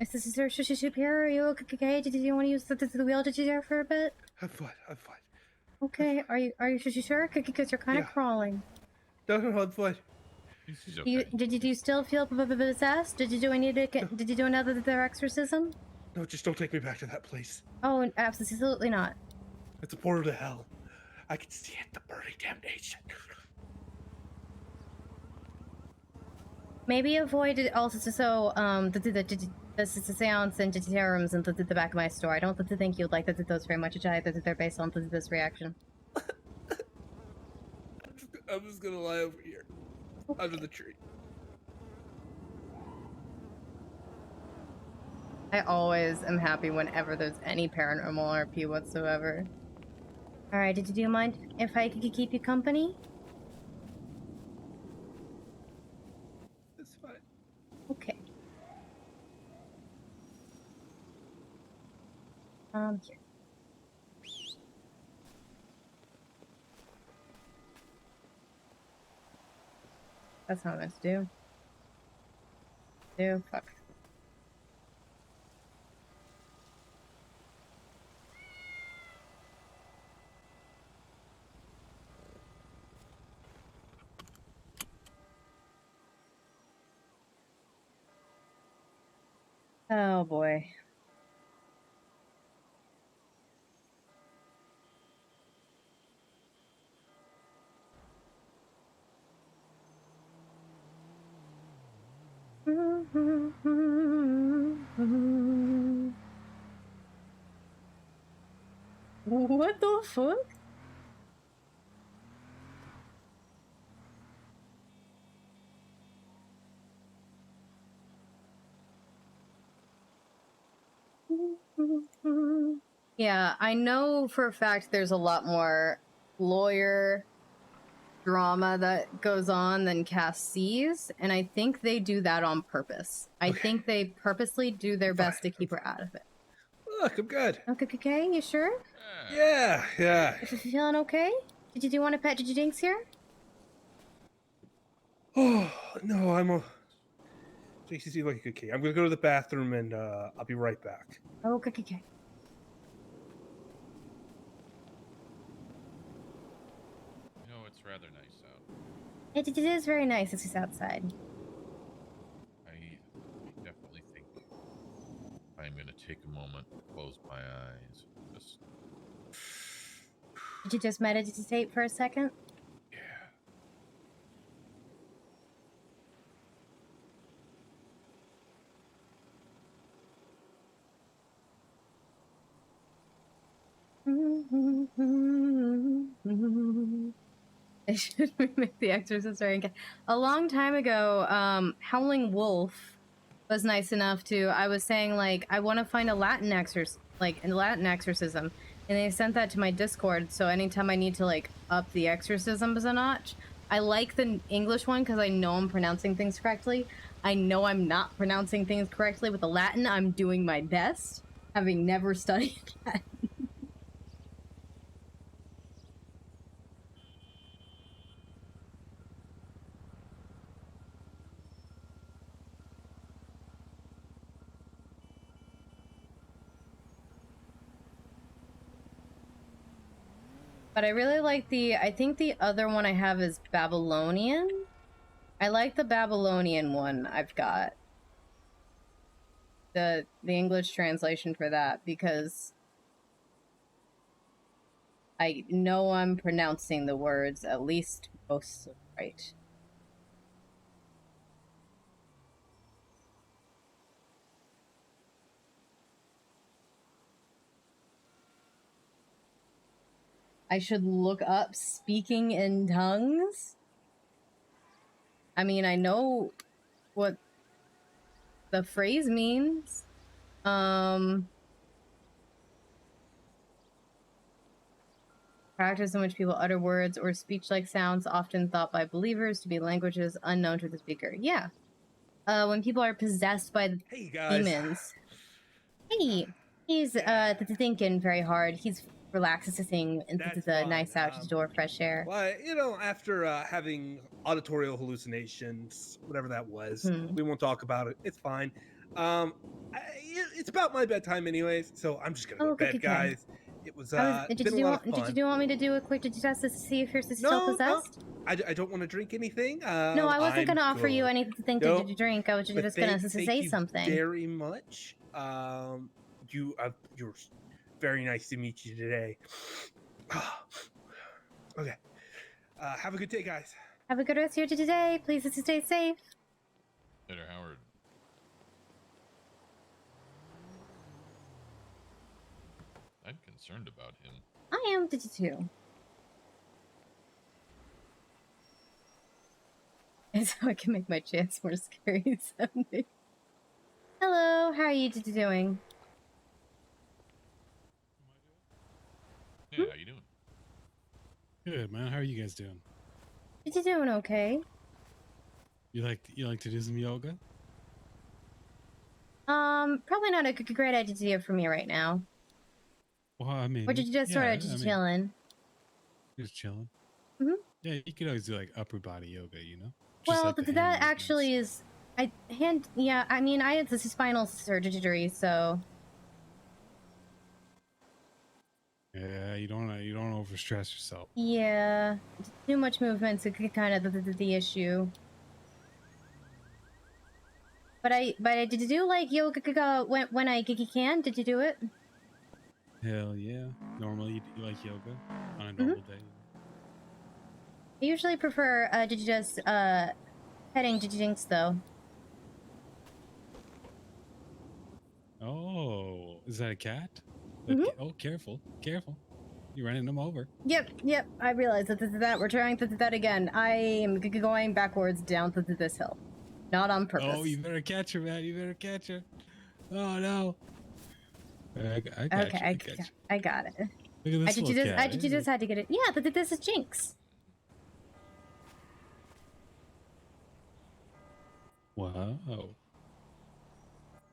Is this Sir Shapiro? Are you okay? Did you want to use the wheel? Did you there for a bit? I'm fine. Okay. Are you sure? Because you're kind of Yeah. crawling. No, I'm fine. He's okay. Did you still feel possessed? Did you do another exorcism? No, just don't take me back to that place. Oh, absolutely not. It's a portal to hell. I can see it, the burning damnation. Maybe avoid it also so the seance and deterrums in the back of my store. I don't think you'd like those very much, which they're based on this reaction. I'm just gonna lie over here, under the tree. I always am happy whenever there's any paranormal RP whatsoever. Alright, do you mind if I could keep you company? It's fine. Okay. Here. That's not what I meant to do. Fuck. Oh boy. What the fuck? Yeah, I know for a fact there's a lot more lawyer drama that goes on than Cass sees, and I think they do that on purpose. I think they purposely do their best to keep her out of it. Look, I'm good. Okay, you sure? Yeah. You feeling okay? Did you want to pet Jinx here? Oh no, I'm a. JCC like a good kid. I'm gonna go to the bathroom and I'll be right back. Oh, okay. You know, it's rather nice out. It is very nice. It's just outside. I definitely think I'm gonna take a moment, close my eyes, just. Did you just meditate for a second? Yeah. They should remake The Exorcist a long time ago. Howling Wolf was nice enough to. I was saying like I want to find a Latin exorcism, and they sent that to my Discord. So anytime I need to like up the exorcisms a notch, I like the English one because I know I'm pronouncing things correctly. I know I'm not pronouncing things correctly with the Latin. I'm doing my best, having never studied that. But I really like I think the other one I have is Babylonian. I like the Babylonian one I've got. The English translation for that because I know I'm pronouncing the words at least most right. I should look up speaking in tongues. I mean, I know what the phrase means. Practice in which people utter words or speech-like sounds often thought by believers to be languages unknown to the speaker. Yeah. When people are possessed by demons. Hey, he's thinking very hard. He's relaxing into the nice outdoor fresh air. Well, you know, after having auditorial hallucinations, whatever that was, we won't talk about it. It's fine. It's about my bedtime, anyways, so I'm just gonna go to bed, guys. It was been a lot of fun. Did you want me to do a quick test to see if you're still possessed? I don't want to drink anything. No, I wasn't going to offer you anything to drink. I was just going to say something. Thank you very much. You're very nice to meet you today. Okay. Have a good day, guys. Have a good rest of your day. Please stay safe. Later, Howard. I'm concerned about him. I am too. And so I can make my chance more scary someday. Hello, how are you doing? Yeah, how you doing? Good, man. How are you guys doing? You doing okay? You like to do some yoga? Probably not a great idea for me right now. Well, I mean, Or did you just chilling? Just chilling. Mm-hmm. Yeah, you could always do like upper body yoga, you know. Well, that actually is. I mean, I had this spinal surgery, so. Yeah, you don't overstress yourself. Yeah, too much movement's kind of the issue. But did you do like yoga when I can? Did you do it? Hell yeah. Normally you like yoga on a normal day. I usually prefer just petting Jinx though. Oh, is that a cat? Oh, careful, careful. You're running them over. Yep. I realize that we're trying that again. I am going backwards down this hill, not on purpose. Oh, you better catch her, man. You better catch her. Oh no. I got you. I got it. Look at this little cat. I just had to get it. Yeah, this is Jinx. Wow.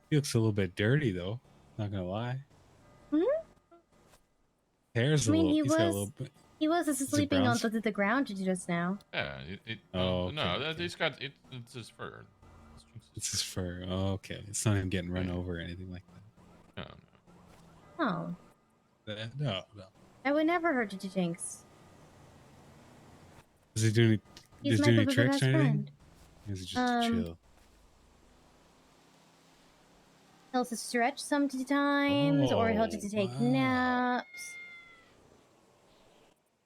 He looks a little bit dirty though. Not gonna lie. Hair's a little. He's got a little bit. He was sleeping on the ground just now. Yeah. Okay, no, he's got it. It's his fur. It's his fur. Oh, okay. It's not him getting run over or anything like that. Oh. No. I would never hurt Jinx. Is he doing any tricks or anything? Friend. Or is he just chill? He'll stretch sometimes, or he'll just take naps.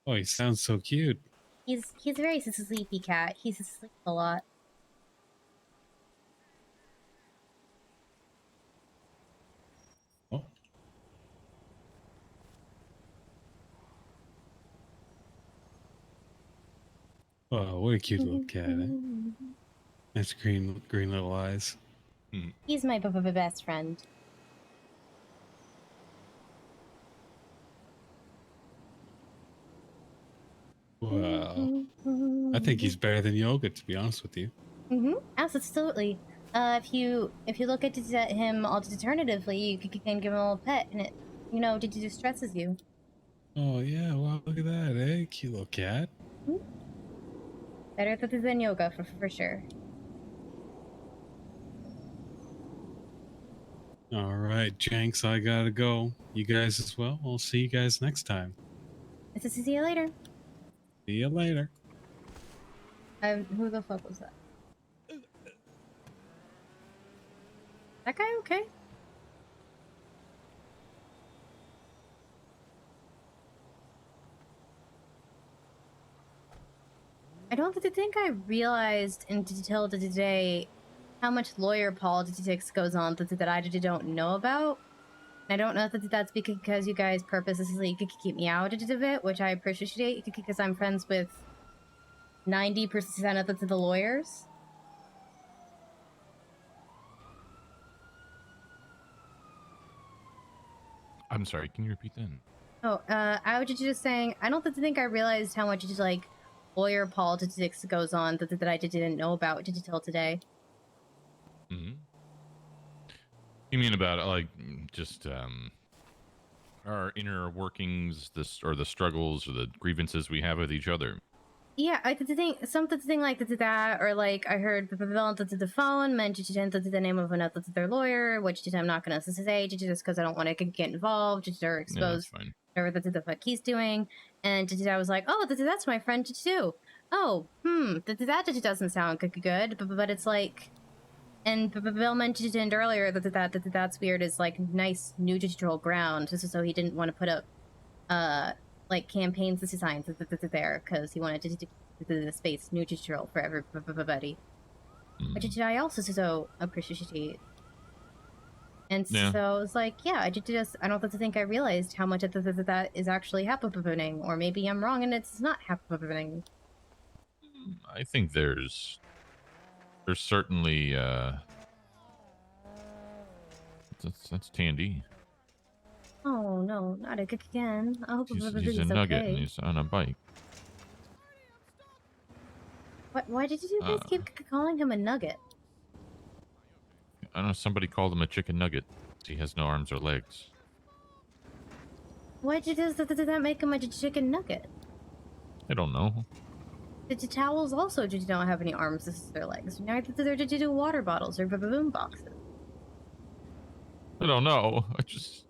Oh, he sounds so cute. He's a very sleepy cat. He's asleep a lot. Oh, what a cute little cat, eh? Nice green little eyes. He's my best friend. Wow. I think he's better than Yoga, to be honest with you. Absolutely. If you look at him alternatively, you can give him a little pet, and it distresses you. Oh yeah, wow, look at that, eh? Cute little cat. Better than Yoga for sure. All right, Jenks, I gotta go. You guys as well. We'll see you guys next time. See you later. See you later. Who the fuck was that? That guy okay? I don't think I realized until today how much lawyer politics goes on that I don't know about. I don't know if that's because you guys purposely keep me out of it, which I appreciate because I'm friends with 90% of the lawyers. I'm sorry. Can you repeat that? Oh, I was just saying. I don't think I realized how much lawyer politics goes on that I didn't know about until today. You mean about just our inner workings, or the struggles or the grievances we have with each other? Yeah, I think something like that, or I heard the phone mentioned the name of another lawyer, which I'm not gonna say just because I don't want to get involved or expose whatever the fuck he's doing. And I was like, oh, that's my friend too. Oh, that doesn't sound good, but it's like. And Bill mentioned earlier that's weird is nice neutral ground, so he didn't want to put up campaigns signs there because he wanted to do the space neutral for everybody, which I also so appreciate. And so I was like, yeah, I don't think I realized how much of that is actually happening, or maybe I'm wrong and it's not happening. I think there's certainly that's Tandy. Oh no, not again. I hope He's everybody's a nugget okay. and he's on a bike. Why did you guys keep calling him a nugget? I don't know. Somebody called him a chicken nugget. He has no arms or legs. Why does that make him a chicken nugget? I don't know. The towels also don't have any arms or legs. Neither do they water bottles or boom boxes. I don't know. I just.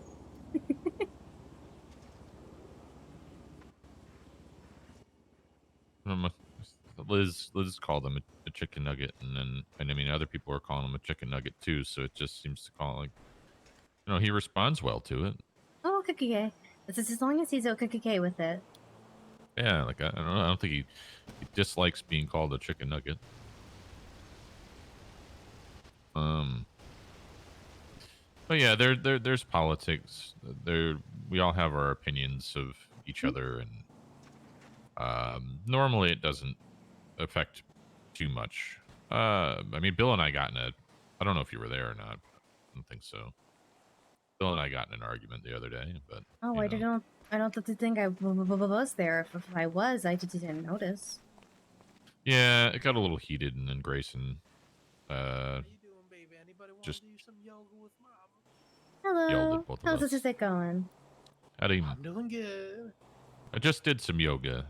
Liz called him a chicken nugget, and I mean other people are calling him a chicken nugget too. So it just seems to call like, he responds well to it. Oh, okay. This is as long as he's okay with it. Yeah, like I don't know. I don't think he dislikes being called a chicken nugget. But yeah, there's politics. We all have our opinions of each other, and normally it doesn't affect too much. I mean, Bill and I got in I don't know if you were there or not. I don't think so. Bill and I got in an argument the other day, but I don't think I was there. If I was, I just didn't notice. yeah, it got a little heated, and then Grayson just Hello. yelled at both of How's us. this going? I'm doing good. I just did some yoga.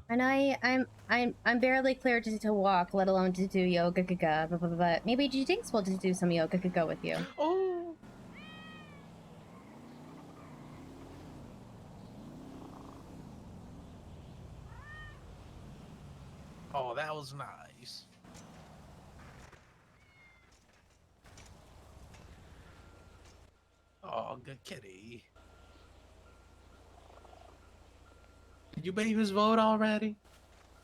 And I'm barely clear to walk, let alone to do yoga. But maybe Jinx will just do some yoga with you. Oh. Oh, that was nice. Oh, good kitty. Did you babies vote already?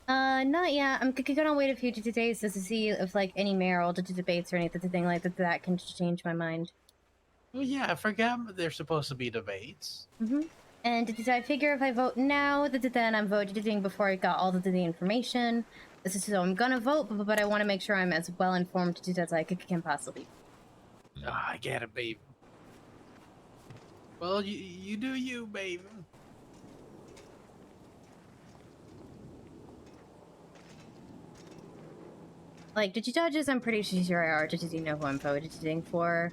Not yet. I'm gonna wait a few days just to see if like any mayoral debates or anything like that can change my mind. Oh yeah, I forgot there's supposed to be debates. And I figure if I vote now, then I'm voting before I got all the information. So I'm gonna vote, but I want to make sure I'm as well informed as I can possibly. I get it, baby. Well, you do you, baby. Like, did you judges? I'm pretty sure I are. Did you know who I'm voting for?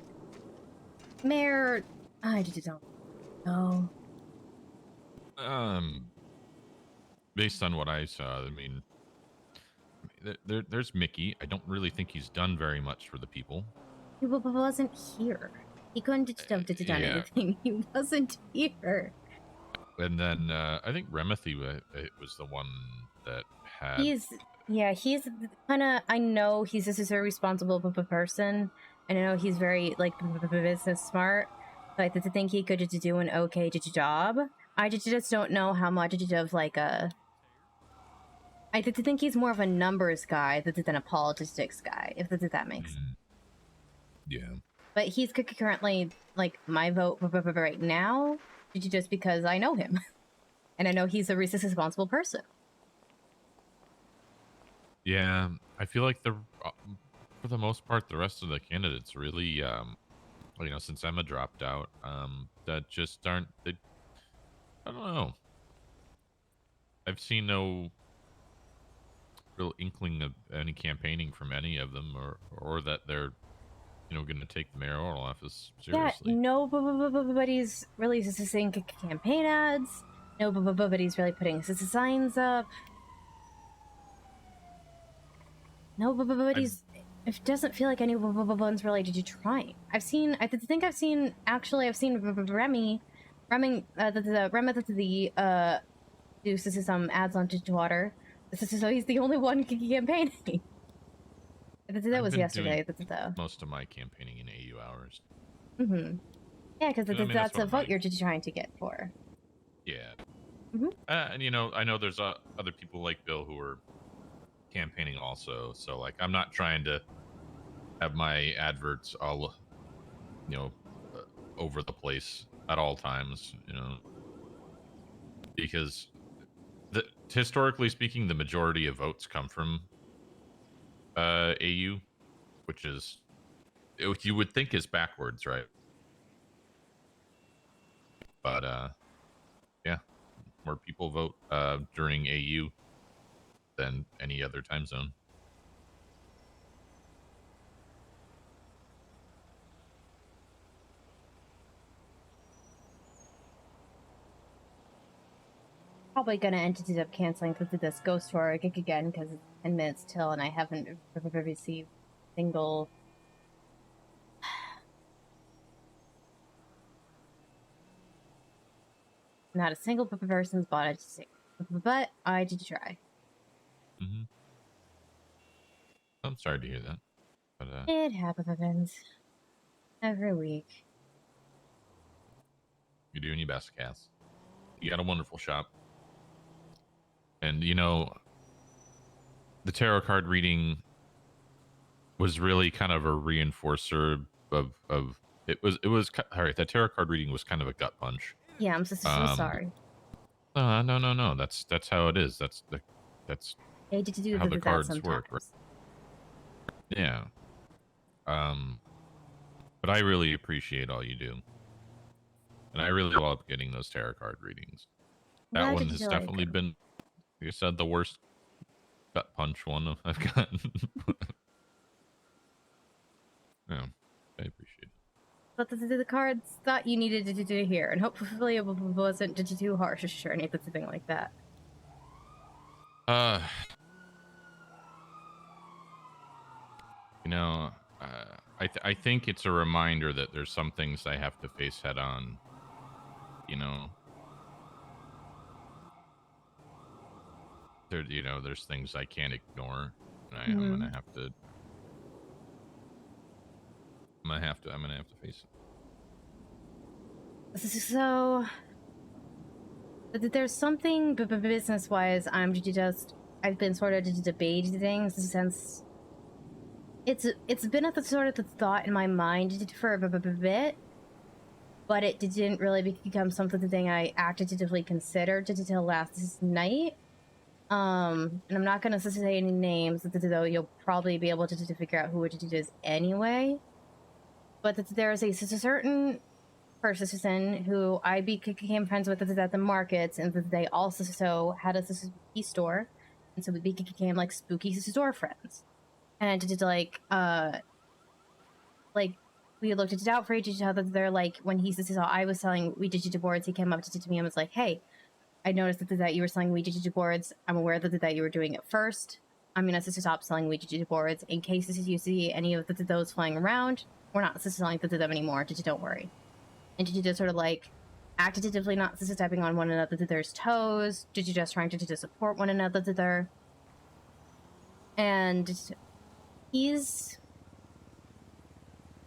Mayor, I just don't know. Based on what I saw, I mean, there's Mickey. I don't really think he's done very much for the people. He wasn't here. He couldn't have done anything. He wasn't here. And then I think Remethy was the one that had. He's kind of. I know he's just a very responsible person, and I know he's very like business smart. But I think he could just do an okay job. I just don't know how much of like a. I think he's more of a numbers guy than a politics guy, if that makes sense. Yeah. But he's currently like my vote right now, just because I know him, and I know he's a responsible person. Yeah, I feel like for the most part, the rest of the candidates really, since Emma dropped out, that just aren't. I don't know. I've seen no real inkling of any campaigning from any of them, or that they're, going to take the mayoral office seriously. Yeah, nobody's really saying campaign ads. Nobody's really putting signs up. Nobody's. It doesn't feel like anyone's really trying. I've seen Remy do some ads on Twitter. So he's the only one campaigning. That was yesterday. Most of my campaigning in AU hours. Yeah, because that's a vote you're just trying to get for. Yeah. And I know there's other people like Bill who are campaigning also. So like, I'm not trying to have my adverts all, over the place at all times. Because historically speaking, the majority of votes come from AU, which is you would think is backwards, right? But yeah, more people vote during AU than any other time zone. Probably gonna end up canceling this ghost tour again because it's 10 minutes till and I haven't received a single. Not a single person's bought it, but I did try. I'm sorry to hear that. But It happens every week. you're doing your best, Cass. You got a wonderful shop. And you know, the tarot card reading was really kind of a reinforcer of it was all right. That tarot card reading was kind of a gut punch. Yeah, I'm so sorry. No. That's how it is. That's I hate to do how the that cards sometimes. work. Right? Yeah. But I really appreciate all you do, and I really love getting those tarot card readings. That Glad one that has you like definitely 'em. been, like I said, the worst gut punch one I've gotten. Yeah, I appreciate it. But the cards thought you needed to do here, and hopefully it wasn't too harsh or anything like that. You know, I think it's a reminder that there's some things I have to face head on. You know, there's things I can't ignore, and I'm gonna have to. I'm gonna have to face it. So, there's something business-wise. I've been sort of debating things since it's been at the sort of the thought in my mind for a bit, but it didn't really become something I actively considered until last night. And I'm not gonna say any names, though you'll probably be able to figure out who it is anyway. But there's a certain person who I became friends with at the markets, and they also had a spooky store, and so we became like spooky store friends. And we looked it out for each other. They're like, when he saw I was selling Ouija boards, he came up to me and was like, "Hey, I noticed that you were selling Ouija boards. I'm aware that you were doing it first. I'm gonna stop selling Ouija boards in case you see any of those flying around. We're not selling them anymore. Don't worry." And did you just sort of like actively not stepping on one another's toes? Did you just trying to support one another? And he's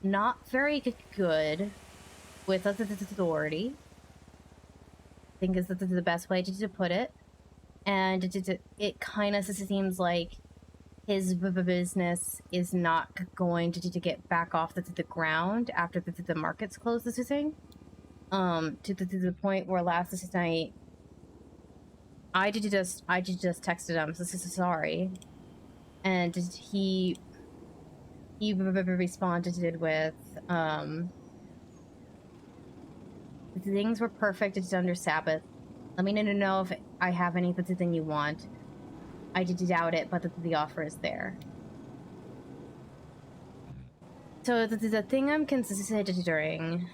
not very good with authority. I think is the best way to put it. And it kind of seems like his business is not going to get back off the ground after the markets close this thing. To the point where last night I just texted him, sorry, and he responded with things were perfect. It's under Sabbath. Let me know if I have anything you want. I did doubt it, but the offer is there. So the thing I'm considering,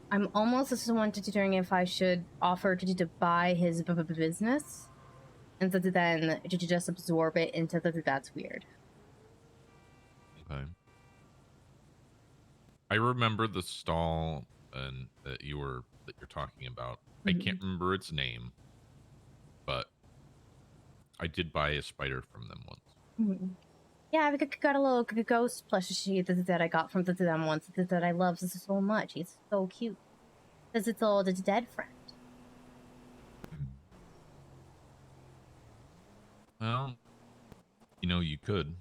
I'm almost wondering if I should offer to buy his business, and then to just absorb it into that's weird. Okay. I remember the stall and that you're talking about. I can't remember its name, but I did buy a spider from them once. Yeah, I got a little ghost plushie that I got from them once that I love so much. He's so cute. Because it's all its dead friend. Well, you could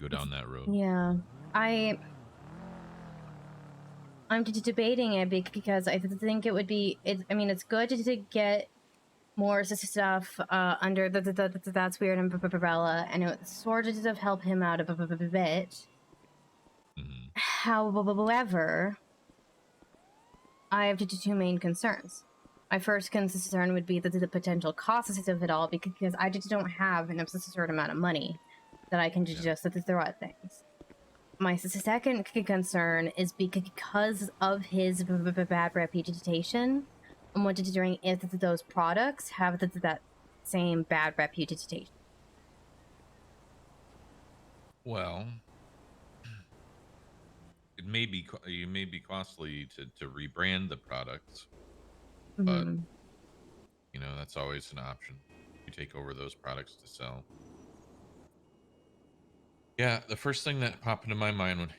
go down that road. Yeah, I'm debating it because I think it would be. It's good to get more stuff under that's weird and umbrella, and it sort of help him out a bit. However, I have two main concerns. My first concern would be the potential costs of it all, because I just don't have an absurd amount of money that I can just throw at things. My second concern is because of his bad reputation. I'm wondering if those products have that same bad reputation. Well, it may be costly to rebrand the products, but that's always an option. You take over those products to sell. Yeah, the first thing that popped into my mind when,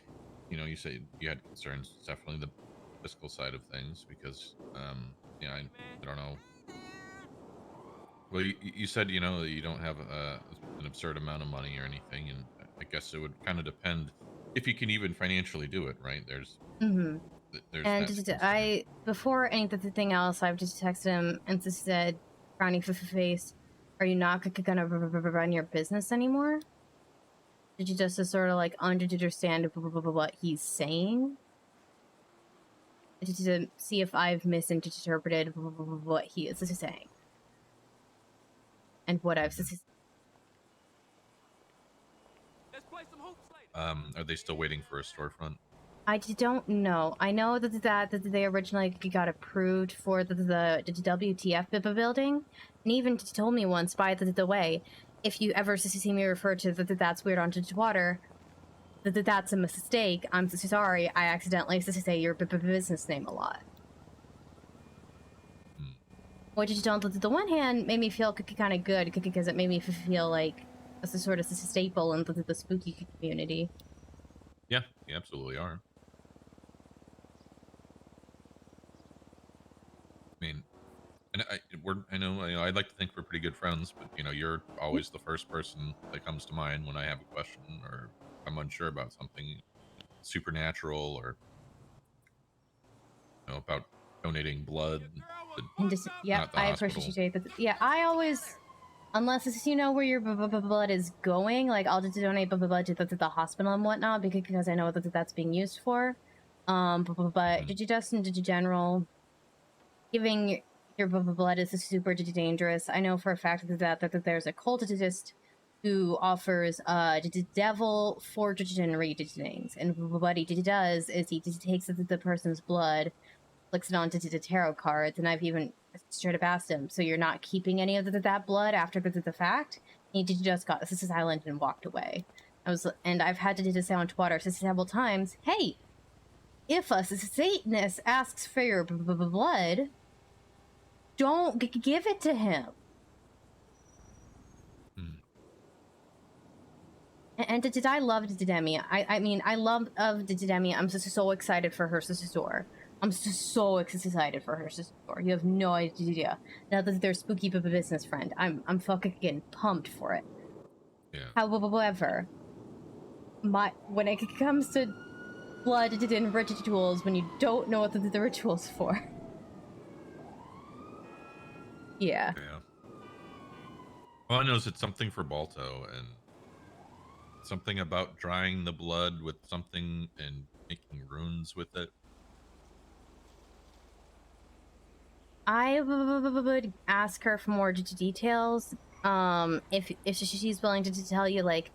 you say you had concerns, is definitely the fiscal side of things, because, I don't know. Well, you said, that you don't have an absurd amount of money or anything, and I guess it would kind of depend if you can even financially do it, right? There's And that. before anything else, I've just texted him and just said, frowny face, are you not gonna run your business anymore? Did you just sort of like understand what he's saying? To see if I've misinterpreted what he is saying. And what I've said. Are they still waiting for a storefront? I don't know. I know that they originally got approved for the WTF building, and even told me once, by the way, if you ever see me refer to that's weird on water, that's a mistake. I'm so sorry. I accidentally say your business name a lot. Which on the one hand made me feel kind of good, because it made me feel like it's a sort of staple in the spooky community. Yeah, you absolutely are. I mean, and I know I'd like to think we're pretty good friends, but you're always the first person that comes to mind when I have a question or I'm unsure about something supernatural, or about donating blood. I appreciate that. Yeah, I always, unless it's where your blood is going, like I'll just donate blood to the hospital and whatnot, because I know that's being used for. But just in general, giving your blood is super dangerous. I know for a fact that there's a cultist who offers devil fortune readings, and what he does is he takes the person's blood, flicks it onto the tarot cards, and I've even straight up asked him, so you're not keeping any of that blood after the fact? And he just got silent and walked away. And I've had to say on Twitter several times, hey, if a Satanist asks for your blood, don't give it to him. And did I love Didemi? I mean, I love Didemi. I'm just so excited for her sister. I'm just so excited for her sister. You have no idea. Now that they're spooky business friend, I'm fucking getting pumped for it. Yeah. However, when it comes to blood and rituals, when you don't know what the ritual's for. Yeah. All I know is it's something for Balto, and something about drying the blood with something and making runes with it. I would ask her for more details. If she's willing to tell you like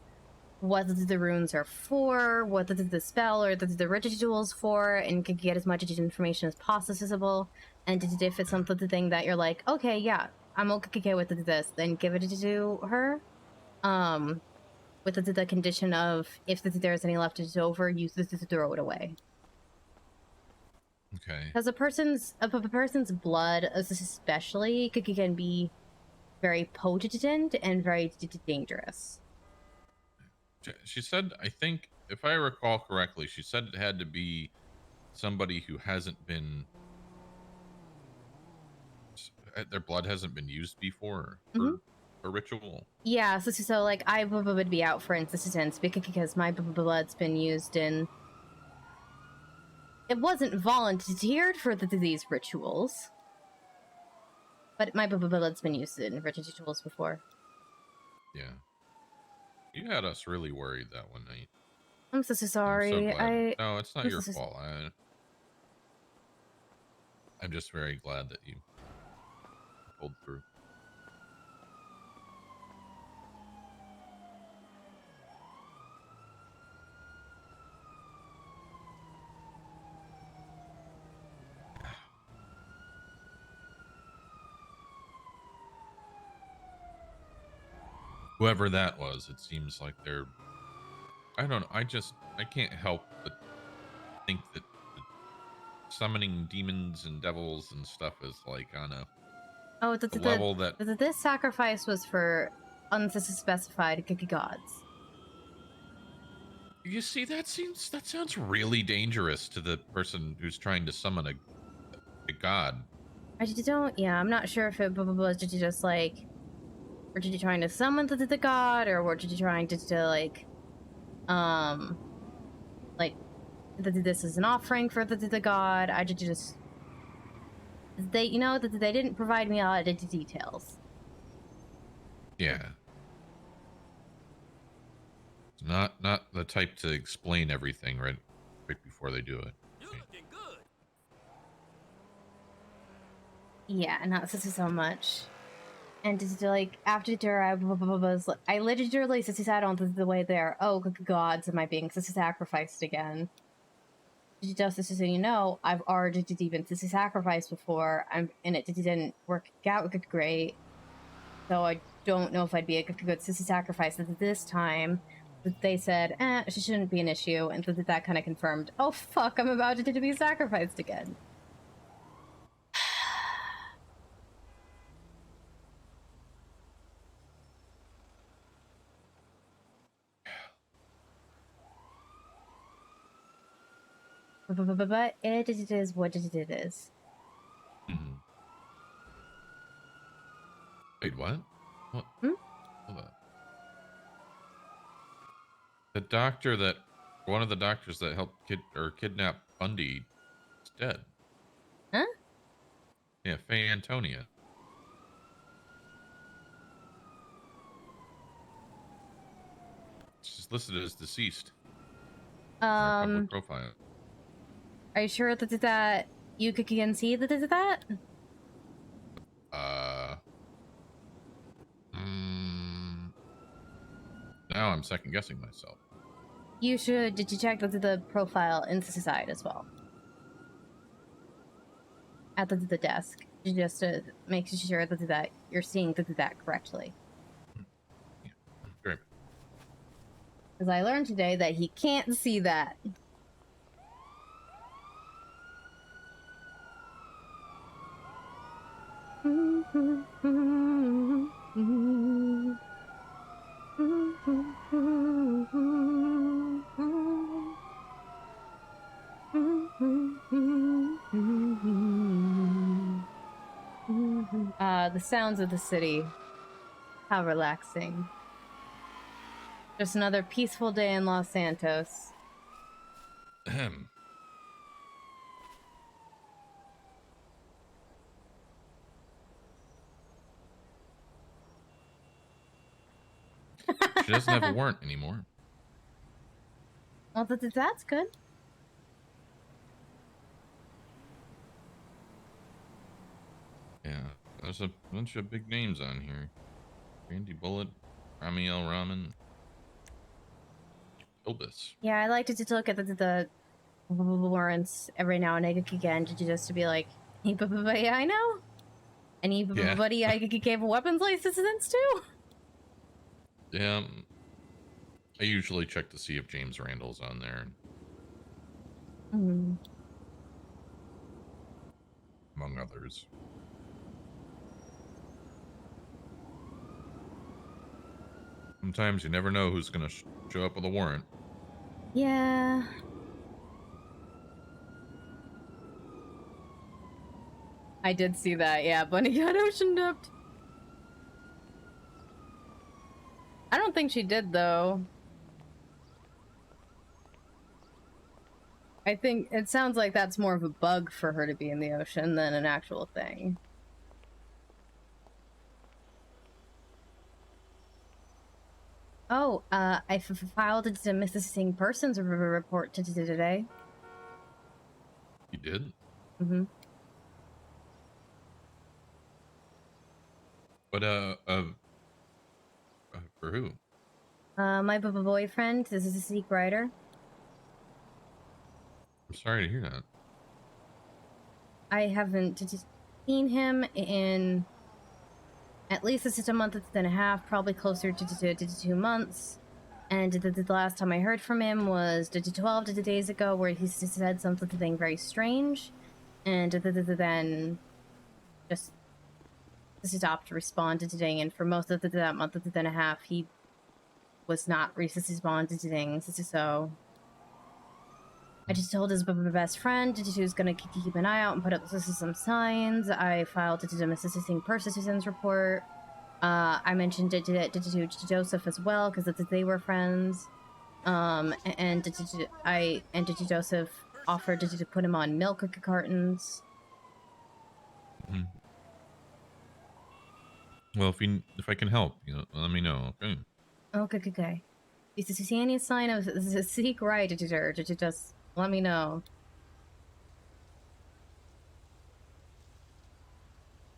what the runes are for, what the spell or the rituals for, and could get as much information as possible. And if it's something that you're like, okay, yeah, I'm okay with this, then give it to her. With the condition of if there's any left over, you throw it away. Okay. Because a person's blood, especially, can be very potent and very dangerous. She said, I think, if I recall correctly, she said it had to be somebody who hasn't been, their blood hasn't been used before for a ritual. Yeah, so like I would be out for instance because my blood's been used in. It wasn't volunteered for these rituals, but my blood's been used in rituals before. Yeah. You had us really worried that one night. I'm so sorry. I'm so glad. No, it's not your fault. I'm just very glad that you pulled through. Whoever that was, it seems like they're, I don't know, I can't help but think that summoning demons and devils and stuff is like on a level that... This sacrifice was for unspecified gods. You see, that sounds really dangerous to the person who's trying to summon a god. I just don't. Yeah, I'm not sure if it was just like, or did you trying to summon the god, or were you trying to like this is an offering for the god. I just they that they didn't provide me a lot of details. Yeah. Not the type to explain everything right before they do it. Yeah, not so much. And just like after I literally sat on the way there. Oh gods, am I being sacrificed again? Just so you know, I've already been sacrificed before. And it didn't work out great. So I don't know if I'd be a good sacrifice this time. But they said, she shouldn't be an issue, and that kind of confirmed. Oh fuck, I'm about to be sacrificed again. But it is what it is. Mm-hmm. Wait, what? What? Hold on. The doctor that, one of the doctors that helped kidnap Bundy is dead. Huh? Yeah, Faye Antonia. She's listed as deceased. Public profile. Are you sure that you can see that? Now I'm second guessing myself. You should. Did you check the profile in the side as well? At the desk, just to make sure that you're seeing that correctly. Yeah, great. Because I learned today that he can't see that. The sounds of the city. How relaxing. Just another peaceful day in Los Santos. Ahem. She doesn't have a warrant anymore. Well, that's good. Yeah, there's a bunch of big names on here. Randy Bullitt, Ramiel Rahman, Ilbis. Yeah, I like to look at the warrants every now and again, just to be like, yeah, I know. Anybody I gave a weapons license to? Yeah, I usually check to see if James Randall's on there. Among others. Sometimes you never know who's going to show up with a warrant. Yeah. I did see that, yeah. Bunny got ocean dumped. I don't think she did, though. I think it sounds like that's more of a bug for her to be in the ocean than an actual thing. Oh, I filed a missing persons report today. You did? Mm-hmm. But, for who? My boyfriend, this is a Zeak writer. I'm sorry to hear that. I haven't seen him in at least a month and a half, probably closer to 2 months. And the last time I heard from him was 12 days ago, where he said something very strange, and then just stopped responding today. And for most of that month and a half, he was not responding to things. So I just told his best friend who's gonna keep an eye out and put up some signs. I filed a missing persons report. I mentioned it to Joseph as well because they were friends. And Joseph offered to put him on milk cartons. Well, if I can help, let me know. Okay. Okay. If you see any sign of Zeak right, just let me know.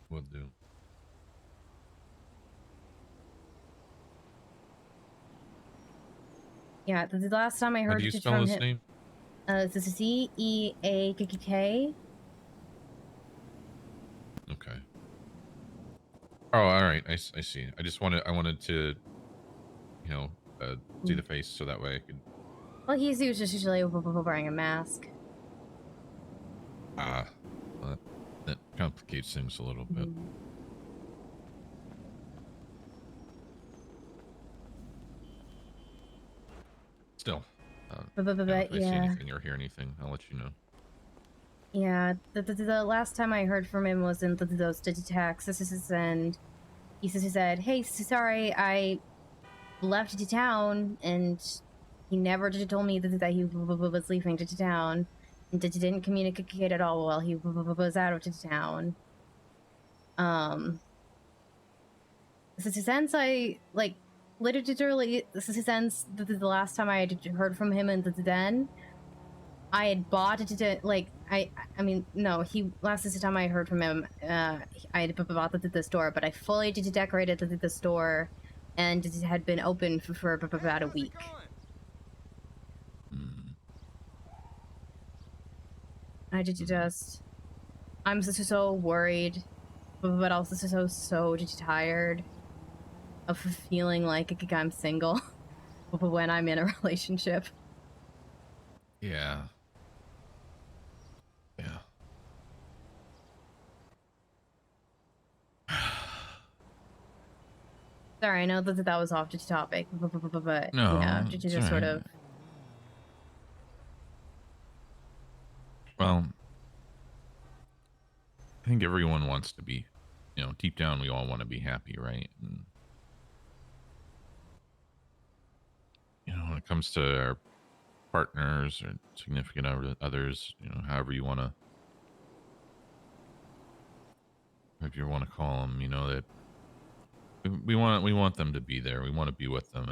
Will do. Yeah, the last time I heard How do you spell his name? It's Zeak. Okay. Oh, all right. I see. I wanted to, see the face so that way I could. Well, he's usually wearing a mask. Well, that complicates things a little bit. Still, if I see anything or hear anything, I'll let you know. Yeah, the last time I heard from him was in those attacks, and he said, "Hey, sorry, I left to town," and he never told me that he was leaving to town, and didn't communicate at all while he was out of town. Since I literally since the last time I had heard from him, and then I had bought it last time I heard from him, I had bought the store, but I fully decorated the store, and it had been open for about a week. I'm so worried, but also so tired of feeling like I'm single when I'm in a relationship. Yeah. Sorry, I know that was off the topic, but No, yeah, it's just all sort right. of. Well, I think everyone wants to be, deep down, we all want to be happy, right? And, when it comes to our partners or significant others, however you want to call them, that we want them to be there. We want to be with them.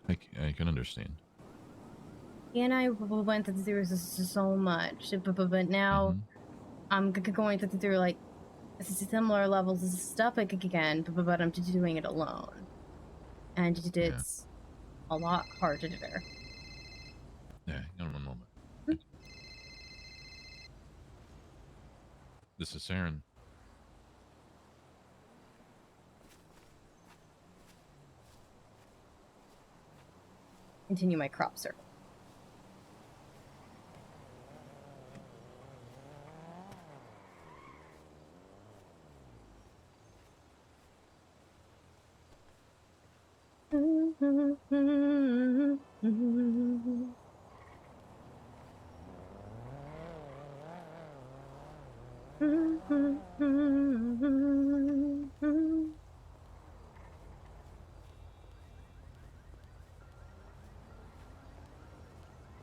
I can understand. He and I went through so much, but now I'm going through like similar levels of stuff again, but I'm just doing it alone, and it's a lot harder. Yeah, hang on one moment. This is Saren. Continue my crop circle.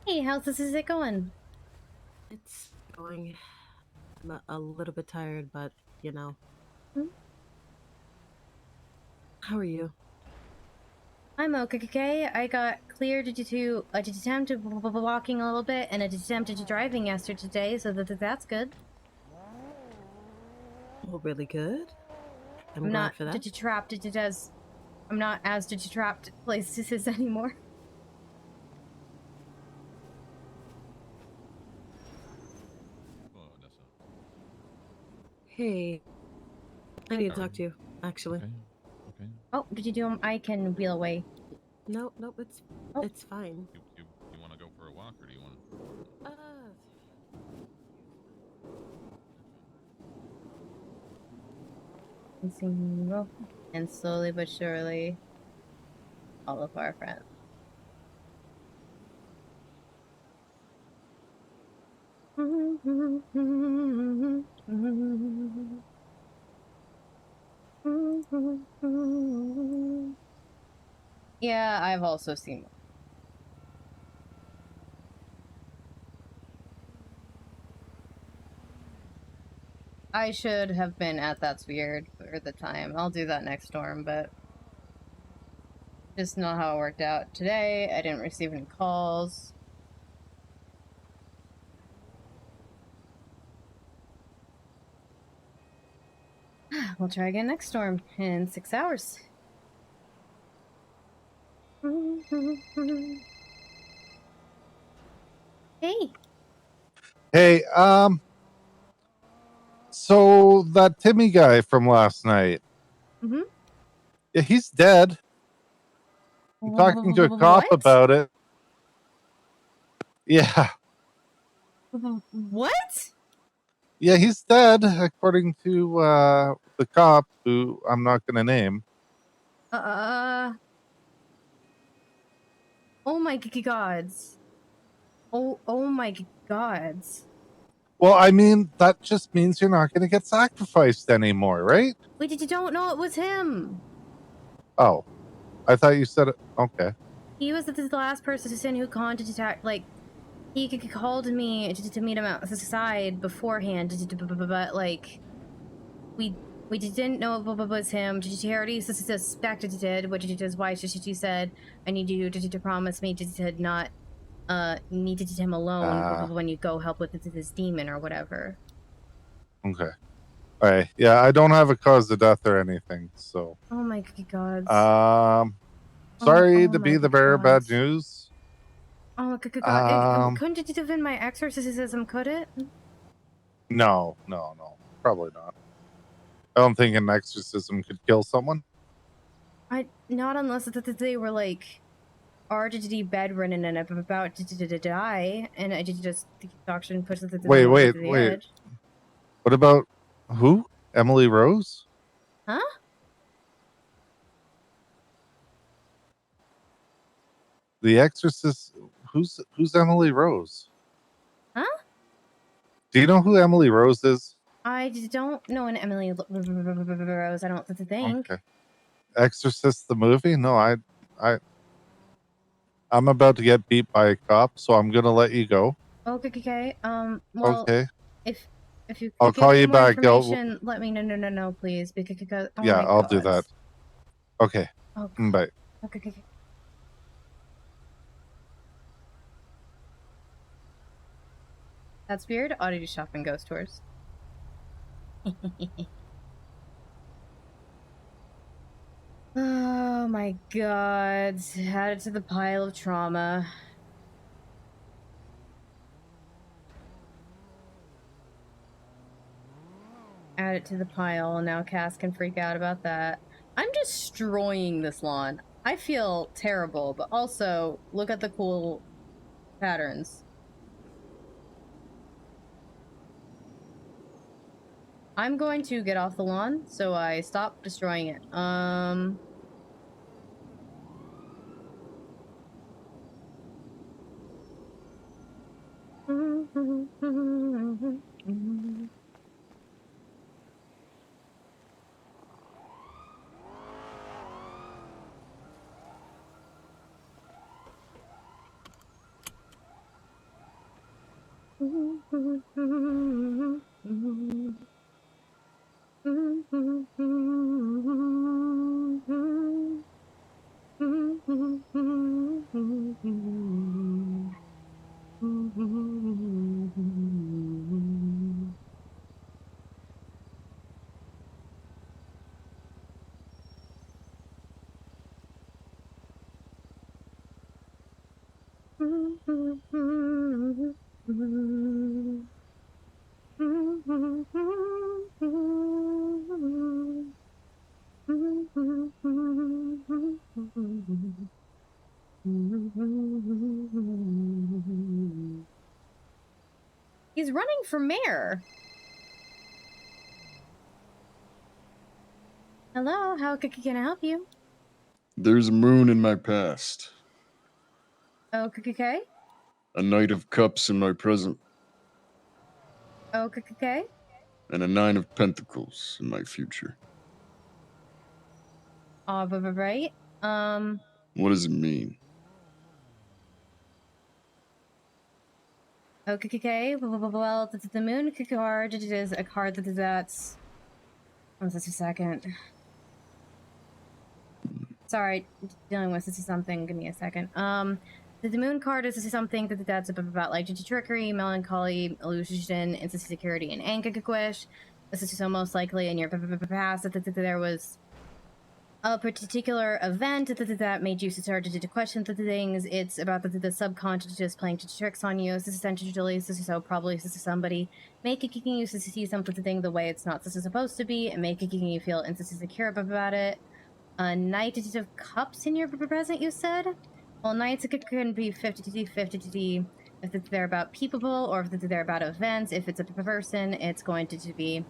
Hey, how's it going? It's going. I'm a little bit tired, but How are you? I'm okay. I got cleared to attempt to walking a little bit and attempted to driving yesterday, so that's good. Well, really good. I'm glad not for that. trapped. I'm not as trapped places anymore. Hey, I need to talk to you, actually. Okay. Oh, did you do them? I can wheel away. Nope, it's fine. You want to go for a walk, or do you want to? Let's see. And slowly but surely, all of our friends. Yeah, I've also seen one. I should have been at That's Weird for the time. I'll do that next storm, but just not how it worked out today. I didn't receive any calls. We'll try again next storm in 6 hours. Hey. Hey, so that Timmy guy from last night. Mm-hmm. Yeah, he's dead. I'm talking to a cop about it. Yeah. What? Yeah, he's dead, according to the cop, who I'm not going to name. Oh my gods. Oh my gods. Well, I mean, that just means you're not going to get sacrificed anymore, right? Wait, did you don't know it was him? Oh, I thought you said it. Okay. He was the last person to send who contacted, like, he called me to meet him outside beforehand, but like, we didn't know it was him. She already suspected it, which is why she said, I need you to promise me to not need him alone when you go help with this demon or whatever. Okay. All right. Yeah, I don't have a cause of death or anything, so. Oh my god. Sorry to be the bearer of bad news. Oh my god. Couldn't it have been my exorcism, could it? No, probably not. I don't think an exorcism could kill someone. Not unless they were like already bedridden and about to die, and I just the doctor pushed the Wait. edge. What about who? Emily Rose? Huh? The Exorcist. Who's Emily Rose? Huh? Do you know who Emily Rose is? I don't know an Emily Rose. I don't think. Okay. Exorcist the movie? No, I'm about to get beat by a cop, so I'm gonna let you go. Okay. Well, Okay. if you I'll give call any you more back. information, let me no, please, because oh Yeah, my I'll do God. that. Okay. Oh, Bye. Okay. That's weird. Oddity shop and ghost tours. Oh my god. Add it to the pile of trauma. Add it to the pile, and now Cass can freak out about that. I'm destroying this lawn. I feel terrible, but also, look at the cool patterns. I'm going to get off the lawn, so I stop destroying it. He's running for mayor. Hello, how can I help you? There's a moon in my past. Okay. A knight of cups in my present. Okay. And a 9 of pentacles in my future. Right. What does it mean? Okay. Well, the moon card is a card that's. Just a second. Sorry, dealing with this is something. Give me a second. The moon card is something that's about like trickery, melancholy, illusion, insecurity, and anguish. This is so most likely in your past that there was a particular event that made you start to question the things. It's about the subconscious just playing tricks on you. This is essentially so probably this is somebody making you to see something the way it's not supposed to be, and making you feel insecure about it. A Knight of Cups in your present, you said? Well, Knights can be 50-50 if they're about people or if they're about events. If it's a person, it's going to be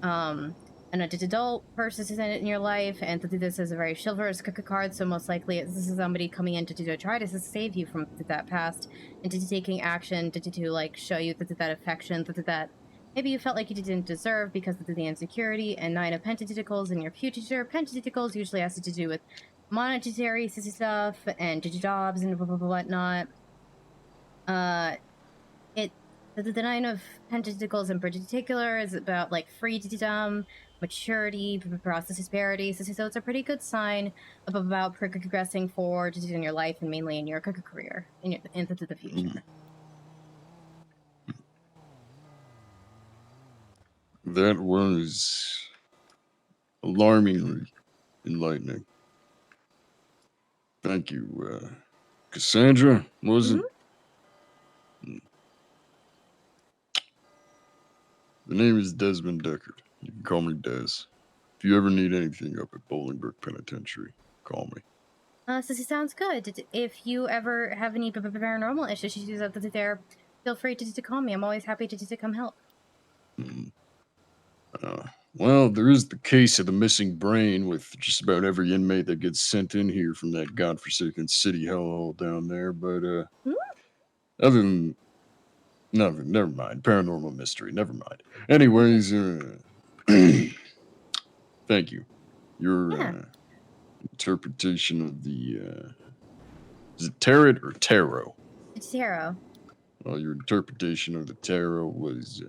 an adult person in your life, and this is a very chivalrous card, so most likely this is somebody coming in to try to save you from that past, and to taking action to like show you that affection that maybe you felt like you didn't deserve because of the insecurity. And 9 of Pentacles in your future. Pentacles usually has to do with monetary stuff and jobs and whatnot. The 9 of Pentacles in particular is about like freedom, maturity, prosperity. So it's a pretty good sign about progressing forward in your life and mainly in your career into the future. That was alarmingly enlightening. Thank you, Cassandra, was it? The name is Desmond Deckard. You can call me Des. If you ever need anything up at Bolingbrook Penitentiary, call me. So it sounds good. If you ever have any paranormal issues up there, feel free to call me. I'm always happy to come help. Well, there is the case of the missing brain with just about every inmate that gets sent in here from that godforsaken city hellhole down there, but other than nothing, never mind. Paranormal mystery, never mind. Anyways, thank you. Your interpretation of the is it tarot or tarot? It's tarot. Well, your interpretation of the tarot was,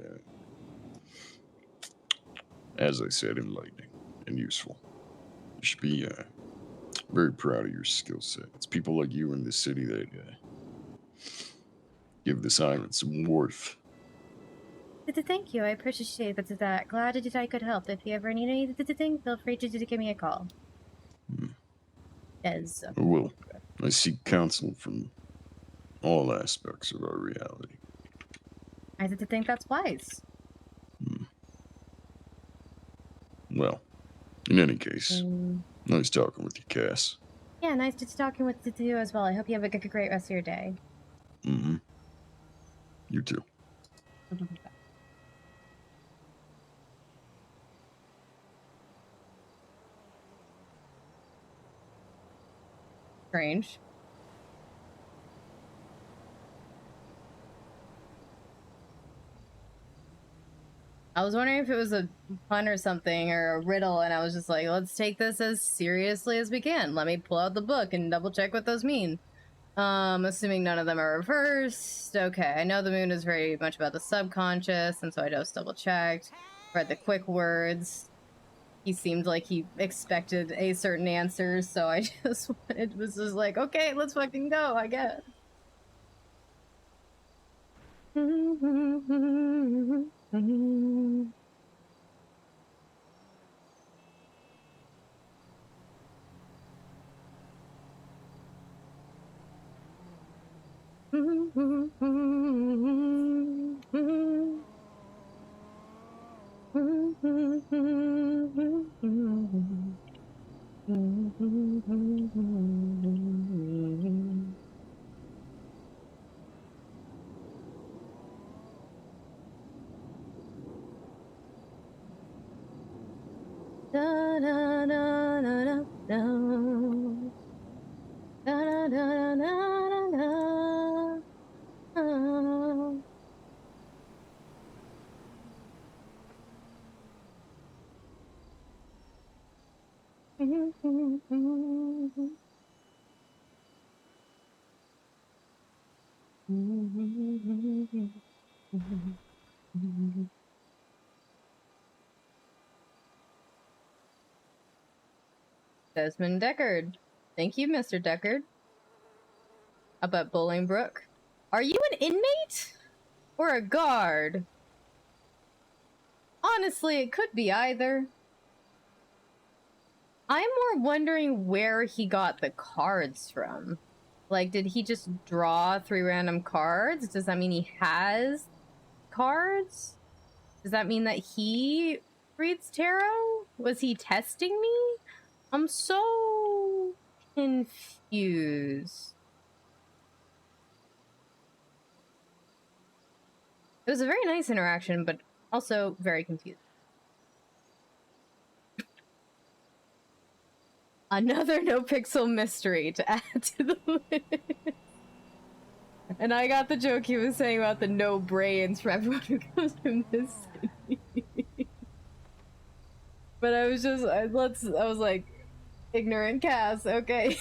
as I said, enlightening and useful. You should be very proud of your skill set. It's people like you in this city that give this island some worth. Thank you. I appreciate that. Glad I could help. If you ever need anything, feel free to give me a call. Yes. I will. I seek counsel from all aspects of our reality. I think that's wise. Well, in any case, nice talking with you, Cass. Yeah, nice to talking with you as well. I hope you have a great rest of your day. You too. Strange. I was wondering if it was a pun or something or a riddle, and I was just like, let's take this as seriously as we can. Let me pull out the book and double check what those mean. Assuming none of them are reversed. Okay, I know the moon is very much about the subconscious, and so I just double checked, read the quick words. He seemed like he expected a certain answer, so I just was just like, okay, let's fucking go, I guess. Da, da, da, Desmond Deckard. Thank you, Mr. Deckard. Up at Bolingbrook. Are you an inmate? Or a guard? Honestly, it could be either. I'm more wondering where he got the cards from. Like, did he just draw 3 random cards? Does that mean he has cards? Does that mean that he reads tarot? Was he testing me? I'm so confused. It was a very nice interaction, but also very confused. Another NoPixel mystery to add to the list. And I got the joke he was saying about the no brains for everyone who comes from this city. But I was just, I was like, ignorant Cass, okay.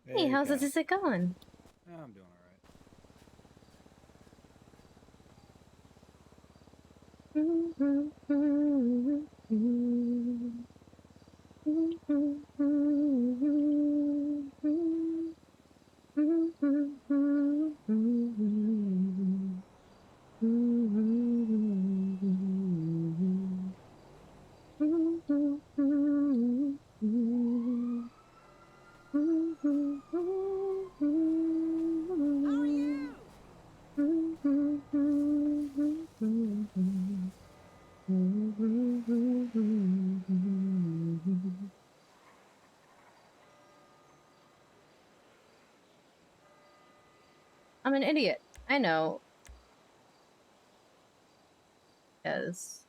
Hey, how's it going? I'm doing alright. I'm an idiot. I know. Yes.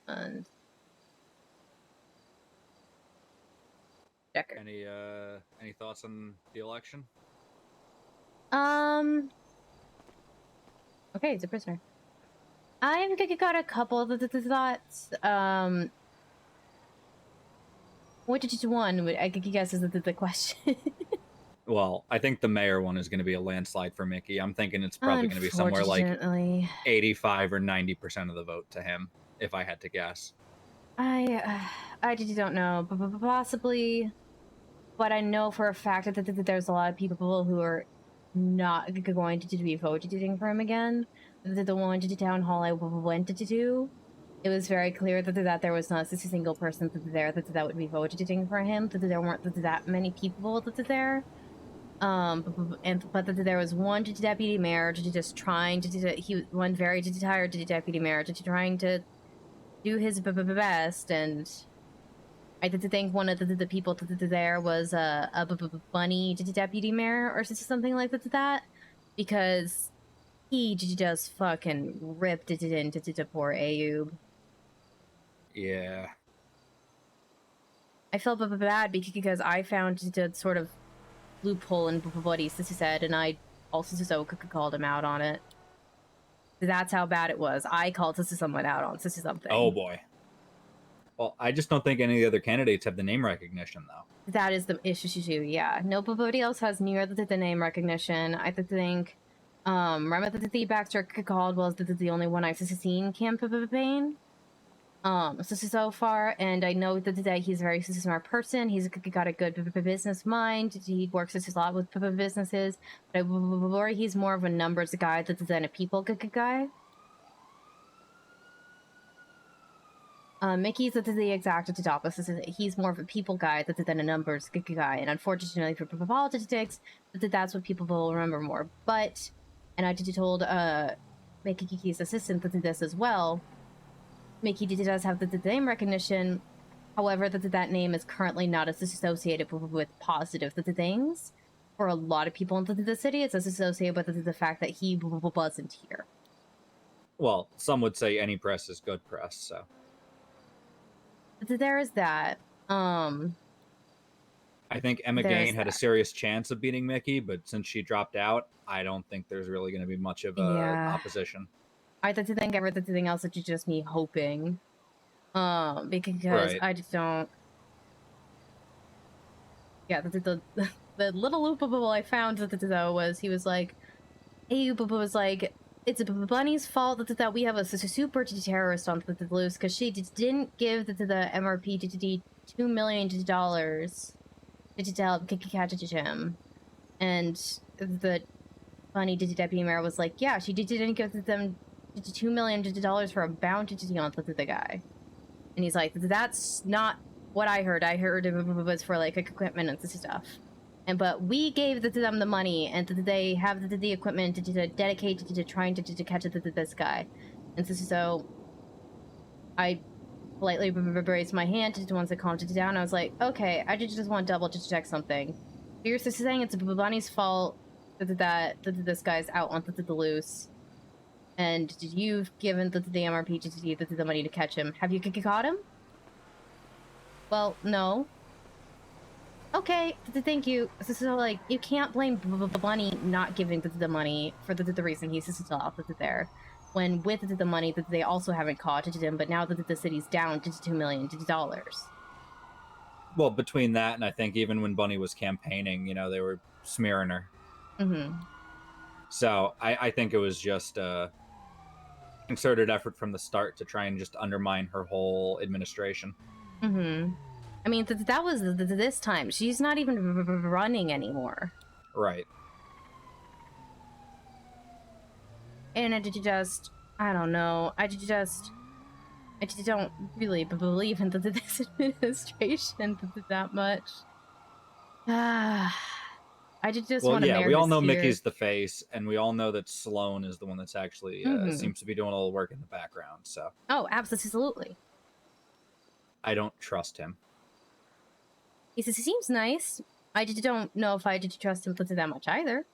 And Decker. Any thoughts on the election? Okay, it's a prisoner. I've got a couple of thoughts. What did you want? I guess is the question. Well, I think the mayor one is going to be a landslide for Mickey. I'm thinking it's probably going to be somewhere like 85 or 90% of the vote to him, if I had to guess. I don't know, but possibly. But I know for a fact that there's a lot of people who are not going to be voting for him again. The one to town hall I went to, it was very clear that there was not a single person there that would be voting for him. That there weren't that many people there. But there was one deputy mayor just trying to one very tired deputy mayor trying to do his best, and I think one of the people there was a bunny deputy mayor or something like that, because he just fucking ripped it into poor Ayub. Yeah. I felt bad because I found the sort of loophole in what he said, and I also called him out on it. That's how bad it was. I called someone out on something. Oh boy. Well, I just don't think any of the other candidates have the name recognition, though. That is the issue, yeah. Nobody else has near the name recognition. I think, remember the Baxter Caldwell is the only one I've seen campaign. So far, and I know that he's a very smart person. He's got a good business mind. He works a lot with businesses, but I worry he's more of a numbers guy than a people guy. Mickey's the exact opposite. He's more of a people guy than a numbers guy, and unfortunately for politics, that's what people will remember more. But, and I told Mickey's assistant this as well. Mickey does have the name recognition, however, that name is currently not as associated with positive things. For a lot of people in the city, it's associated with the fact that he wasn't here. Well, some would say any press is good press, so. There is that. I think Emma Gain had a serious chance of beating Mickey, but since she dropped out, I don't think there's really going to be much of opposition. I think everything else is just me hoping. Because I just don't. Yeah, the little loopable I found though was he was like, hey, was like, it's Bunny's fault that we have a super terrorist on the loose because she didn't give the MRP $2 million to help catch him, and the Bunny deputy mayor was like, yeah, she didn't give them $2 million for a bounty on the guy, and he's like, that's not what I heard. I heard it was for like equipment and stuff. But we gave them the money, and they have the equipment to dedicate to trying to catch this guy. And so I politely raised my hand to once I calmed it down. I was like, okay, I just want to double check something. You're saying it's Bunny's fault that this guy's out on the loose, and you've given the MRP to the money to catch him. Have you caught him? Well, no. Okay, thank you. So, like, you can't blame Bunny not giving the money for the reason he's still out there. When with the money that they also haven't caught him, but now that the city's down to $2 million. Well, between that and I think even when Bunny was campaigning, they were smearing her. Mm-hmm. So I think it was just a concerted effort from the start to try and just undermine her whole administration. Mm-hmm. I mean, that was this time. She's not even running anymore. Right. And I don't know. I don't really believe in this administration that much. I just want to. Well, yeah, we all know Mickey's the face, and we all know that Sloan is the one that's actually seems to be doing all the work in the background. So. Oh, absolutely. I don't trust him. He says he seems nice. I just don't know if I did trust him that much either.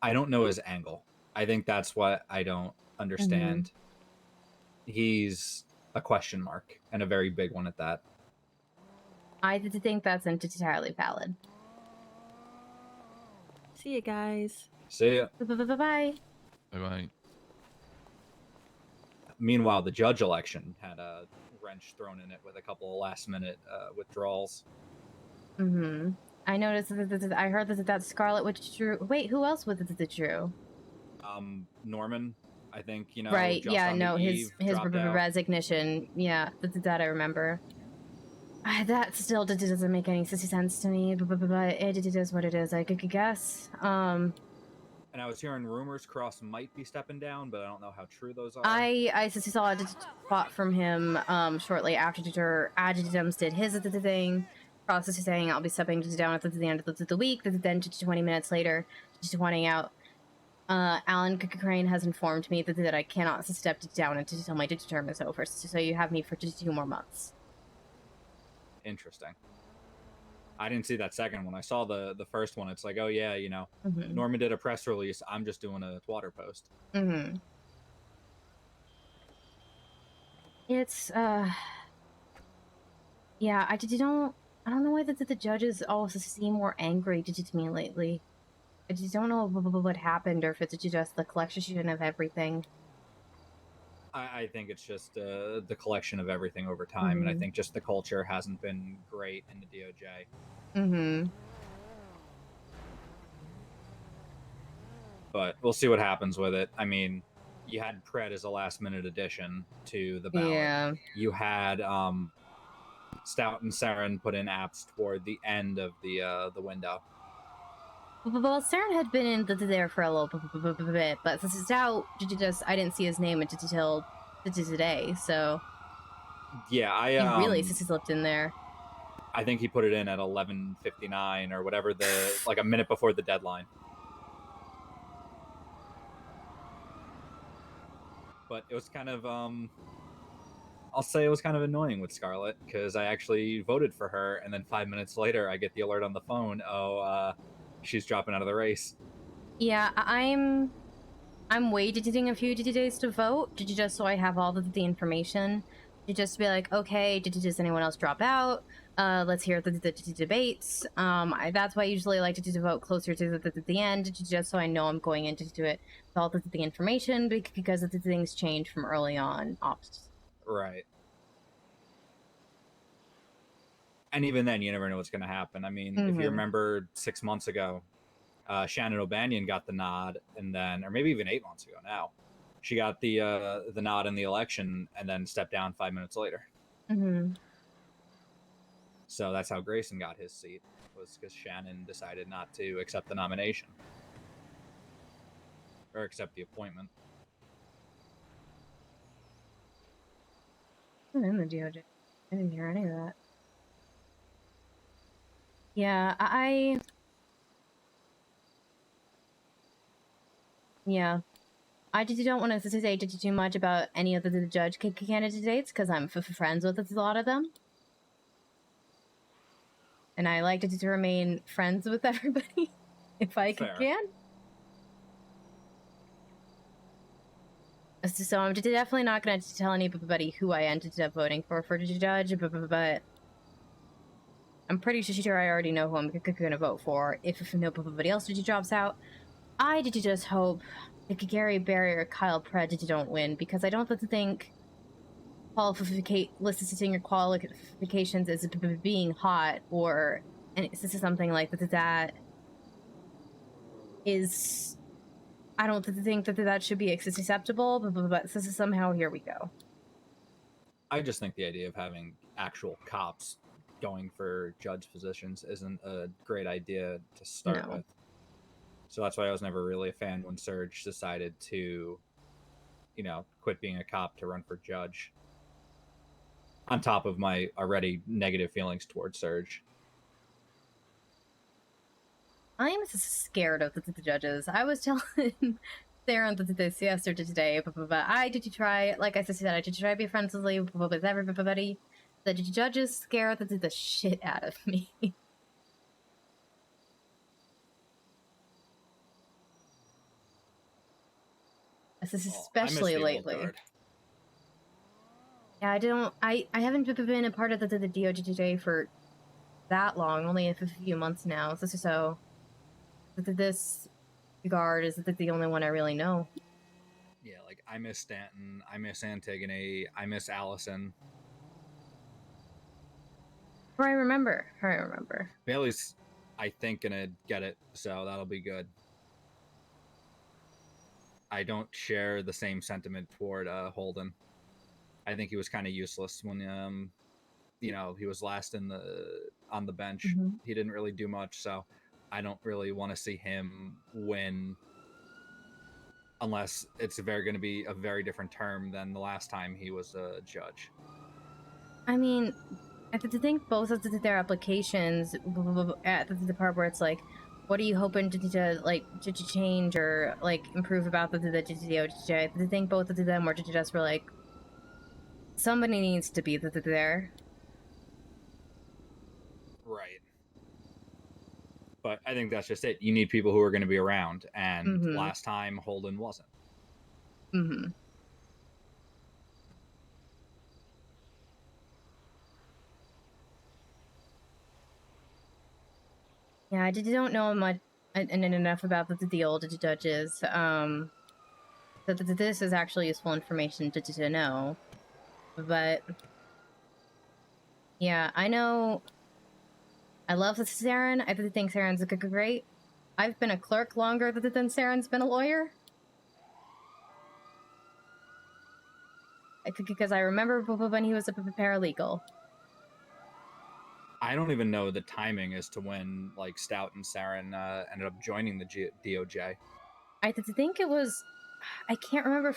I don't know his angle. I think that's what I don't understand. Mm-hmm. He's a question mark, and a very big one at that. I think that's entirely valid. See you guys. See ya. Bye-bye. Bye-bye. Meanwhile, the judge election had a wrench thrown in it with a couple of last-minute withdrawals. Mm-hmm. I noticed that I heard that Scarlet Witch drew. Wait, who else was it that drew? Norman, I think, Right, just yeah, no, his resignation. Yeah, that I remember. That still doesn't make any sense to me, but it is what it is, I could guess. And I was hearing rumors Cross might be stepping down, but I don't know how true those are. I saw a spot from him shortly after Adjutants did his thing. Cross is saying I'll be stepping down at the end of the week. Then 20 minutes later, just pointing out, Alan Crane has informed me that I cannot step down until my term is over. So you have me for just 2 more months. Interesting. I didn't see that second one. I saw the first one. It's like, oh yeah, Mm-hmm. Norman did a press release. I'm just doing a Twitter post. Mm-hmm. It's yeah. I don't know why the judges all seem more angry to me lately. I just don't know what happened, or if it's just the collection of everything. I think it's just the collection of everything over time, and I think just the culture hasn't been great in the DOJ. Mm-hmm. But we'll see what happens with it. I mean, you had Pred as a last-minute addition to the ballot. Yeah. You had Stout and Saren put in apps toward the end of the window. Well, Saren had been in there for a little bit, but Stout I didn't see his name until today, so Yeah, He really slipped in there. I think he put it in at 11:59 or whatever, like a minute before the deadline. But it was kind of I'll say it was kind of annoying with Scarlett because I actually voted for her, and then 5 minutes later I get the alert on the phone. She's dropping out of the race. Yeah, I'm waiting a few days to vote, just so I have all the information. To just be like, okay, does anyone else drop out? Let's hear the debates. That's why I usually like to vote closer to the end, just so I know I'm going in to do it with all the information, because the things change from early on. Right. And even then, you never know what's going to happen. I mean, if you remember 6 months ago, Shannon O'Banion got the nod, and then, or maybe even 8 months ago now, she got the nod in the election and then stepped down 5 minutes later. So that's how Grayson got his seat, was because Shannon decided not to accept the nomination or accept the appointment. In the DOJ, I didn't hear any of that. Yeah, yeah. I don't want to say too much about any of the judge candidates because I'm friends with a lot of them. And I like to remain friends with everybody if I can. So I'm definitely not going to tell anybody who I ended up voting for the judge, but I'm pretty sure I already know who I'm going to vote for if nobody else drops out. I just hope that Gary Barry or Kyle Pred don't win, because I don't think listing your qualifications as being hot or something like that is... I don't think that should be acceptable, but somehow here we go. I just think the idea of having actual cops going for judge positions isn't a great idea to start with. So that's why I was never really a fan when Serge decided to, quit being a cop to run for judge. On top of my already negative feelings towards Serge. I'm scared of the judges. I was telling Sarah this yesterday today, but I did try, like I said, I did try to be friends with everybody. The judges scare the shit out of me. Especially lately. Yeah, I haven't been a part of the DOJ for that long, only a few months now. So this guard is the only one I really know. Yeah, like I miss Stanton, I miss Antigone, I miss Allison. I remember. Bailey's, I think, gonna get it, so that'll be good. I don't share the same sentiment toward Holden. I think he was kind of useless when he was last on the bench. He didn't really do much, so I don't really want to see him win unless it's going to be a very different term than the last time he was a judge. I mean, I think both of their applications at the part where it's like, what are you hoping to change or improve about the DOJ? I think both of them were just like, somebody needs to be there. Right. But I think that's just it. You need people who are going to be around, and last time Holden wasn't. Yeah, I don't know much enough about the old judges. This is actually useful information to know. But yeah, I know. I love Saren. I think Saren's great. I've been a clerk longer than Saren's been a lawyer. Because I remember when he was a paralegal. I don't even know the timing as to when Stout and Saren ended up joining the DOJ. I think it was. I can't remember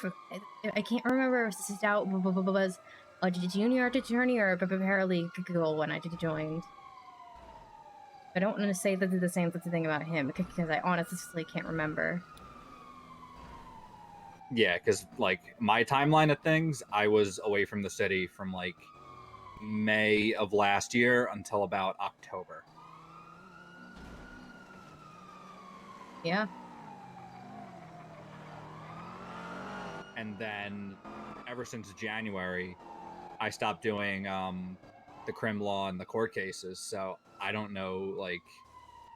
if Stout was a junior attorney or a paralegal when I joined. I don't want to say that the same thing about him because I honestly can't remember. Yeah, because like my timeline of things, I was away from the city from like May of last year until about October. Yeah. And then ever since January, I stopped doing the crim law and the court cases, so I don't know like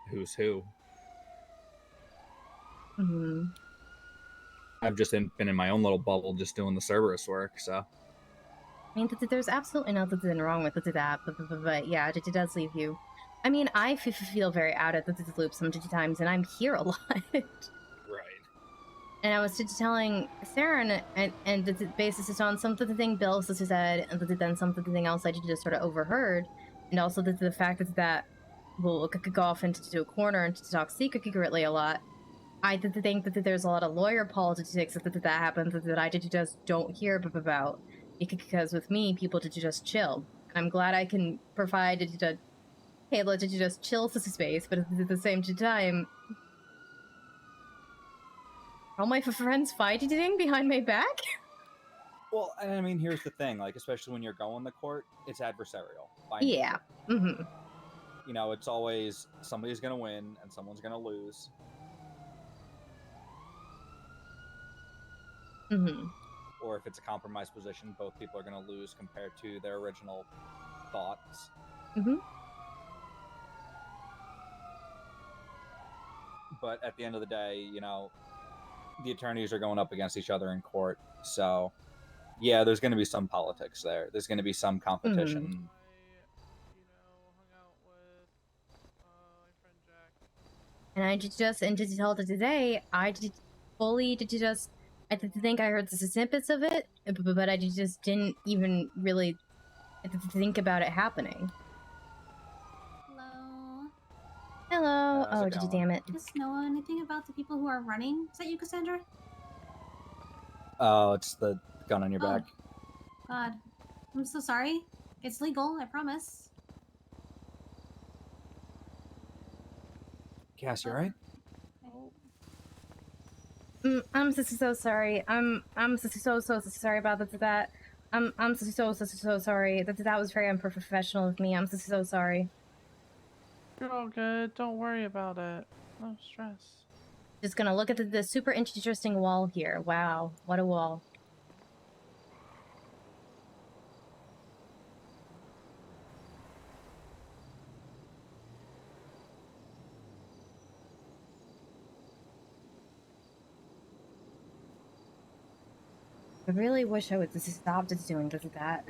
who's who. Mm-hmm. I've just been in my own little bubble, just doing the Cerberus work. So, I mean, there's absolutely nothing wrong with that, but yeah, it does leave you. I mean, I feel very out of the loop sometimes, and I'm here a lot. right. And I was telling Sarah, and the basis is on something Bill said, and then something else I just sort of overheard, and also the fact that will go off into a corner and to talk secretly a lot. I think that there's a lot of lawyer politics that happens that I just don't hear about, because with me, people just chill. I'm glad I can provide hey, let's just chill space, but at the same time, all my friends fighting behind my back? Well, and I mean, here's the thing: like, especially when you're going to court, it's adversarial. Yeah. Mm-hmm. You know, it's always somebody's gonna win and someone's gonna lose. Mm-hmm. Or if it's a compromised position, both people are gonna lose compared to their original thoughts. Mm-hmm. But at the end of the day, you know, the attorneys are going up against each other in court, so yeah, there's going to be some politics there. There's going to be some competition. Mm-hmm. And I just and to tell that today, I did fully just I think I heard the snippets of it, but I just didn't even really think about it happening. Hello. Hello. Oh, damn it. Does know anything about the people who are running? Is that you, Cassandra? Oh, it's the gun on your back. God. I'm so sorry. It's legal, I promise. Cass, you alright? I'm so sorry. I'm so sorry about that. I'm so sorry. That was very unprofessional of me. I'm so sorry. You're all good. Don't worry about it. No stress. Just gonna look at the super interesting wall here. Wow, what a wall. I really wish I would just stopped doing that.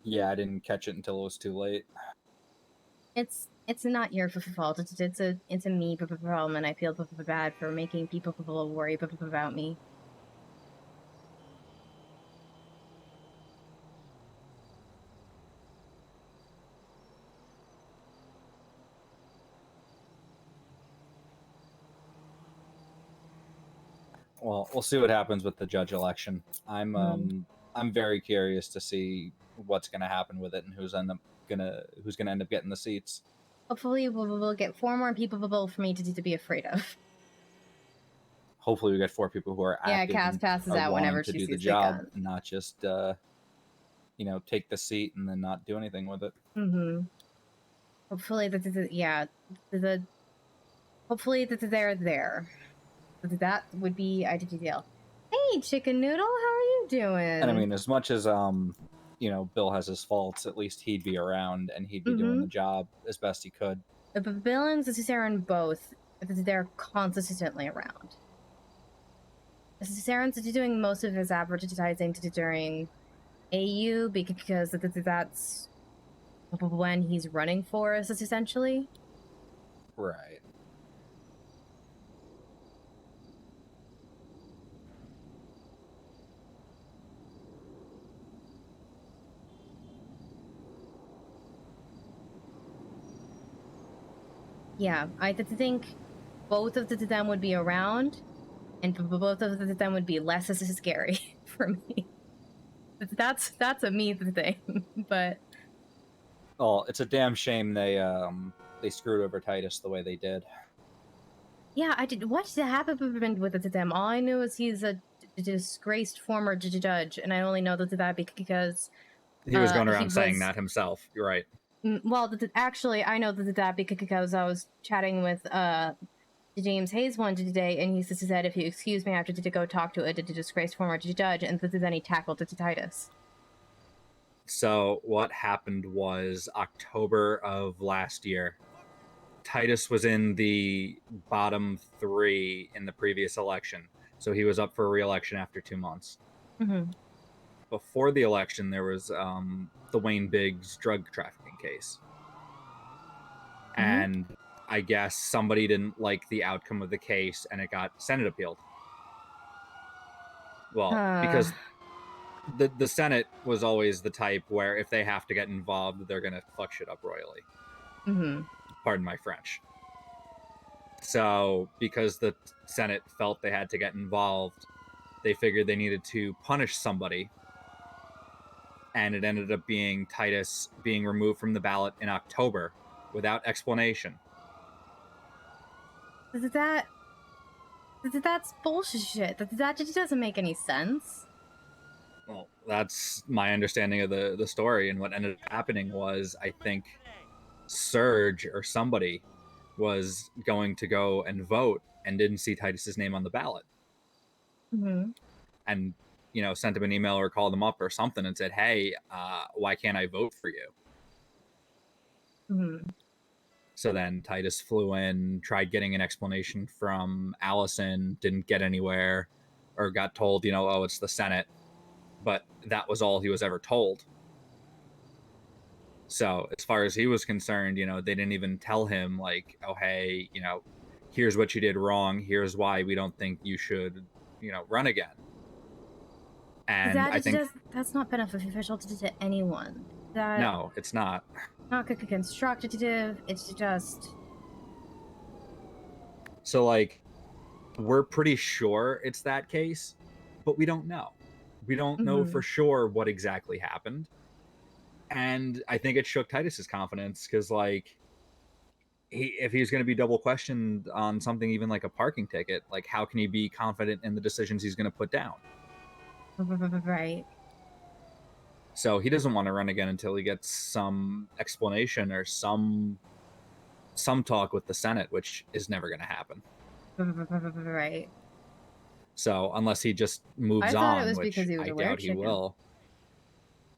Yeah, I didn't catch it until it was too late. It's not your fault. It's a me problem, and I feel bad for making people worry about me. Well, we'll see what happens with the judge election. I'm very curious to see what's going to happen with it and who's gonna end up getting the seats. Hopefully, we'll get 4 more people for me to be afraid of. Hopefully, we get 4 people who are active. Cass passes out whenever to she do the sees job, gun. not just you know, take the seat and then not do anything with it. Mm-hmm. Hopefully, hopefully they're there. That would be ideal. Hey, Chicken Noodle, how are you doing? And I mean, as much as you know, Bill has his faults, at least he'd be around and he'd be doing the job as best he could. But Bill and Saren both, they're consistently around. Saren's doing most of his advertising during AU because that's when he's running for us, essentially. Right. Yeah, I think both of them would be around, and both of them would be less as scary for me. That's a me thing, but Oh, it's a damn shame they screwed over Titus the way they did. yeah, I did. What happened with them? All I knew is he's a disgraced former judge, and I only know that because He was going around he saying was- that himself. You're right. Well, actually, I know that because I was chatting with James Hayes one today, and he said if you excuse me, I have to go talk to a disgraced former judge, and then he tackled Titus. So what happened was October of last year. Titus was in the bottom 3 in the previous election, so he was up for re-election after 2 months. Mm-hmm. Before the election, there was the Wayne Biggs drug trafficking case, and I guess somebody didn't like the outcome of the case, and it got Senate appealed. Well, because the Senate was always the type where if they have to get involved, they're gonna fuck shit up royally. Mm-hmm. Pardon my French. So, because the Senate felt they had to get involved, they figured they needed to punish somebody, and it ended up being Titus being removed from the ballot in October without explanation. That's bullshit. That just doesn't make any sense. Well, that's my understanding of the story, and what ended up happening was, I think Serge or somebody was going to go and vote and didn't see Titus's name on the ballot. Mm-hmm. And, sent him an email or called him up or something and said, hey, why can't I vote for you? Mm-hmm. So then Titus flew in, tried getting an explanation from Allison, didn't get anywhere, or got told, oh, it's the Senate. But that was all he was ever told. So as far as he was concerned, they didn't even tell him like, oh, hey, here's what you did wrong. Here's why we don't think you should, run again. And I think that's not beneficial to anyone. No, it's not. Not constructive. It's just. So like, we're pretty sure it's that case, but we don't know. We don't know for sure what exactly happened. And I think it shook Titus's confidence because, like, if he's going to be double questioned on something even like a parking ticket, like, how can he be confident in the decisions he's going to put down? Right. So he doesn't want to run again until he gets some explanation or some talk with the Senate, which is never going to happen. Right. So unless he just moves on, which I doubt he will,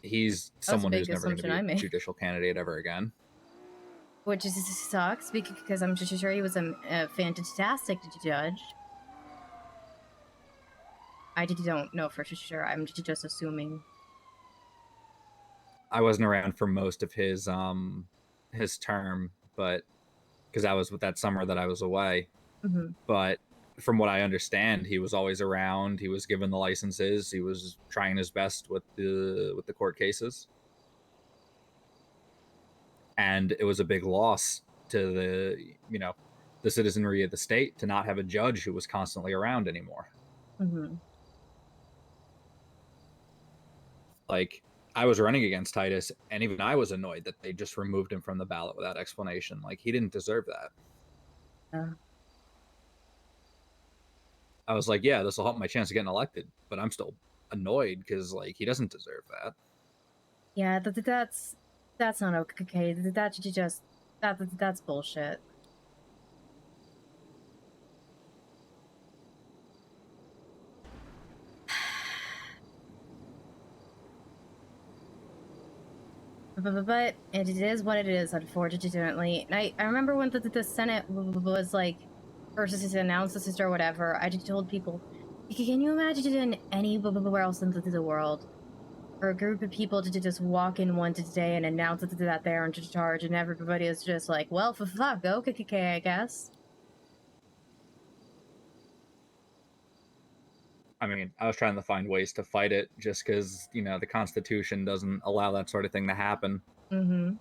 he's someone who's never going to be a judicial candidate ever again. Which sucks because I'm just sure he was a fantastic judge. I don't know for sure. I'm just assuming. I wasn't around for most of his term, but because that was that summer that I was away. Mm-hmm. But from what I understand, he was always around. He was given the licenses. He was trying his best with the court cases. And it was a big loss to the citizenry of the state to not have a judge who was constantly around anymore. Mm-hmm. Like, I was running against Titus, and even I was annoyed that they just removed him from the ballot without explanation. Like, he didn't deserve that. I was like, yeah, this will help my chance of getting elected, but I'm still annoyed because, like, he doesn't deserve that. Yeah, that's not okay. That's bullshit. But it is what it is, unfortunately. And I remember when the Senate was like first to announce this or whatever. I just told people, can you imagine it in anywhere else in the world? For a group of people to just walk in one day and announce that they're in charge, and everybody is just like, well, for fuck, okay, I guess. I mean, I was trying to find ways to fight it just because, the Constitution doesn't allow that sort of thing to happen. Mm-hmm.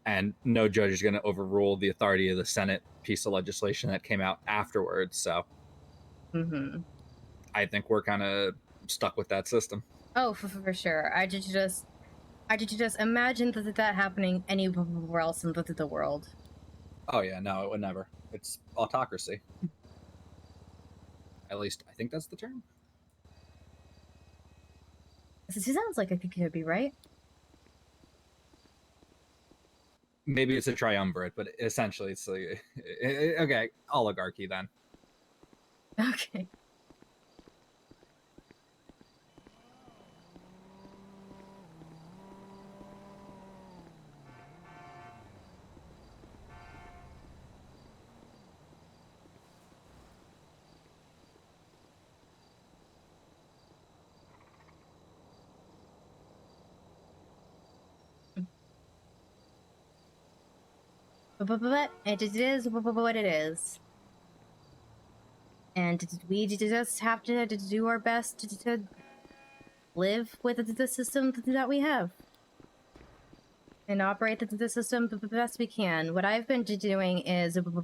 and no judge is going to overrule the authority of the Senate piece of legislation that came out afterwards. So I think we're kind of stuck with that system. Oh, for sure. I did just imagine that happening anywhere else in the world. Oh yeah, no, it would never. It's autocracy. At least I think that's the term. This sounds like it could be right. Maybe it's a triumvirate, but essentially it's like okay, oligarchy then. Okay. But it is what it is. And we just have to do our best to live with the system that we have. And operate the system the best we can. What I've been doing is with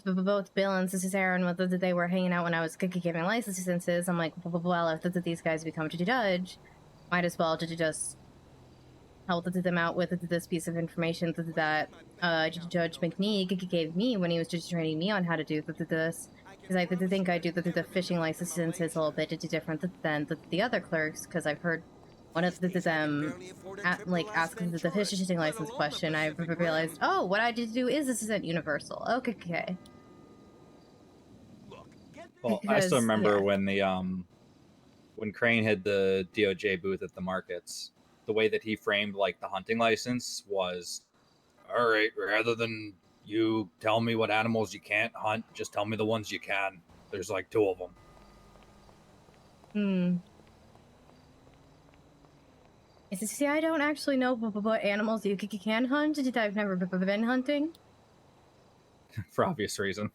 both Bill and Caesar and whether they were hanging out when I was giving licenses, I'm like, well, if these guys become to judge, might as well just help them out with this piece of information that Judge McNee gave me when he was just training me on how to do this. Because I think I do the fishing licenses a little bit different than the other clerks, because I've heard one of them ask the fishing license question. I realized, oh, what I did do is this isn't universal. Okay. Well, I still remember when the when Crane had the DOJ booth at the markets, the way that he framed like the hunting license was, all right, rather than you tell me what animals you can't hunt, just tell me the ones you can. There's like 2 of them. See, I don't actually know what animals you can hunt. I've never been hunting. For obvious reason.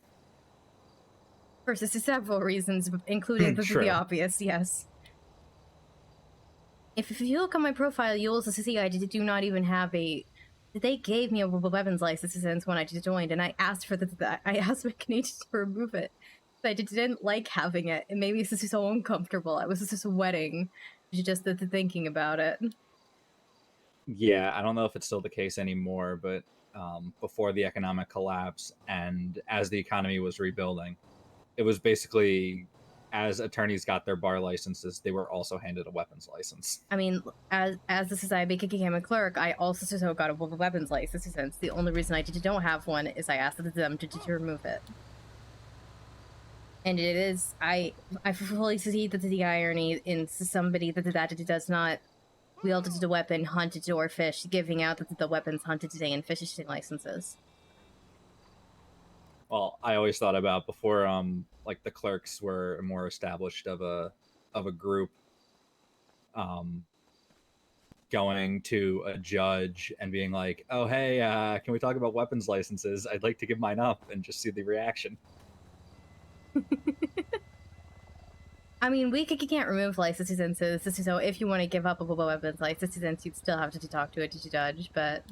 For several reasons, including the obvious, yes. If you look on my profile, you'll see I do not even have a... They gave me a weapons license when I joined, and I asked for I asked McNeil to remove it. I didn't like having it. It made me so uncomfortable. I was just sweating just thinking about it. Yeah, I don't know if it's still the case anymore, but before the economic collapse and as the economy was rebuilding, it was basically... as attorneys got their bar licenses, they were also handed a weapons license. I mean, as the society became a clerk, I also got a weapons license. The only reason I don't have one is I asked them to remove it. And it is, I fully see the irony in somebody that does not wield the weapon, hunted or fish, giving out the weapons hunted today and fishing licenses. Well, I always thought about before, like the clerks were more established of a group, going to a judge and being like, "Oh, hey, can we talk about weapons licenses? I'd like to give mine up," and just see the reaction. I mean, we can't remove licenses, so if you want to give up a weapons license, you'd still have to talk to a judge, but...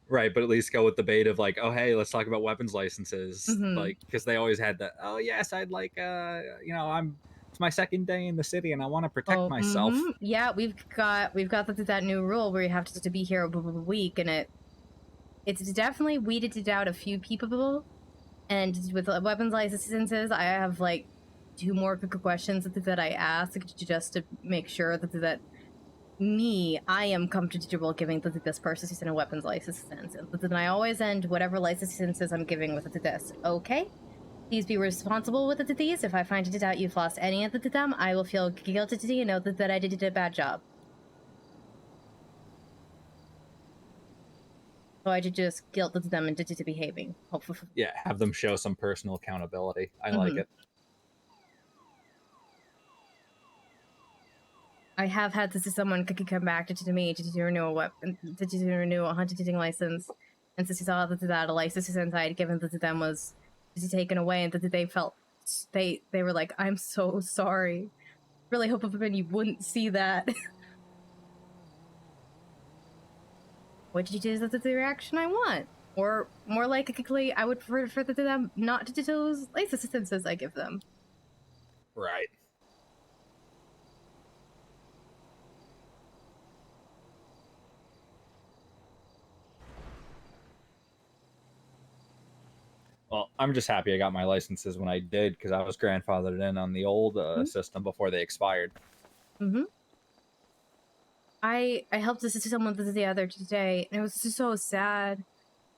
Right, but at least go with the bait of like, oh, hey, let's talk about weapons licenses. Like, because they always had that, oh, yes, I'd like, it's my second day in the city and I want to protect myself. Yeah, we've got that new rule where you have to be here a week, and it's definitely weeded out a few people. And with weapons licenses, I have like 2 more questions that I ask just to make sure that I am comfortable giving this person a weapons license. And then I always end whatever licenses I'm giving with this. Okay? Please be responsible with these. If I find it out you've lost any of them, I will feel guilty and know that I did a bad job. So I did just guilt them into behaving. Hopefully. Yeah, have them show some personal accountability. I like it. I have had someone come back to me to renew a weapon, to renew a hunting license, and since saw that a license I had given to them was taken away, and that they felt they were like, "I'm so sorry. Really hope you wouldn't see that." which is the reaction I want. Or more likely, I would prefer for them not to disclose life assistances I give them. Right. Well, I'm just happy I got my licenses when I did, because I was grandfathered in on the old system before they expired. Mm-hmm. I helped assist someone the other day, and it was just so sad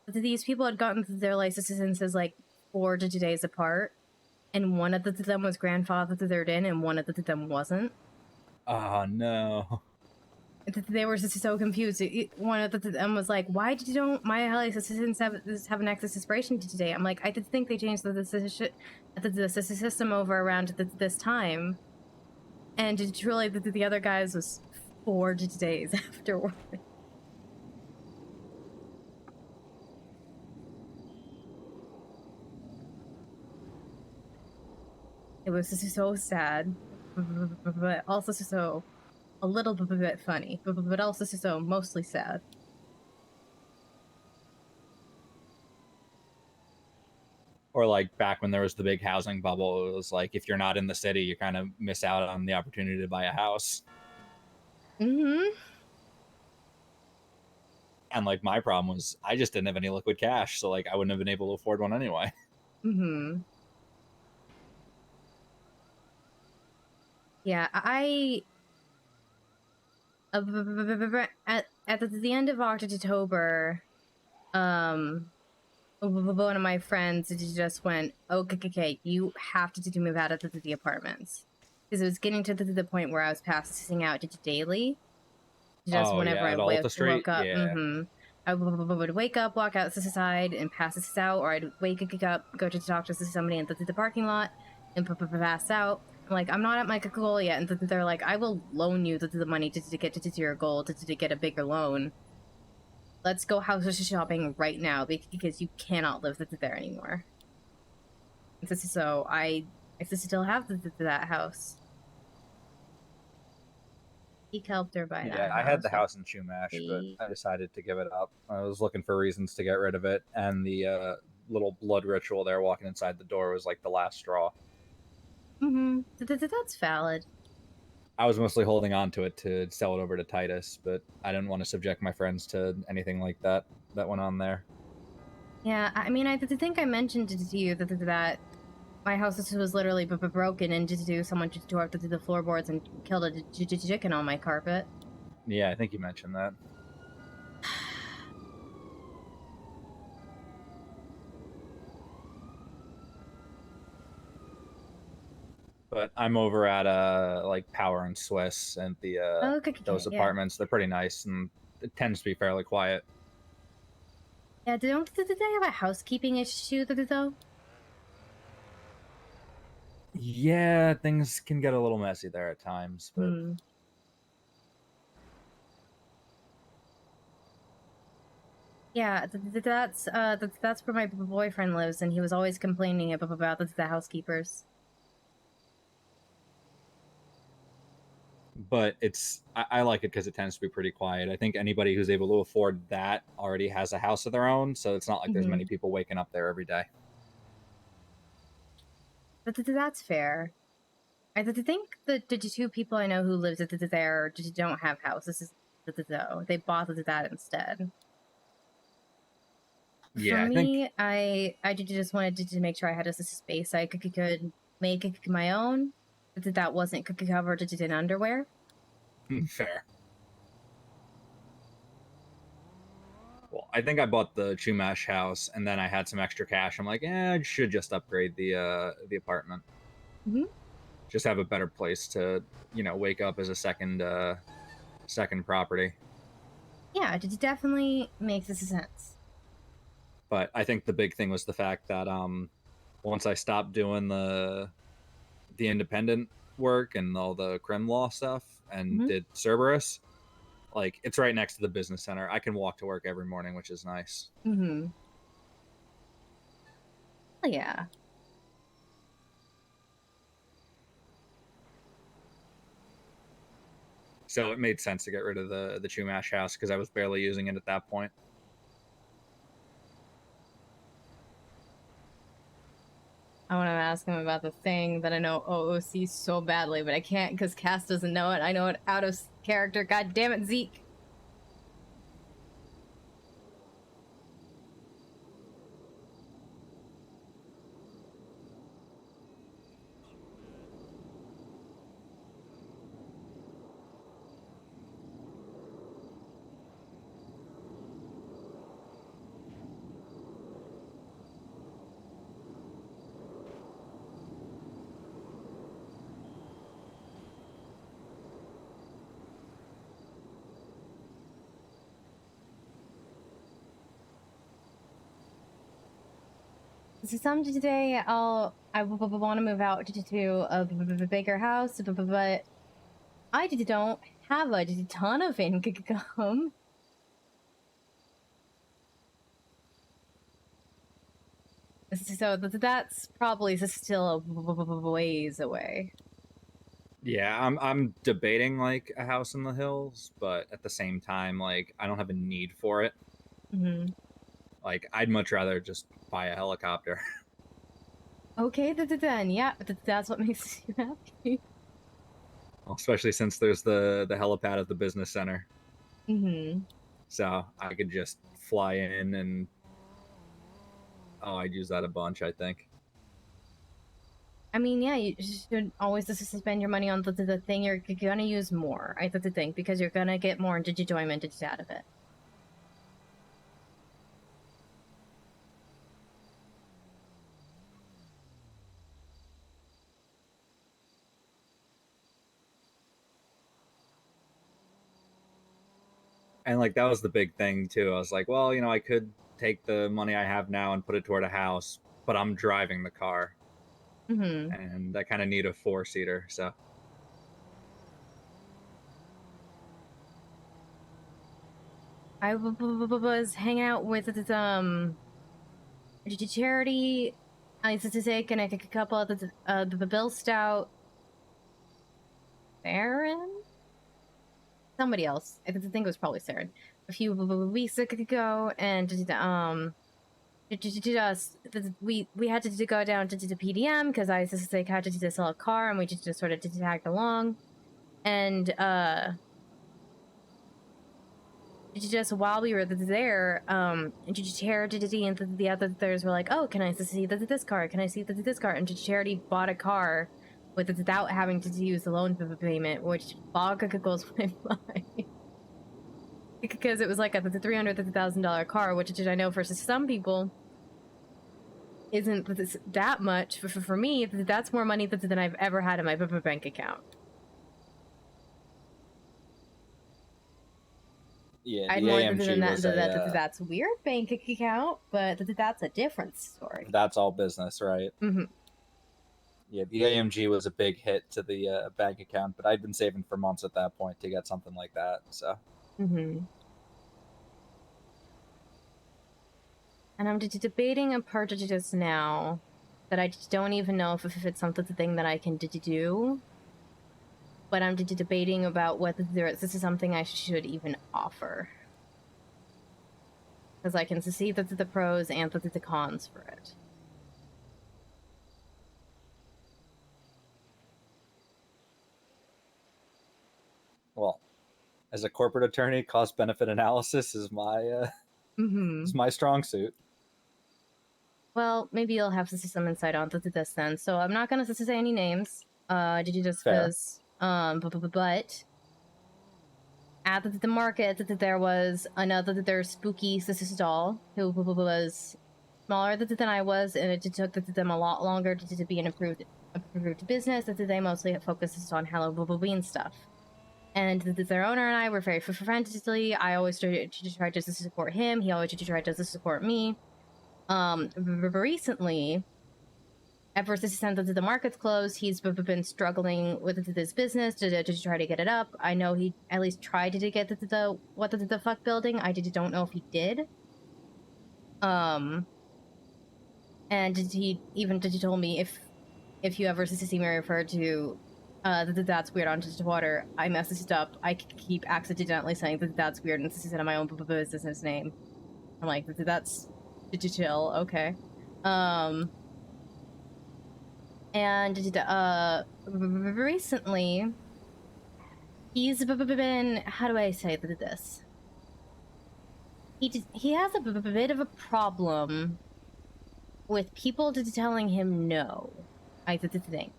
that these people had gotten their licenses like 4 days apart, and one of them was grandfathered in, and one of them wasn't. Oh no. They were just so confused. One of them was like, "Why did you don't my licenses have an access expiration today?" I'm like, "I did think they changed the system over around this time," and it's really the other guys was 4 days afterward. It was just so sad, but also so a little bit funny, but also so mostly sad. Or like back when there was the big housing bubble, it was like if you're not in the city, you kind of miss out on the opportunity to buy a house. Mm-hmm. And like my problem was I just didn't have any liquid cash, so like I wouldn't have been able to afford one anyway. Mm-hmm. Yeah, at the end of October, one of my friends just went, okay, you have to move out of the apartments. Because it was getting to the point where I was passing out daily. Just whenever I woke up. Yeah. I would wake up, walk outside, and pass this out, or I'd wake up, go to talk to somebody in the parking lot, and pass out. I'm like, I'm not at my goal yet, and they're like, I will loan you the money to get to your goal, to get a bigger loan. Let's go house shopping right now, because you cannot live there anymore. So I still have that house. He helped her buy that Yeah, I had the house in Chumash, but I decided to give it up. I was looking for reasons to get rid of it, and the little blood ritual there walking inside the door was like the last straw. Mm-hmm. That's valid. I was mostly holding on to it to sell it over to Titus, but I didn't want to subject my friends to anything like that went on there. Yeah, I mean, I think I mentioned to you that my house was literally broken, and someone just tore up the floorboards and killed a chicken on my carpet. Yeah, I think you mentioned that. But I'm over at like Power and Swiss and the those apartments. Yeah. They're pretty nice, and it tends to be fairly quiet. Yeah, did they have a housekeeping issue though? Yeah, things can get a little messy there at times, but yeah, that's where my boyfriend lives, and he was always complaining about the housekeepers. But I like it because it tends to be pretty quiet. I think anybody who's able to afford that already has a house of their own, so it's not like there's many people waking up there every day. But that's fair. I think the 2 people I know who live there just don't have houses. They bought that instead. Yeah, for me, I just wanted to make sure I had a space I could make my own, but that wasn't covered in underwear. Fair. Well, I think I bought the Chumash house, and then I had some extra cash. I'm like, I should just upgrade the apartment. Just have a better place to, wake up as a second property. Yeah, it definitely makes sense. But I think the big thing was the fact that once I stopped doing the independent work and all the crim law stuff and did Cerberus, like it's right next to the business center. I can walk to work every morning, which is nice. Oh, yeah. So it made sense to get rid of the Chumash house because I was barely using it at that point. I want to ask him about the thing that I know OOC so badly, but I can't because Cass doesn't know it. I know it out of character. God damn it, Zeek. So someday today I want to move out to a bigger house, but I don't have a ton of income. So that's probably still a ways away. Yeah, I'm debating like a house in the hills, but at the same time, like I don't have a need for it. Mm-hmm. Like I'd much rather just buy a helicopter. Okay, then yeah, that's what makes you happy. Well, especially since there's the helipad at the business center. Mm-hmm. So I could just fly in and I'd use that a bunch, I think. I mean, yeah, you should always just spend your money on the thing you're gonna use more. I think because you're gonna get more enjoyment out of it. And like that was the big thing too. I was like, well, I could take the money I have now and put it toward a house, but I'm driving the car. Mm-hmm. And I kind of need a 4-seater, so. I was hanging out with charity. I used to take a couple of the Bill Stout, Aaron, somebody else. I think it was probably Saren. A few weeks ago, and we had to go down to the PDM because I used to had to sell a car, and we just sort of tagged along, and just while we were there, Charity and the others were like, "Oh, can I see this car? Can I see this car?" And Charity bought a car without having to use the loan payment, which boggles my mind. Because it was like a $300,000 car, which I know for some people isn't that much. For me, that's more money than I've ever had in my bank account. Yeah, I'd more than that. That's weird bank account, but that's a different story. That's all business, right? Mm-hmm. Yeah, the AMG was a big hit to the bank account, but I'd been saving for months at that point to get something like that. So. Mm-hmm. And I'm debating a purchase now that I don't even know if it's something that I can do. But I'm debating about whether this is something I should even offer. Because I can see the pros and the cons for it. Well, as a corporate attorney, cost-benefit analysis is my is my strong suit. Well, maybe you'll have some insight on this then. So I'm not going to say any names. Did you just because... but at the market, there was another spooky doll who was smaller than I was, and it took them a lot longer to be an approved business. That they mostly focuses on Halloween stuff. And their owner and I were very friendly. I always tried to support him. He always tried to support me. Recently, ever since the market's closed, he's been struggling with this business to try to get it up. I know he at least tried to get the fuck building. I don't know if he did. And he even told me if you ever see me refer to that's weird on just water. I messed it up. I keep accidentally saying that's weird, and this is in my own business name. I'm like, that's chill, okay. And recently, he's been, how do I say this? He has a bit of a problem with people telling him no, I think.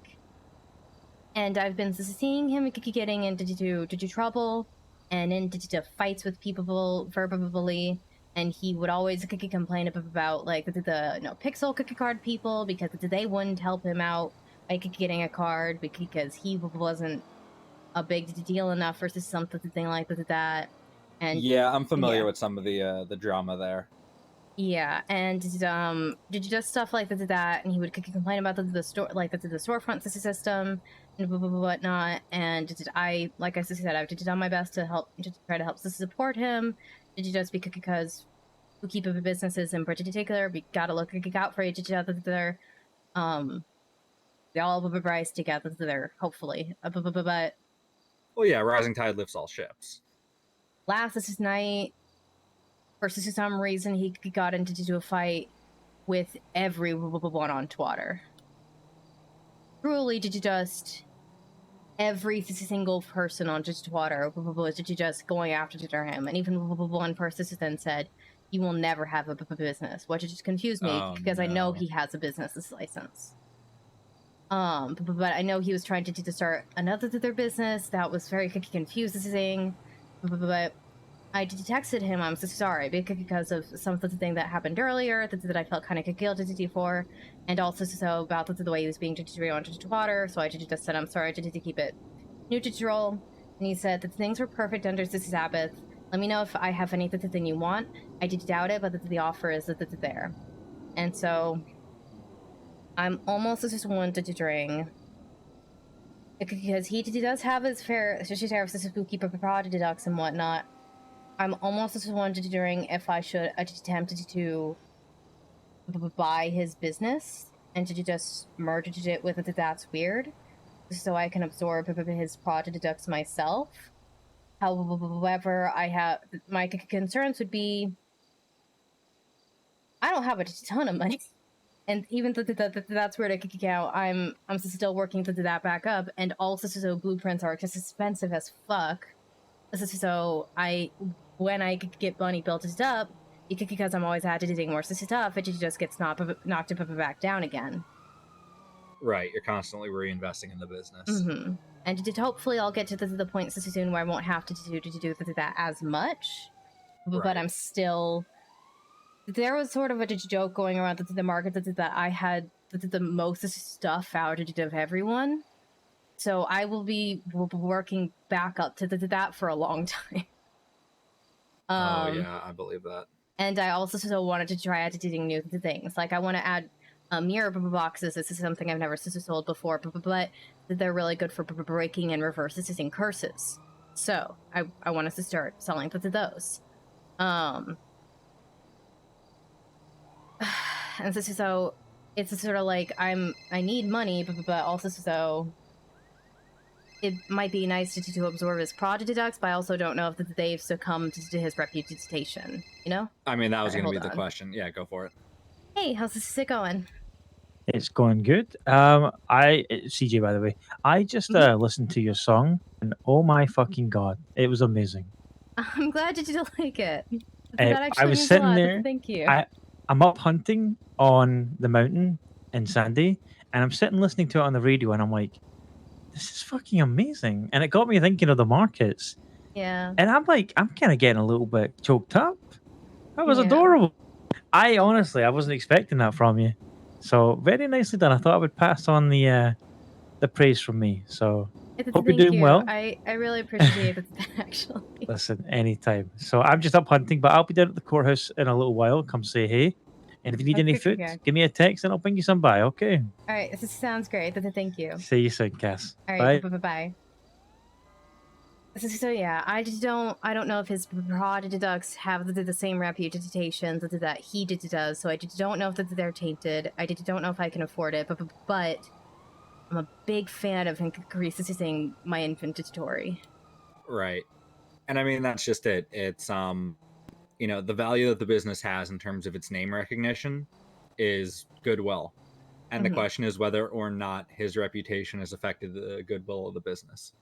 And I've been seeing him getting into trouble and into fights with people verbally, and he would always complain about like the NoPixel card people because they wouldn't help him out by getting a card because he wasn't a big deal enough versus something like that. And yeah, I'm familiar with some of the drama there. Yeah, and just stuff like that, and he would complain about the store, like the storefront system and whatnot. And I, like I said, I've done my best to try to help support him. Just because we keep up businesses in particular, we gotta look out for each other. We all rise together, hopefully. But well, yeah, rising tide lifts all ships. Last night, for some reason, he got into a fight with everyone on Twitter. Truly, just every single person on just Twitter was just going after him, and even one person then said, "You will never have a business," which just confused me because I know he has a business license. But I know he was trying to start another business that was very confusing. But I texted him, I'm so sorry, because of something that happened earlier that I felt kind of guilty for, and also so about the way he was being treated on water, so I just said, I'm sorry, to keep it neutral, and he said that things were perfect under this Sabbath. Let me know if I have anything you want. I did doubt it, but the offer is there. And so, I'm almost just wondering, because he does have his fair share of spooky product deducts and whatnot. I'm almost just wondering if I should attempt to buy his business and to just merge it with That's Weird, so I can absorb his product deducts myself. However, I have my concerns would be I don't have a ton of money, and even That's Weird I could kick out. I'm still working to that back up, and also so blueprints are just expensive as fuck. So when I get Bunny built it up, because I'm always editing more stuff, it just gets knocked back down again. Right, you're constantly reinvesting in the business. Mm-hmm. And hopefully I'll get to the point soon where I won't have to do that as much. Right. But I'm still... There was sort of a joke going around the market that I had the most stuff out of everyone. So I will be working back up to that for a long time. Oh yeah, I believe that. And I also still wanted to try editing new things. Like I want to add mirror boxes. This is something I've never sold before, but they're really good for breaking and reversing curses. So I want us to start selling those. And so it's sort of like I need money, but also so. It might be nice to absorb his product deducts, but I also don't know if they've succumbed to his reputation, you know? I mean, that was going to be the question. Yeah, go for it. Hey, how's this going? It's going good. It's CJ, by the way. I just listened to your song, and oh my fucking god, it was amazing. I'm glad you like it. I was sitting there. Thank you. I'm up hunting on the mountain in Sandy, and I'm sitting listening to it on the radio, and I'm like, this is fucking amazing. And it got me thinking of the markets. Yeah. And I'm kind of getting a little bit choked up. That was adorable. I wasn't expecting that from you. So very nicely done. I thought I would pass on the praise from me. So hope you're doing well. I really appreciate it, actually. Listen, anytime. So I'm just up hunting, but I'll be down at the courthouse in a little while. Come say hey. And if you need any food, give me a text and I'll bring you some by, okay? All right, this sounds great. Thank you. See you soon, Cass. All right, bye. So yeah, I don't know if his product deducts have the same reputation that he does, so I don't know if they're tainted. I don't know if I can afford it, but I'm a big fan of increasing my inventory. Right. And I mean, that's just it. It's, you know, the value that the business has in terms of its name recognition is goodwill. And the question is whether or not his reputation has affected the goodwill of the business.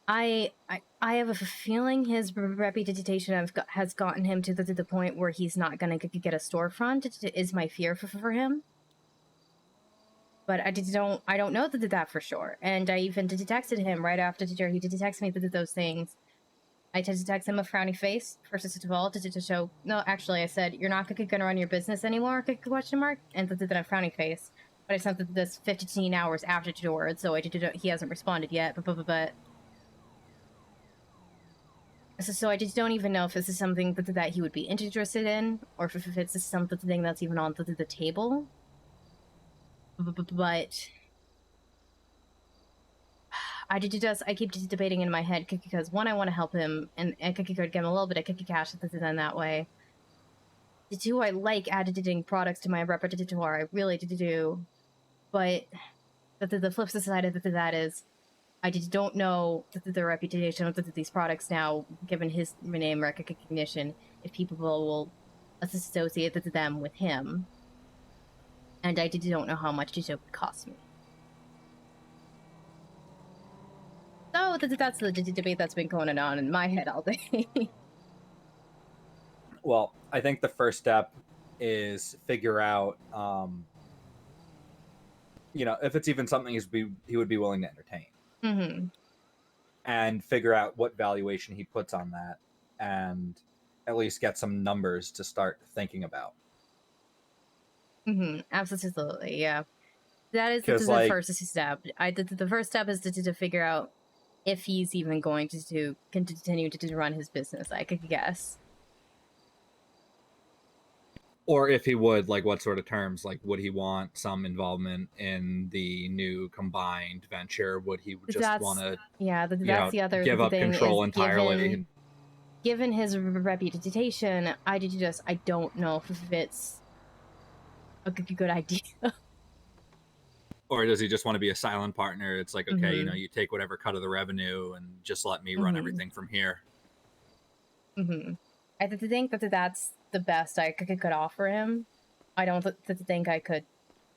I have a feeling his reputation has gotten him to the point where he's not going to get a storefront. Is my fear for him. But I don't know that for sure. And I even texted him right after he did text me those things. I did text him a frowny face first of all to show. No, actually, I said you're not going to run your business anymore? Question mark. And then a frowny face. But I sent this 15 hours afterward, so he hasn't responded yet. But so I just don't even know if this is something that he would be interested in, or if it's something that's even on the table. But I keep just debating in my head because one, I want to help him and get him a little bit of cash then that way. Two, I like adding products to my repertoire. I really do. But the flip side of that is I just don't know the reputation of these products now, given his name recognition, if people will associate them with him. And I don't know how much it would cost me. So that's the debate that's been going on in my head all day. Well, I think the first step is figure out, you know, if it's even something he would be willing to entertain. And figure out what valuation he puts on that, and at least get some numbers to start thinking about. Absolutely, yeah. That is the first step. The first step is to figure out if he's even going to continue to run his business, I could guess. Or if he would, like, what sort of terms? Like, would he want some involvement in the new combined venture? Would he just want to, that's the other give up thing control entirely? Given his reputation, I don't know if it's a good idea. Or does he just want to be a silent partner? It's like, okay, you know, you take whatever cut of the revenue and just let me run everything from here. I think that's the best I could offer him. I don't think I could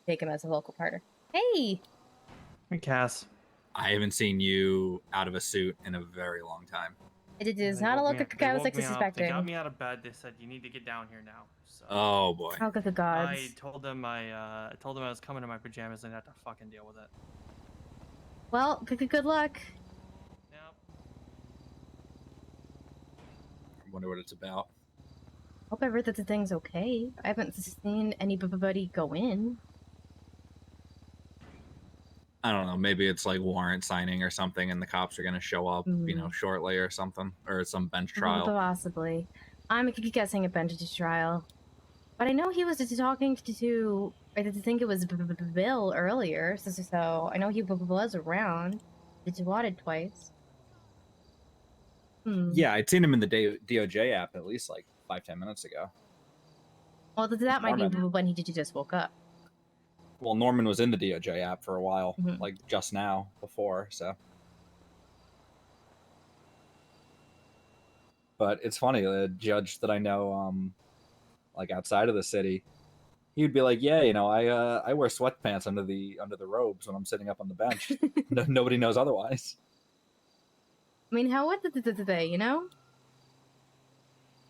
take him as a local partner. Hey! Hey, Cass. I haven't seen you out of a suit in a very long time. It is not a look I was expecting. They got me out of bed. They said you need to get down here now. So oh boy. Oh good gods. I told them I was coming in my pajamas and I'd have to fucking deal with it. Well, good luck. Yep. I wonder what it's about. Hope everything the thing's okay. I haven't seen anybody go in. I don't know. Maybe it's like warrant signing or something, and the cops are going to show up, you know, shortly or something, or some bench trial. Possibly. I'm guessing a bench trial. But I know he was talking to I think it was Bill earlier, so I know he was around. It's swatted twice. Yeah, I'd seen him in the DOJ app at least like 5-10 minutes ago. Well, that might be when he just woke up. Well, Norman was in the DOJ app for a while, like just now, before, so. But it's funny, the judge that I know, like outside of the city, he'd be like, "Yeah, you know, I wear sweatpants under the robes when I'm sitting up on the bench. Nobody knows otherwise." I mean, how would they, you know?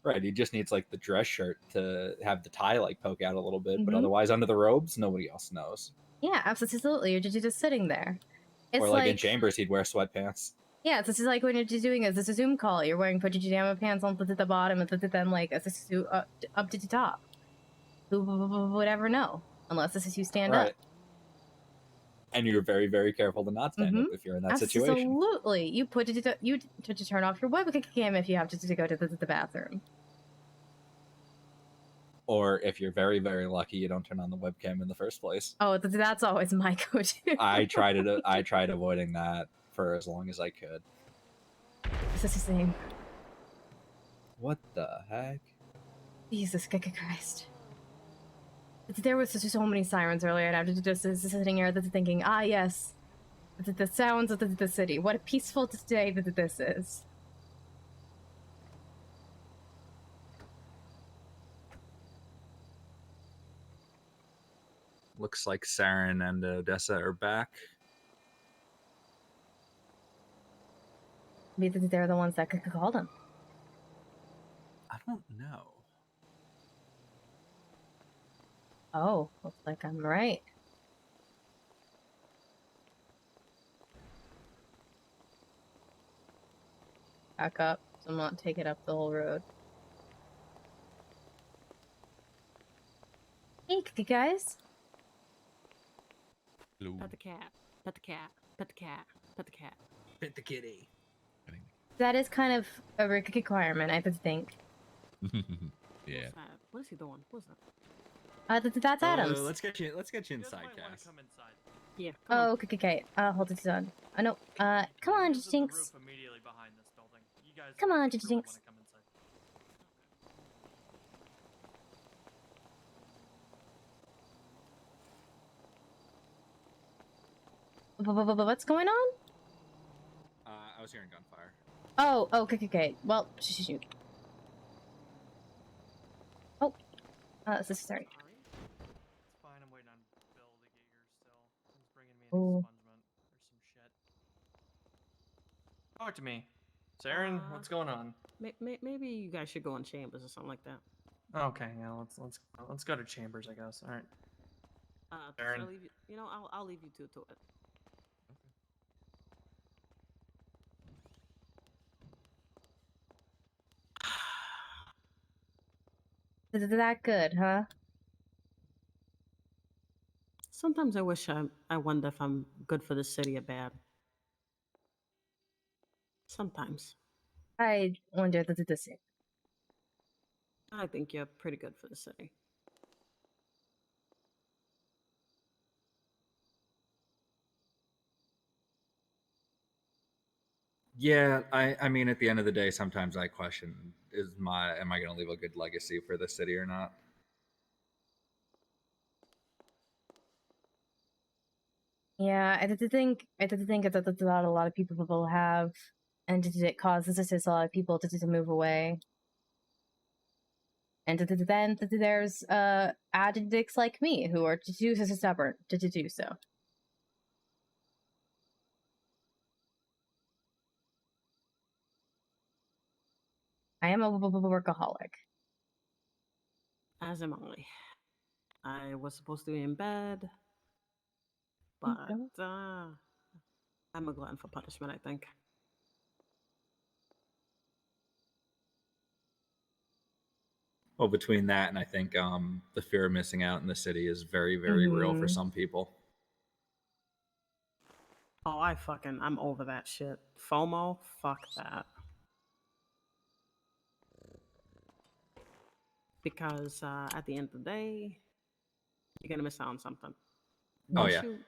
Right, he just needs like the dress shirt to have the tie like poke out a little bit, but otherwise under the robes, nobody else knows. Yeah, absolutely. You're just sitting there. It's or like in chambers, he'd wear sweatpants. Yeah, this is like when you're just doing a Zoom call. You're wearing pajama pants on the bottom and then like a suit up to the top. Who would ever know? Unless this is you stand up. And you're very, very careful to not stand up if you're in that situation. Absolutely. You put it you to turn off your webcam if you have to go to the bathroom. Or if you're very, very lucky, you don't turn on the webcam in the first place. Oh, that's always my go-to. I tried avoiding that for as long as I could. This is the same. What the heck? Jesus Christ. There was just so many sirens earlier, and I'm just sitting here thinking, ah, yes, the sounds of the city. What a peaceful day that this is. Looks like Saren and Odessa are back. Maybe they're the ones that could call them. I don't know. Oh, looks like I'm right. Back up, so I'm not taking up the whole road. Hey, guys. Pet the cat. Pet the cat. Pet the cat. Pet the cat. Pet the kitty. That is kind of a requirement, I would think. Yeah. What is he doing? What's that? That's Adams. Let's get you inside, Cass. Yeah. Oh, okay. Hold it on. No. Come on, Jinx. Immediately behind this building. You guys Come on, really Jinx. wanna come inside. What's going on? I was hearing gunfire. Oh, okay. Well, shoot. Oh, sorry. It's fine, I'm waiting on Bill to get here still. He's bringing me an Ooh. expungement or some shit. Talk to me. Saren, what's going on? Maybe you guys should go in chambers or something like that. Okay, yeah, let's go to chambers, I guess. All right. Should I leave you? You know, I'll leave you two to it. Is that good, huh? Sometimes I wish I wonder if I'm good for the city or bad. Sometimes. I wonder the same. I think you're pretty good for the city. Yeah, I mean, at the end of the day, sometimes I question: am I going to leave a good legacy for the city or not? Yeah, I think that a lot of people will have, and it causes a lot of people to move away. And then there's addicts like me who are too stubborn to do so. I am a workaholic. As am I. I was supposed to be in bed, but I'm a glutton for punishment, I think. Well, between that and I think the fear of missing out in the city is very, very real for some people. Oh, I'm over that shit. FOMO? Fuck that. Because at the end of the day, you're gonna miss out on something.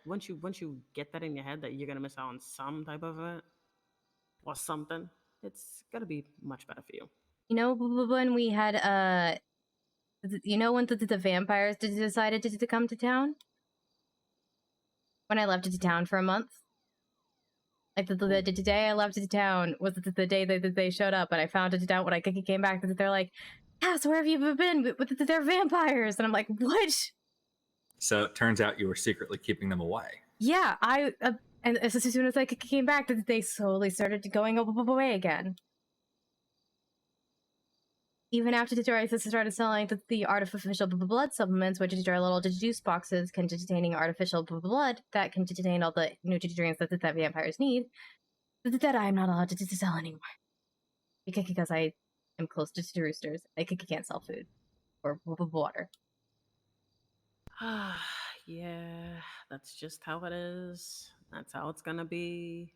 Once you get that in your head that you're gonna miss out on some type of event or something, it's gonna be much better for you. You know, when we had when the vampires decided to come to town? When I left to town for a month? Like the day I left to town was the day that they showed up, and I found it out when I came back that they're like, Cass, where have you been? They're vampires, and I'm like, what? So it turns out you were secretly keeping them away. Yeah, and as soon as I came back, they slowly started going away again. Even after Detroit started selling the artificial blood supplements, which are little juice boxes containing artificial blood that can contain all the nutrients that vampires need, that I am not allowed to sell anymore. Because I am close to roosters. I can't sell food or water. Yeah, that's just how it is. That's how it's gonna be.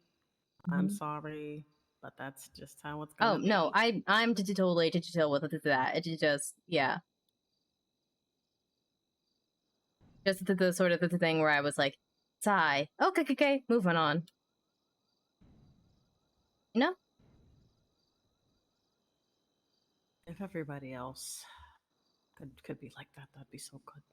I'm sorry, but that's just how it's gonna be. Oh, no, I'm totally to deal with that. It's just, yeah. Just the sort of the thing where I was like, sigh. Okay, moving on. You know? If everybody else could be like that, that'd be so good.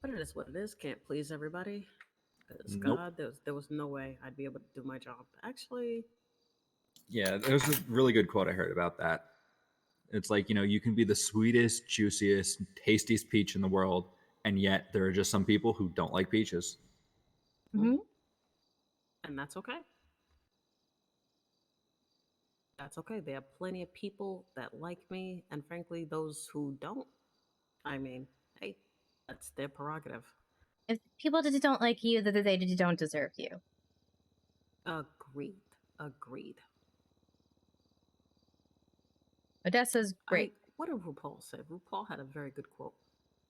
But it is what it is. Can't please everybody. Because Nope. God, there was no way I'd be able to do my job. Actually, Yeah, there's a really good quote I heard about that. It's like, you can be the sweetest, juiciest, tastiest peach in the world, and yet there are just some people who don't like peaches. Mm-hmm. and that's okay. That's okay. There are plenty of people that like me, and frankly, those who don't. I mean, hey, that's their prerogative. If people just don't like you, that they just don't deserve you. Agreed. Agreed. Odessa's great. What did RuPaul say? RuPaul had a very good quote.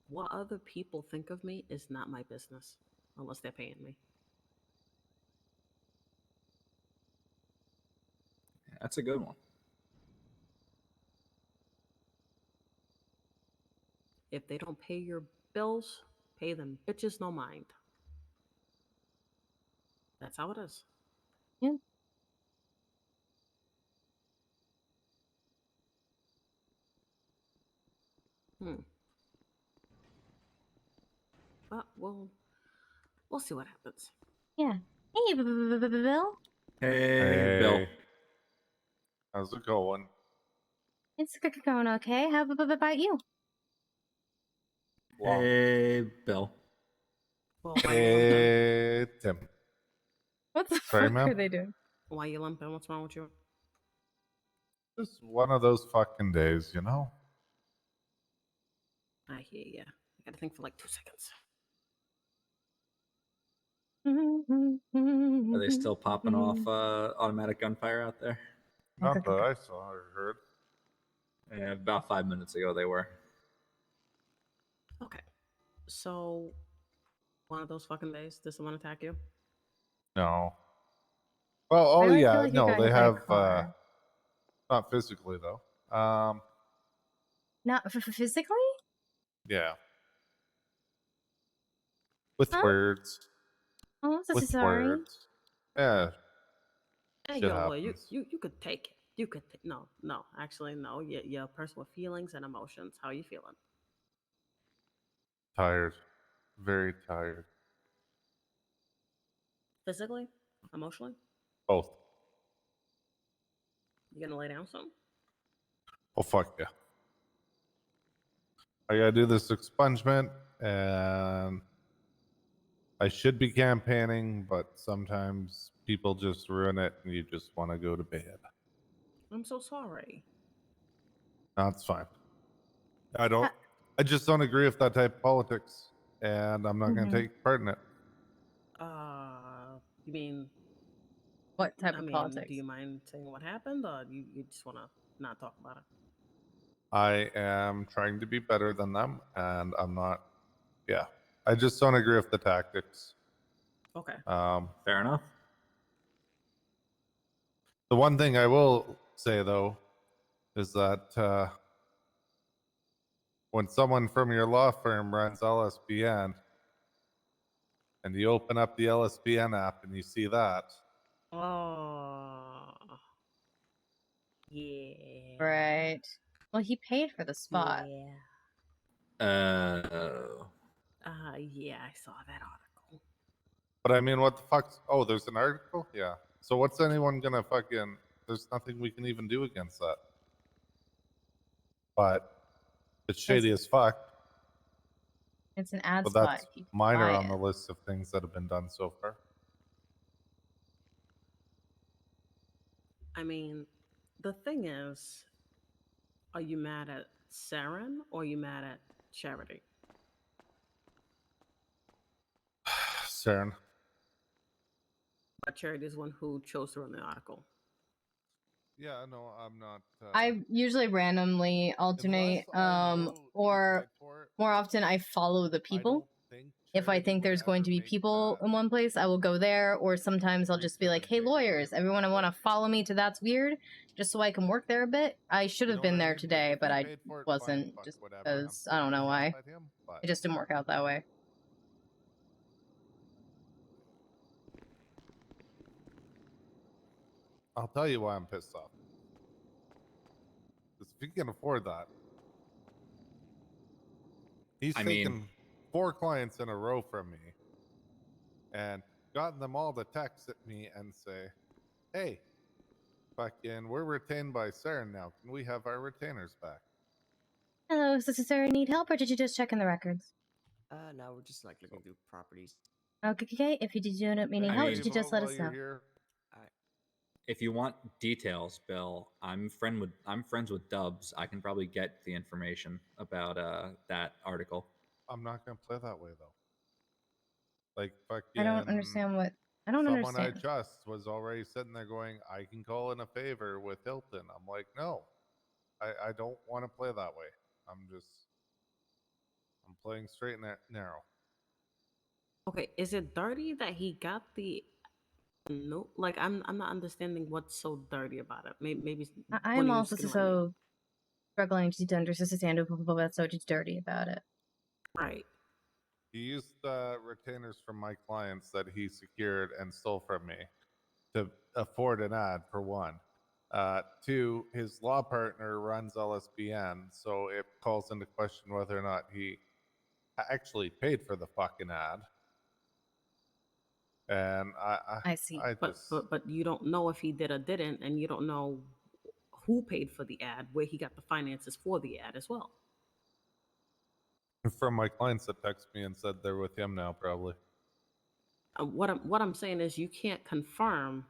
What other people think of me is not my business, unless they're paying me. That's a good one. If they don't pay your bills, pay them bitches no mind. That's how it is. Yeah. But we'll see what happens. Yeah. Hey, Bill. Hey, Bill. How's it going? It's going okay. How about you? Hey, Bill. Well, Hey, Tim. What the Sorry, fuck ma'am? are they doing? Why you limping? What's wrong with you? Just one of those fucking days, you know? I hear ya. I gotta think for like 2 seconds. Are they still popping off automatic gunfire out there? Not that I saw or heard. Yeah, about 5 minutes ago they were. Okay. So, one of those fucking days, did someone attack you? No. Well, Why oh do I feel yeah, like you no, got they hit by a have car? not physically though. Not physically? Yeah. With Huh? words. Oh, I'm so With sorry. words. Yeah. Hey, Shit yo, well, you happens. could take it. You could no, actually no. You're a person with feelings and emotions. How are you feeling? Tired. Very tired. Physically, emotionally? Both. You gonna lay down some? Oh fuck yeah. I gotta do this expungement, and I should be campaigning, but sometimes people just ruin it and you just want to go to bed. I'm so sorry. That's fine. I just don't agree with that type of politics, and I'm not going to take part in it. You mean what type I of mean, politics? do you mind saying what happened, or you just want to not talk about it? I am trying to be better than them, and I'm not. Yeah, I just don't agree with the tactics. Okay. Fair enough. The one thing I will say though is that when someone from your law firm runs LSBN, and you open up the LSBN app and you see that, Oh. Yeah. Right. Well, he paid for the spot. Yeah. Yeah, I saw that article. but I mean, what the fuck's? Oh, there's an article. Yeah. So what's anyone gonna fucking? There's nothing we can even do against that. But it's shady as fuck. It's an ad But spot. that's If you minor buy on it. the list of things that have been done so far. I mean, the thing is, are you mad at Saren or are you mad at Charity? Saren. But Charity is one who chose to run the article. Yeah, no, I'm not. I usually randomly alternate, or more often I follow the people. If I think there's going to be people in one place, I will go there, or sometimes I'll just be like, hey, lawyers, everyone I want to follow me to That's Weird, just so I can work there a bit. I should have been there today, but I wasn't, just because, I don't know why. It just didn't work out that way. I'll tell you why I'm pissed off. Because if you can afford that, he's I taking mean, 4 clients in a row from me and gotten them all to text at me and say, hey, fucking, we're retained by CERN now. Can we have our retainers back? Hello, is this Sarah need help, or did you just check in the records? No, we're just like looking through properties. Okay, if you do not need I help, mean- did you just let us know? If you want details, Bill, I'm friends with Dubs. I can probably get the information about that article. I'm not gonna play that way though. Like fucking. I don't understand what. I don't someone understand. I trust was already sitting there going, I can call in a favor with Hilton. I'm like, no, I don't want to play that way. I'm playing straight and narrow. Okay, is it dirty that he got the no? Like I'm not understanding what's so dirty about it. Maybe I'm also so struggling to understand what's so dirty about it. Right. He used retainers from my clients that he secured and stole from me to afford an ad, for one. 2, his law partner runs LSBN, so it calls into question whether or not he actually paid for the fucking ad. And I see. But you don't know if he did or didn't, and you don't know who paid for the ad, where he got the finances for the ad as well. From my clients that text me and said they're with him now, probably. What I'm saying is you can't confirm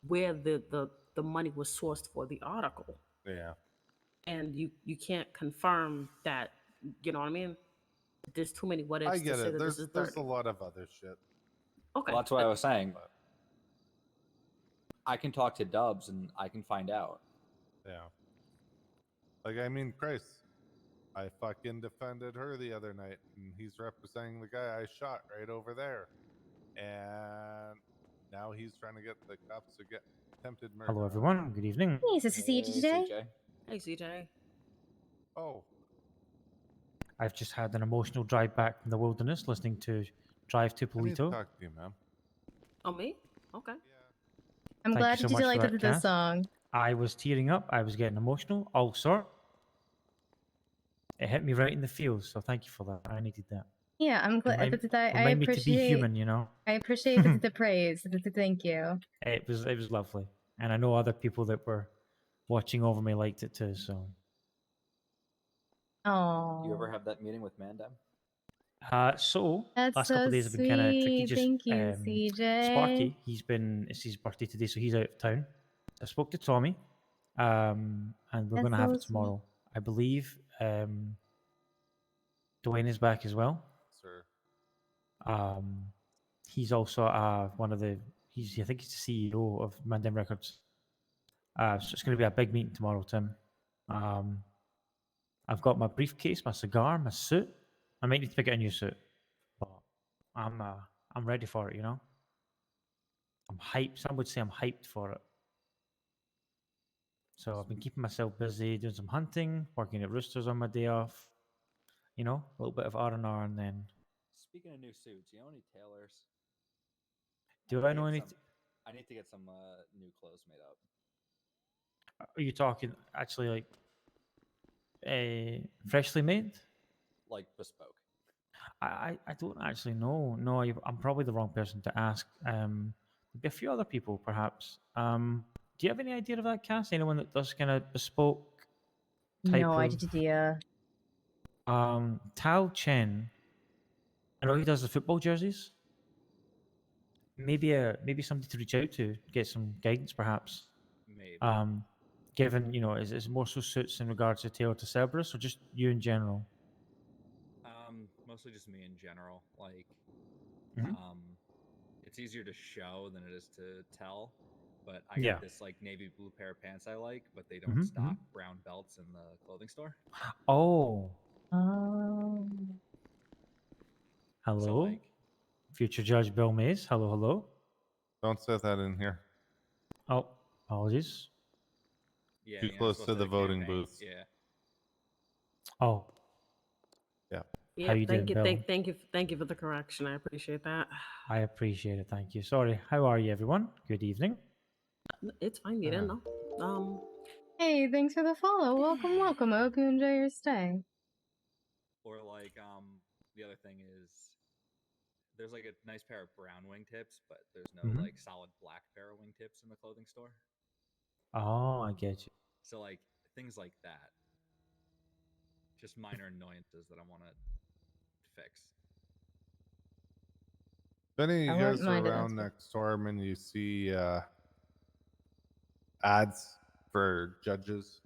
where the money was sourced for the article, Yeah. and you can't confirm that. You know what I mean? There's too many what ifs I to get say it. that There's this is a dirty. lot of other shit. Okay. Well, that's what I was saying. I can talk to Dubs and I can find out. Yeah. Like, I mean, Christ, I fucking defended her the other night, and he's representing the guy I shot right over there. And now he's trying to get the cops to get attempted murder. Hello, everyone. Good evening. Hey, is this CJ today? Hey, CJ. Oh. I've just had an emotional drive back from the wilderness listening to Drive to I need to Polito. talk to you, man. Oh, me? Okay. I'm Thank glad you so you much for liked that, this Cass. song. I was tearing up. I was getting emotional. All sort. It hit me right in the feels. So thank you for that. I needed that. Yeah, I'm glad Remind I me to be appreciate. human, you know. I appreciate the praise. Thank you. It was lovely, and I know other people that were watching over me liked it too. So. Oh. You ever have that meeting with Mandem? So That's last couple so of days have been kind of tricky. sweet. Just Thank you, CJ. Sparky, it's his birthday today, so he's out of town. I spoke to Tommy, and we're That's going to have so it tomorrow. I believe Dwayne is back as well. Sir. He's also one of the. I think he's the CEO of Mandem Records. So it's going to be a big meeting tomorrow, Tim. I've got my briefcase, my cigar, my suit. I might need to pick out a new suit, but I'm ready for it. You know, I'm hyped. Some would say I'm hyped for it. So I've been keeping myself busy, doing some hunting, working at Roosters on my day off. You know, a little bit of R&R, and then. Speaking of new suits, you know any tailors? Do I know any? I need to get some new clothes made up. Are you talking actually like freshly made? Like bespoke. I don't actually know. No, I'm probably the wrong person to ask. There'd be a few other people, perhaps. Do you have any idea of that, Cass? Anyone that does kind of bespoke type No of... idea. Tao Chen. I know he does the football jerseys. Maybe somebody to reach out to, get some guidance, perhaps. Maybe. Given is more so suits in regards to Taylor to Cerberus, or just you in general? Mostly just me in general. Like, Mhm. It's easier to show than it is to tell. But I Yeah. got this like navy blue pair of pants I like, but they don't stock brown belts in the clothing store. Oh. Hello. So, like, Future Judge Bill Mays. Hello, hello. Don't say that in here. Oh, apologies. yeah, Too you're not close supposed to the voting campaign. booths. Yeah. Oh. Yeah. Yeah, How you thank doing, you, Bill? thank you for the correction. I appreciate that. I appreciate it. Thank you. Sorry. How are you, everyone? Good evening. It's fine. You didn't know. Hey, thanks for the follow. Welcome. I hope you enjoy your stay. Or like, the other thing is there's like a nice pair of brown wingtips, but there's no Mhm. like solid black pair of wingtips in the clothing store. Oh, I get you. So like things like that, just minor annoyances that I want to fix. If any of I you wouldn't guys are mind it, around that's next storm and you see ads for judges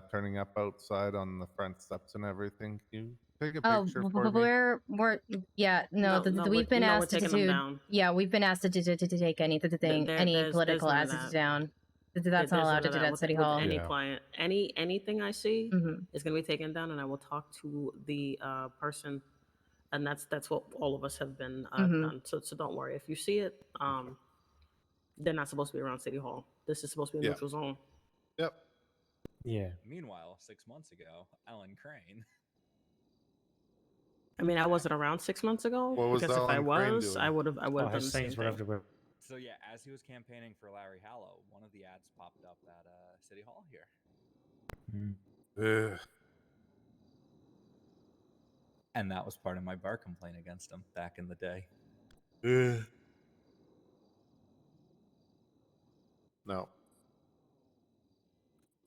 turning up outside on the front steps and everything, can you take a Oh, picture for me? we're yeah, no, we've been asked to taking them do. down. Yeah, we've been asked to take any any There's political none of ads that. down. That's not There's allowed none to of do that at City with Hall. any client. Anything I see Mhm. is going to be taken down, and I will talk to the person, and that's what all of us have been Mhm. done. So don't worry. If you see it, they're not supposed to be around City Hall. This is supposed to be a Yeah. neutral zone. Yep. Yeah. Meanwhile, 6 months ago, Ellen Crane. I mean, I wasn't around 6 months ago What was because if I Alan Crane was, doing? I would have Oh, done his the same signs were thing. everywhere. So yeah, as he was campaigning for Larry Hallow, one of the ads popped up at City Hall here. Ugh. And that was part of my bar complaint against him back in the day. Ugh. No.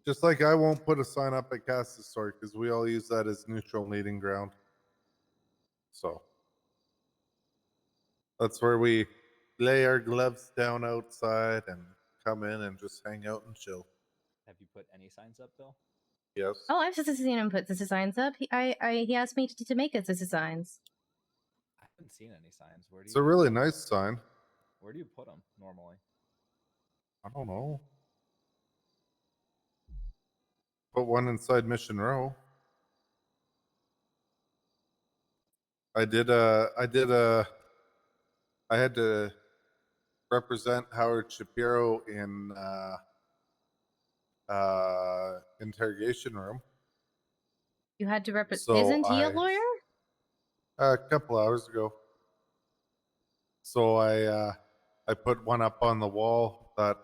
Just like I won't put a sign up at Cass's store because we all use that as neutral meeting ground. So that's where we lay our gloves down outside and come in and just hang out and chill. Have you put any signs up, Bill? Yes. Oh, I've just seen him put the signs up. He asked me to make it the signs. I haven't seen any signs. Where do It's you? a really nice sign. Where do you put them normally? I don't know. Put one inside Mission Row. I had to represent Howard Shapiro in interrogation room. You had to represent. So Isn't he a lawyer? A couple hours ago. So I put one up on the wall that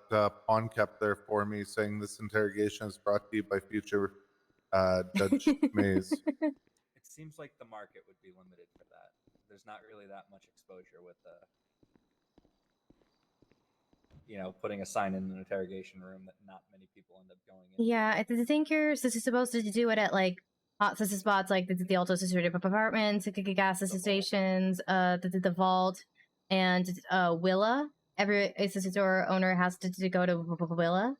Pawn kept there for me, saying this interrogation is brought to you by future Judge Mays. It seems like the market would be limited for that. There's not really that much exposure with putting a sign in an interrogation room that not many people end up going in. Yeah, I think you're supposed to do it at like hot spots like the Alto Security Apartments, gas stations, the Vault, and Willa. Every store owner has to go to Willa.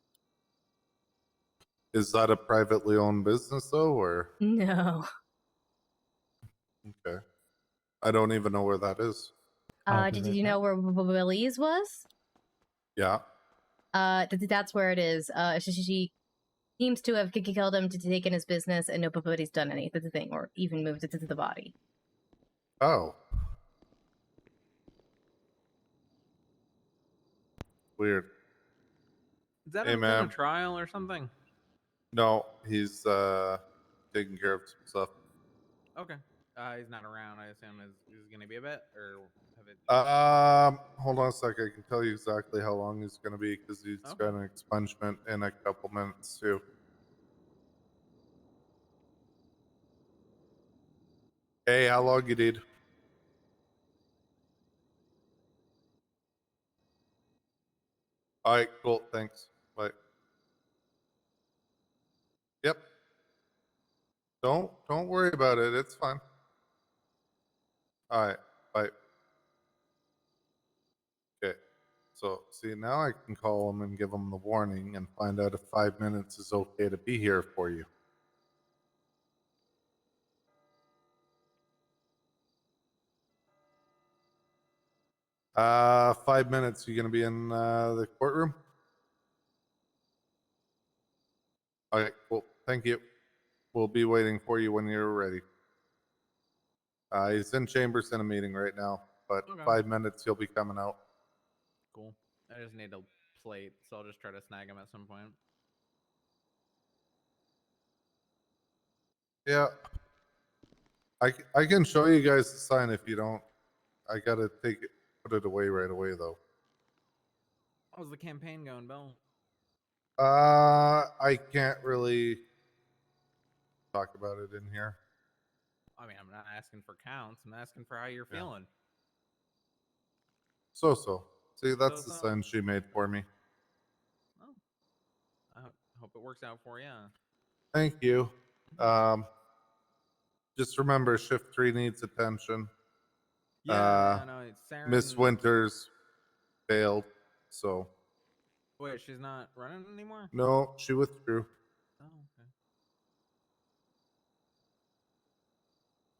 Is that a privately owned business though, or No? Okay, I don't even know where that is. Did you know where Willie's was? Yeah. That's where it is. She seems to have killed him to take in his business, and nobody's done anything or even moved it to the body. Oh. Weird. Is that Hey, on ma'am. a trial or something? No, he's taking care of some stuff. Okay. He's not around. I assume is going to be a bit, or have it? Hold on a sec. I can tell you exactly how long he's going to be because he's Okay. got an expungement in a couple minutes too. Hey, how long you need? All right, cool. Thanks. Bye. Yep. Don't worry about it. It's fine. All right. Bye. Okay. So see, now I can call him and give him the warning and find out if 5 minutes is okay to be here for you. Uh, 5 minutes. You gonna be in the courtroom? All right, cool. Thank you. We'll be waiting for you when you're ready. He's in chambers in a meeting right now, but Okay. 5 minutes he'll be coming out. Cool. I just need a plate, so I'll just try to snag him at some point. Yeah. I can show you guys the sign if you don't. I gotta put it away right away though. How's the campaign going, Bill? I can't really talk about it in here. I mean, I'm not asking for counts. I'm asking for how you're Yeah. feeling. So. See, that's the So-so. sign she made for me. Well, I hope it works out for you. Thank you. Just remember, shift 3 needs attention. Yeah, no, it's Saren. Miss Winters failed, so. Wait, she's not running anymore? No, she withdrew. Oh, okay.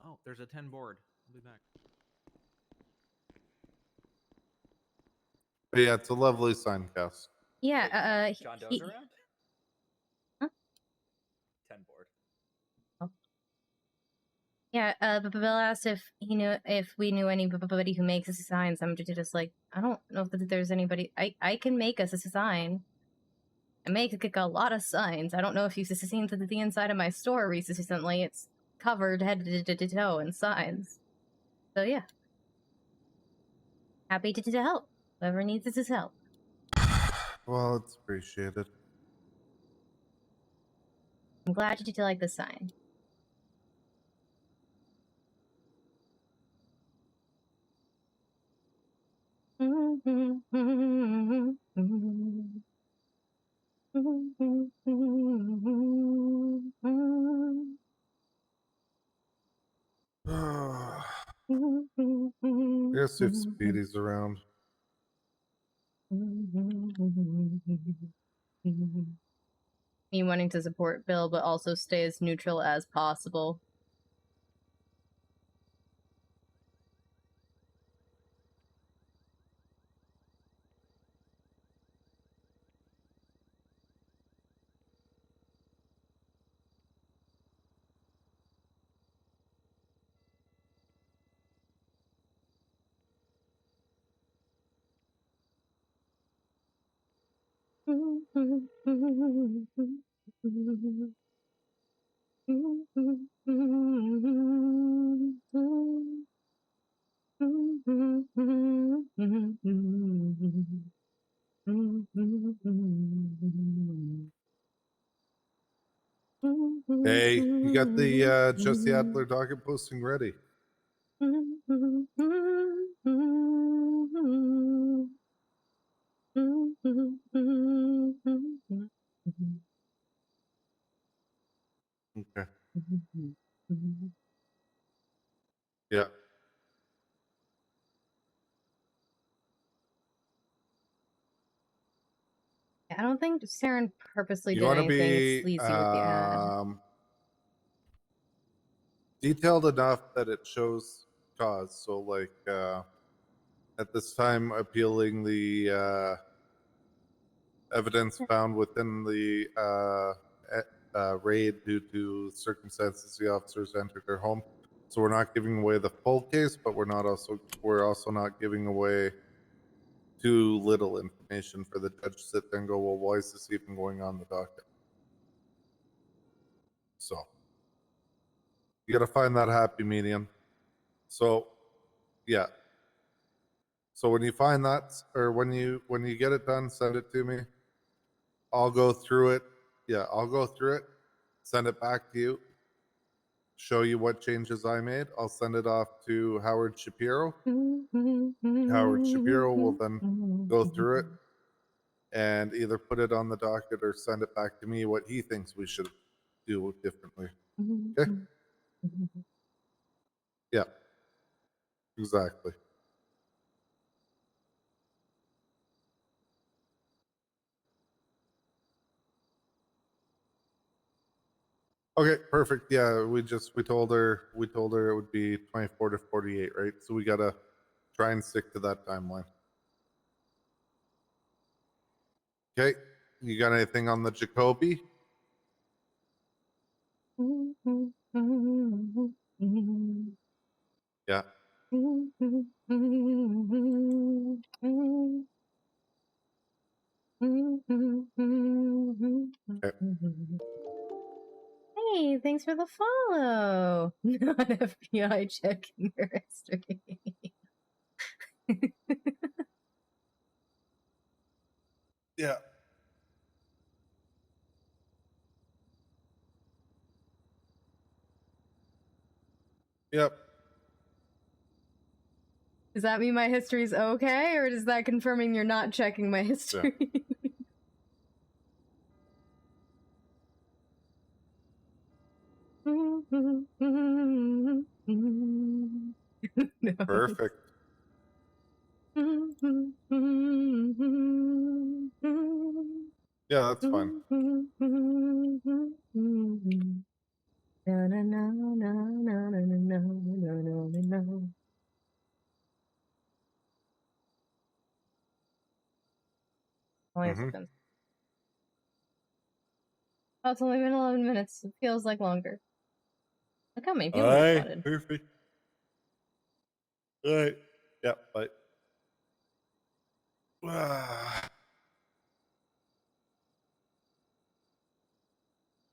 Oh, there's a 10 board. I'll be back. But yeah, it's a lovely sign, Cass. Yeah, John Doe's around? Huh? 10 board. Yeah, but Bill asked if if we knew anybody who makes us signs. I'm just like, I don't know if there's anybody. I can make us a sign. I make a lot of signs. I don't know if you've seen the inside of my store recently. It's covered head to toe in signs. So yeah, happy to help. Whoever needs this help. Well, it's appreciated. I'm glad you like the sign. Guess if Speedy's around. Me wanting to support Bill, but also stay as neutral as possible. Hey, you got the Jesse Adler docket posting ready. Okay. Yeah. I don't think Saren purposely You did want to anything be sleazy with the ad. detailed enough that it shows cause. So, like, at this time, appealing the evidence found within the raid due to circumstances the officers entered their home. So we're not giving away the full case, but we're also not giving away too little information for the judge to sit there and go, well, why is this even going on the docket? So you got to find that happy medium. So yeah. So when you find that, or when you get it done, send it to me. I'll go through it. Yeah, I'll go through it, send it back to you, show you what changes I made. I'll send it off to Howard Shapiro. Howard Shapiro will then go through it and either put it on the docket or send it back to me what he thinks we should do differently. Okay? Yeah, exactly. Okay, perfect. Yeah, we told her it would be 24 to 48, right? So we gotta try and stick to that timeline. Okay, you got anything on the Jacoby? Yeah. Okay. Hey, thanks for the follow. Not FBI checking your history. Yeah. Yep. Does that mean my history's okay, or is that confirming you're not checking my history? No. Perfect. Yeah, that's fine. Na, na, na, na, na, na, na, na, na, na. 20 Mhm. seconds. Oh, it's only been 11 minutes. It feels like longer. Look how many people we spotted. Perfect. All right. Yeah, bye. I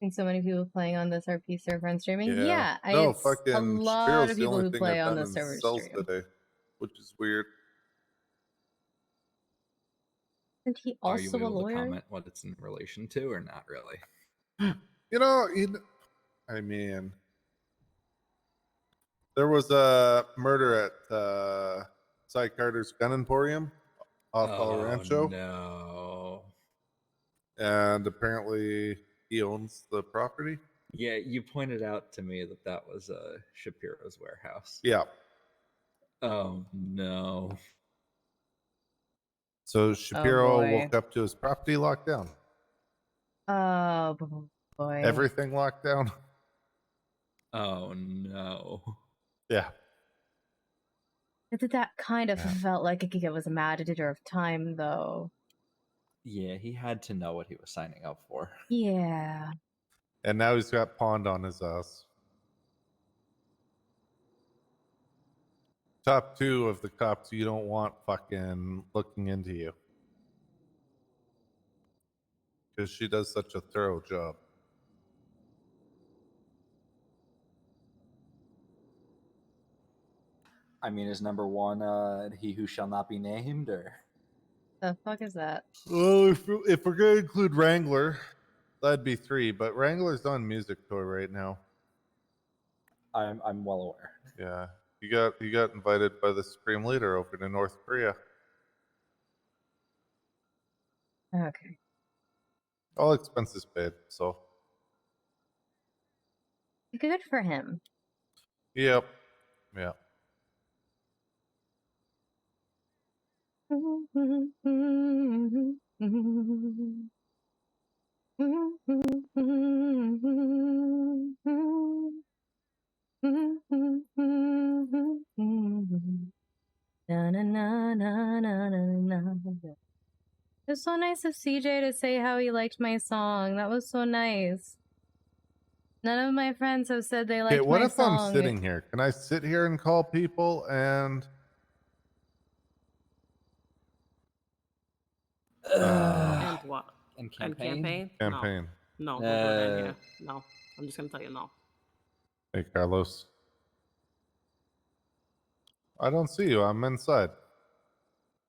think so many people playing on this RP server and streaming. Yeah. Yeah, No, it's a fucking lot Shapiro's of the people only who thing play I've on done the in server cells stream. today, which is weird. Isn't he Are you also a able to lawyer? comment what it's in relation to, or not really? You know, I mean, there was a murder at Cy Carter's Gun Emporium off El Oh Rancho, no. and apparently he owns the property. Yeah, you pointed out to me that that was Shapiro's warehouse. Yeah. Oh no. So Shapiro boy. woke up to his property locked down. Oh boy. Everything locked down. Oh no. Yeah. That kind of Yeah. felt like it was a matter of time, though. Yeah, he had to know what he was signing up for. Yeah. And now he's got Pond on his ass. Top 2 of the cops you don't want fucking looking into you. Because she does such a thorough job. I mean, is number one he who shall not be named, or? The fuck is that? Well, if we're going to include Wrangler, that'd be 3. But Wrangler's on music tour right now. I'm well aware. Yeah, he got invited by the Supreme Leader over to North Korea. Okay. All expenses paid. So. Good for him. Yep. Yeah. Na, na, na, na, na, na, na. It was so nice of CJ to say how he liked my song. That was so nice. None of my friends have said they liked Okay, what my if song. I'm sitting here? Can I sit here and call people and? And what? And And campaign? campaign? Campaign. No, don't do that here. No, I'm just gonna tell you no. Hey, Carlos. I don't see you. I'm inside.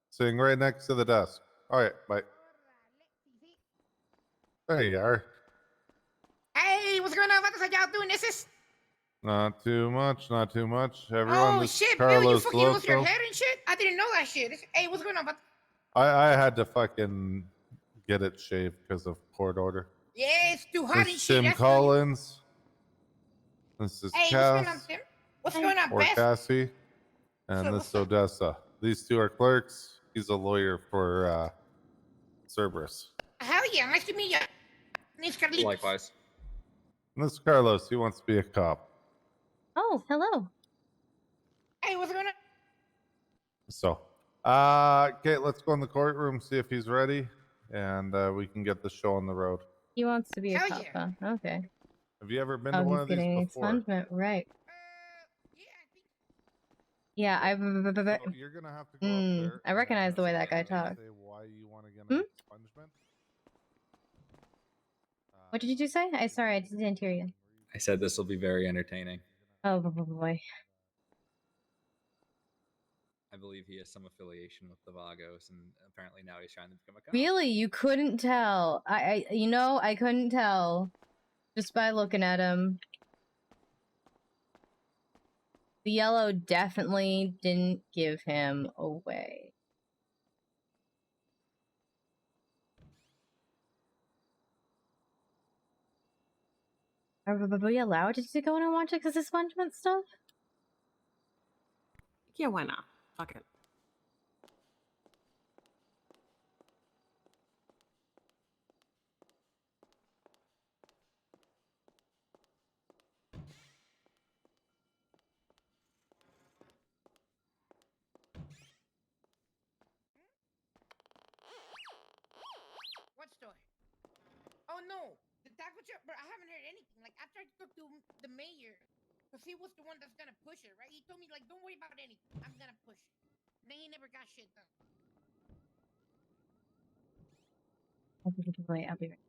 Sitting right next to the desk. All right, bye. There you are. Hey, what's going on? What are y'all doing? This is. Not too much, not too much. Everyone, Oh this is shit, Bill, you Carlos fucking lost your Loco. head and shit? I didn't know that shit. Hey, what's going on? I had to fucking get it shaved because of court order. Yeah, it's too hot This and is shit. Tim That's why. Collins. This is Hey, what's going on, Cass Tim? What's going on, or Beth? Cassie. And this is Odessa. These 2 are clerks. He's a lawyer for Cerberus. Hell yeah, nice to meet you. Name's Carlitos. Likewise. And this is Carlos. He wants to be a cop. Oh, hello. Hey, what's going on? So, okay, let's go in the courtroom, see if he's ready, and we can get the show on the road. He wants to be a Hell cop, yeah. huh? Okay. Have you ever been Oh, to one he's of these getting before? expungement, right? Yeah, So you're gonna have to go up there. I recognize the way that guy talks. Say why you want to get an expungement. What did you say? Sorry, I didn't hear you. I said this will be very entertaining. Oh boy. I believe he has some affiliation with the Vagos, and apparently now he's trying to become a cop. Really? You couldn't tell. I couldn't tell just by looking at him. The yellow definitely didn't give him away. Are we allowed to go in and watch expungement stuff? Yeah, why not? Fuck it. What story? Oh no, the taco truck, bro. I haven't heard anything. Like I tried to talk to the mayor, cause he was the one that's gonna push it, right? He told me like, don't worry about anything. I'm gonna push it. Then he never got shit done. Wait, I'll be right.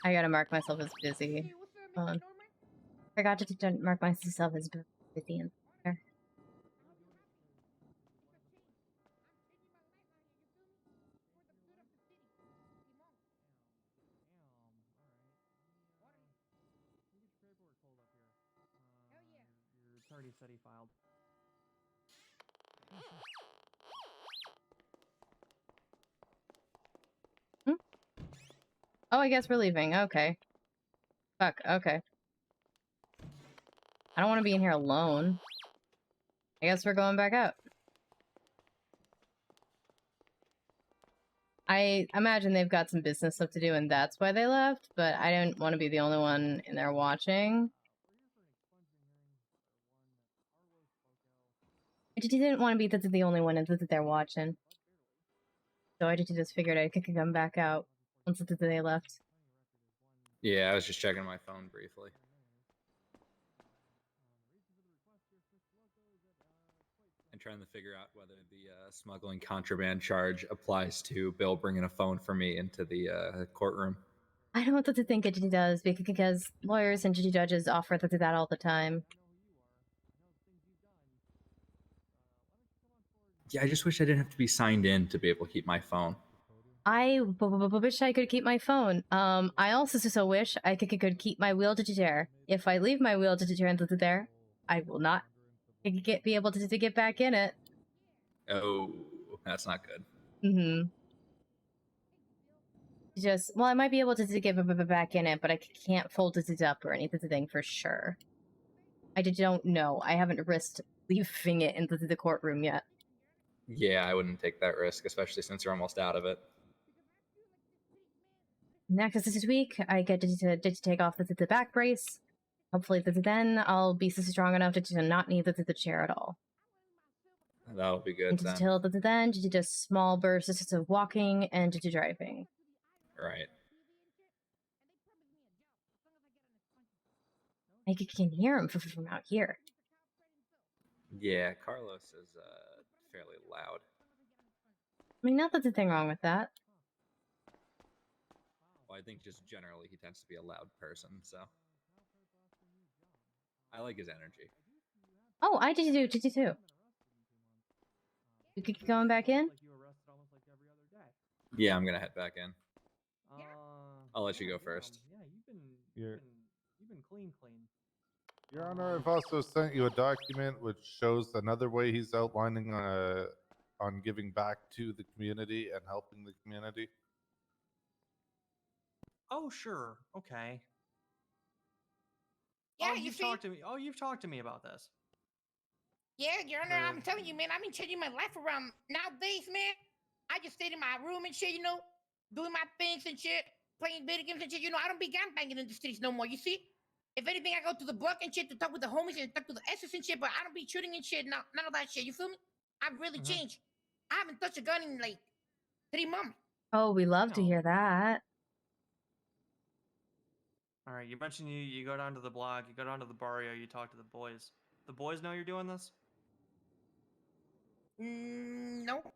I gotta mark myself as busy. Hold on. Forgot to mark myself as busy in there. Your attorney said he filed. Oh, I guess we're leaving. Okay. Fuck, okay. I don't want to be in here alone. I guess we're going back out. I imagine they've got some business stuff to do and that's why they left, but I didn't want to be the only one in there watching. I didn't want to be the only one in there watching. So I just figured I could come back out once they left. Yeah, I was just checking my phone briefly. And trying to figure out whether the smuggling contraband charge applies to Bill bringing a phone for me into the courtroom. I don't know what to think it does because lawyers and judges offer that all the time. Yeah, I just wish I didn't have to be signed in to be able to keep my phone. I wish I could keep my phone. I also so wish I could keep my wheelchair. If I leave my wheelchair into there, I will not be able to get back in it. Oh, that's not good. Mm-hmm. Well, I might be able to get back in it, but I can't fold it up or anything for sure. I don't know. I haven't risked leaving it into the courtroom yet. Yeah, I wouldn't take that risk, especially since you're almost out of it. Next this week, I get to take off the back brace. Hopefully, then I'll be strong enough to not need the chair at all. That'll be good then. Until then, just small bursts of walking and driving. Right. I can hear him from out here. Yeah, Carlos is fairly loud. I mean, not that there's anything wrong with that. Well, I think just generally he tends to be a loud person, so I like his energy. Oh, I did too. You going back in? Yeah, I'm gonna head back in. I'll let you go first. Yeah, you've been clean. Your Honor, I've also sent you a document which shows another way he's outlining on giving back to the community and helping the community. Oh, sure. Okay. Yeah, you've talked to me. Oh, you've talked to me about this. Yeah, Your Honor, I'm telling you, man, I've been changing my life around nowadays, man. I just stayed in my room and shit, doing my things and shit, playing video games and shit. I don't be gangbanging in the streets no more, you see? If anything, I go to the block and shit to talk with the homies and talk to the S's and shit, but I don't be shooting and shit, none of that shit, you feel me? I've really changed. I haven't touched a gun in like 3 months. Oh, we love to hear that. All right, you mentioned you go down to the block, you go down to the barrio, you talk to the boys. The boys know you're doing this? No.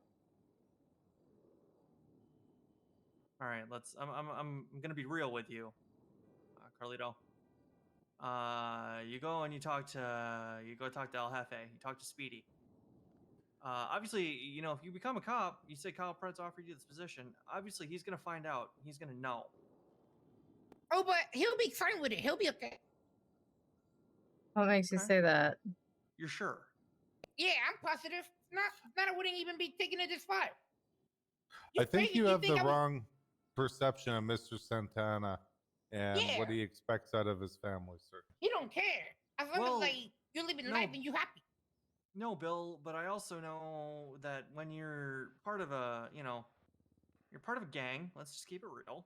All right, I'm gonna be real with you, Carlito. You go and you talk to El Jefe. You talk to Speedy. Obviously, if you become a cop, you say Kyle Pratt's offered you this position. Obviously, he's gonna find out. He's gonna know. Oh, but he'll be fine with it. He'll be okay. What makes you say that? You're sure? Yeah, I'm positive. Not I wouldn't even be taking it this far. I think crazy. you have think the I was- wrong perception of Mr. Santana and what he expects out of his family, sir. He don't care. As long as like you're living life and you happy. No, Bill, but I also know that when you're part of a, you're part of a gang, let's just keep it real,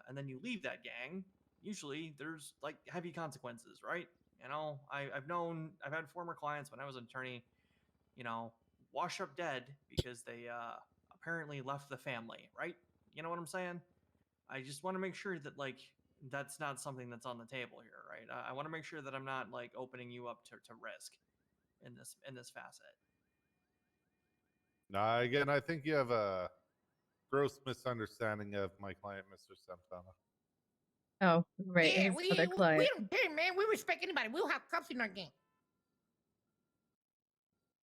and then you leave that gang, usually there's like heavy consequences, right? I've had former clients when I was an attorney, wash up dead because they apparently left the family, right? You know what I'm saying? I just want to make sure that like that's not something that's on the table here, right? I want to make sure that I'm not like opening you up to risk in this facet. Again, I think you have a gross misunderstanding of my client, Mr. Santana. Oh, right. Yeah, His we other client. don't care, man. We respect anybody. We'll have cops in our gang.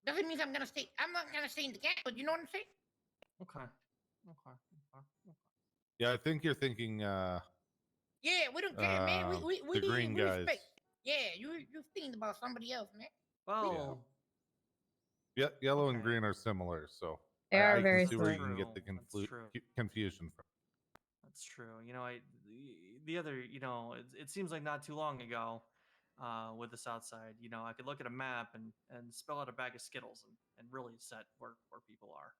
Doesn't mean I'm not gonna stay in the gang, but you know what I'm saying? Okay. Yeah, I think you're thinking. Yeah, we don't care, man. We the green guys. respect. Yeah, you're thinking about somebody else, man. Well, yellow and green are similar, so They are I very can see where you similar. can get the confusion from. That's true. The other, it seems like not too long ago, with the South Side, I could look at a map and spell out a bag of Skittles and really set where people are.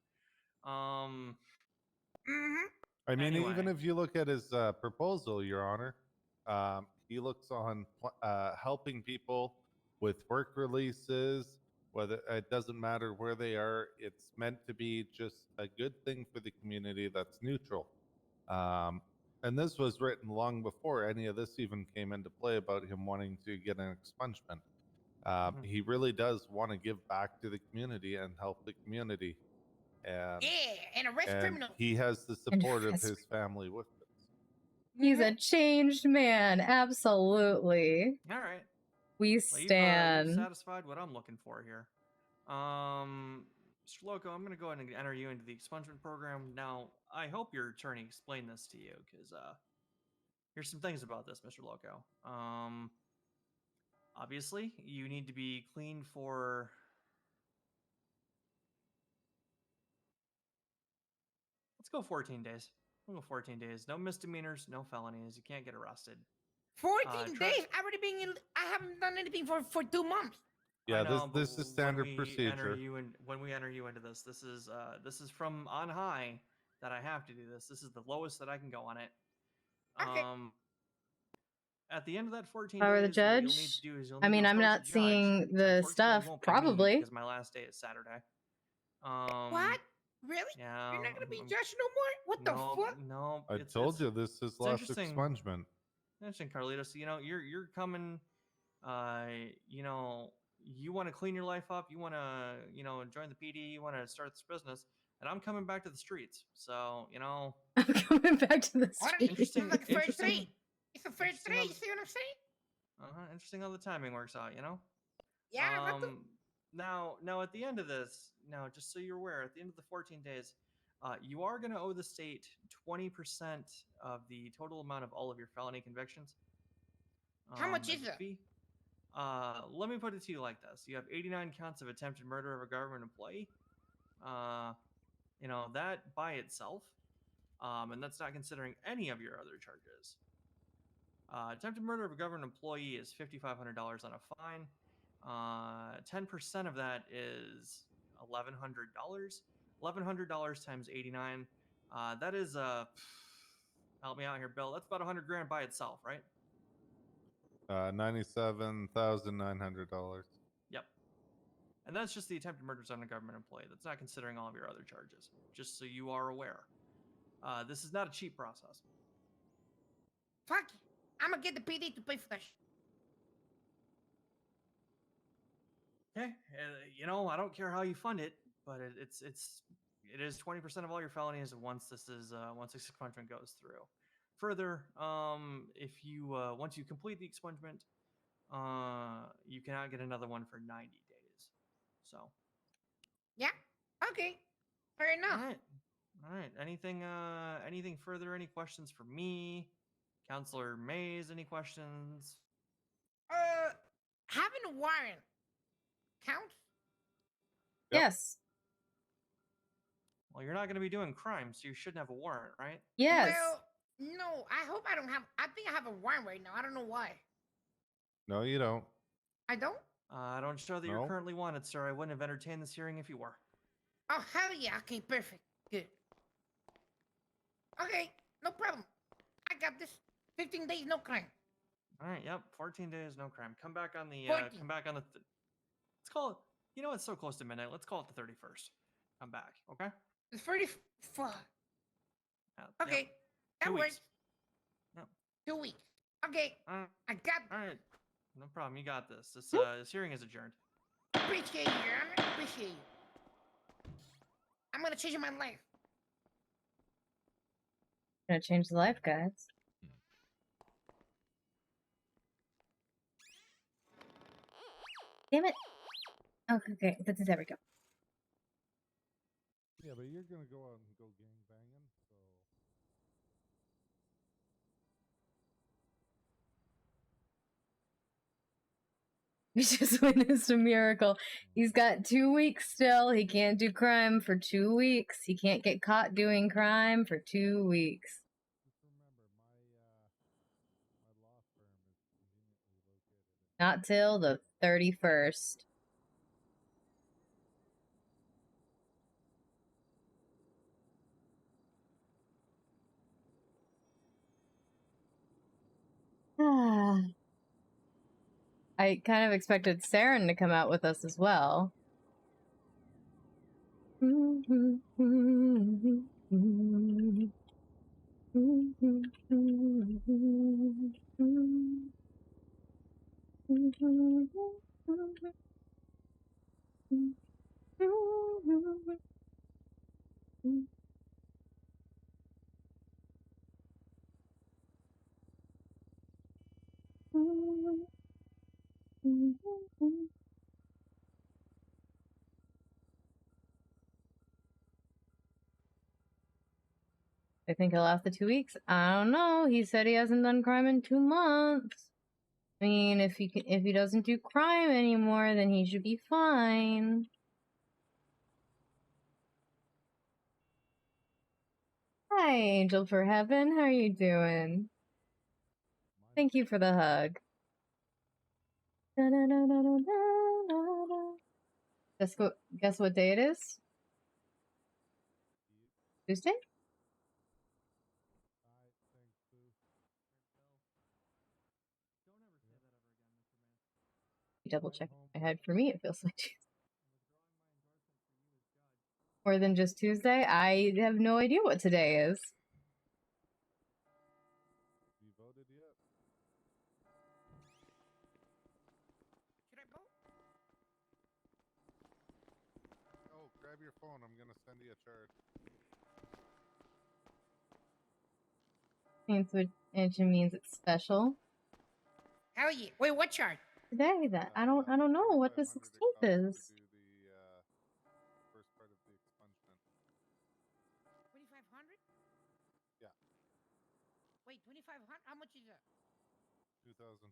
I mean, even Anyway. if you look at his proposal, Your Honor, he looks on helping people with work releases. Whether it doesn't matter where they are, it's meant to be just a good thing for the community that's neutral. And this was written long before any of this even came into play about him wanting to get an expungement. He really does want to give back to the community and help the community. And, and arrest criminals. He has the support of his family with this. He's a changed man. Absolutely. All right. We Well, stand. you've satisfied what I'm looking for here. Mr. Loco, I'm going to go ahead and enter you into the expungement program. Now, I hope your attorney explained this to you, because here's some things about this, Mr. Loco. Obviously, you need to be clean for... Let's go 14 days. We'll go 14 days. No misdemeanors, no felonies. You can't get arrested. 14 days? I haven't done anything for 2 months. Yeah, I know, this is standard procedure. When we enter you into this is from on high that I have to do this. This is the lowest that I can go on it. Okay. At the end of that 14 If I were the days, what you'll need judge, to do is you'll I need mean, to I'm approach not the judge. seeing the stuff. Unfortunately, it won't be me, Probably. because my last day is Saturday. What? Really? Yeah. You're not gonna be judged no more? What the fuck? No. I told you this is last interesting. expungement. Interesting, Carlitos. You're coming. You want to clean your life up. You want to, join the PD. You want to start this business. And I'm coming back to the streets. So, I'm coming back to the streets. Interesting. Like a fair Interesting. trade. It's a fair trade. You see what I'm saying? Interesting how the timing works out. Yeah. Now at the end of this, just so you're aware, at the end of the 14 days, you are going to owe the state 20% of the total amount of all of your felony convictions. How much as is a it? fee. Let me put it to you like this: you have 89 counts of attempted murder of a government employee. That by itself, and that's not considering any of your other charges. Attempted murder of a government employee is $5,500 on a fine. 10% of that is $1,100. $1,100 times 89. That is help me out here, Bill. That's about 100 grand by itself, right? $97,900. Yep. And that's just the attempted murders on a government employee. That's not considering all of your other charges. Just so you are aware. This is not a cheap process. Fuck it. I'm gonna get the PD to pay for that shit. Okay. I don't care how you fund it, but it is 20% of all your felonies once this expungement goes through. Further, if you once you complete the expungement, you cannot get another one for 90 days. So. Yeah. Okay. Fair enough. All right. Anything further? Any questions for me, Counselor Mays? Any questions? a warrant. Counts? Yes. Well, you're not going to be doing crime, so you shouldn't have a warrant, right? Yes. Well, no, I hope I don't have. I think I have a warrant right now. I don't know why. No, you don't. I don't? I don't show that No. you're currently wanted, sir. I wouldn't have entertained this hearing if you were. Oh, hell yeah. Okay, perfect. Good. Okay, no problem. I got this. 15 days, no crime. All right, yep, 14 days, no crime. Come back on the, 14. come back on the, let's call it, you know, it's so close to midnight. Let's call it the 31st. Come back, okay? The 30. Fuck. Okay, Yep. that 2 works. weeks. Yep. 2 weeks. Okay, I got. All right, no problem. You got this. This, this hearing is adjourned. Appreciate you, Your Honor. Appreciate you. I'm gonna change my life. Gonna change the life, guys. Damn it. Okay, okay. There we go. Yeah, but you're gonna go out and go gang banging, so. We just witnessed a miracle. He's got 2 weeks still. He can't do crime for 2 weeks. He can't get caught doing crime for 2 weeks. Not till the 31st. I kind of expected Saren to come out with us as well. I think he'll last the 2 weeks. I don't know. He said he hasn't done crime in 2 months. I mean, if he doesn't do crime anymore, then he should be fine. Hi, Angel for Heaven. How are you doing? Thank you for the hug. Guess what day it is? Tuesday? Double check my head. For me, it feels like Tuesday. More than just Tuesday? I have no idea what today is. You voted yet? Should I vote? Oh, grab your phone. I'm gonna send you a chart. Means it's special. Hell yeah. Wait, what chart? Today, that I don't know what the 16th is. First part of the expungement. 2,500? Yeah. Wait, 2,500? How much is that? 2,500.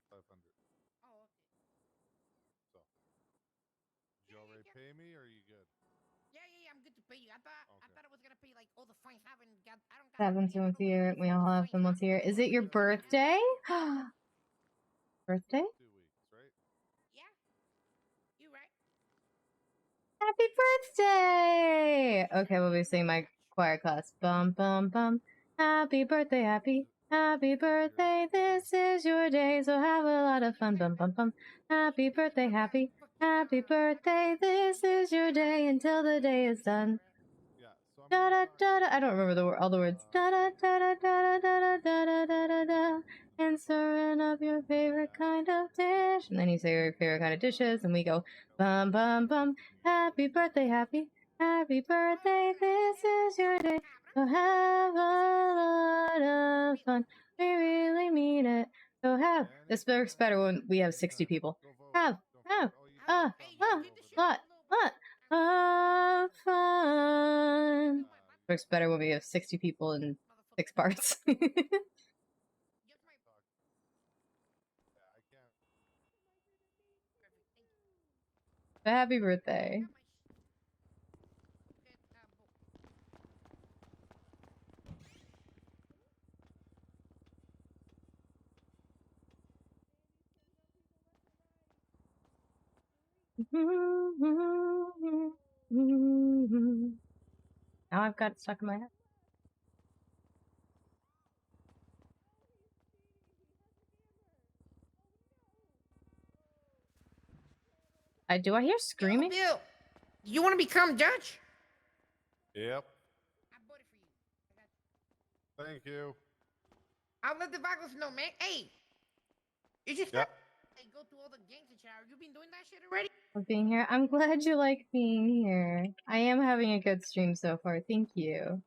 Oh, okay. So, did you already pay me, or are you good? Yeah, I'm good to pay you. I thought I was gonna pay like all the fines. I don't got. Happens once a year. We all have them once a year. Is it your birthday? Birthday? 2 weeks, right? Yeah. You right. Happy birthday! Okay, we'll be singing my choir class. Bum bum bum. Happy birthday, happy birthday. This is your day, so have a lot of fun. Bum bum bum. Happy birthday, happy birthday. This is your day until the day is done. Da da da da. I don't remember all the words. Da da da da da da da da da da da. And serve up your favorite kind of dish. And then you say your favorite kind of dishes, and we go bum bum bum. Happy birthday, happy birthday. This is your day. So have a lot of fun. We really mean it. So have this works better when we have 60 people. Have a lot of fun. Works better when we have 60 people in 6 parts. Happy birthday. Now I've got it stuck in my head. Do I hear screaming? Yo, Bill, you want to become judge? Yep. Thank you. I'll let the Vagos know, man. Hey, you just Yeah. hey, go through all the gangs and shower. You been doing that shit already? For being here. I'm glad you like being here. I am having a good stream so far. Thank you.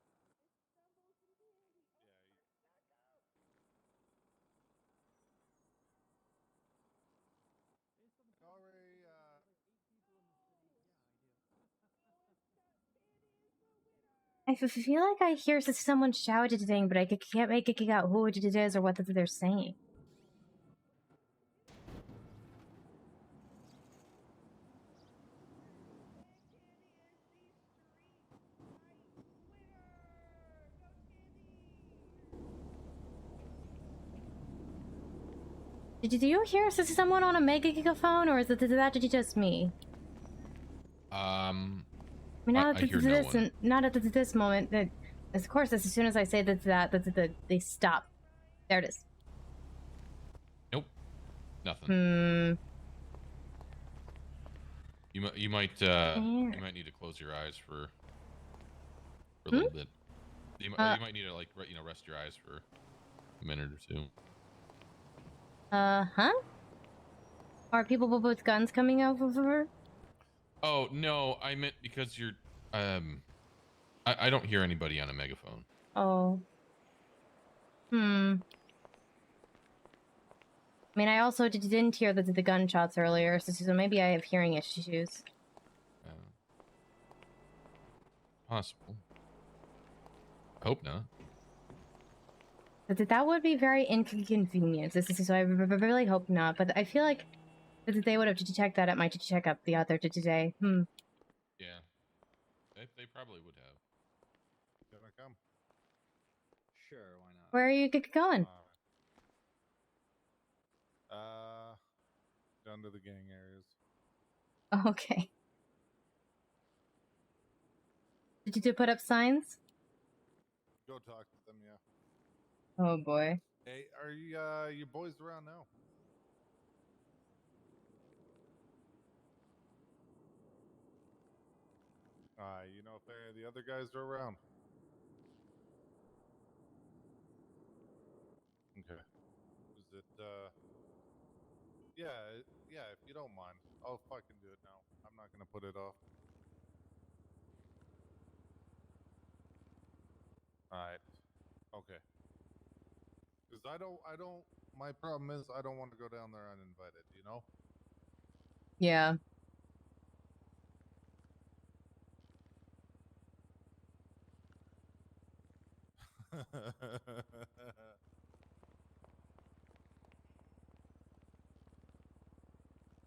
I feel like I hear someone shouting, but I can't make it out who it is or what they're saying. Did you hear someone on a mega gigaphone, or is that just me? I mean, not I hear no one. not at this moment. That, of course, as soon as I say that they stop. There it is. Nope. Nothing. You might need to close your eyes for a little bit. You might need to rest your eyes for a minute or two. Huh? Are people with guns coming over? Oh no, I meant because you're I don't hear anybody on a megaphone. Oh. I mean, I also didn't hear the gunshots earlier, so maybe I have hearing issues. Possible. I hope not. That would be very inconvenient. So I really hope not. But I feel like that they would have to check that at my checkup the other today. Yeah. They probably would have. Can I come? Sure, why not? Where are you going? Down to the gang areas. Okay. Did you put up signs? Go talk to them, yeah. Oh boy. Hey, are you boys around now? You know if any of the other guys are around. Okay. Is it yeah, if you don't mind. I'll fucking do it now. I'm not gonna put it off. Alright. Okay. Because my problem is I don't want to go down there uninvited, you know? Yeah.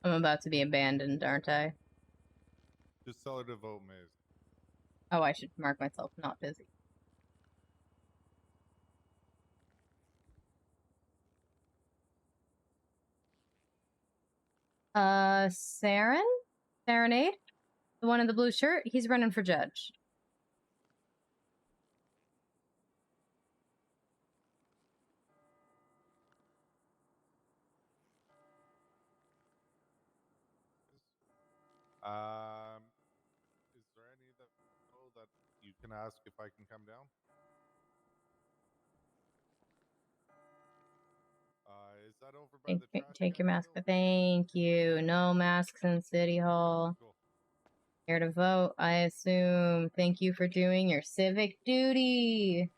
I'm about to be abandoned, aren't I? Just tell her to vote Maze. Oh, I should mark myself not busy. Serenade? The one in the blue shirt? He's running for judge. Is there any that you can ask if I can come down? Is that over by the trash Take your can mask. Thank you. No masks in City Hall. Cool. Here to vote, I assume. Thank you for doing your civic duty.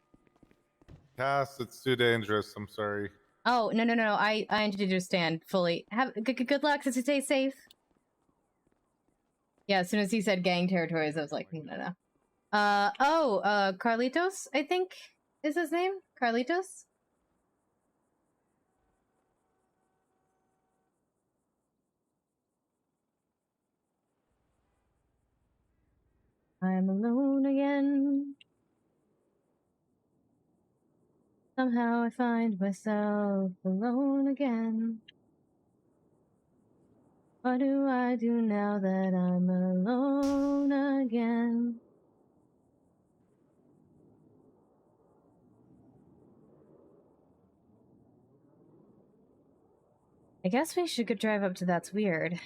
Cass, it's too dangerous. I'm sorry. Oh, no. I understand fully. Have good luck. Stay safe. Yeah, as soon as he said gang territories, I was like, no. Carlitos, I think is his name. Carlitos? I'm alone again. Somehow I find myself alone again. What do I do now that I'm alone again? I guess we should go drive up to That's Weird.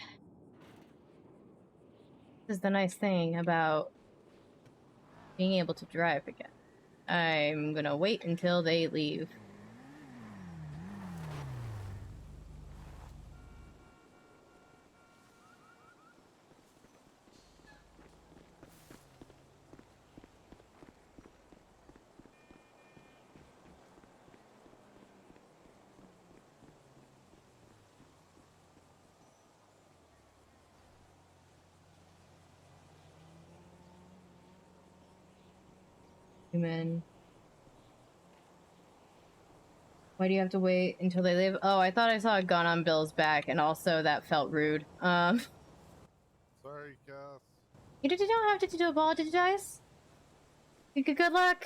This is the nice thing about being able to drive again. I'm gonna wait until they leave. Human. Why do you have to wait until they leave? Oh, I thought I saw a gun on Bill's back, and also that felt rude. Sorry, Cass. You don't have to apologize. Good luck.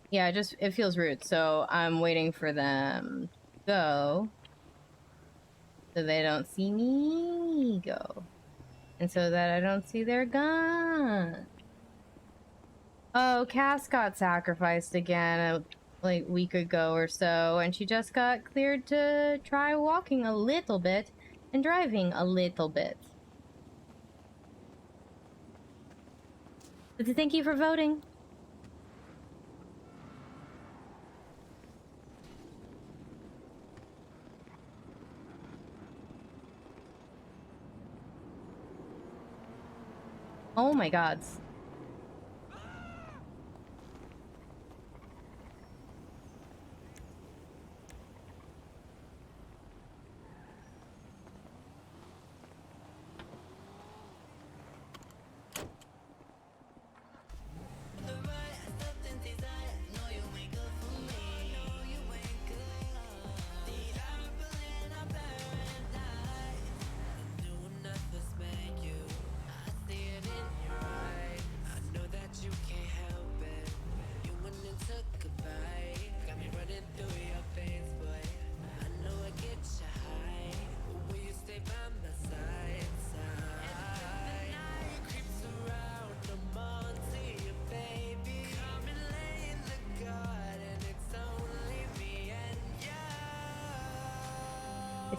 Yeah, it feels rude, so I'm waiting for them to go so they don't see me go. And so that I don't see their gun. Oh, Cass got sacrificed again like a week ago or so, and she just got cleared to try walking a little bit and driving a little bit. But thank you for voting. Oh my gods.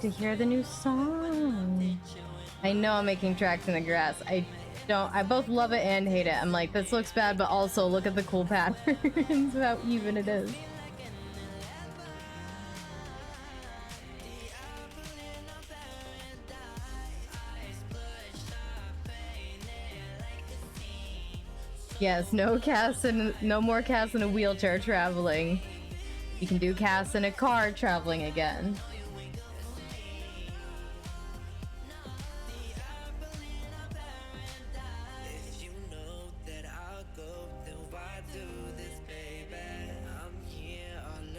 To hear the new song. I know I'm making tracks in the grass. I both love it and hate it. I'm like, this looks bad, but also look at the cool patterns, how even it is. Yes, no more Cass in a wheelchair traveling. You can do Cass in a car traveling again.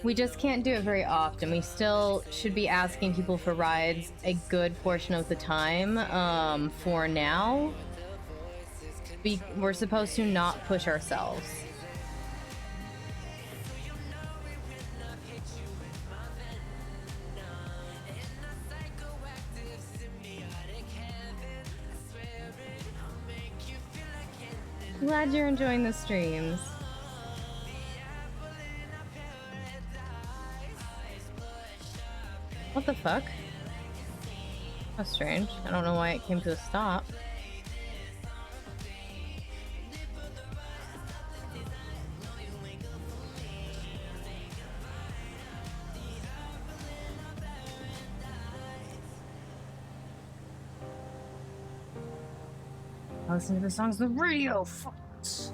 We just can't do it very often. We still should be asking people for rides a good portion of the time, for now. We're supposed to not push ourselves. Glad you're enjoying the streams. What the fuck? That's strange. I don't know why it came to a stop. I listen to the songs on the radio. Fucks.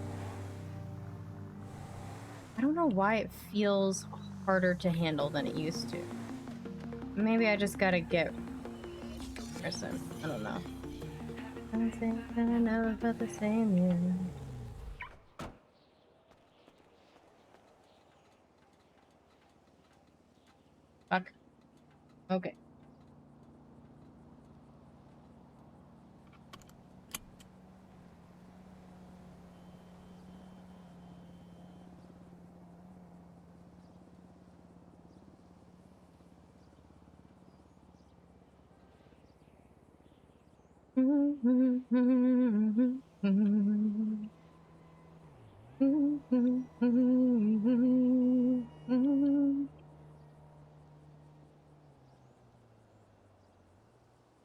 I don't know why it feels harder to handle than it used to. Maybe I just gotta get person. I don't know. I think I never felt the same, yeah. Fuck. Okay.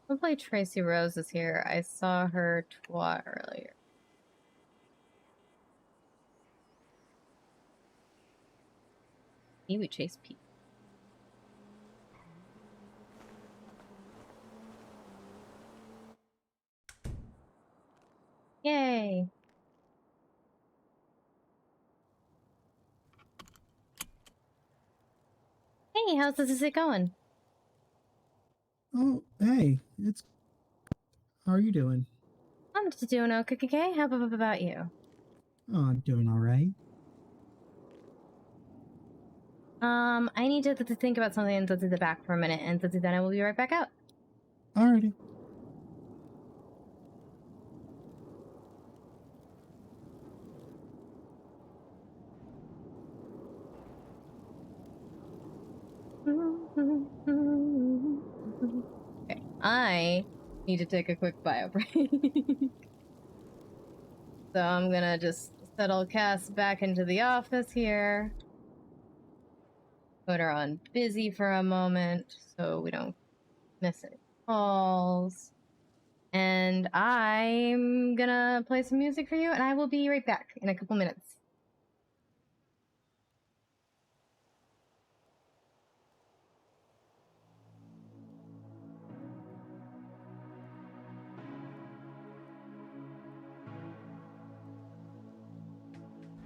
Hopefully Tracy Rose is here. I saw her twat earlier. Maybe chase people. Yay! Hey, how's this going? Oh, hey, it's. How are you doing? I'm just doing okay. How about you? Oh, I'm doing all right. I need to think about something and to the back for a minute, and then I will be right back out. Alrighty. Okay, I need to take a quick bio break. So I'm gonna just settle Cass back into the office here. Put her on busy for a moment so we don't miss any calls. And I'm gonna play some music for you, and I will be right back in a couple minutes.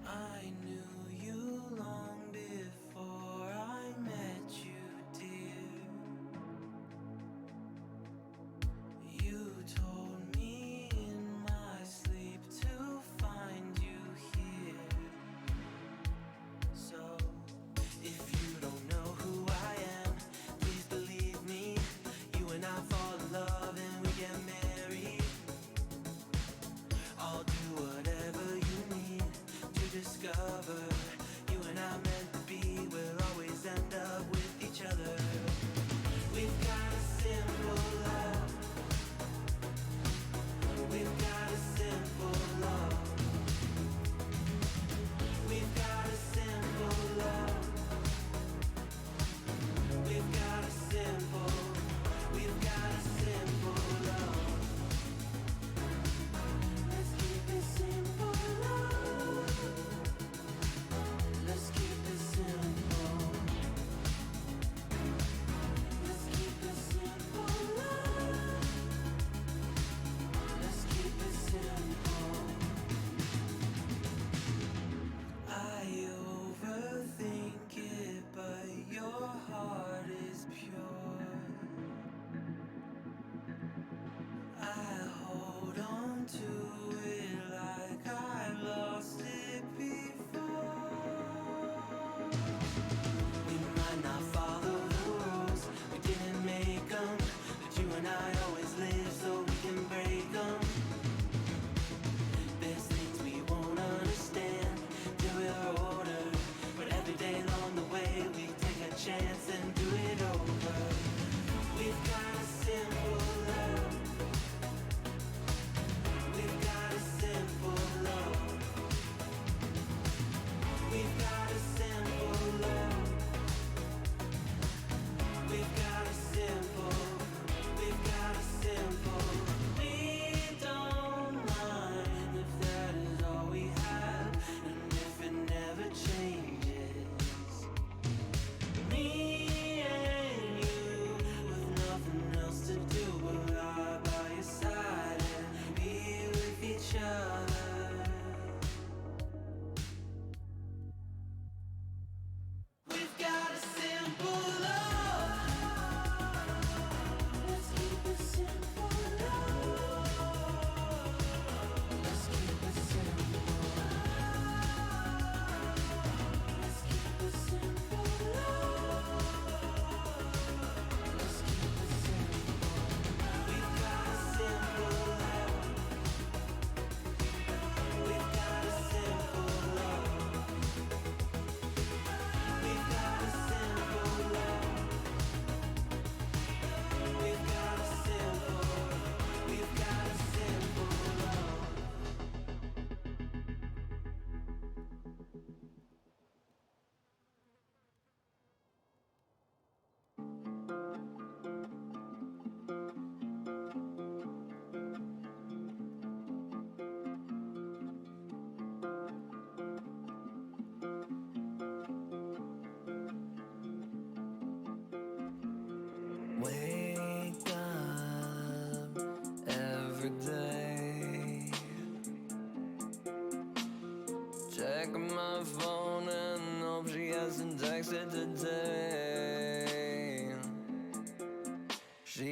I knew you long before I met you, dear. You told me in my sleep to find you here.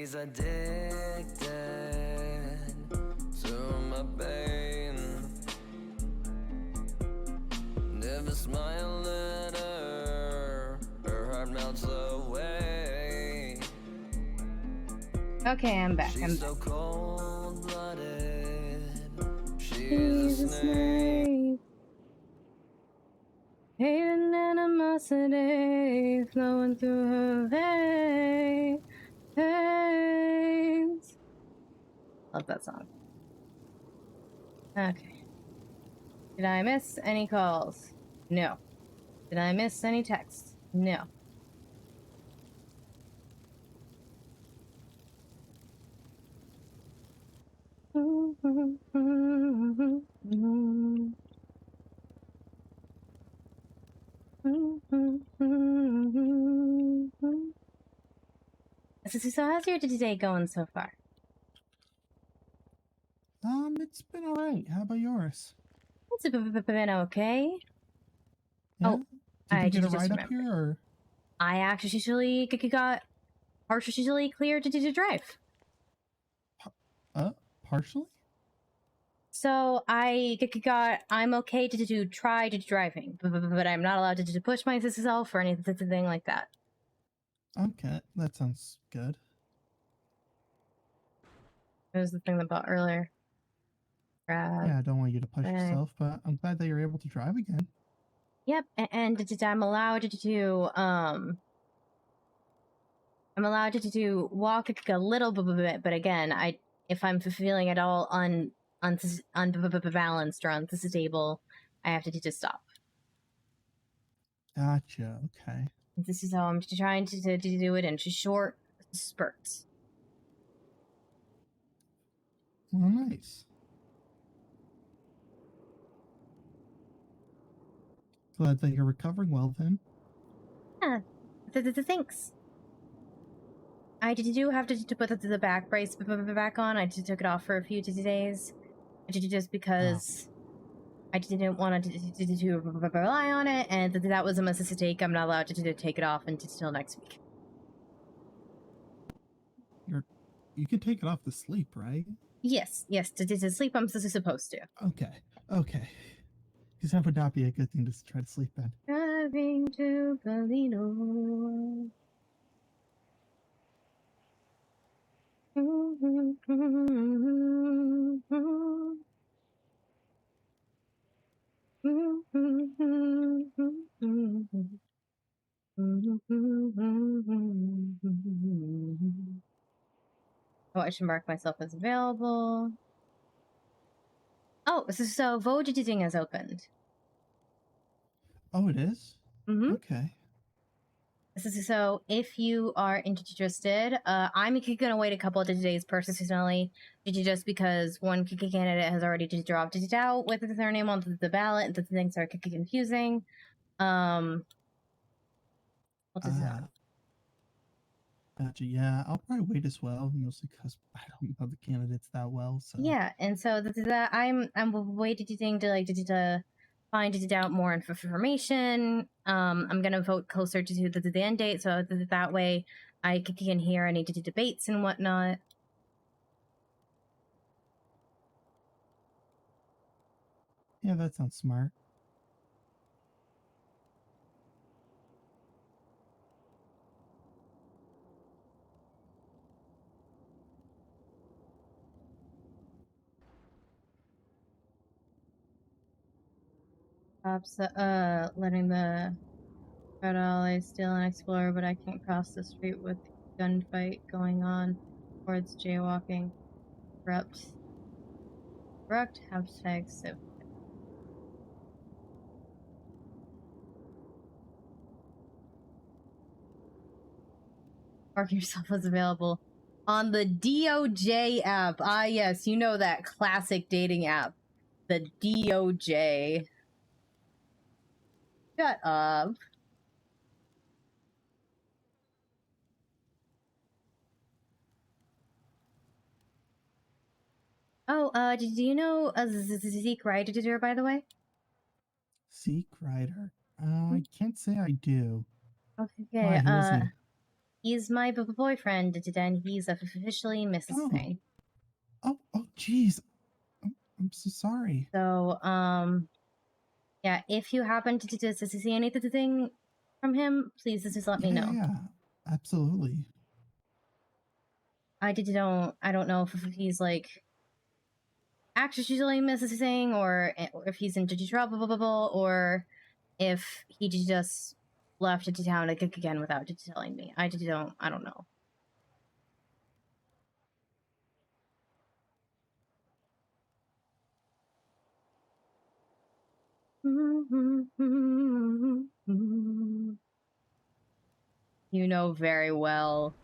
She's addicted to my pain. Never smile at her heart melts away. Okay, I'm back. She's I'm so back. cold-blooded. She's a snake. Hate and animosity flowing through her veins. Love that song. Okay. Did I miss any calls? No. Did I miss any texts? No. So how's your day going so far? It's been alright. How about yours? It's been okay. Yeah? Oh, Did I you get a just ride up remembered. here, or? I actually got partially cleared to drive. Partially? So I'm okay to try to driving, but I'm not allowed to push myself or anything like that. Okay, that sounds good. It was the thing about earlier. Yeah, I don't want you to push yourself, but I'm glad that you're able to drive again. Yep, and I'm allowed to walk a little bit, but again, if I'm feeling at all unbalanced or unstable, I have to just stop. Gotcha, okay. This is how I'm trying to do it in short spurts. Well, nice. Glad that you're recovering well then. Yeah, thanks. I do have to put the back brace back on. I just took it off for a few days, just because I didn't want to rely on it, and that was a mistake. I'm not allowed to take it off until next week. You can take it off to sleep, right? Yes, to sleep I'm supposed to. Okay. Because that would not be a good thing to try to sleep in. Driving to Galino. Oh, I should mark myself as available. Oh, so vote editing has opened. Oh, it is? Mm-hmm. Okay. So if you are interested, I'm gonna wait a couple of days personally, just because one candidate has already dropped it out with their name on the ballot, and the things are confusing. What is that? Gotcha. Yeah, I'll probably wait as well, mostly because I don't know the candidates that well. So Yeah, and so I'm waiting to find out more information. I'm gonna vote closer to the end date, so that way I can hear any debates and whatnot. yeah, that sounds smart. Cops, letting the Red Ally steal and explore, but I can't cross the street with gunfight going on towards jaywalking. Corrupt. Hashtag civ. Mark yourself as available on the DOJ app. Ah, yes, you know that classic dating app. The DOJ. Shut up. Oh, do you know Zeak Rider, by the way? Zeak Rider. I can't say I do. Okay, Why, who is he? He's my boyfriend, and he's officially missing. Oh, jeez. I'm so sorry. So, yeah, if you happen to see anything from him, please just let me know. Yeah, absolutely. I don't know if he's like actually missing or if he's in trouble or if he just left to town again without telling me. I don't know. You know very well.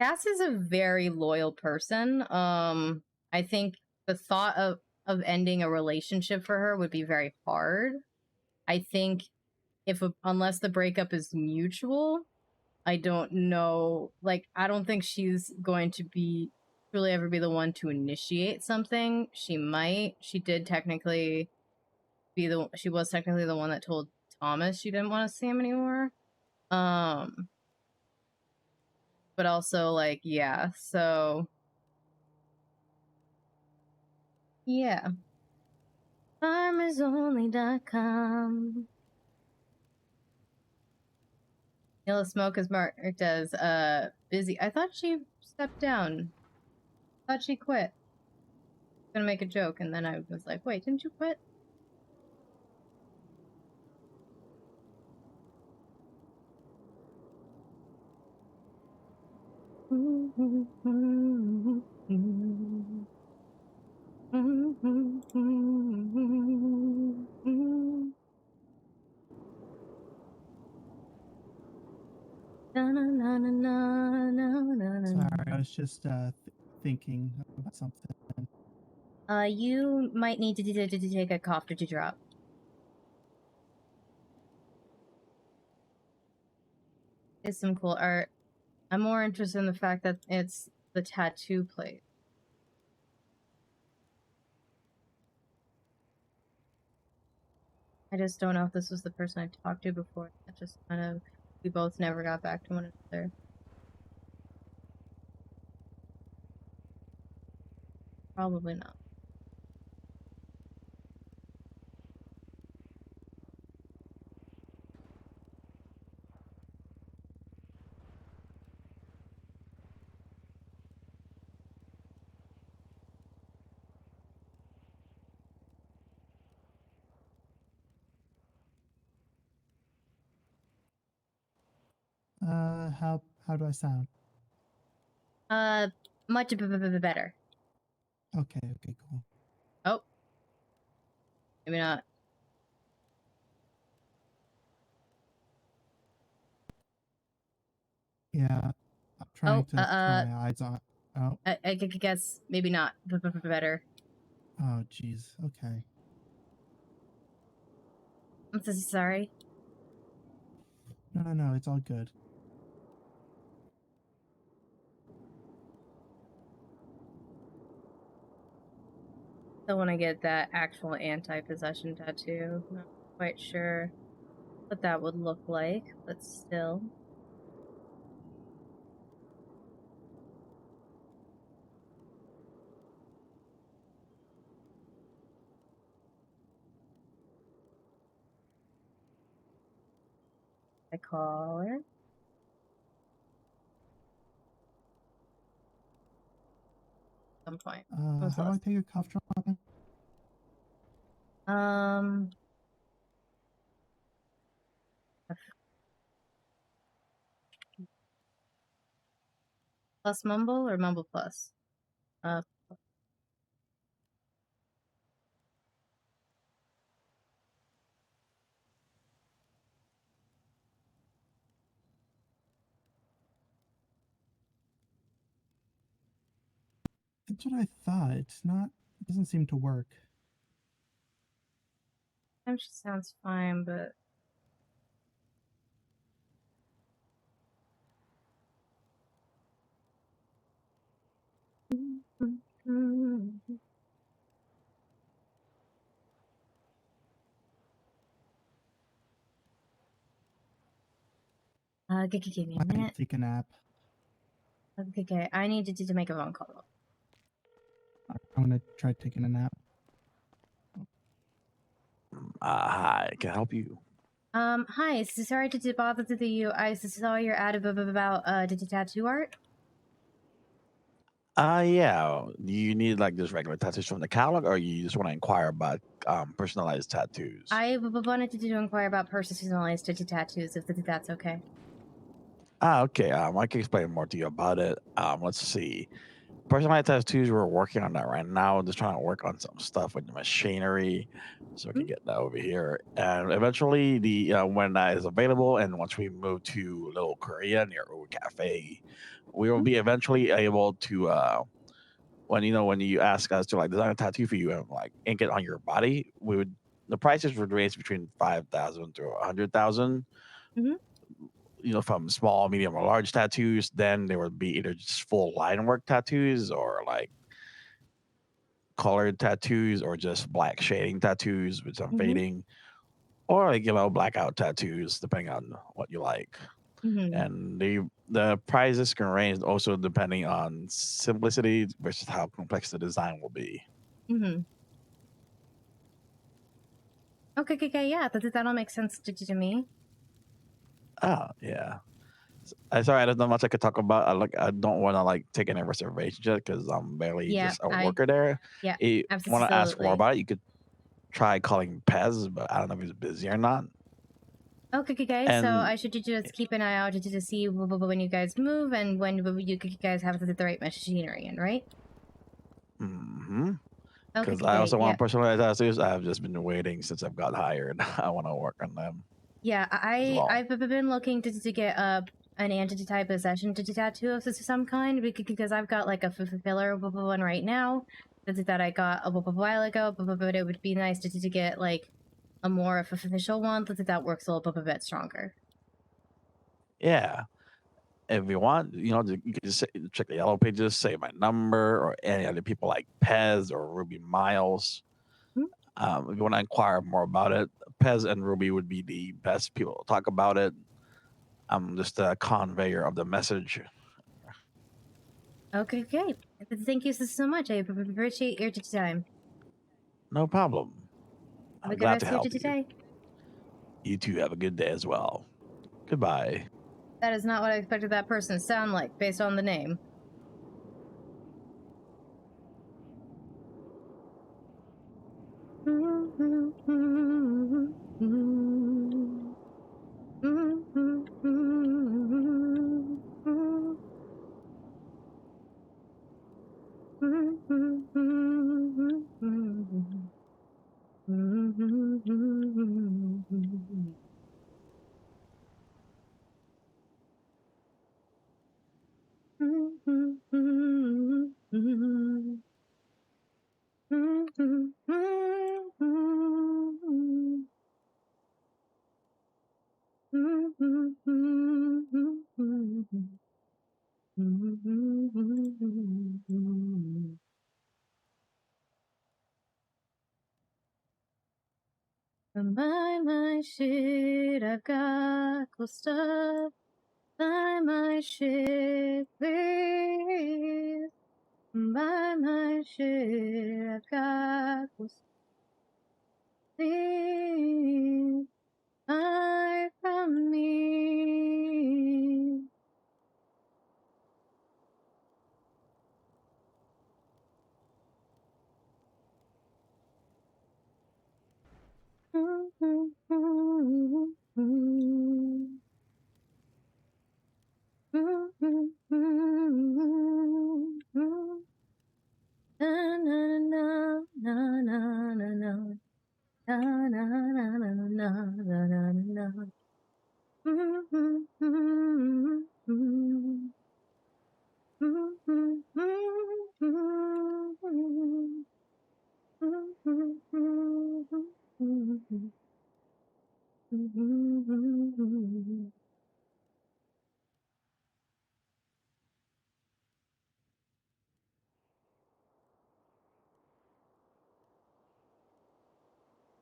Cass is a very loyal person. I think the thought of ending a relationship for her would be very hard. I think unless the breakup is mutual, I don't know. Like, I don't think she's going to truly ever be the one to initiate something. She might. She was technically the one that told Thomas she didn't want to see him anymore. But also, like, yeah, so yeah. FarmersOnly.com. Yellow Smoke is marked as busy. I thought she stepped down. I thought she quit. I was gonna make a joke, and then I was like, wait, didn't you quit? Sorry, I was just thinking about something. You might need to take a cough to drop. It's some cool art. I'm more interested in the fact that it's the tattoo place. I just don't know if this was the person I talked to before. That just kind of, we both never got back to one another. Probably not. How do I sound? Much better. Okay, cool. Oh. Maybe not. Yeah, I'm trying to turn my eyes on. Oh. I guess maybe not better. Oh, jeez. Okay. I'm so sorry. No, it's all good. Still want to get that actual anti-possession tattoo. Not quite sure what that would look like, but still. I call her. Some point. How do I take a cough drop? Plus mumble or mumble plus? That's what I thought. It's not. It doesn't seem to work. She sounds fine, but give me a minute. Take a nap. Okay. I need to make a phone call. I'm gonna try taking a nap. Hi, can I help you? Hi. Sorry to bother you. I saw your ad about the tattoo art. Yeah. Do you need like just regular tattoos from the catalog, or you just want to inquire about personalized tattoos? I wanted to inquire about personalized tattoos, if that's okay. Okay. I can explain more to you about it. Let's see. Personalized tattoos, we're working on that right now. Just trying to work on some stuff with the machinery, so we can get that over here. And eventually, the when that is available, and once we move to Little Korea near Old Cafe, we will be eventually able to. When you ask us to like design a tattoo for you and like ink it on your body, the prices would range between 5,000 to 100,000. From small, medium, or large tattoos. Then there would be either just full line work tattoos, or like colored tattoos, or just black shading tattoos with some fading, or like blackout tattoos, depending on what you like. And the prices can range also depending on simplicity versus how complex the design will be. Okay. Yeah, that all makes sense to me. Oh yeah. I'm sorry, there's not much I could talk about. I don't want to like take any reservations yet because I'm barely just a worker there. Yeah, If you want to ask more absolutely. about it, you could try calling Pez, but I don't know if he's busy or not. Okay. So And I should just keep an eye out to see when you guys move and when you guys have the right machinery in, right? Because Okay, I also yeah. want personalized tattoos. I've just been waiting since I've got hired. I want to work on them. Yeah, well. I've been looking to get an anti-type possession to tattoo of some kind because I've got like a filler one right now that I got a while ago, but it would be nice to get like a more official one that works a little bit stronger. Yeah. If you want, you can just check the yellow pages, save my number, or any other people like Pez or Ruby Miles. If you want to inquire more about it, Pez and Ruby would be the best people to talk about it. I'm just a conveyor of the message. Okay. Thank you so much. I appreciate your time. No problem. Have I'm a good glad rest to of your help you. day. You two have a good day as well. Goodbye. That is not what I expected that person to sound like, based on the name. Buy my shit, I've got cool stuff. Buy my shit, please. Buy my shit, I've got cool stuff. Please, buy from me.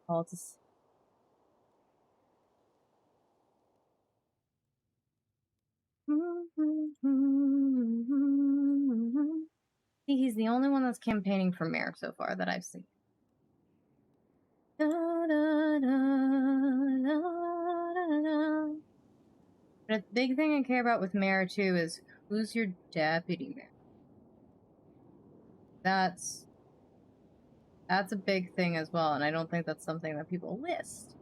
Altus. See, he's the only one that's campaigning for mayor so far that I've seen. Da, da, da, da, da, da. But a big thing I care about with mayor too is who's your deputy mayor. That's a big thing as well, and I don't think that's something that people list.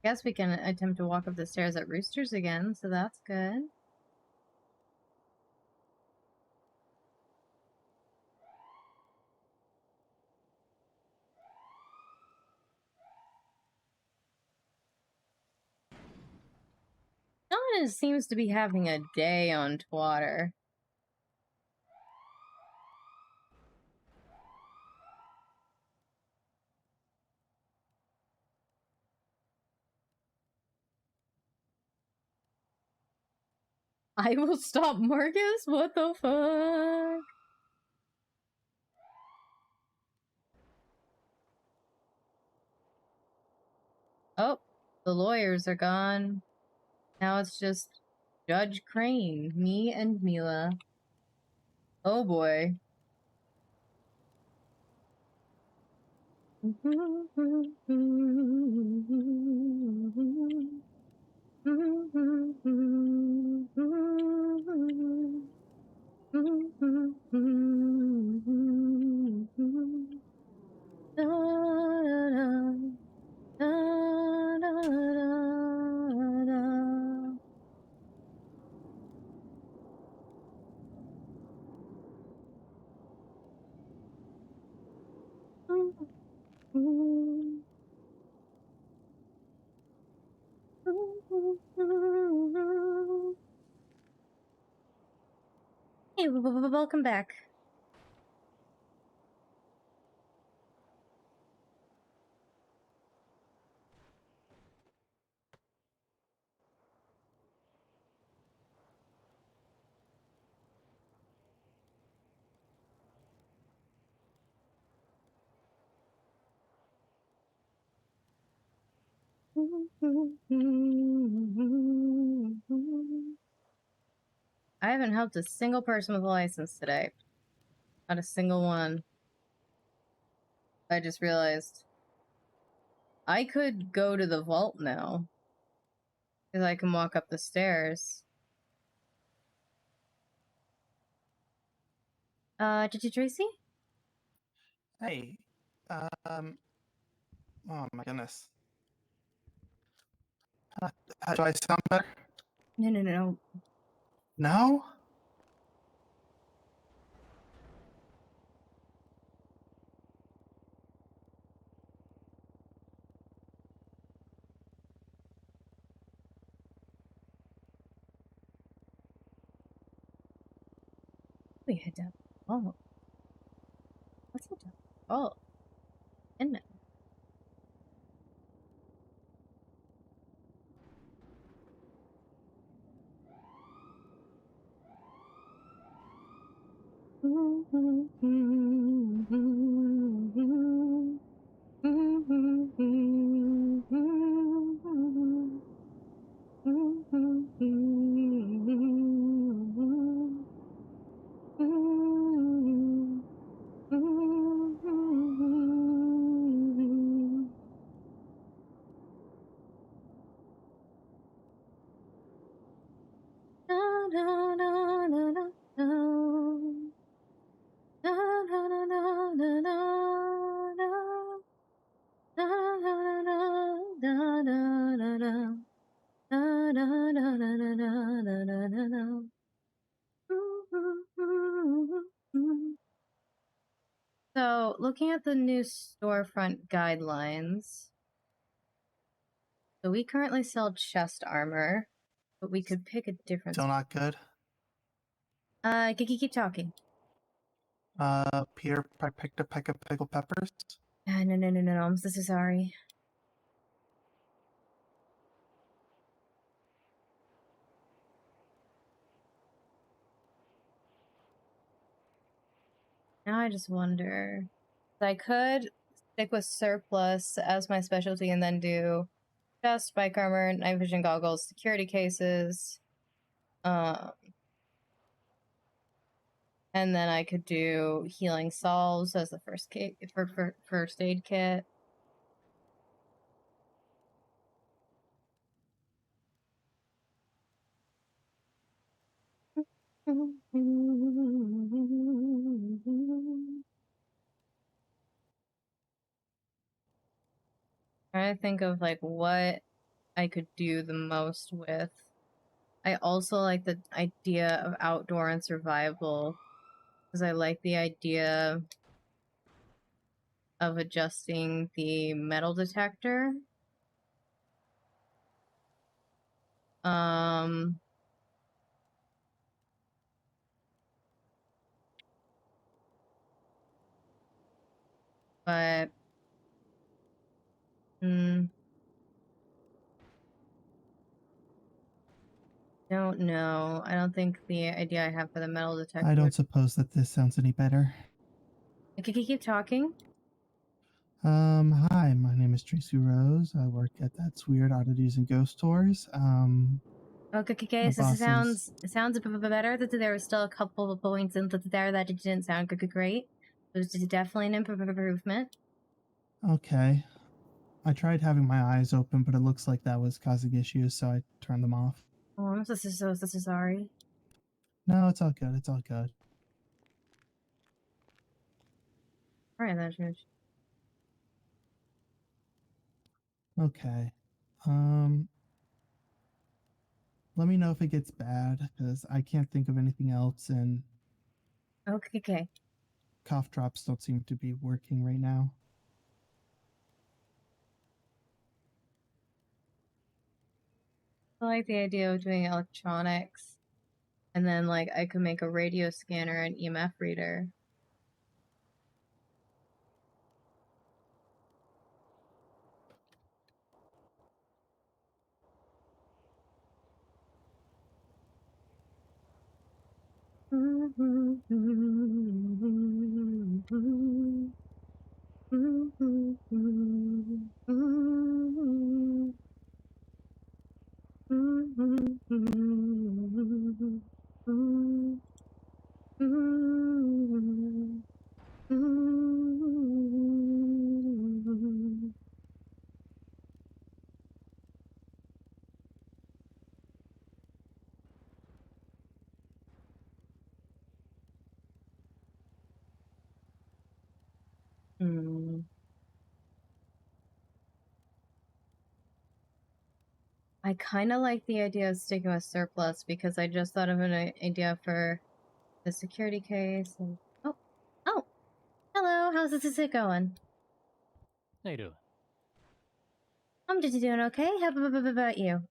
Guess we can attempt to walk up the stairs at Roosters again, so that's good. Someone seems to be having a day on Twitter. I will stop Marcus? What the fuck? Oh, the lawyers are gone. Now it's just Judge Crane, me, and Mila. Oh boy. Hey, welcome back. I haven't helped a single person with a license today. Not a single one. I just realized I could go to the vault now. Because I can walk up the stairs. Did you, Tracy? Hey, oh my goodness. Do I sound better? No. No? We head down. Oh. Let's head down. Oh. In it. So, looking at the new storefront guidelines, so we currently sell chest armor, but we could pick a different. Still not good. Keep talking. Peter, I picked a peck of pickled peppers. No, I'm so sorry. Now I just wonder. I could stick with surplus as my specialty and then do chest, bike armor, night vision goggles, security cases. And then I could do healing salves as the first first aid kit. Trying to think of like what I could do the most with. I also like the idea of outdoor and survival because I like the idea of adjusting the metal detector. But don't know. I don't think the idea I have for the metal detector. I don't suppose that this sounds any better. Can you keep talking? Hi, my name is Tracy Rose. I work at That's Weird Oddities and Ghost Tours. Okay, so it sounds a bit better. There was still a couple of points in there that it didn't sound great. It was definitely an improvement. Okay. I tried having my eyes open, but it looks like that was causing issues, so I turned them off. Oh, I'm so sorry. No, it's all good. It's all good. Alright, that's good. Okay. Let me know if it gets bad, because I can't think of anything else, and Okay. cough drops don't seem to be working right now. I like the idea of doing electronics, and then like I could make a radio scanner and EMF reader. I kind of like the idea of sticking with surplus because I just thought of an idea for the security case. And... Oh, hello. How's this going? How you doing? I'm just doing okay. How about you?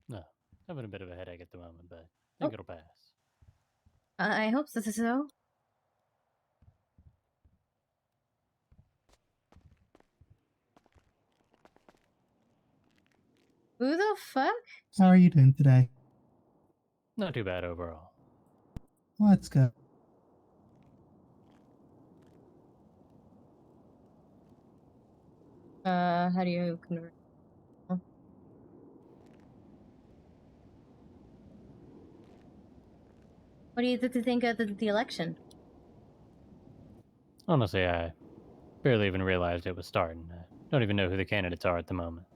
No, having a bit of a headache at the moment, but I think it'll pass. I hope so. Who the fuck? How are you doing today? Not too bad overall. Let's go. How do you convert? What do you think of the election? Honestly, I barely even realized it was starting. I don't even know who the candidates are at the moment.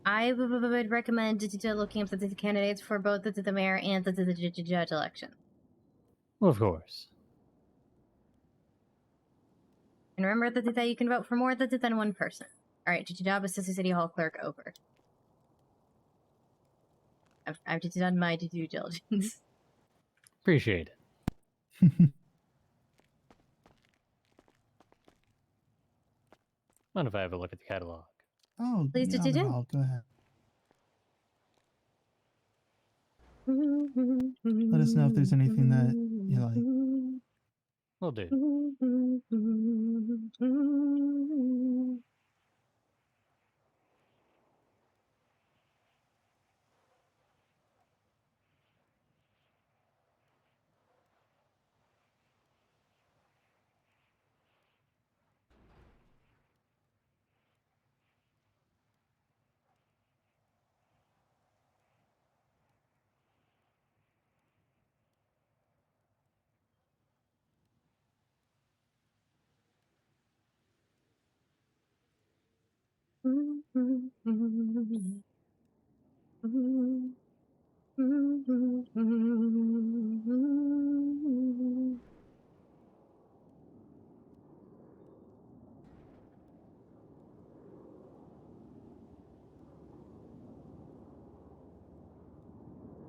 I would recommend looking up the candidates for both the mayor and the judge election. Well, of course. And remember that you can vote for more than one person. Alright, your job is to City Hall clerk over. I've done my due diligence. Appreciate it. Mind if I have a look at the catalog? Oh, Please not do. at all. Go ahead. Let us know if there's anything that you like. Will do.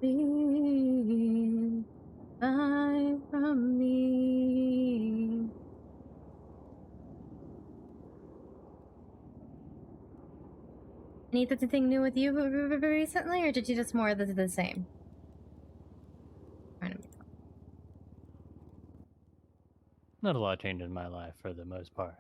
Please hide from me. Anything new with you recently, or did you just more of the same? Not a lot changed in my life for the most part.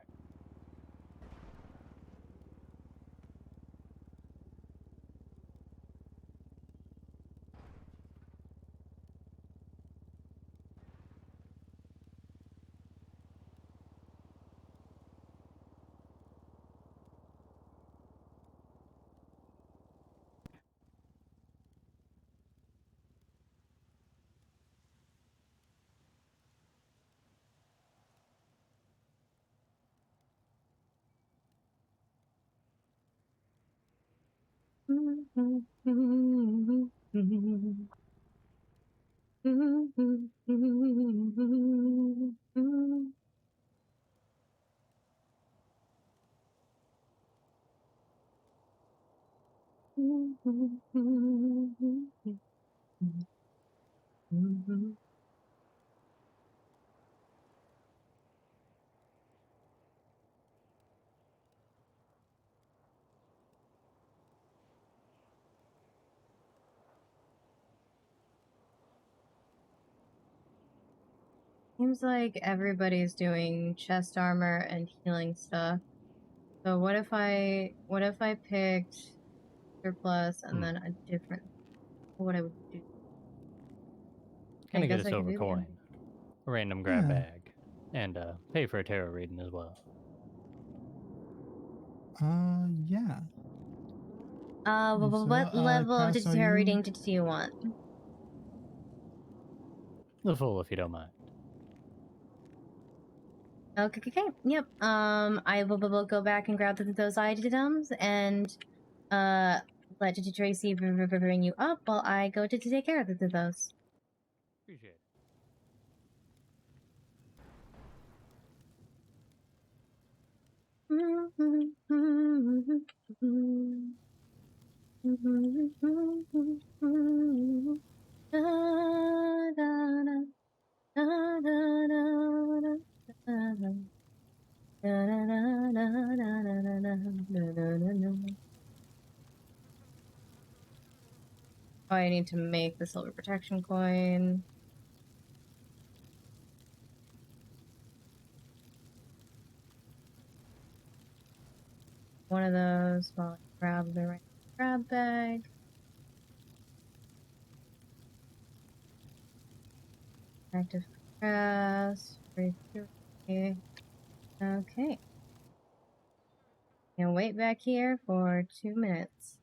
Seems like everybody's doing chest armor and healing stuff. So what if I picked surplus and then a different what I would do? Gonna I get guess a I could silver do coin, a random grab Yeah. bag, and pay for a tarot reading as well. Yeah. What level of tarot reading did you want? The full, if you don't mind. Okay. Yep. I will go back and grab those items and let Tracy bring you up while I go to take care of those. Appreciate it. Oh, I need to make the silver protection coin. One of those while I grab the right grab bag. Active press. Okay. And wait back here for 2 minutes.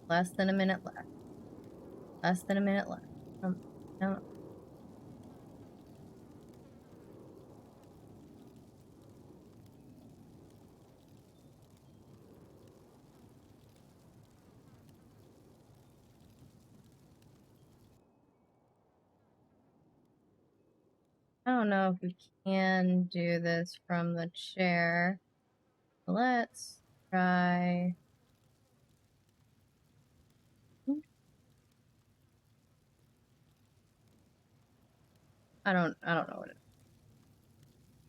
Less than a minute left. Less than a minute left. No. I don't know if we can do this from the chair. Let's try. I don't know what it is.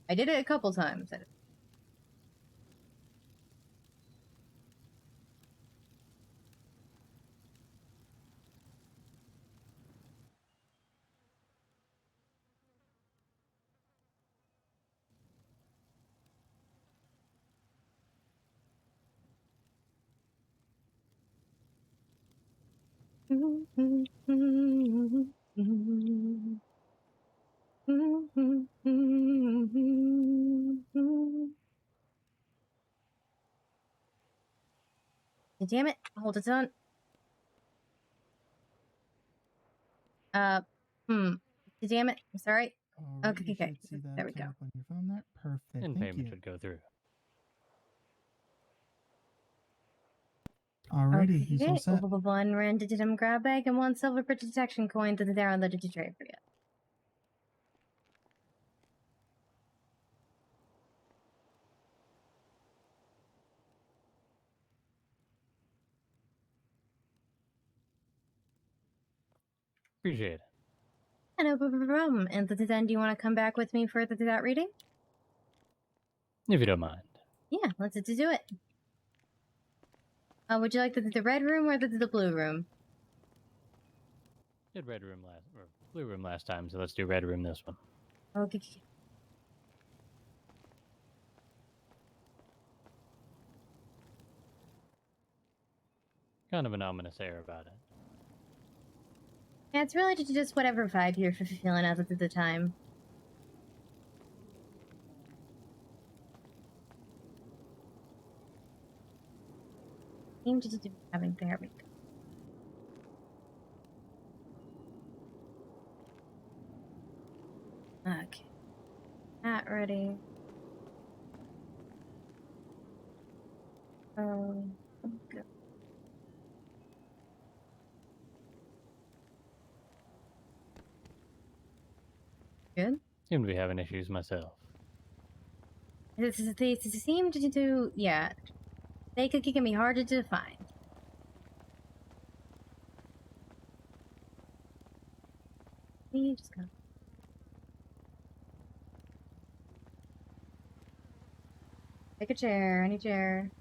I did it a couple times. Damn it. Hold it on. Damn it. I'm sorry. Alright, you Okay. should see that There we come go. up on your phone there. Perfect. And Thank payment you. should go through. Alrighty, he's all set. One random grab bag and 1 silver protection coin to the there on the tray for you. Appreciate it. No problem. And then do you want to come back with me for that reading? If you don't mind. Yeah, let's do it. Would you like the red room or the blue room? Did red room last or blue room last time, so let's do red room this one. Okay. Kind of an ominous air about it. Yeah, it's really just whatever vibe you're feeling as at the time. Seem to be having therapy. Okay. Not ready. Oh, good. Good. Seem to be having issues myself. They seem to do, yeah. They can be harder to find. You just go. Take a chair, any chair.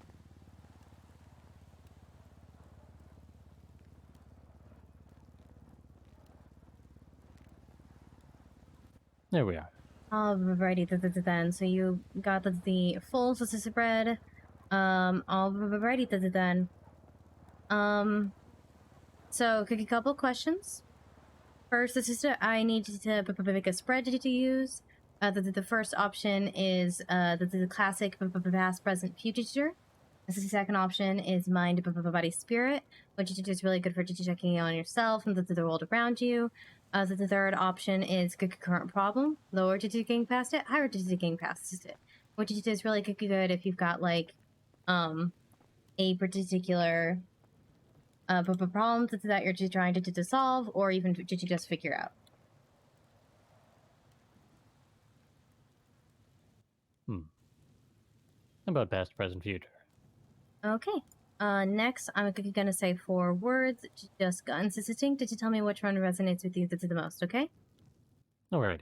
There we are. Alrighty, then. So you got the full sausage bread. Alrighty, then. So a couple questions. First, I need to pick a spread to use. The first option is the classic past, present, future. The second option is mind, body, spirit, which is just really good for checking in on yourself and the world around you. The third option is current problem, lower to getting past it, higher to getting past it, which is really good if you've got like a particular problem that you're just trying to solve, or even to just figure out. How about past, present, future? Okay. Next, I'm gonna say 4 words, just unsisting. Did you tell me which one resonates with you the most? Okay. Alrighty.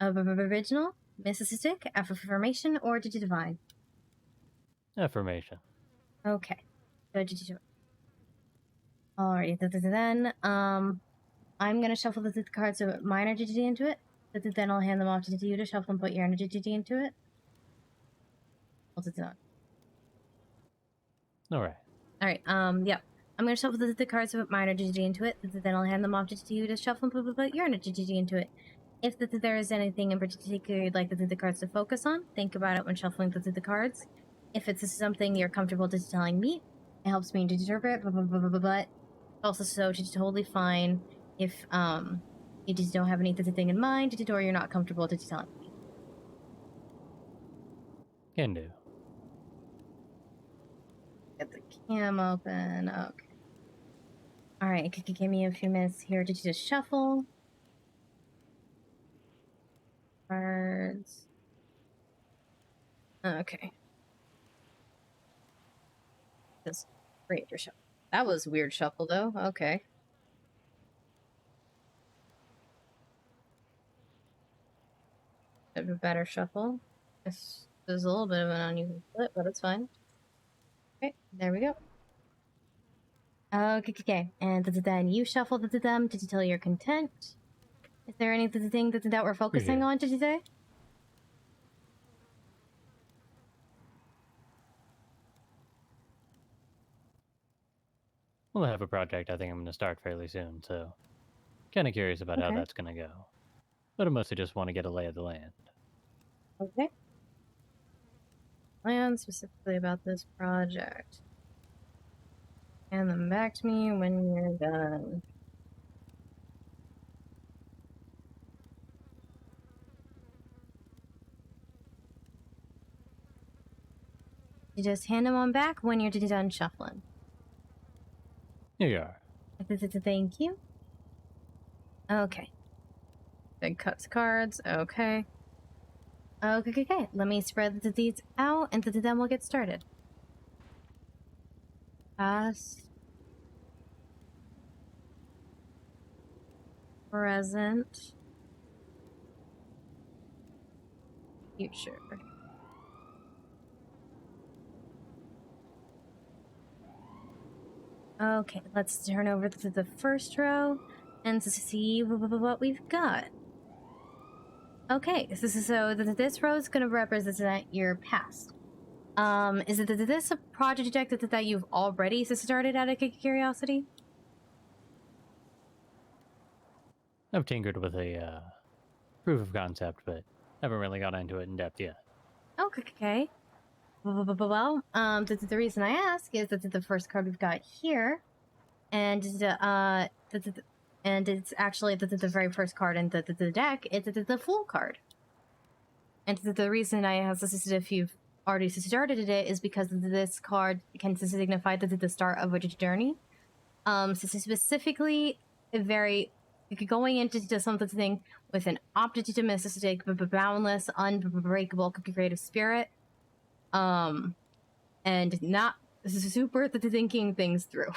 Original, mystic, affirmation, or did you divine? Affirmation. Okay. Good. Alright. Then, I'm gonna shuffle the cards with my energy into it. Then I'll hand them off to you to shuffle and put your energy into it. Hold it on. Alright. Alright, yeah. I'm gonna shuffle the cards with my energy into it. Then I'll hand them off to you to shuffle and put your energy into it. If there is anything in particular you'd like the cards to focus on, think about it when shuffling the cards. If it's something you're comfortable just telling me, it helps me to interpret, but also so it's totally fine if you just don't have anything in mind or you're not comfortable just telling me. Can do. Get the cam open. Okay. Alright, give me a few minutes here to just shuffle. Cards. Okay. Just great your shuffle. That was weird shuffle though. Okay. Bit of a better shuffle. This is a little bit of an uneven split, but it's fine. Okay, there we go. Okay. And then you shuffle them until you're content. Is there anything that we're focusing on today? We'll have a project I think I'm going to start fairly soon, so kind of curious about how that's going to go. But I mostly just want to get a lay of the land. Okay. Plan specifically about this project. Hand them back to me when you're done. You just hand them on back when you're done shuffling. Here you are. Thank you. Okay. Big cuts cards. Okay. Okay. Let me spread these out and then we'll get started. Past. Present. Future. Okay, let's turn over to the first row and see what we've got. Okay, so this row is going to represent your past. Is this a project that you've already started out of curiosity? I've tinkered with a proof of concept, but haven't really got into it in depth yet. Okay. Well, the reason I ask is that the first card we've got here, and it's actually the very first card in the deck. It's the Fool card, and the reason I have suggested if you've already started it is because this card can signify the start of a journey. Specifically, going into something with an optimistic, boundless, unbreakable, creative spirit. And not super thinking things through.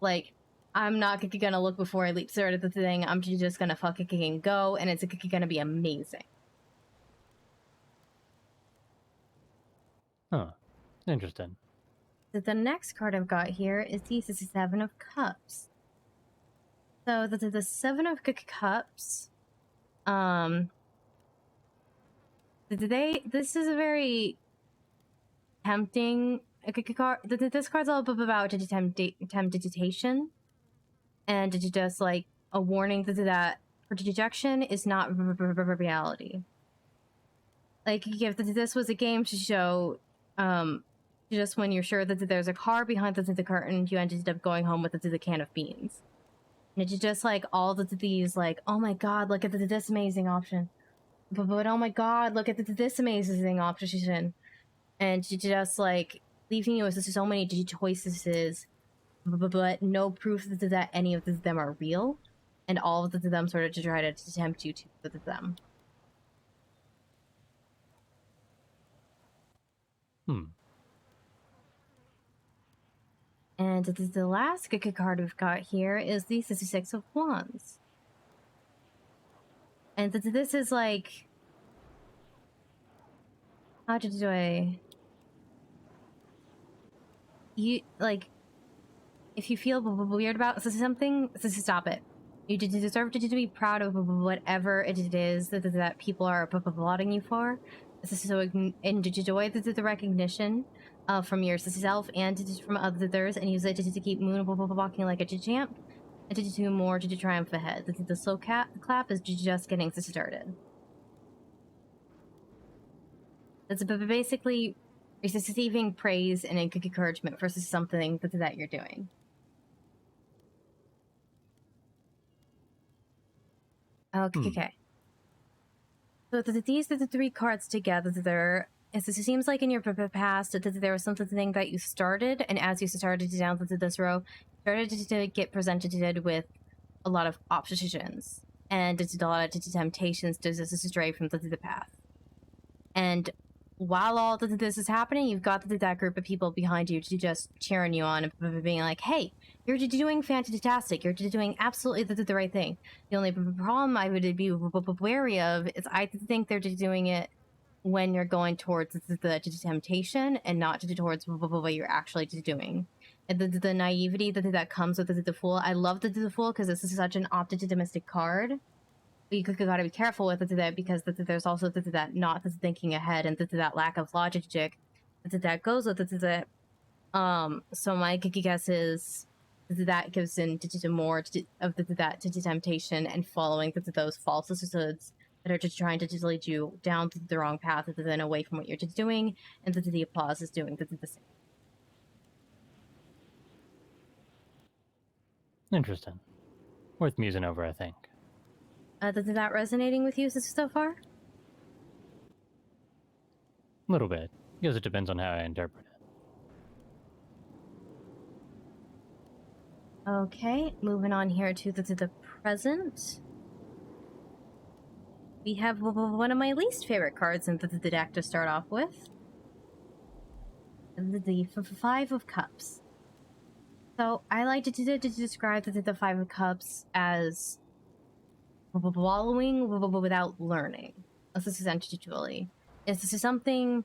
Like, I'm not gonna look before I leap started the thing. I'm just gonna fucking go, and it's gonna be amazing. Huh. Interesting. The next card I've got here is the Seven of Cups. So the Seven of Cups, this is a very tempting card. This card's all about temptation, and it's just like a warning that rejection is not reality. Like, if this was a game to show, just when you're sure that there's a car behind the curtain, you ended up going home with the can of beans. And it's just like all these like, oh my god, look at this amazing option. But oh my god, look at this amazing option. And just like leaving you with so many choices, but no proof that any of them are real. And all of them sort of to try to tempt you to them. And the last card we've got here is the Six of Wands. And this is like, how do I... You, like, if you feel weird about something, stop it. You deserve to be proud of whatever it is that people are applauding you for. So enjoy the recognition from yourself and from others, and use it to keep moonwalking like a champ. and to do more to triumph ahead. The slow clap is just getting started. That's basically receiving praise and encouragement versus something that you're doing. Okay. So these are the three cards together. It seems like in your past that there was something that you started, and as you started down this row, started to get presented with a lot of oppositions and a lot of temptations to stray from the path. And while all this is happening, you've got that group of people behind you to just cheering you on and being like, hey, you're doing fantastic. You're doing absolutely the right thing. The only problem I would be wary of is I think they're doing it when you're going towards the temptation and not towards what you're actually doing. And the naivety that comes with the Fool. I love the Fool because this is such an optimistic card. You gotta be careful with that because there's also that not thinking ahead and that lack of logic that goes with it. So my guess is that gives in more of that temptation and following those falsehoods that are just trying to lead you down the wrong path and then away from what you're just doing, and the applause is doing the same. Interesting. Worth musing over, I think. Is that resonating with you so far? A little bit. Because it depends on how I interpret it. Okay, moving on here to the present. We have one of my least favorite cards in the deck to start off with. The Five of Cups. So I like to describe the Five of Cups as wallowing without learning. This is essentially. This is something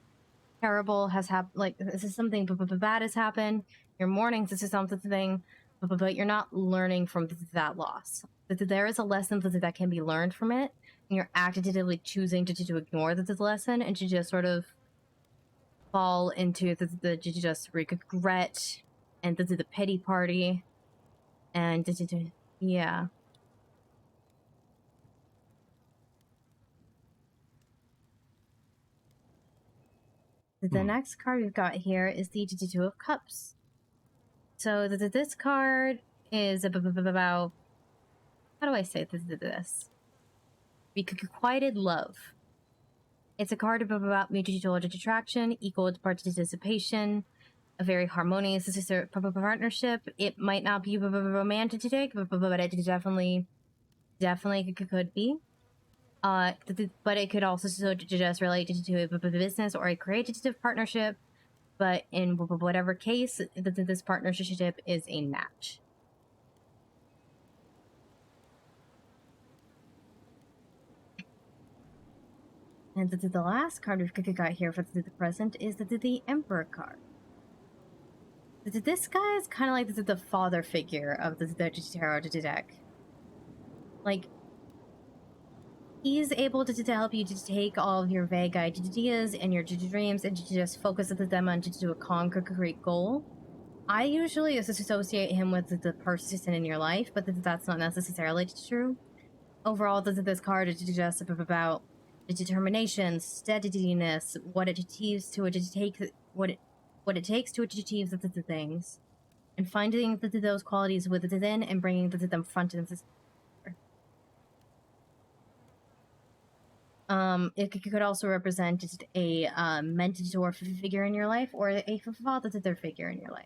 terrible has happened. Like, this is something bad has happened. You're mourning. This is something, but you're not learning from that loss. There is a lesson that can be learned from it, and you're actively choosing to ignore the lesson and to just sort of fall into the just regret and the pity party, and yeah. The next card we've got here is the Two of Cups. So this card is about, how do I say this? Requited love. It's a card about mutual attraction, equal participation, a very harmonious partnership. It might not be romantic, but it definitely could be. But it could also just relate to a business or a creative partnership. But in whatever case, this partnership is a match. And the last card we've got here for the present is the Emperor card. This guy is kind of like the father figure of the tarot deck. Like, he's able to help you to take all of your vague ideas and your dreams and to just focus them on to a concrete goal. I usually associate him with the person in your life, but that's not necessarily true. Overall, this card is just about the determination, steadiness, what it takes to achieve the things, and finding those qualities within and bringing them front and center. It could also represent just a mentor figure in your life or a father figure in your life.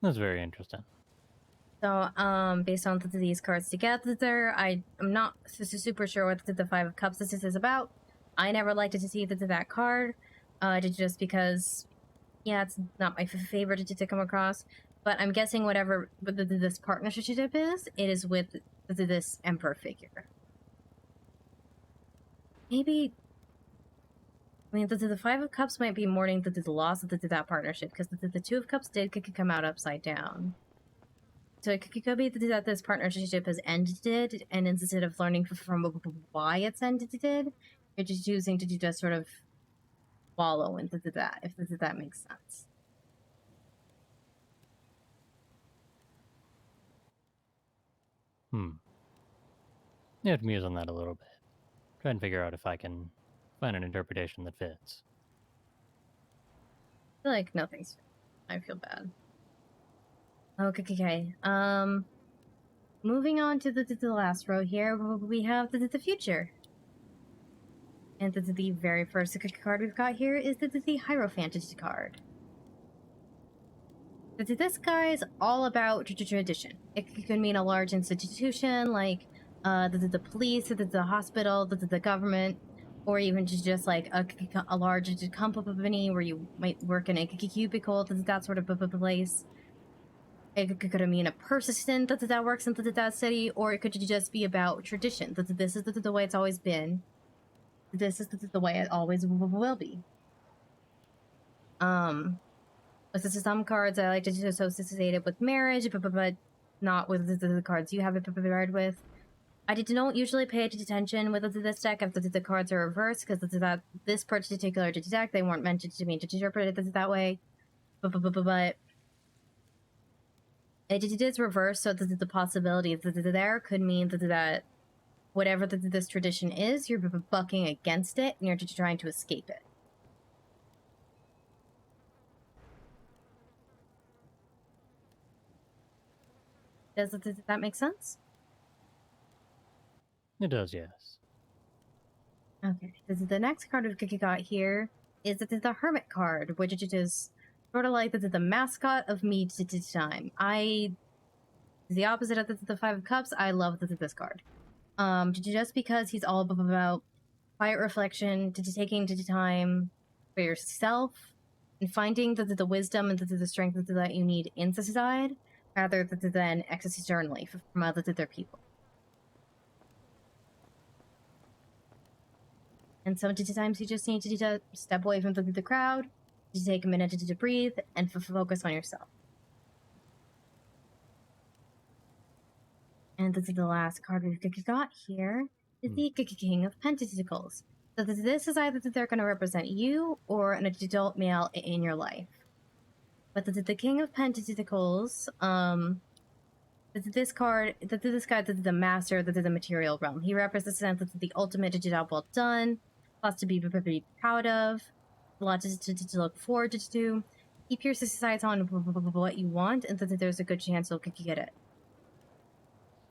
That's very interesting. So, based on these cards together, I'm not super sure what the Five of Cups this is about. I never liked to see that card, just because, yeah, it's not my favorite to come across. But I'm guessing whatever this partnership is, it is with this Emperor figure. Maybe, I mean, the Five of Cups might be mourning the loss of that partnership, because the Two of Cups could come out upside down. So it could be that this partnership has ended, and instead of learning from why it's ended, you're just choosing to just sort of wallow into that, if that makes sense. You have to muse on that a little bit. Try and figure out if I can find an interpretation that fits. I feel like nothing's. I feel bad. Okay. Moving on to the last row here, we have the future. And the very first card we've got here is the Hierophant card. This guy is all about tradition. It could mean a large institution like the police, the hospital, the government, or even just like a large company where you might work in a cubicle, that sort of place. It could mean a persistent that works in that city, or it could just be about tradition. This is the way it's always been. This is the way it always will be. Some cards I like to associate it with marriage, but not with the cards you have it prepared with. I don't usually pay attention with this deck if the cards are reversed, because this particular deck, they weren't meant to be interpreted that way. But it is reversed, so the possibility that there could mean that whatever this tradition is, you're bucking against it, and you're trying to escape it. Does that make sense? It does, yes. Okay. The next card we've got here is the Hermit card, which is sort of like the mascot of me time. The opposite of the Five of Cups. I love this card. Just because he's all about quiet reflection, taking time for yourself, and finding the wisdom and the strength that you need inside, rather than externally from other people. And sometimes you just need to step away from the crowd, to take a minute to breathe, and focus on yourself. And this is the last card we've got here, is the King of Pentacles. So this is either that they're going to represent you or an adult male in your life. But the King of Pentacles, this card, this guy, the master of the material realm. He represents the ultimate job well done, lots to be proud of, a lot to look forward to. Keep your sights on what you want, and that there's a good chance you'll get it.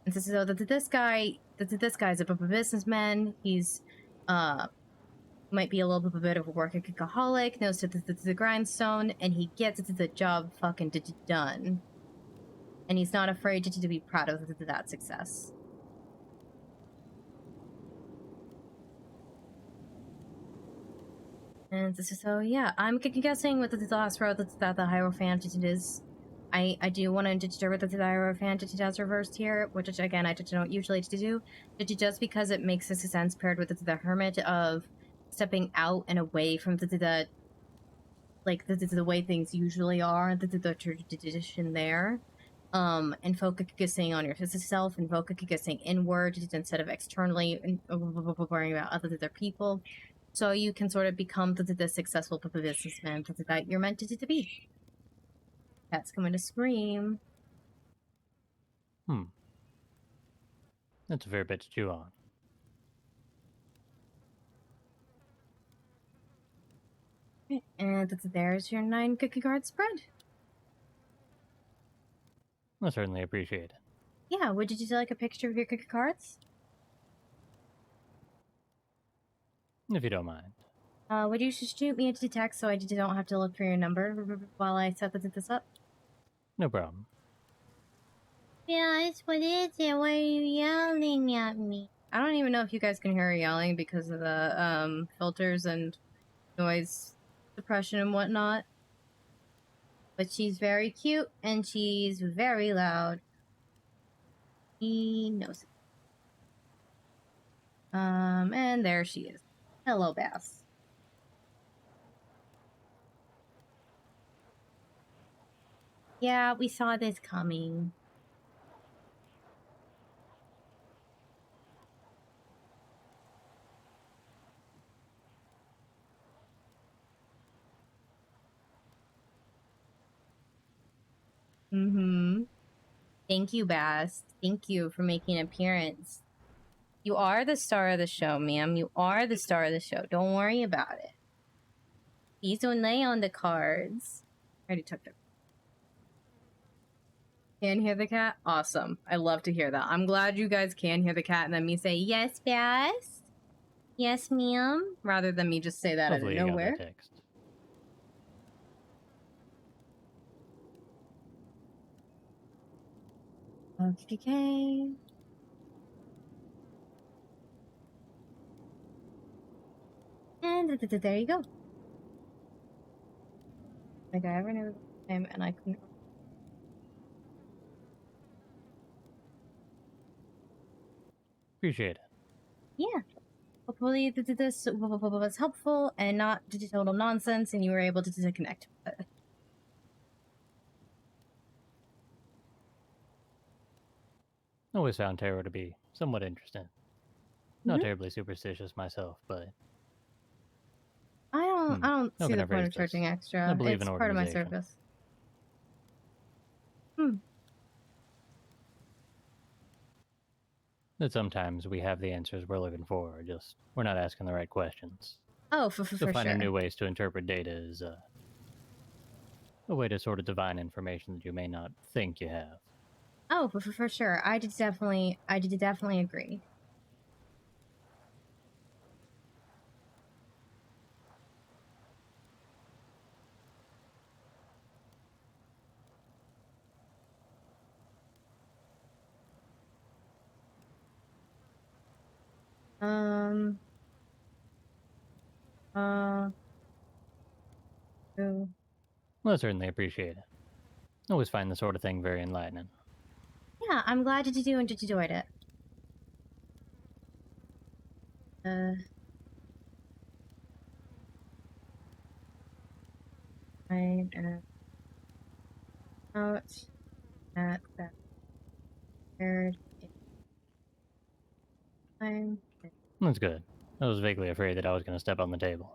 And so this guy's a businessman. He's might be a little bit of a workaholic, knows the grindstone, and he gets the job fucking done. And he's not afraid to be proud of that success. And so yeah, I'm guessing with the last row that the Hierophant is. I do want to interpret that the Hierophant is reversed here, which again I don't usually do, just because it makes sense paired with the Hermit of stepping out and away from the way things usually are, the tradition there, and focusing on yourself and focusing inward instead of externally and worrying about other people, so you can sort of become the successful businessman that you're meant to be. Cat's coming to scream. That's a fair bit to chew on. And there's your 9 cookie card spread. I certainly appreciate it. Yeah, would you like a picture of your cookie cards? If you don't mind. Would you just shoot me into text so I don't have to look for your number while I set this up? No problem. Yeah, what is it? Why are you yelling at me? I don't even know if you guys can hear her yelling because of the filters and noise suppression and whatnot. But she's very cute and she's very loud. He knows it. And there she is. Hello, Bass. Yeah, we saw this coming. Thank you, Bass. Thank you for making an appearance. You are the star of the show, ma'am. You are the star of the show. Don't worry about it. Please don't lay on the cards. I already took it. Can hear the cat? Awesome. I love to hear that. I'm glad you guys can hear the cat and then me say, yes, Bass. Yes, ma'am. Rather than me just say that Hopefully out of you got nowhere. that text. Okay. And there you go. Like I ever knew him and I couldn't. Appreciate it. Yeah. Hopefully this was helpful and not total nonsense and you were able to connect with it. Always found tarot to be somewhat interesting. Not terribly superstitious myself, but I don't how see can the I point phrase of charging this? extra. I believe It's in part of my organization. service. That sometimes we have the answers we're looking for, just we're not asking the right questions. Oh, for So finding sure. new ways to interpret data is a way to sort of divine information that you may not think you have. Oh, for sure. I did definitely agree. So, Well, I certainly appreciate it. Always find the sort of thing very enlightening. yeah, I'm glad that you enjoyed it. I out at that third time. That's good. I was vaguely afraid that I was going to step on the table.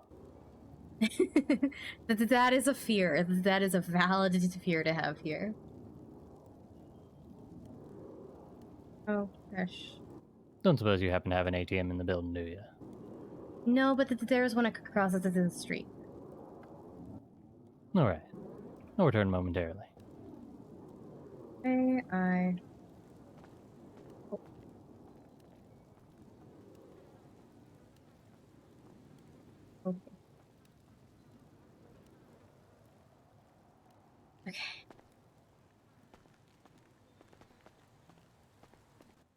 That is a fear. That is a valid fear to have here. Oh, gosh. Don't suppose you happen to have an ATM in the building, do you? No, but there's one across the street. Alright. I'll return momentarily. Okay, Okay.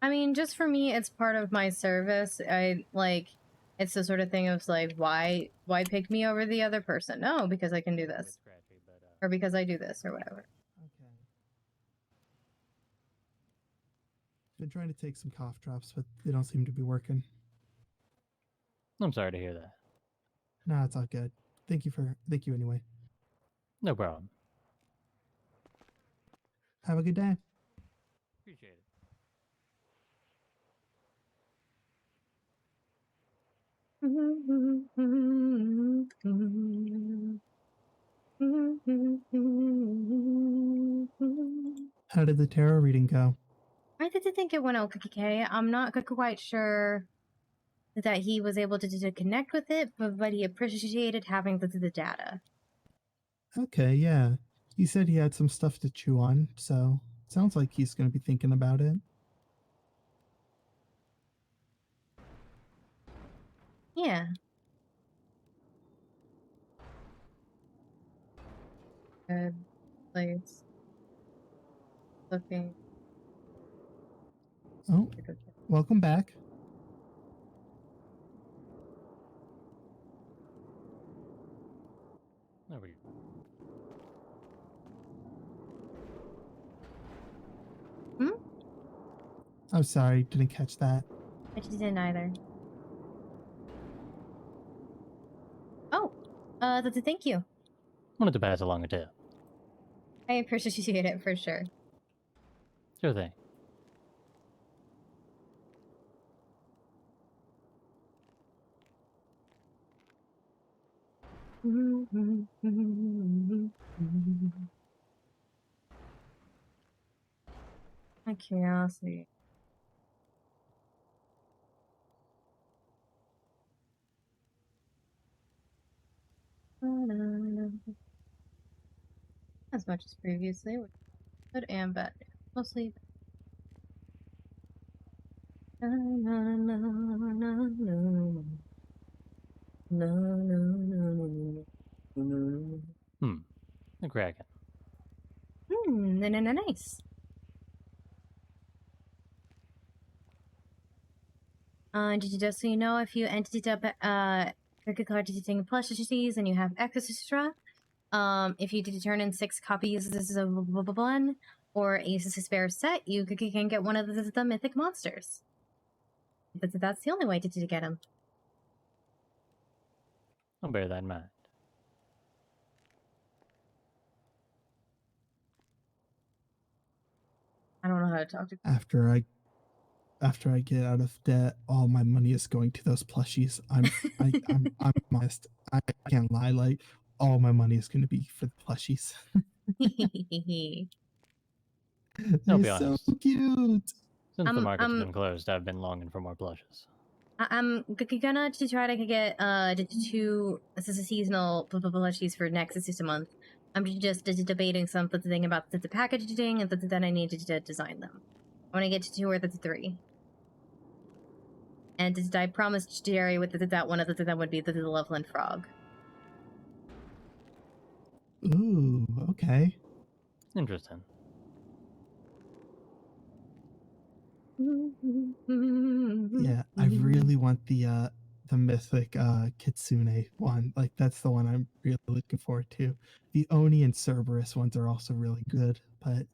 I mean, just for me, it's part of my service. It's the sort of thing of like, why pick me over the other person? No, because I can do this. Or because I do this, or whatever. Okay. Been trying to take some cough drops, but they don't seem to be working. I'm sorry to hear that. No, it's all good. Thank you anyway. No problem. Have a good day. Appreciate it. How did the tarot reading go? I did think it went okay. I'm not quite sure that he was able to connect with it, but he appreciated having the data. Okay, yeah. He said he had some stuff to chew on, so sounds like he's going to be thinking about it. Yeah. Good place. Looking. Oh, welcome back. There we go. I'm sorry, didn't catch that. I didn't either. Oh, thank you. Wanted to pass along a tip. I appreciate it for sure. Sure thing. My curiosity. As much as previously, which is good and bad. Mostly. The Kraken. Nice. Just so you know, if you entered up card editing plushies and you have extra, if you did turn in 6 copies of one or a spare set, you can get one of the mythic monsters. But that's the only way to get them. I'll bear that in mind. I don't know how to talk to. After I get out of debt, all my money is going to those plushies. I'm honest. I can't lie. Like all my money is going to be for the plushies. I'll be They're so honest. cute. Since the market's been closed, I've been longing for more plushes. I'm gonna try to get 2 seasonal plushies for next month. I'm just debating something about the packaging and then I need to design them. I want to get to 2 or 3. And I promised Jerry with that one of them would be the Loveland Frog. Ooh, okay. Interesting. Yeah, I really want the mythic Kitsune one. Like that's the one I'm really looking forward to. The Oni and Cerberus ones are also really good, but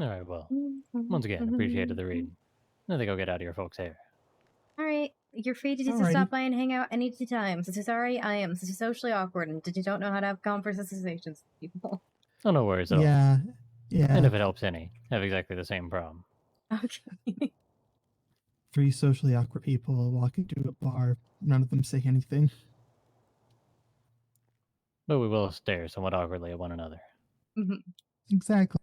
Alright, well. Once again, appreciated the read. I think I'll get out of your folks' hair. Alright, you're free to just Alrighty. stop by and hang out any time. Sorry, I am socially awkward and you don't know how to have conversations with people. Oh, no worries at all. yeah. And if it helps any, I have exactly the same problem. Okay. 3 socially awkward people walk into a bar. None of them say anything. But we will stare somewhat awkwardly at one another. Exactly.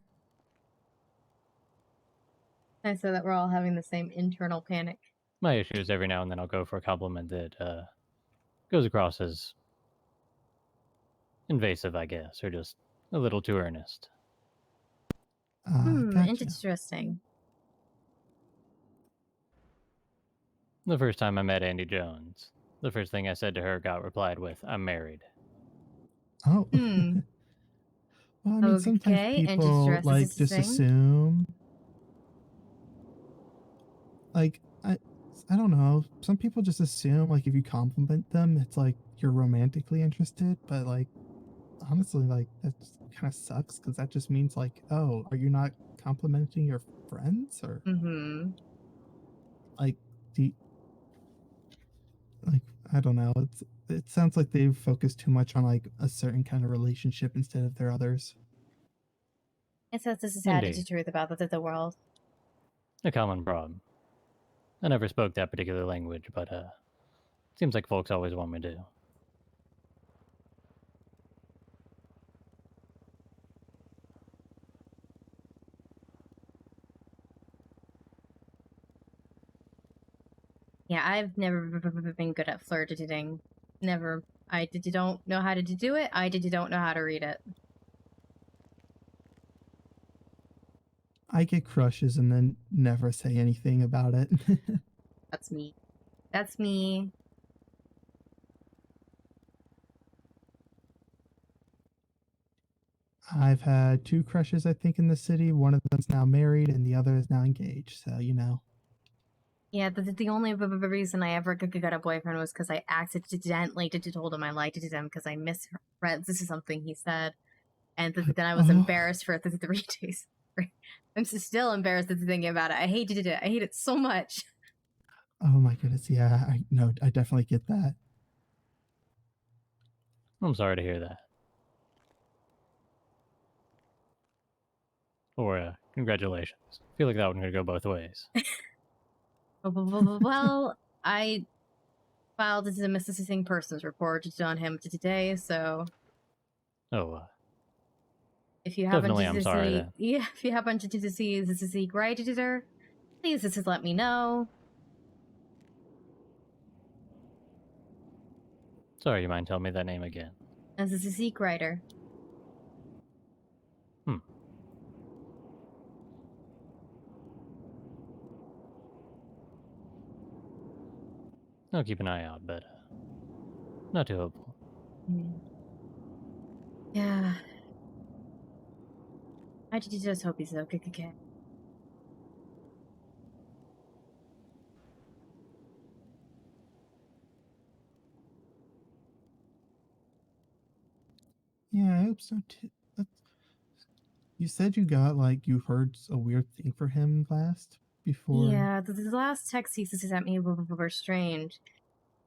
And so that we're all having the same internal panic. My issue is every now and then I'll go for a compliment that goes across as invasive, I guess, or just a little too earnest. Gotcha. Interesting. The first time I met Andy Jones, the first thing I said to her got replied with, "I'm married." Oh. Well, I mean, sometimes people like just assume. Like I don't know. Some people just assume like if you compliment them, it's like you're romantically interested. But like honestly, like that kind of sucks because that just means like, oh, are you not complimenting your friends or like like I don't know. It sounds like they focus too much on like a certain kind of relationship instead of their others. It says this is sad Indeed. to truth about the world. A common problem. I never spoke that particular language, but seems like folks always want me to. Yeah, I've never been good at flirting. Never. I don't know how to do it. I don't know how to read it. I get crushes and then never say anything about it. That's me. That's me. I've had 2 crushes, I think, in the city. One of them's now married, and the other is now engaged. So you know. Yeah, the only reason I ever got a boyfriend was because I accidentally told him I liked him because I misread this is something he said, and then I was embarrassed for 3 days. I'm still embarrassed thinking about it. I hated it. I hate it so much. Oh my goodness, yeah. I definitely get that. I'm sorry to hear that. Or congratulations. I feel like that one could go both ways. Well, I filed as a missing persons report on him today, so Oh, if you happen definitely to I'm sorry see, then. yeah, if you happen to see the Zeak writer, please just let me know. Sorry, you mind telling me that name again? As a Zeak writer. I'll keep an eye out, but not too hopeful. Yeah. I just hope he's okay. Yeah, I hope so too. You said you got like you heard a weird thing for him last before. Yeah, the last text he sent me were strange.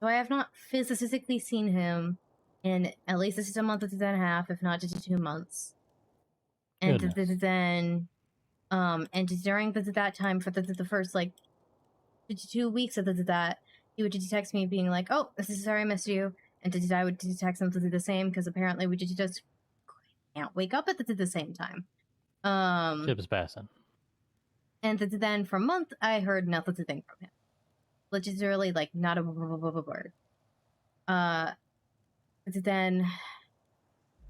So I have not physically seen him in at least a month and a half, if not just 2 months. And then, and during that time for the first like 2 weeks of that, he would just text me being like, "Oh, this is sorry I missed you," and I would text him to do the same because apparently we just can't wake up at the same time. Ship's passing. And then for a month, I heard nothing from him. Literally, like, not a word. But then,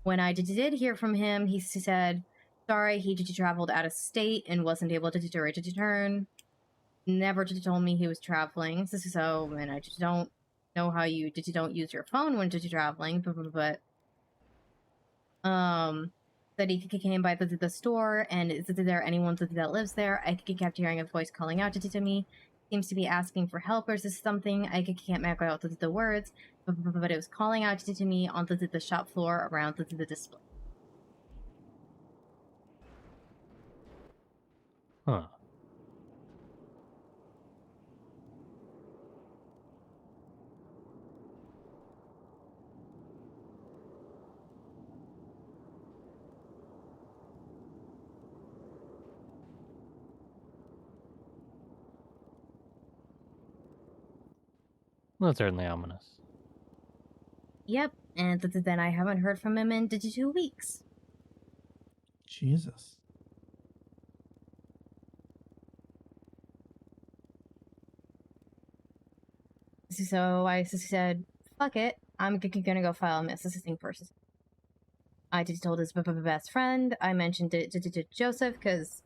when I did hear from him, he said, sorry, he traveled out of state and wasn't able to return. Never told me he was traveling. So, and I just don't know how you don't use your phone when you're traveling, but that he came by the store, and is there anyone that lives there? I kept hearing a voice calling out to me. Seems to be asking for help or something. I can't make out the words, but it was calling out to me on the shop floor around the display. Huh. Well, that's certainly ominous. Yep, and then I haven't heard from him in 2 weeks. Jesus. So I said, fuck it, I'm gonna go file a missing person. I just told his best friend. I mentioned it to Joseph because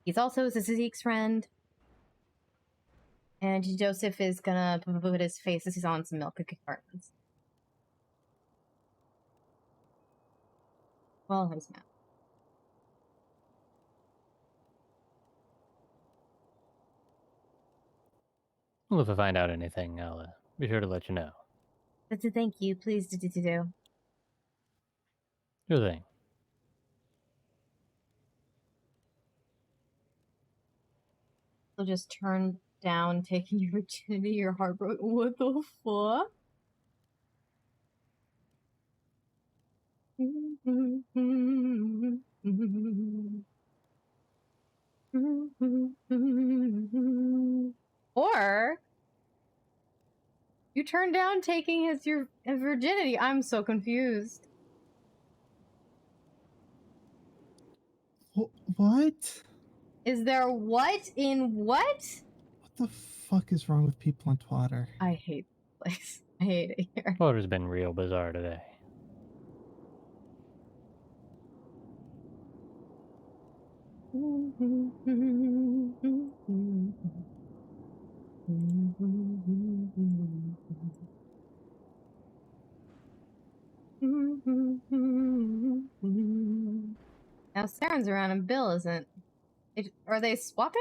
he's also Zeke's friend. And Joseph is gonna put his face as he's on some milk cartons. Well, his mouth. Well, if I find out anything, I'll be sure to let you know. That's a thank you. Please do. Sure thing. So just turn down taking your virginity, your heart broke. What the fuck? Or you turn down taking your virginity. I'm so confused. What? Is there what in what? What the fuck is wrong with people on Twitter? I hate this place. I hate it here. Water's been real bizarre today. Now Saren's around and Bill isn't. Are they swapping?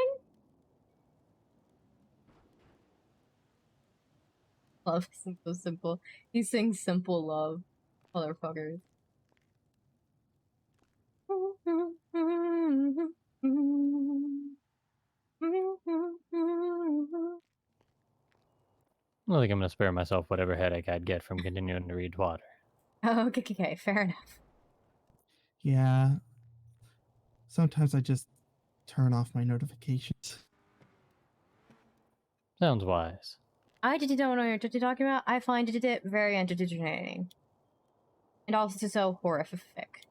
Love isn't so simple. He sings simple love. Motherfuckers. I think I'm gonna spare myself whatever headache I'd get from continuing to read Twatter. Oh, okay, fair enough. Yeah. Sometimes I just turn off my notifications. Sounds wise. I don't know what you're talking about. I find it very entertaining. And also so horrific.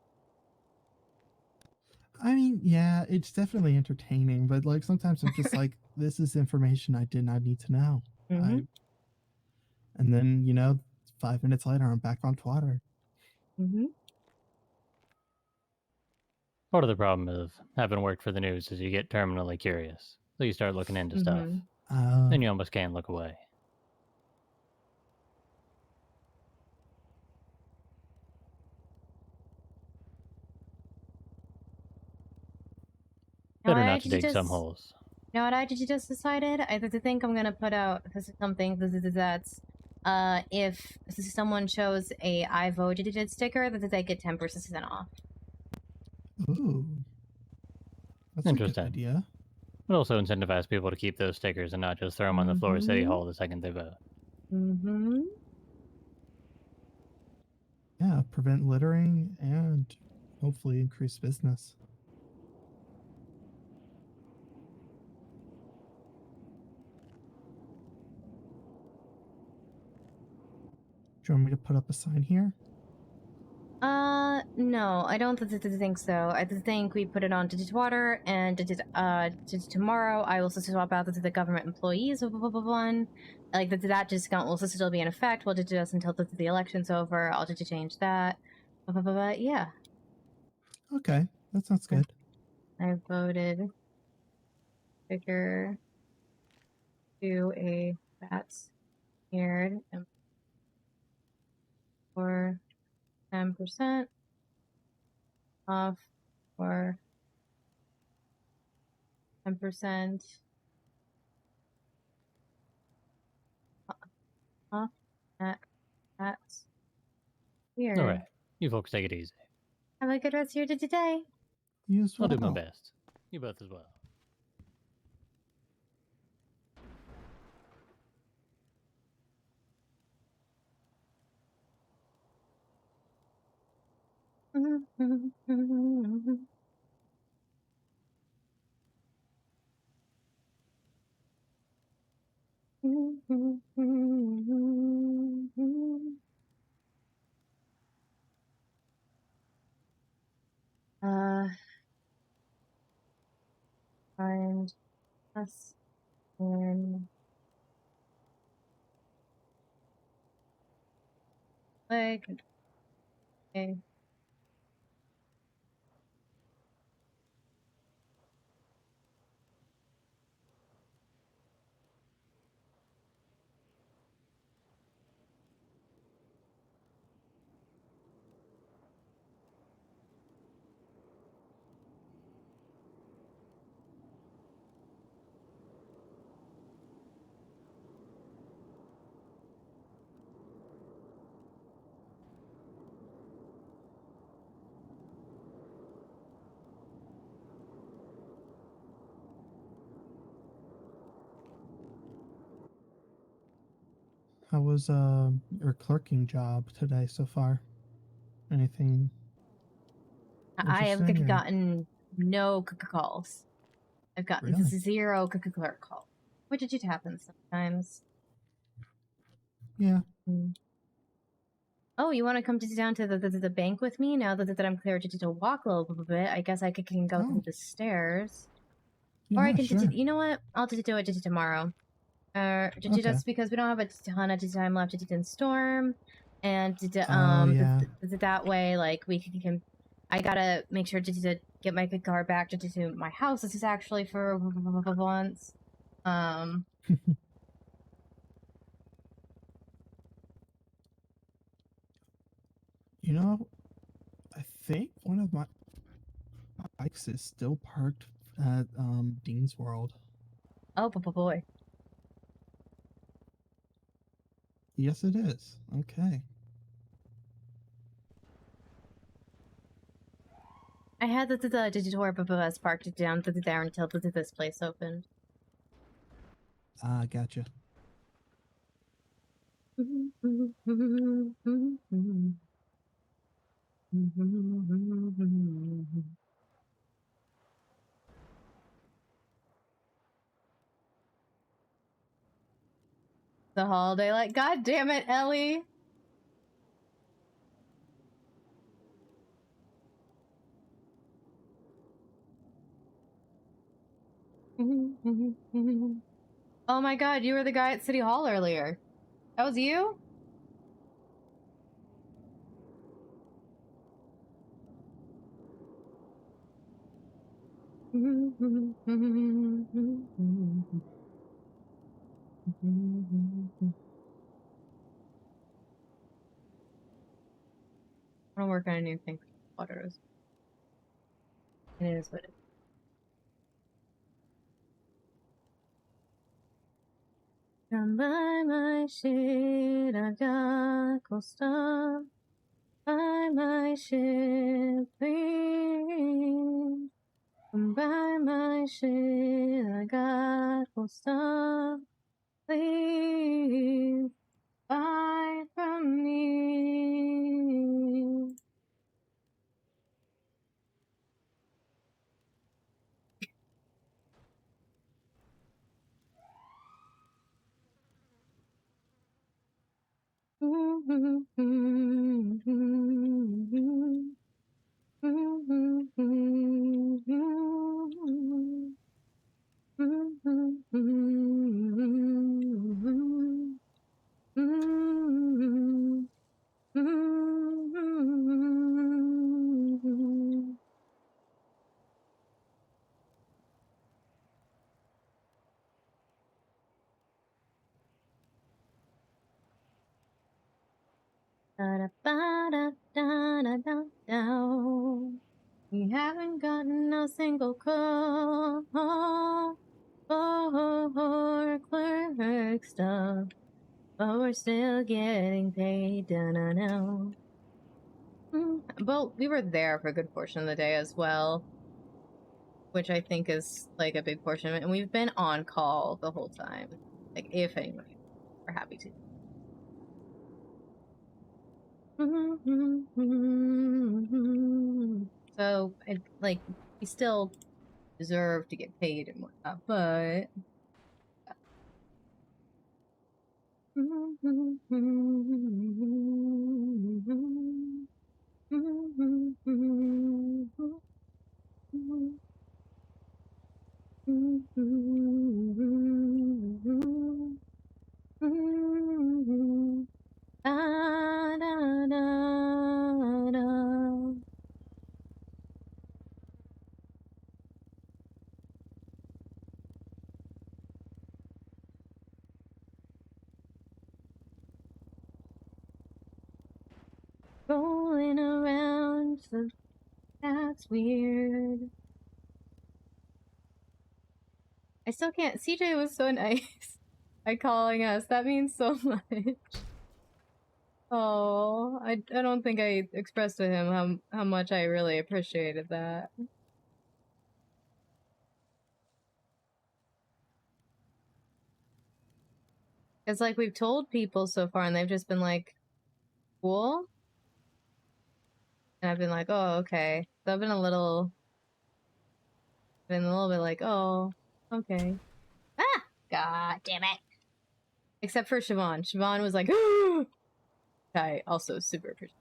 I mean, yeah, it's definitely entertaining, but like sometimes I'm just like, this is information I did not need to know. Mm-hmm. And then, 5 minutes later, I'm back on Twitter. Mm-hmm. Part of the problem of having worked for the news is you get terminally curious. So you start looking into stuff. Then you almost can't look away. Better not to dig some holes. You know what I just decided? I think I'm gonna put out something that's if someone shows a I voted sticker that they get 10% off. Ooh. That's a Interesting. good idea. It also incentivizes people to keep those stickers and not just throw them on the floor of City Hall the second they vote. Mm-hmm. Yeah, prevent littering and hopefully increase business. Do you want me to put up a sign here? No, I don't think so. I think we put it on to Twitter, and tomorrow I will swap out the government employees of one. Like that discount will still be in effect. We'll do this until the election's over. I'll just change that. Yeah. Okay, that sounds good. I voted sticker to a bats scared for 10% off or 10% off at bats. Weird. All right, you folks take it easy. Have a good rest of your day today. You as well. I'll do my best. You both as well. Find us in like okay. How was your clerking job today so far? Anything I have interesting? gotten no calls. I've gotten Really? 0 clerk calls, which it happens sometimes. Yeah. Oh, you want to come down to the bank with me now that I'm clear to walk a little bit? I guess I can go through the stairs. Or I Yeah, can sure. you know what? I'll do it tomorrow. Okay. Just because we don't have a ton of time left in Storm, and yeah. that way, like we can. I gotta make sure to get my car back to my house. This is actually for once. You know, I think one of my bikes is still parked at Dean's World. Oh boy. Yes, it is. Okay. I had the tour bus parked down there until this place opened. Ah, gotcha. The holiday light. God damn it, Ellie. Oh my god, you were the guy at City Hall earlier. That was you? I don't work on anything for waters. It is what it is. Come by my shit, I got cool stuff. By my shit, please. Come by my shit, I got cool stuff. Please buy from me. We haven't gotten a single call for clerk stuff, but we're still getting paid. Well, we were there for a good portion of the day as well, which I think is like a big portion of it, and we've been on call the whole time. Like, if anyone, we're happy to. So, like, we still deserve to get paid and whatnot, but... Rolling around, so that's weird. I still can't. CJ was so nice by calling us. That means so much. Oh, I don't think I expressed to him how much I really appreciated that. It's like we've told people so far and they've just been like, cool? And I've been like, oh, okay. So I've been a little bit like, oh, okay. Ah! God damn it. Except for Siobhan. Siobhan was like, I also super appreciate.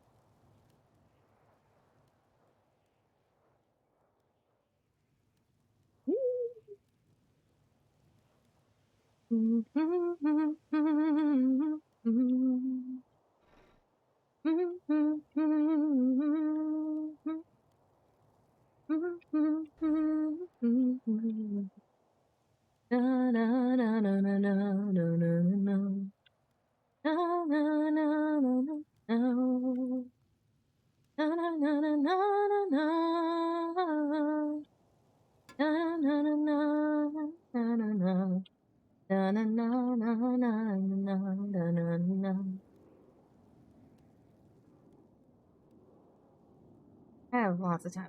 I have lots of time.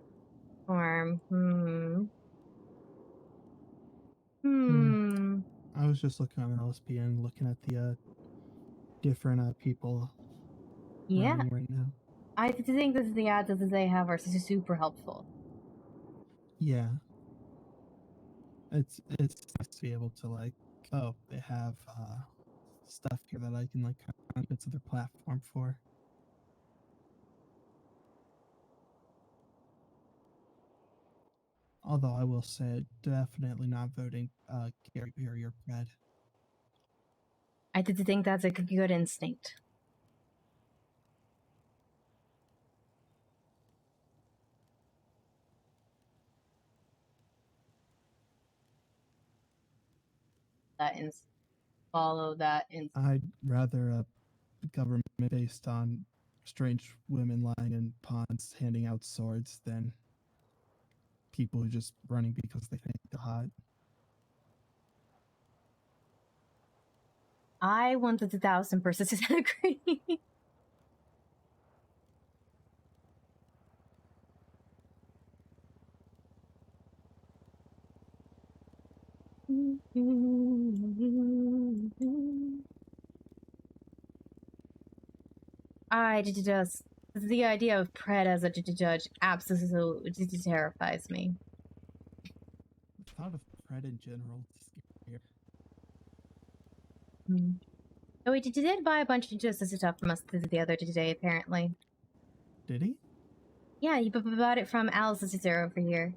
Form. I was just looking on LSPN, looking at the different people Yeah. running right now. I think this is the ads that they have are super helpful. Yeah. It's nice to be able to, like, oh, they have stuff here that I can like kind of bits of their platform for. Although I will say, definitely not voting Gary Perry or Pred. I did think that's a good instinct. Follow that I'd rather a government based on strange women lying in ponds handing out swords than people who just running because they think they're hot. I 1,000% agree. I just the idea of Pred as a judge absolutely terrifies me. The thought of Pred in general is scary. Oh wait, he did buy a bunch of justice stuff from us the other day, apparently. Did he? Yeah, he bought it from Alice's sister over here.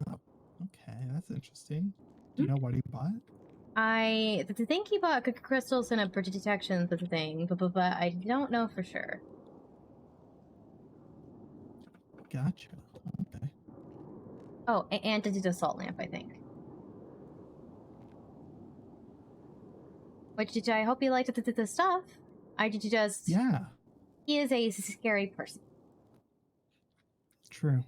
Oh, okay, that's interesting. Do you know what he bought? I think he bought crystals and a protection thing, but I don't know for sure. Gotcha. Okay. Oh, and a salt lamp, I think. Which I hope you liked the stuff. Yeah. He is a scary person. True.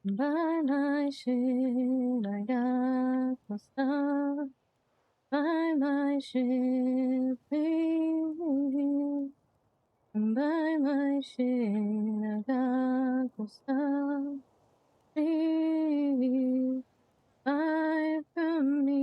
By my ship, I got the stuff. By my ship, baby. By my ship, I got the stuff. Please, buy from me.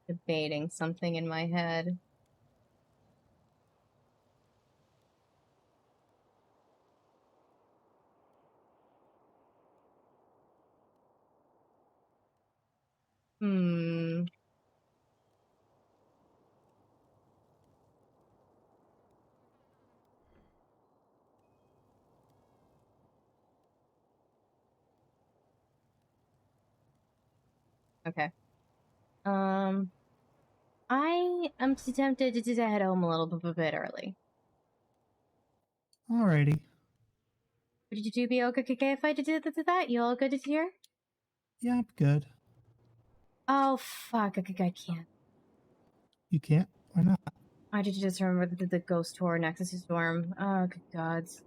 Debating something in my head. Okay. I am tempted to head home a little bit early. Alrighty. Would you be okay if I did that? You all good to hear? Yeah, I'm good. Oh, fuck. I can't. You can't? Why not? I did just remember the ghost tour Nexus Storm. Oh, good gods.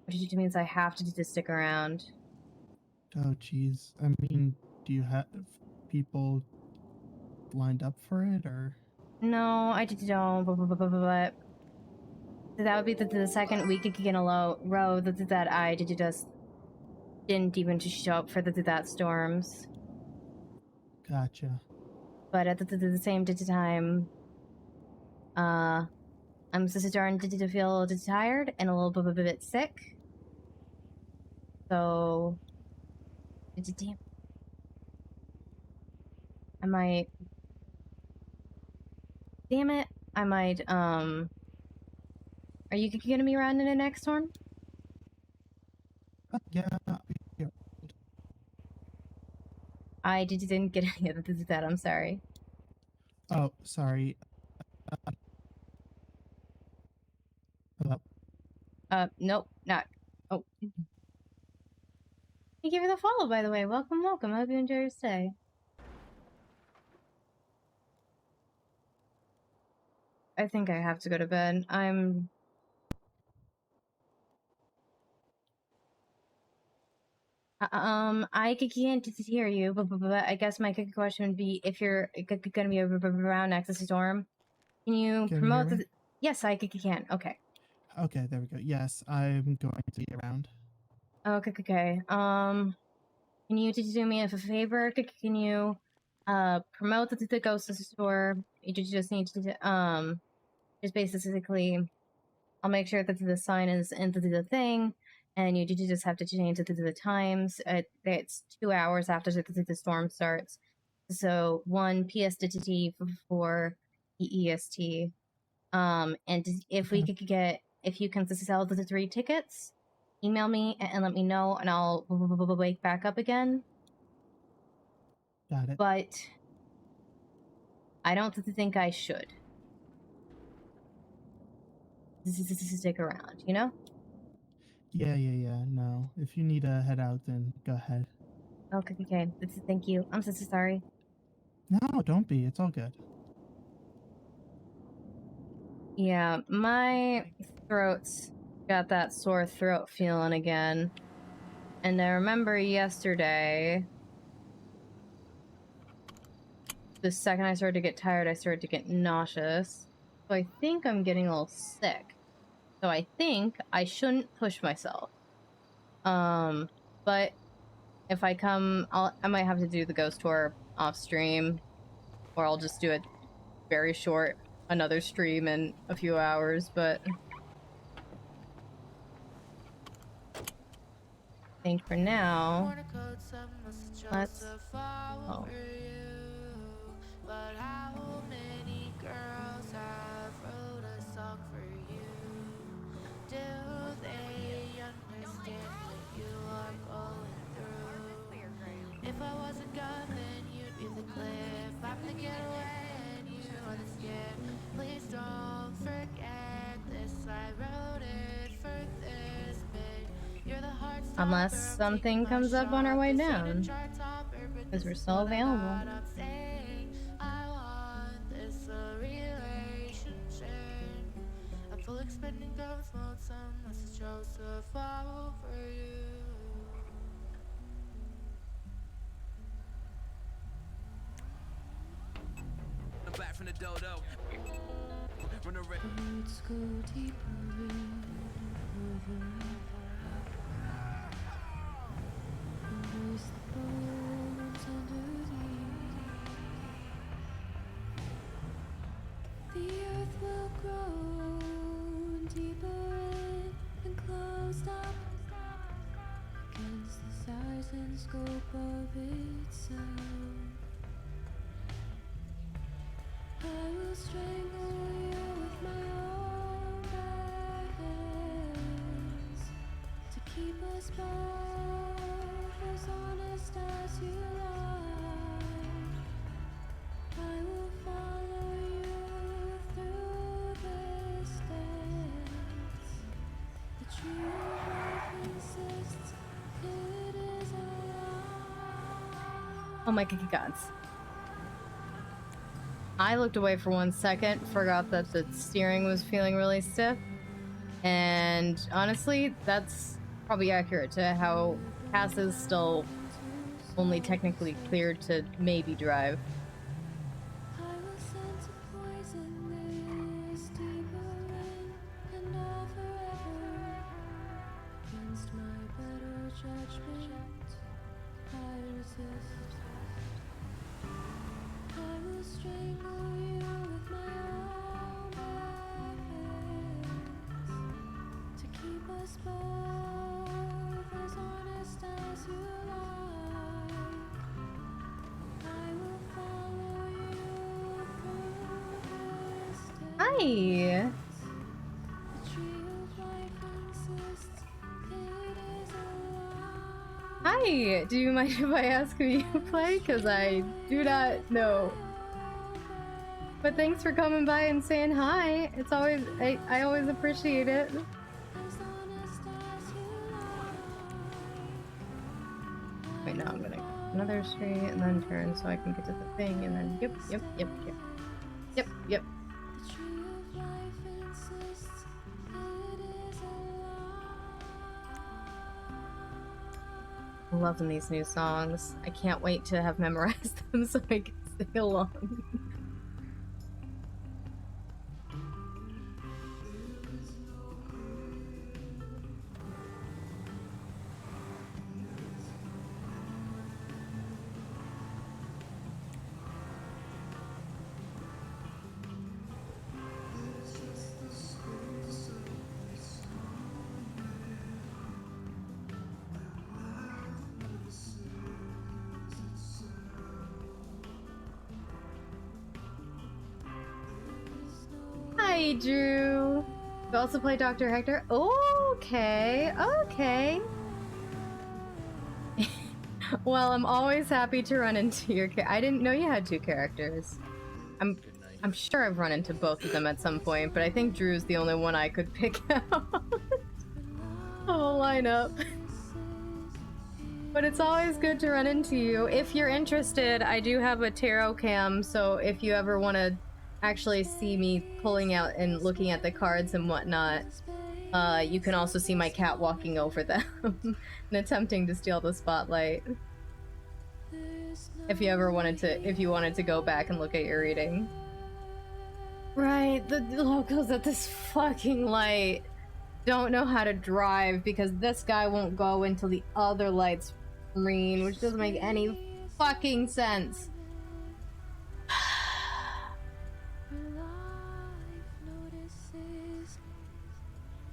Which means I have to just stick around. Oh, jeez. I mean, do you have people lined up for it, or? No, I don't, but that would be the second week in a row that I just didn't even show up for that storms. Gotcha. But at the same time, I'm starting to feel tired and a little bit sick. So, damn, I might. Damn it, I might. Are you gonna be around in the next one? Yeah. I didn't get any of that. I'm sorry. Oh, sorry. Hello? Nope, not. Oh. Thank you for the follow, by the way. Welcome, welcome. I hope you enjoy your stay. I think I have to go to bed. I can't hear you, but I guess my question would be if you're gonna be around next to the storm, can you Can you promote hear the? me? Yes, I can. Okay. Okay, there we go. Yes, I'm going to be around. Okay. Can you just do me a favor? Can you promote the ghost store? You just need to just basically I'll make sure that the sign is into the thing, and you just have to change it to the times. It's 2 hours after the storm starts. So 1 PST for the EST. And if we could if you can sell the 3 tickets, email me and let me know, and I'll wake back up again. Got it. But I don't think I should. Stick around, you know? Yeah. No, if you need to head out, then go ahead. Okay. Thank you. I'm so sorry. No, don't be. It's all good. Yeah, my throat's got that sore throat feeling again. And I remember yesterday, the second I started to get tired, I started to get nauseous. So I think I'm getting a little sick. So I think I shouldn't push myself. But if I come, I might have to do the ghost tour off stream, or I'll just do it very short, another stream in a few hours, but I think for now, let's... Oh. But how many girls have wrote a song for you? Do they understand what you are going through? If I wasn't gone, then you'd be the cliff. I'm the getaway and you are the skip. Please don't forget this. I wrote it for this bit. You're the heart stopper. Unless something comes up on our way down, because we're still available. I want this a relationship. I'm full expending guns, want some message Joseph all for you. I'm back from the dodo. Run the roots go deeper in embrace the bones underneath. The earth will grow deeper in and closed up against the size and scope of itself. I will strangle you with my own bare hands to keep us both as honest as you like. I will follow you through this dance. The tree of life insists it is alive. Oh my gods. I looked away for 1 second, forgot that the steering was feeling really stiff, and honestly, that's probably accurate to how Cass is still only technically cleared to maybe drive. I will send to poison this deeper in and all forever. Against my better judgment, I resist. I will strangle you with my own bare hands to keep us both as honest as you like. I will follow you through this dance. Hi! The tree of life insists it is alive. Hi! Do you mind if I ask who you play? Because I do not know. But thanks for coming by and saying hi. It's always, I always appreciate it. As honest as you like. Wait, no, I'm gonna go another street and then turn so I can get to the thing and then yep. I'm loving these new songs. I can't wait to have memorized them so I can sing along. Hi, Drew. You also play Dr. Hector? Okay. Well, I'm always happy to run into your I didn't know you had 2 characters. I'm sure I've run into both of them at some point, but I think Drew's the only one I could pick out. The whole lineup. But it's always good to run into you. If you're interested, I do have a tarot cam, so if you ever want to actually see me pulling out and looking at the cards and whatnot, you can also see my cat walking over them and attempting to steal the spotlight. If you ever wanted to go back and look at your reading. Right, the locals at this fucking light don't know how to drive because this guy won't go until the other light's green, which doesn't make any fucking sense.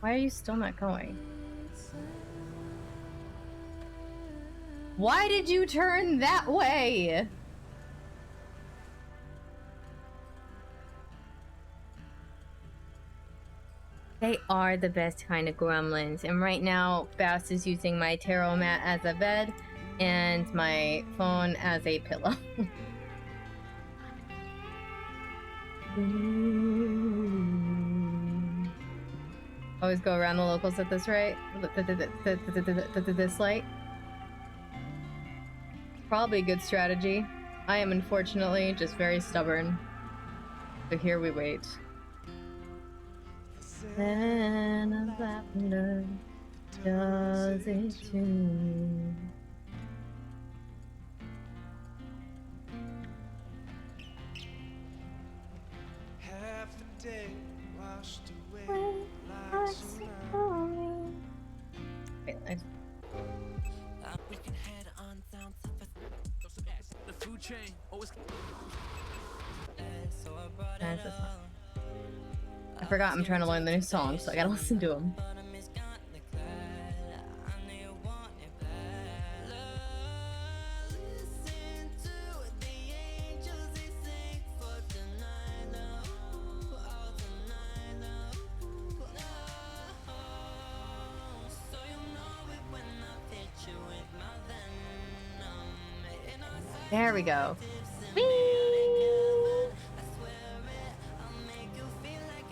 Why are you still not going? Why did you turn that way? They are the best kind of gremlins, and right now Bass is using my tarot mat as a bed and my phone as a pillow. Always go around the locals at this rate. This light. Probably a good strategy. I am unfortunately just very stubborn. So here we wait. Then a lavender does it too. Half the day washed away like tsunami. Wait, nice. We can head on down to the food chain. Always. So I brought Nice, it this all. one. I forgot I'm trying to learn the new song, so I gotta listen to them. There we go.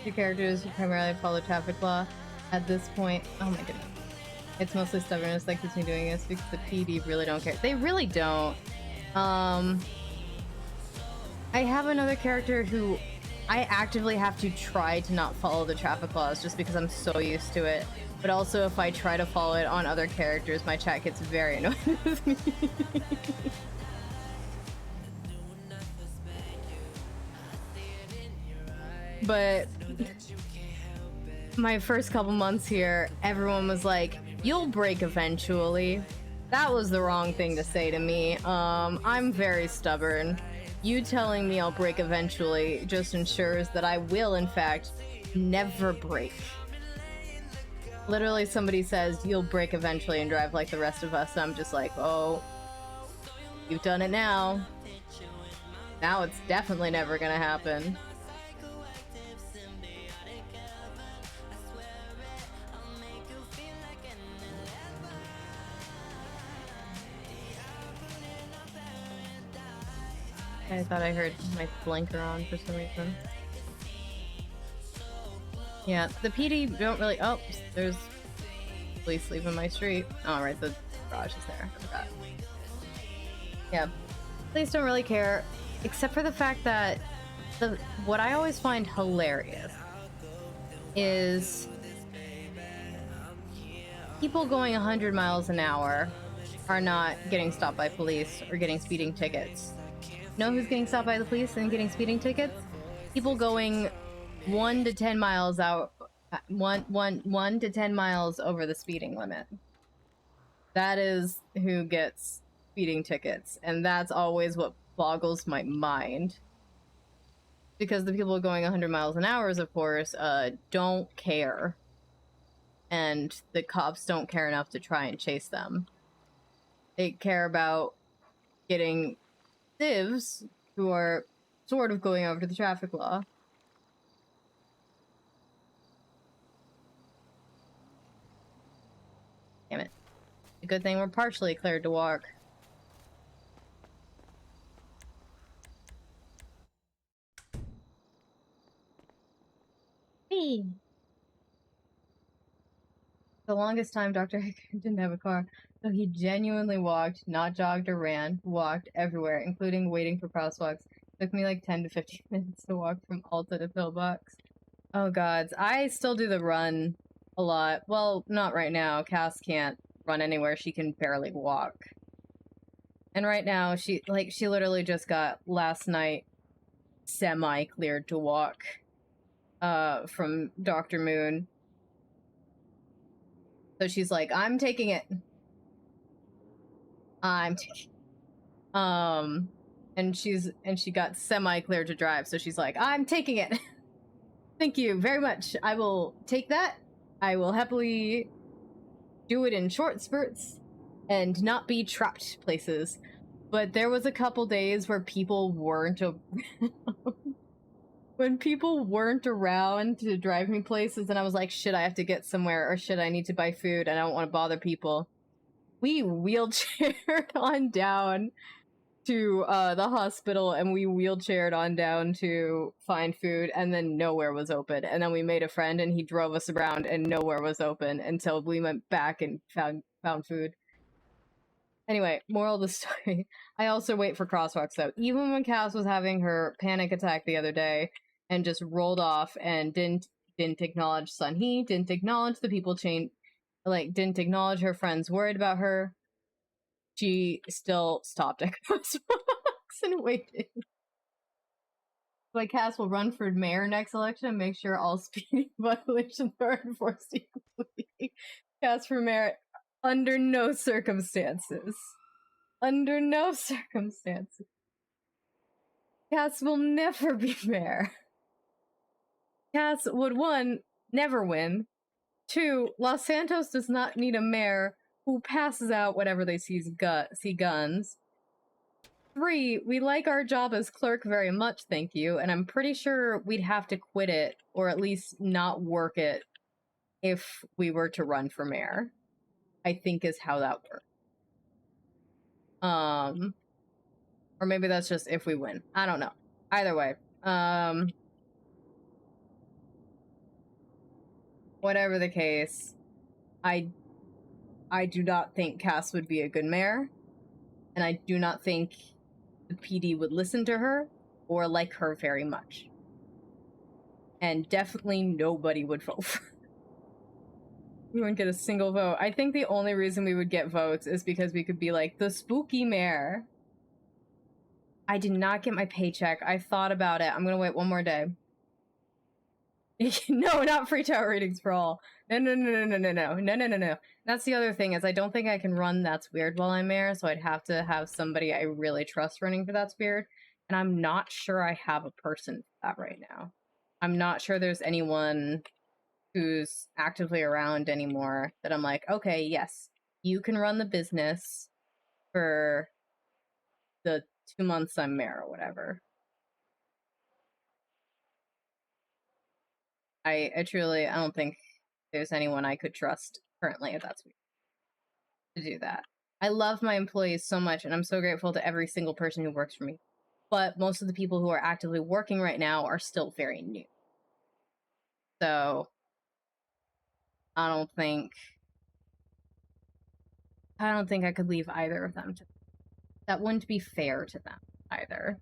Your characters who primarily follow traffic law at this point. Oh my goodness. It's mostly stubbornness that keeps me doing this because the PD really don't care. They really don't. I have another character who I actively have to try to not follow the traffic laws just because I'm so used to it. But also if I try to follow it on other characters, my chat gets very annoyed with me. But my first couple months here, everyone was like, "You'll break eventually." That was the wrong thing to say to me. I'm very stubborn. You telling me I'll break eventually just ensures that I will, in fact, never break. Literally, somebody says, "You'll break eventually and drive like the rest of us." And I'm just like, "Oh, you've done it now. Now it's definitely never gonna happen." I thought I heard my blinker on for some reason. Yeah, the PD don't really. Oh, there's police leaving my street. Oh, right, the garage is there. I forgot. Yeah. Police don't really care, except for the fact that what I always find hilarious is people going 100 miles an hour are not getting stopped by police or getting speeding tickets. Know who's getting stopped by the police and getting speeding tickets? People going 1 to 10 miles out, 1 to 10 miles over the speeding limit. That is who gets speeding tickets, and that's always what boggles my mind. Because the people going 100 miles an hour, of course, don't care. And the cops don't care enough to try and chase them. They care about getting civs who are sort of going over to the traffic law. Damn it. A good thing we're partially cleared to walk. Hey. The longest time Dr. Hickman didn't have a car, so he genuinely walked, not jogged or ran, walked everywhere, including waiting for crosswalks. Took me like 10 to 15 minutes to walk from Alta to Pillbox. Oh gods, I still do the run a lot. Well, not right now. Cass can't run anywhere. She can barely walk. And right now, she literally just got last night semi-cleared to walk from Dr. Moon. So she's like, I'm taking it. I'm taking and she got semi-cleared to drive, so she's like, I'm taking it. Thank you very much. I will take that. I will happily do it in short spurts and not be trapped places. But there was a couple days where people weren't when people weren't around to drive me places, and I was like, shit, I have to get somewhere, or shit, I need to buy food, and I don't want to bother people. We wheelchaired on down to the hospital, and we wheelchaired on down to find food, and then nowhere was open. And then we made a friend, and he drove us around, and nowhere was open until we went back and found food. Anyway, moral of the story. I also wait for crosswalks, though. Even when Cass was having her panic attack the other day and just rolled off and didn't acknowledge Sunhee, didn't acknowledge the people didn't acknowledge her friends worried about her, she still stopped at crosswalks and waited. Like, Cass will run for mayor next election and make sure all speeding violations are enforced equally. Cass for mayor under no circumstances. Under no circumstances. Cass will never be mayor. Cass would, 1, never win. 2, Los Santos does not need a mayor who passes out whenever they see guns. 3, we like our job as clerk very much, thank you, and I'm pretty sure we'd have to quit it, or at least not work it, if we were to run for mayor. I think is how that works. Or maybe that's just if we win. I don't know. Either way. Whatever the case, I do not think Cass would be a good mayor, and I do not think the PD would listen to her or like her very much. And definitely nobody would vote for her. We wouldn't get a single vote. I think the only reason we would get votes is because we could be like, the spooky mayor. I did not get my paycheck. I thought about it. I'm gonna wait one more day. No, not free tower readings for all. No. That's the other thing, is I don't think I can run That's Weird while I'm mayor, so I'd have to have somebody I really trust running for That's Weird, and I'm not sure I have a person for that right now. I'm not sure there's anyone who's actively around anymore that I'm like, okay, yes, you can run the business for the 2 months I'm mayor or whatever. I don't think there's anyone I could trust currently if that's to do that. I love my employees so much, and I'm so grateful to every single person who works for me. But most of the people who are actively working right now are still very new. So I don't think I could leave either of them to. that wouldn't be fair to them either.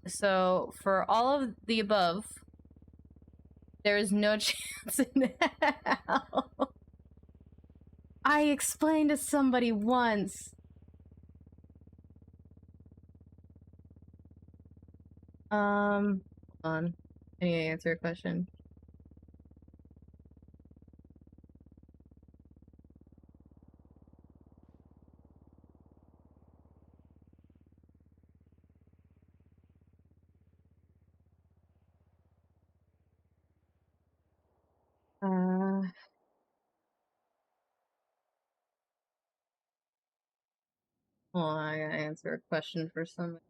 So for all of the above, there is no chance in hell. I explained to somebody once. Hold on. I need to answer a question. Hold on, I gotta answer a question for somebody.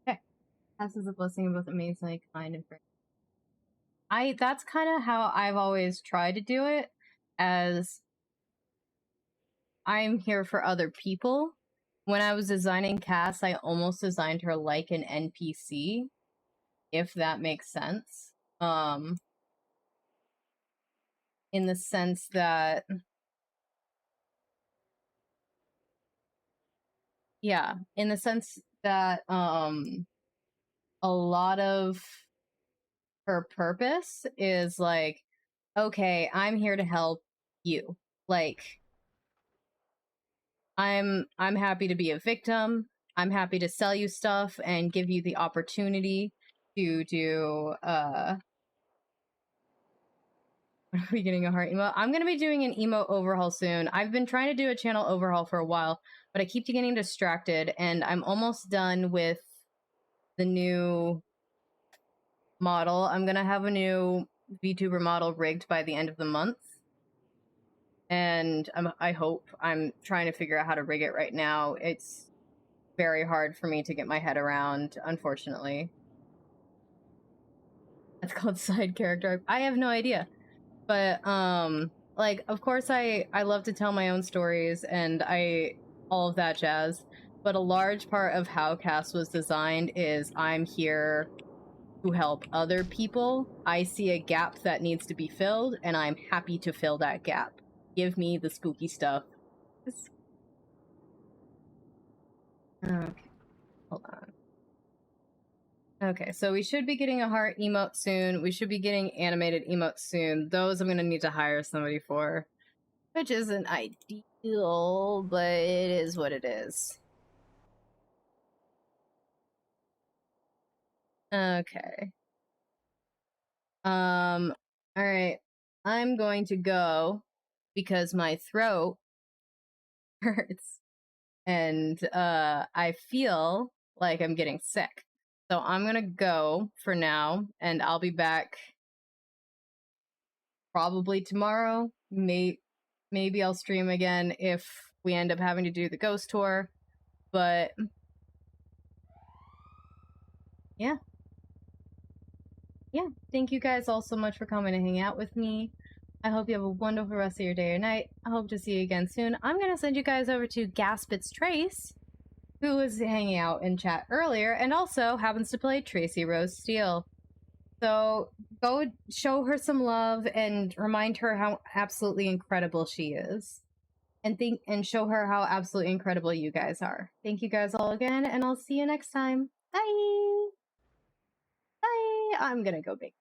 Okay. Cass is a blessing, both amazingly kind and friendly. That's kind of how I've always tried to do it, as I'm here for other people. When I was designing Cass, I almost designed her like an NPC, if that makes sense. In the sense that, yeah, in the sense that, a lot of her purpose is like, okay, I'm here to help you. Like, I'm happy to be a victim. I'm happy to sell you stuff and give you the opportunity to do are we getting a heart emote? I'm gonna be doing an emote overhaul soon. I've been trying to do a channel overhaul for a while, but I keep getting distracted, and I'm almost done with the new model. I'm gonna have a new VTuber model rigged by the end of the month. And I hope. I'm trying to figure out how to rig it right now. It's very hard for me to get my head around, unfortunately. That's called side character. I have no idea. But, like, of course I love to tell my own stories and all of that jazz. But a large part of how Cass was designed is I'm here to help other people. I see a gap that needs to be filled, and I'm happy to fill that gap. Give me the spooky stuff. Okay, hold on. Okay, so we should be getting a heart emote soon. We should be getting animated emotes soon. Those I'm gonna need to hire somebody for, which isn't ideal, but it is what it is. Okay. Alright. I'm going to go because my throat hurts and I feel like I'm getting sick. So I'm gonna go for now, and I'll be back probably tomorrow. Maybe I'll stream again if we end up having to do the ghost tour. But yeah. Yeah, thank you guys all so much for coming to hang out with me. I hope you have a wonderful rest of your day or night. I hope to see you again soon. I'm going to send you guys over to Gaspit's Trace, who was hanging out in chat earlier, and also happens to play Tracy Rose Steele. So go show her some love and remind her how absolutely incredible she is. And show her how absolutely incredible you guys are. Thank you guys all again, and I'll see you next time. Bye! Bye! I'm gonna go bake.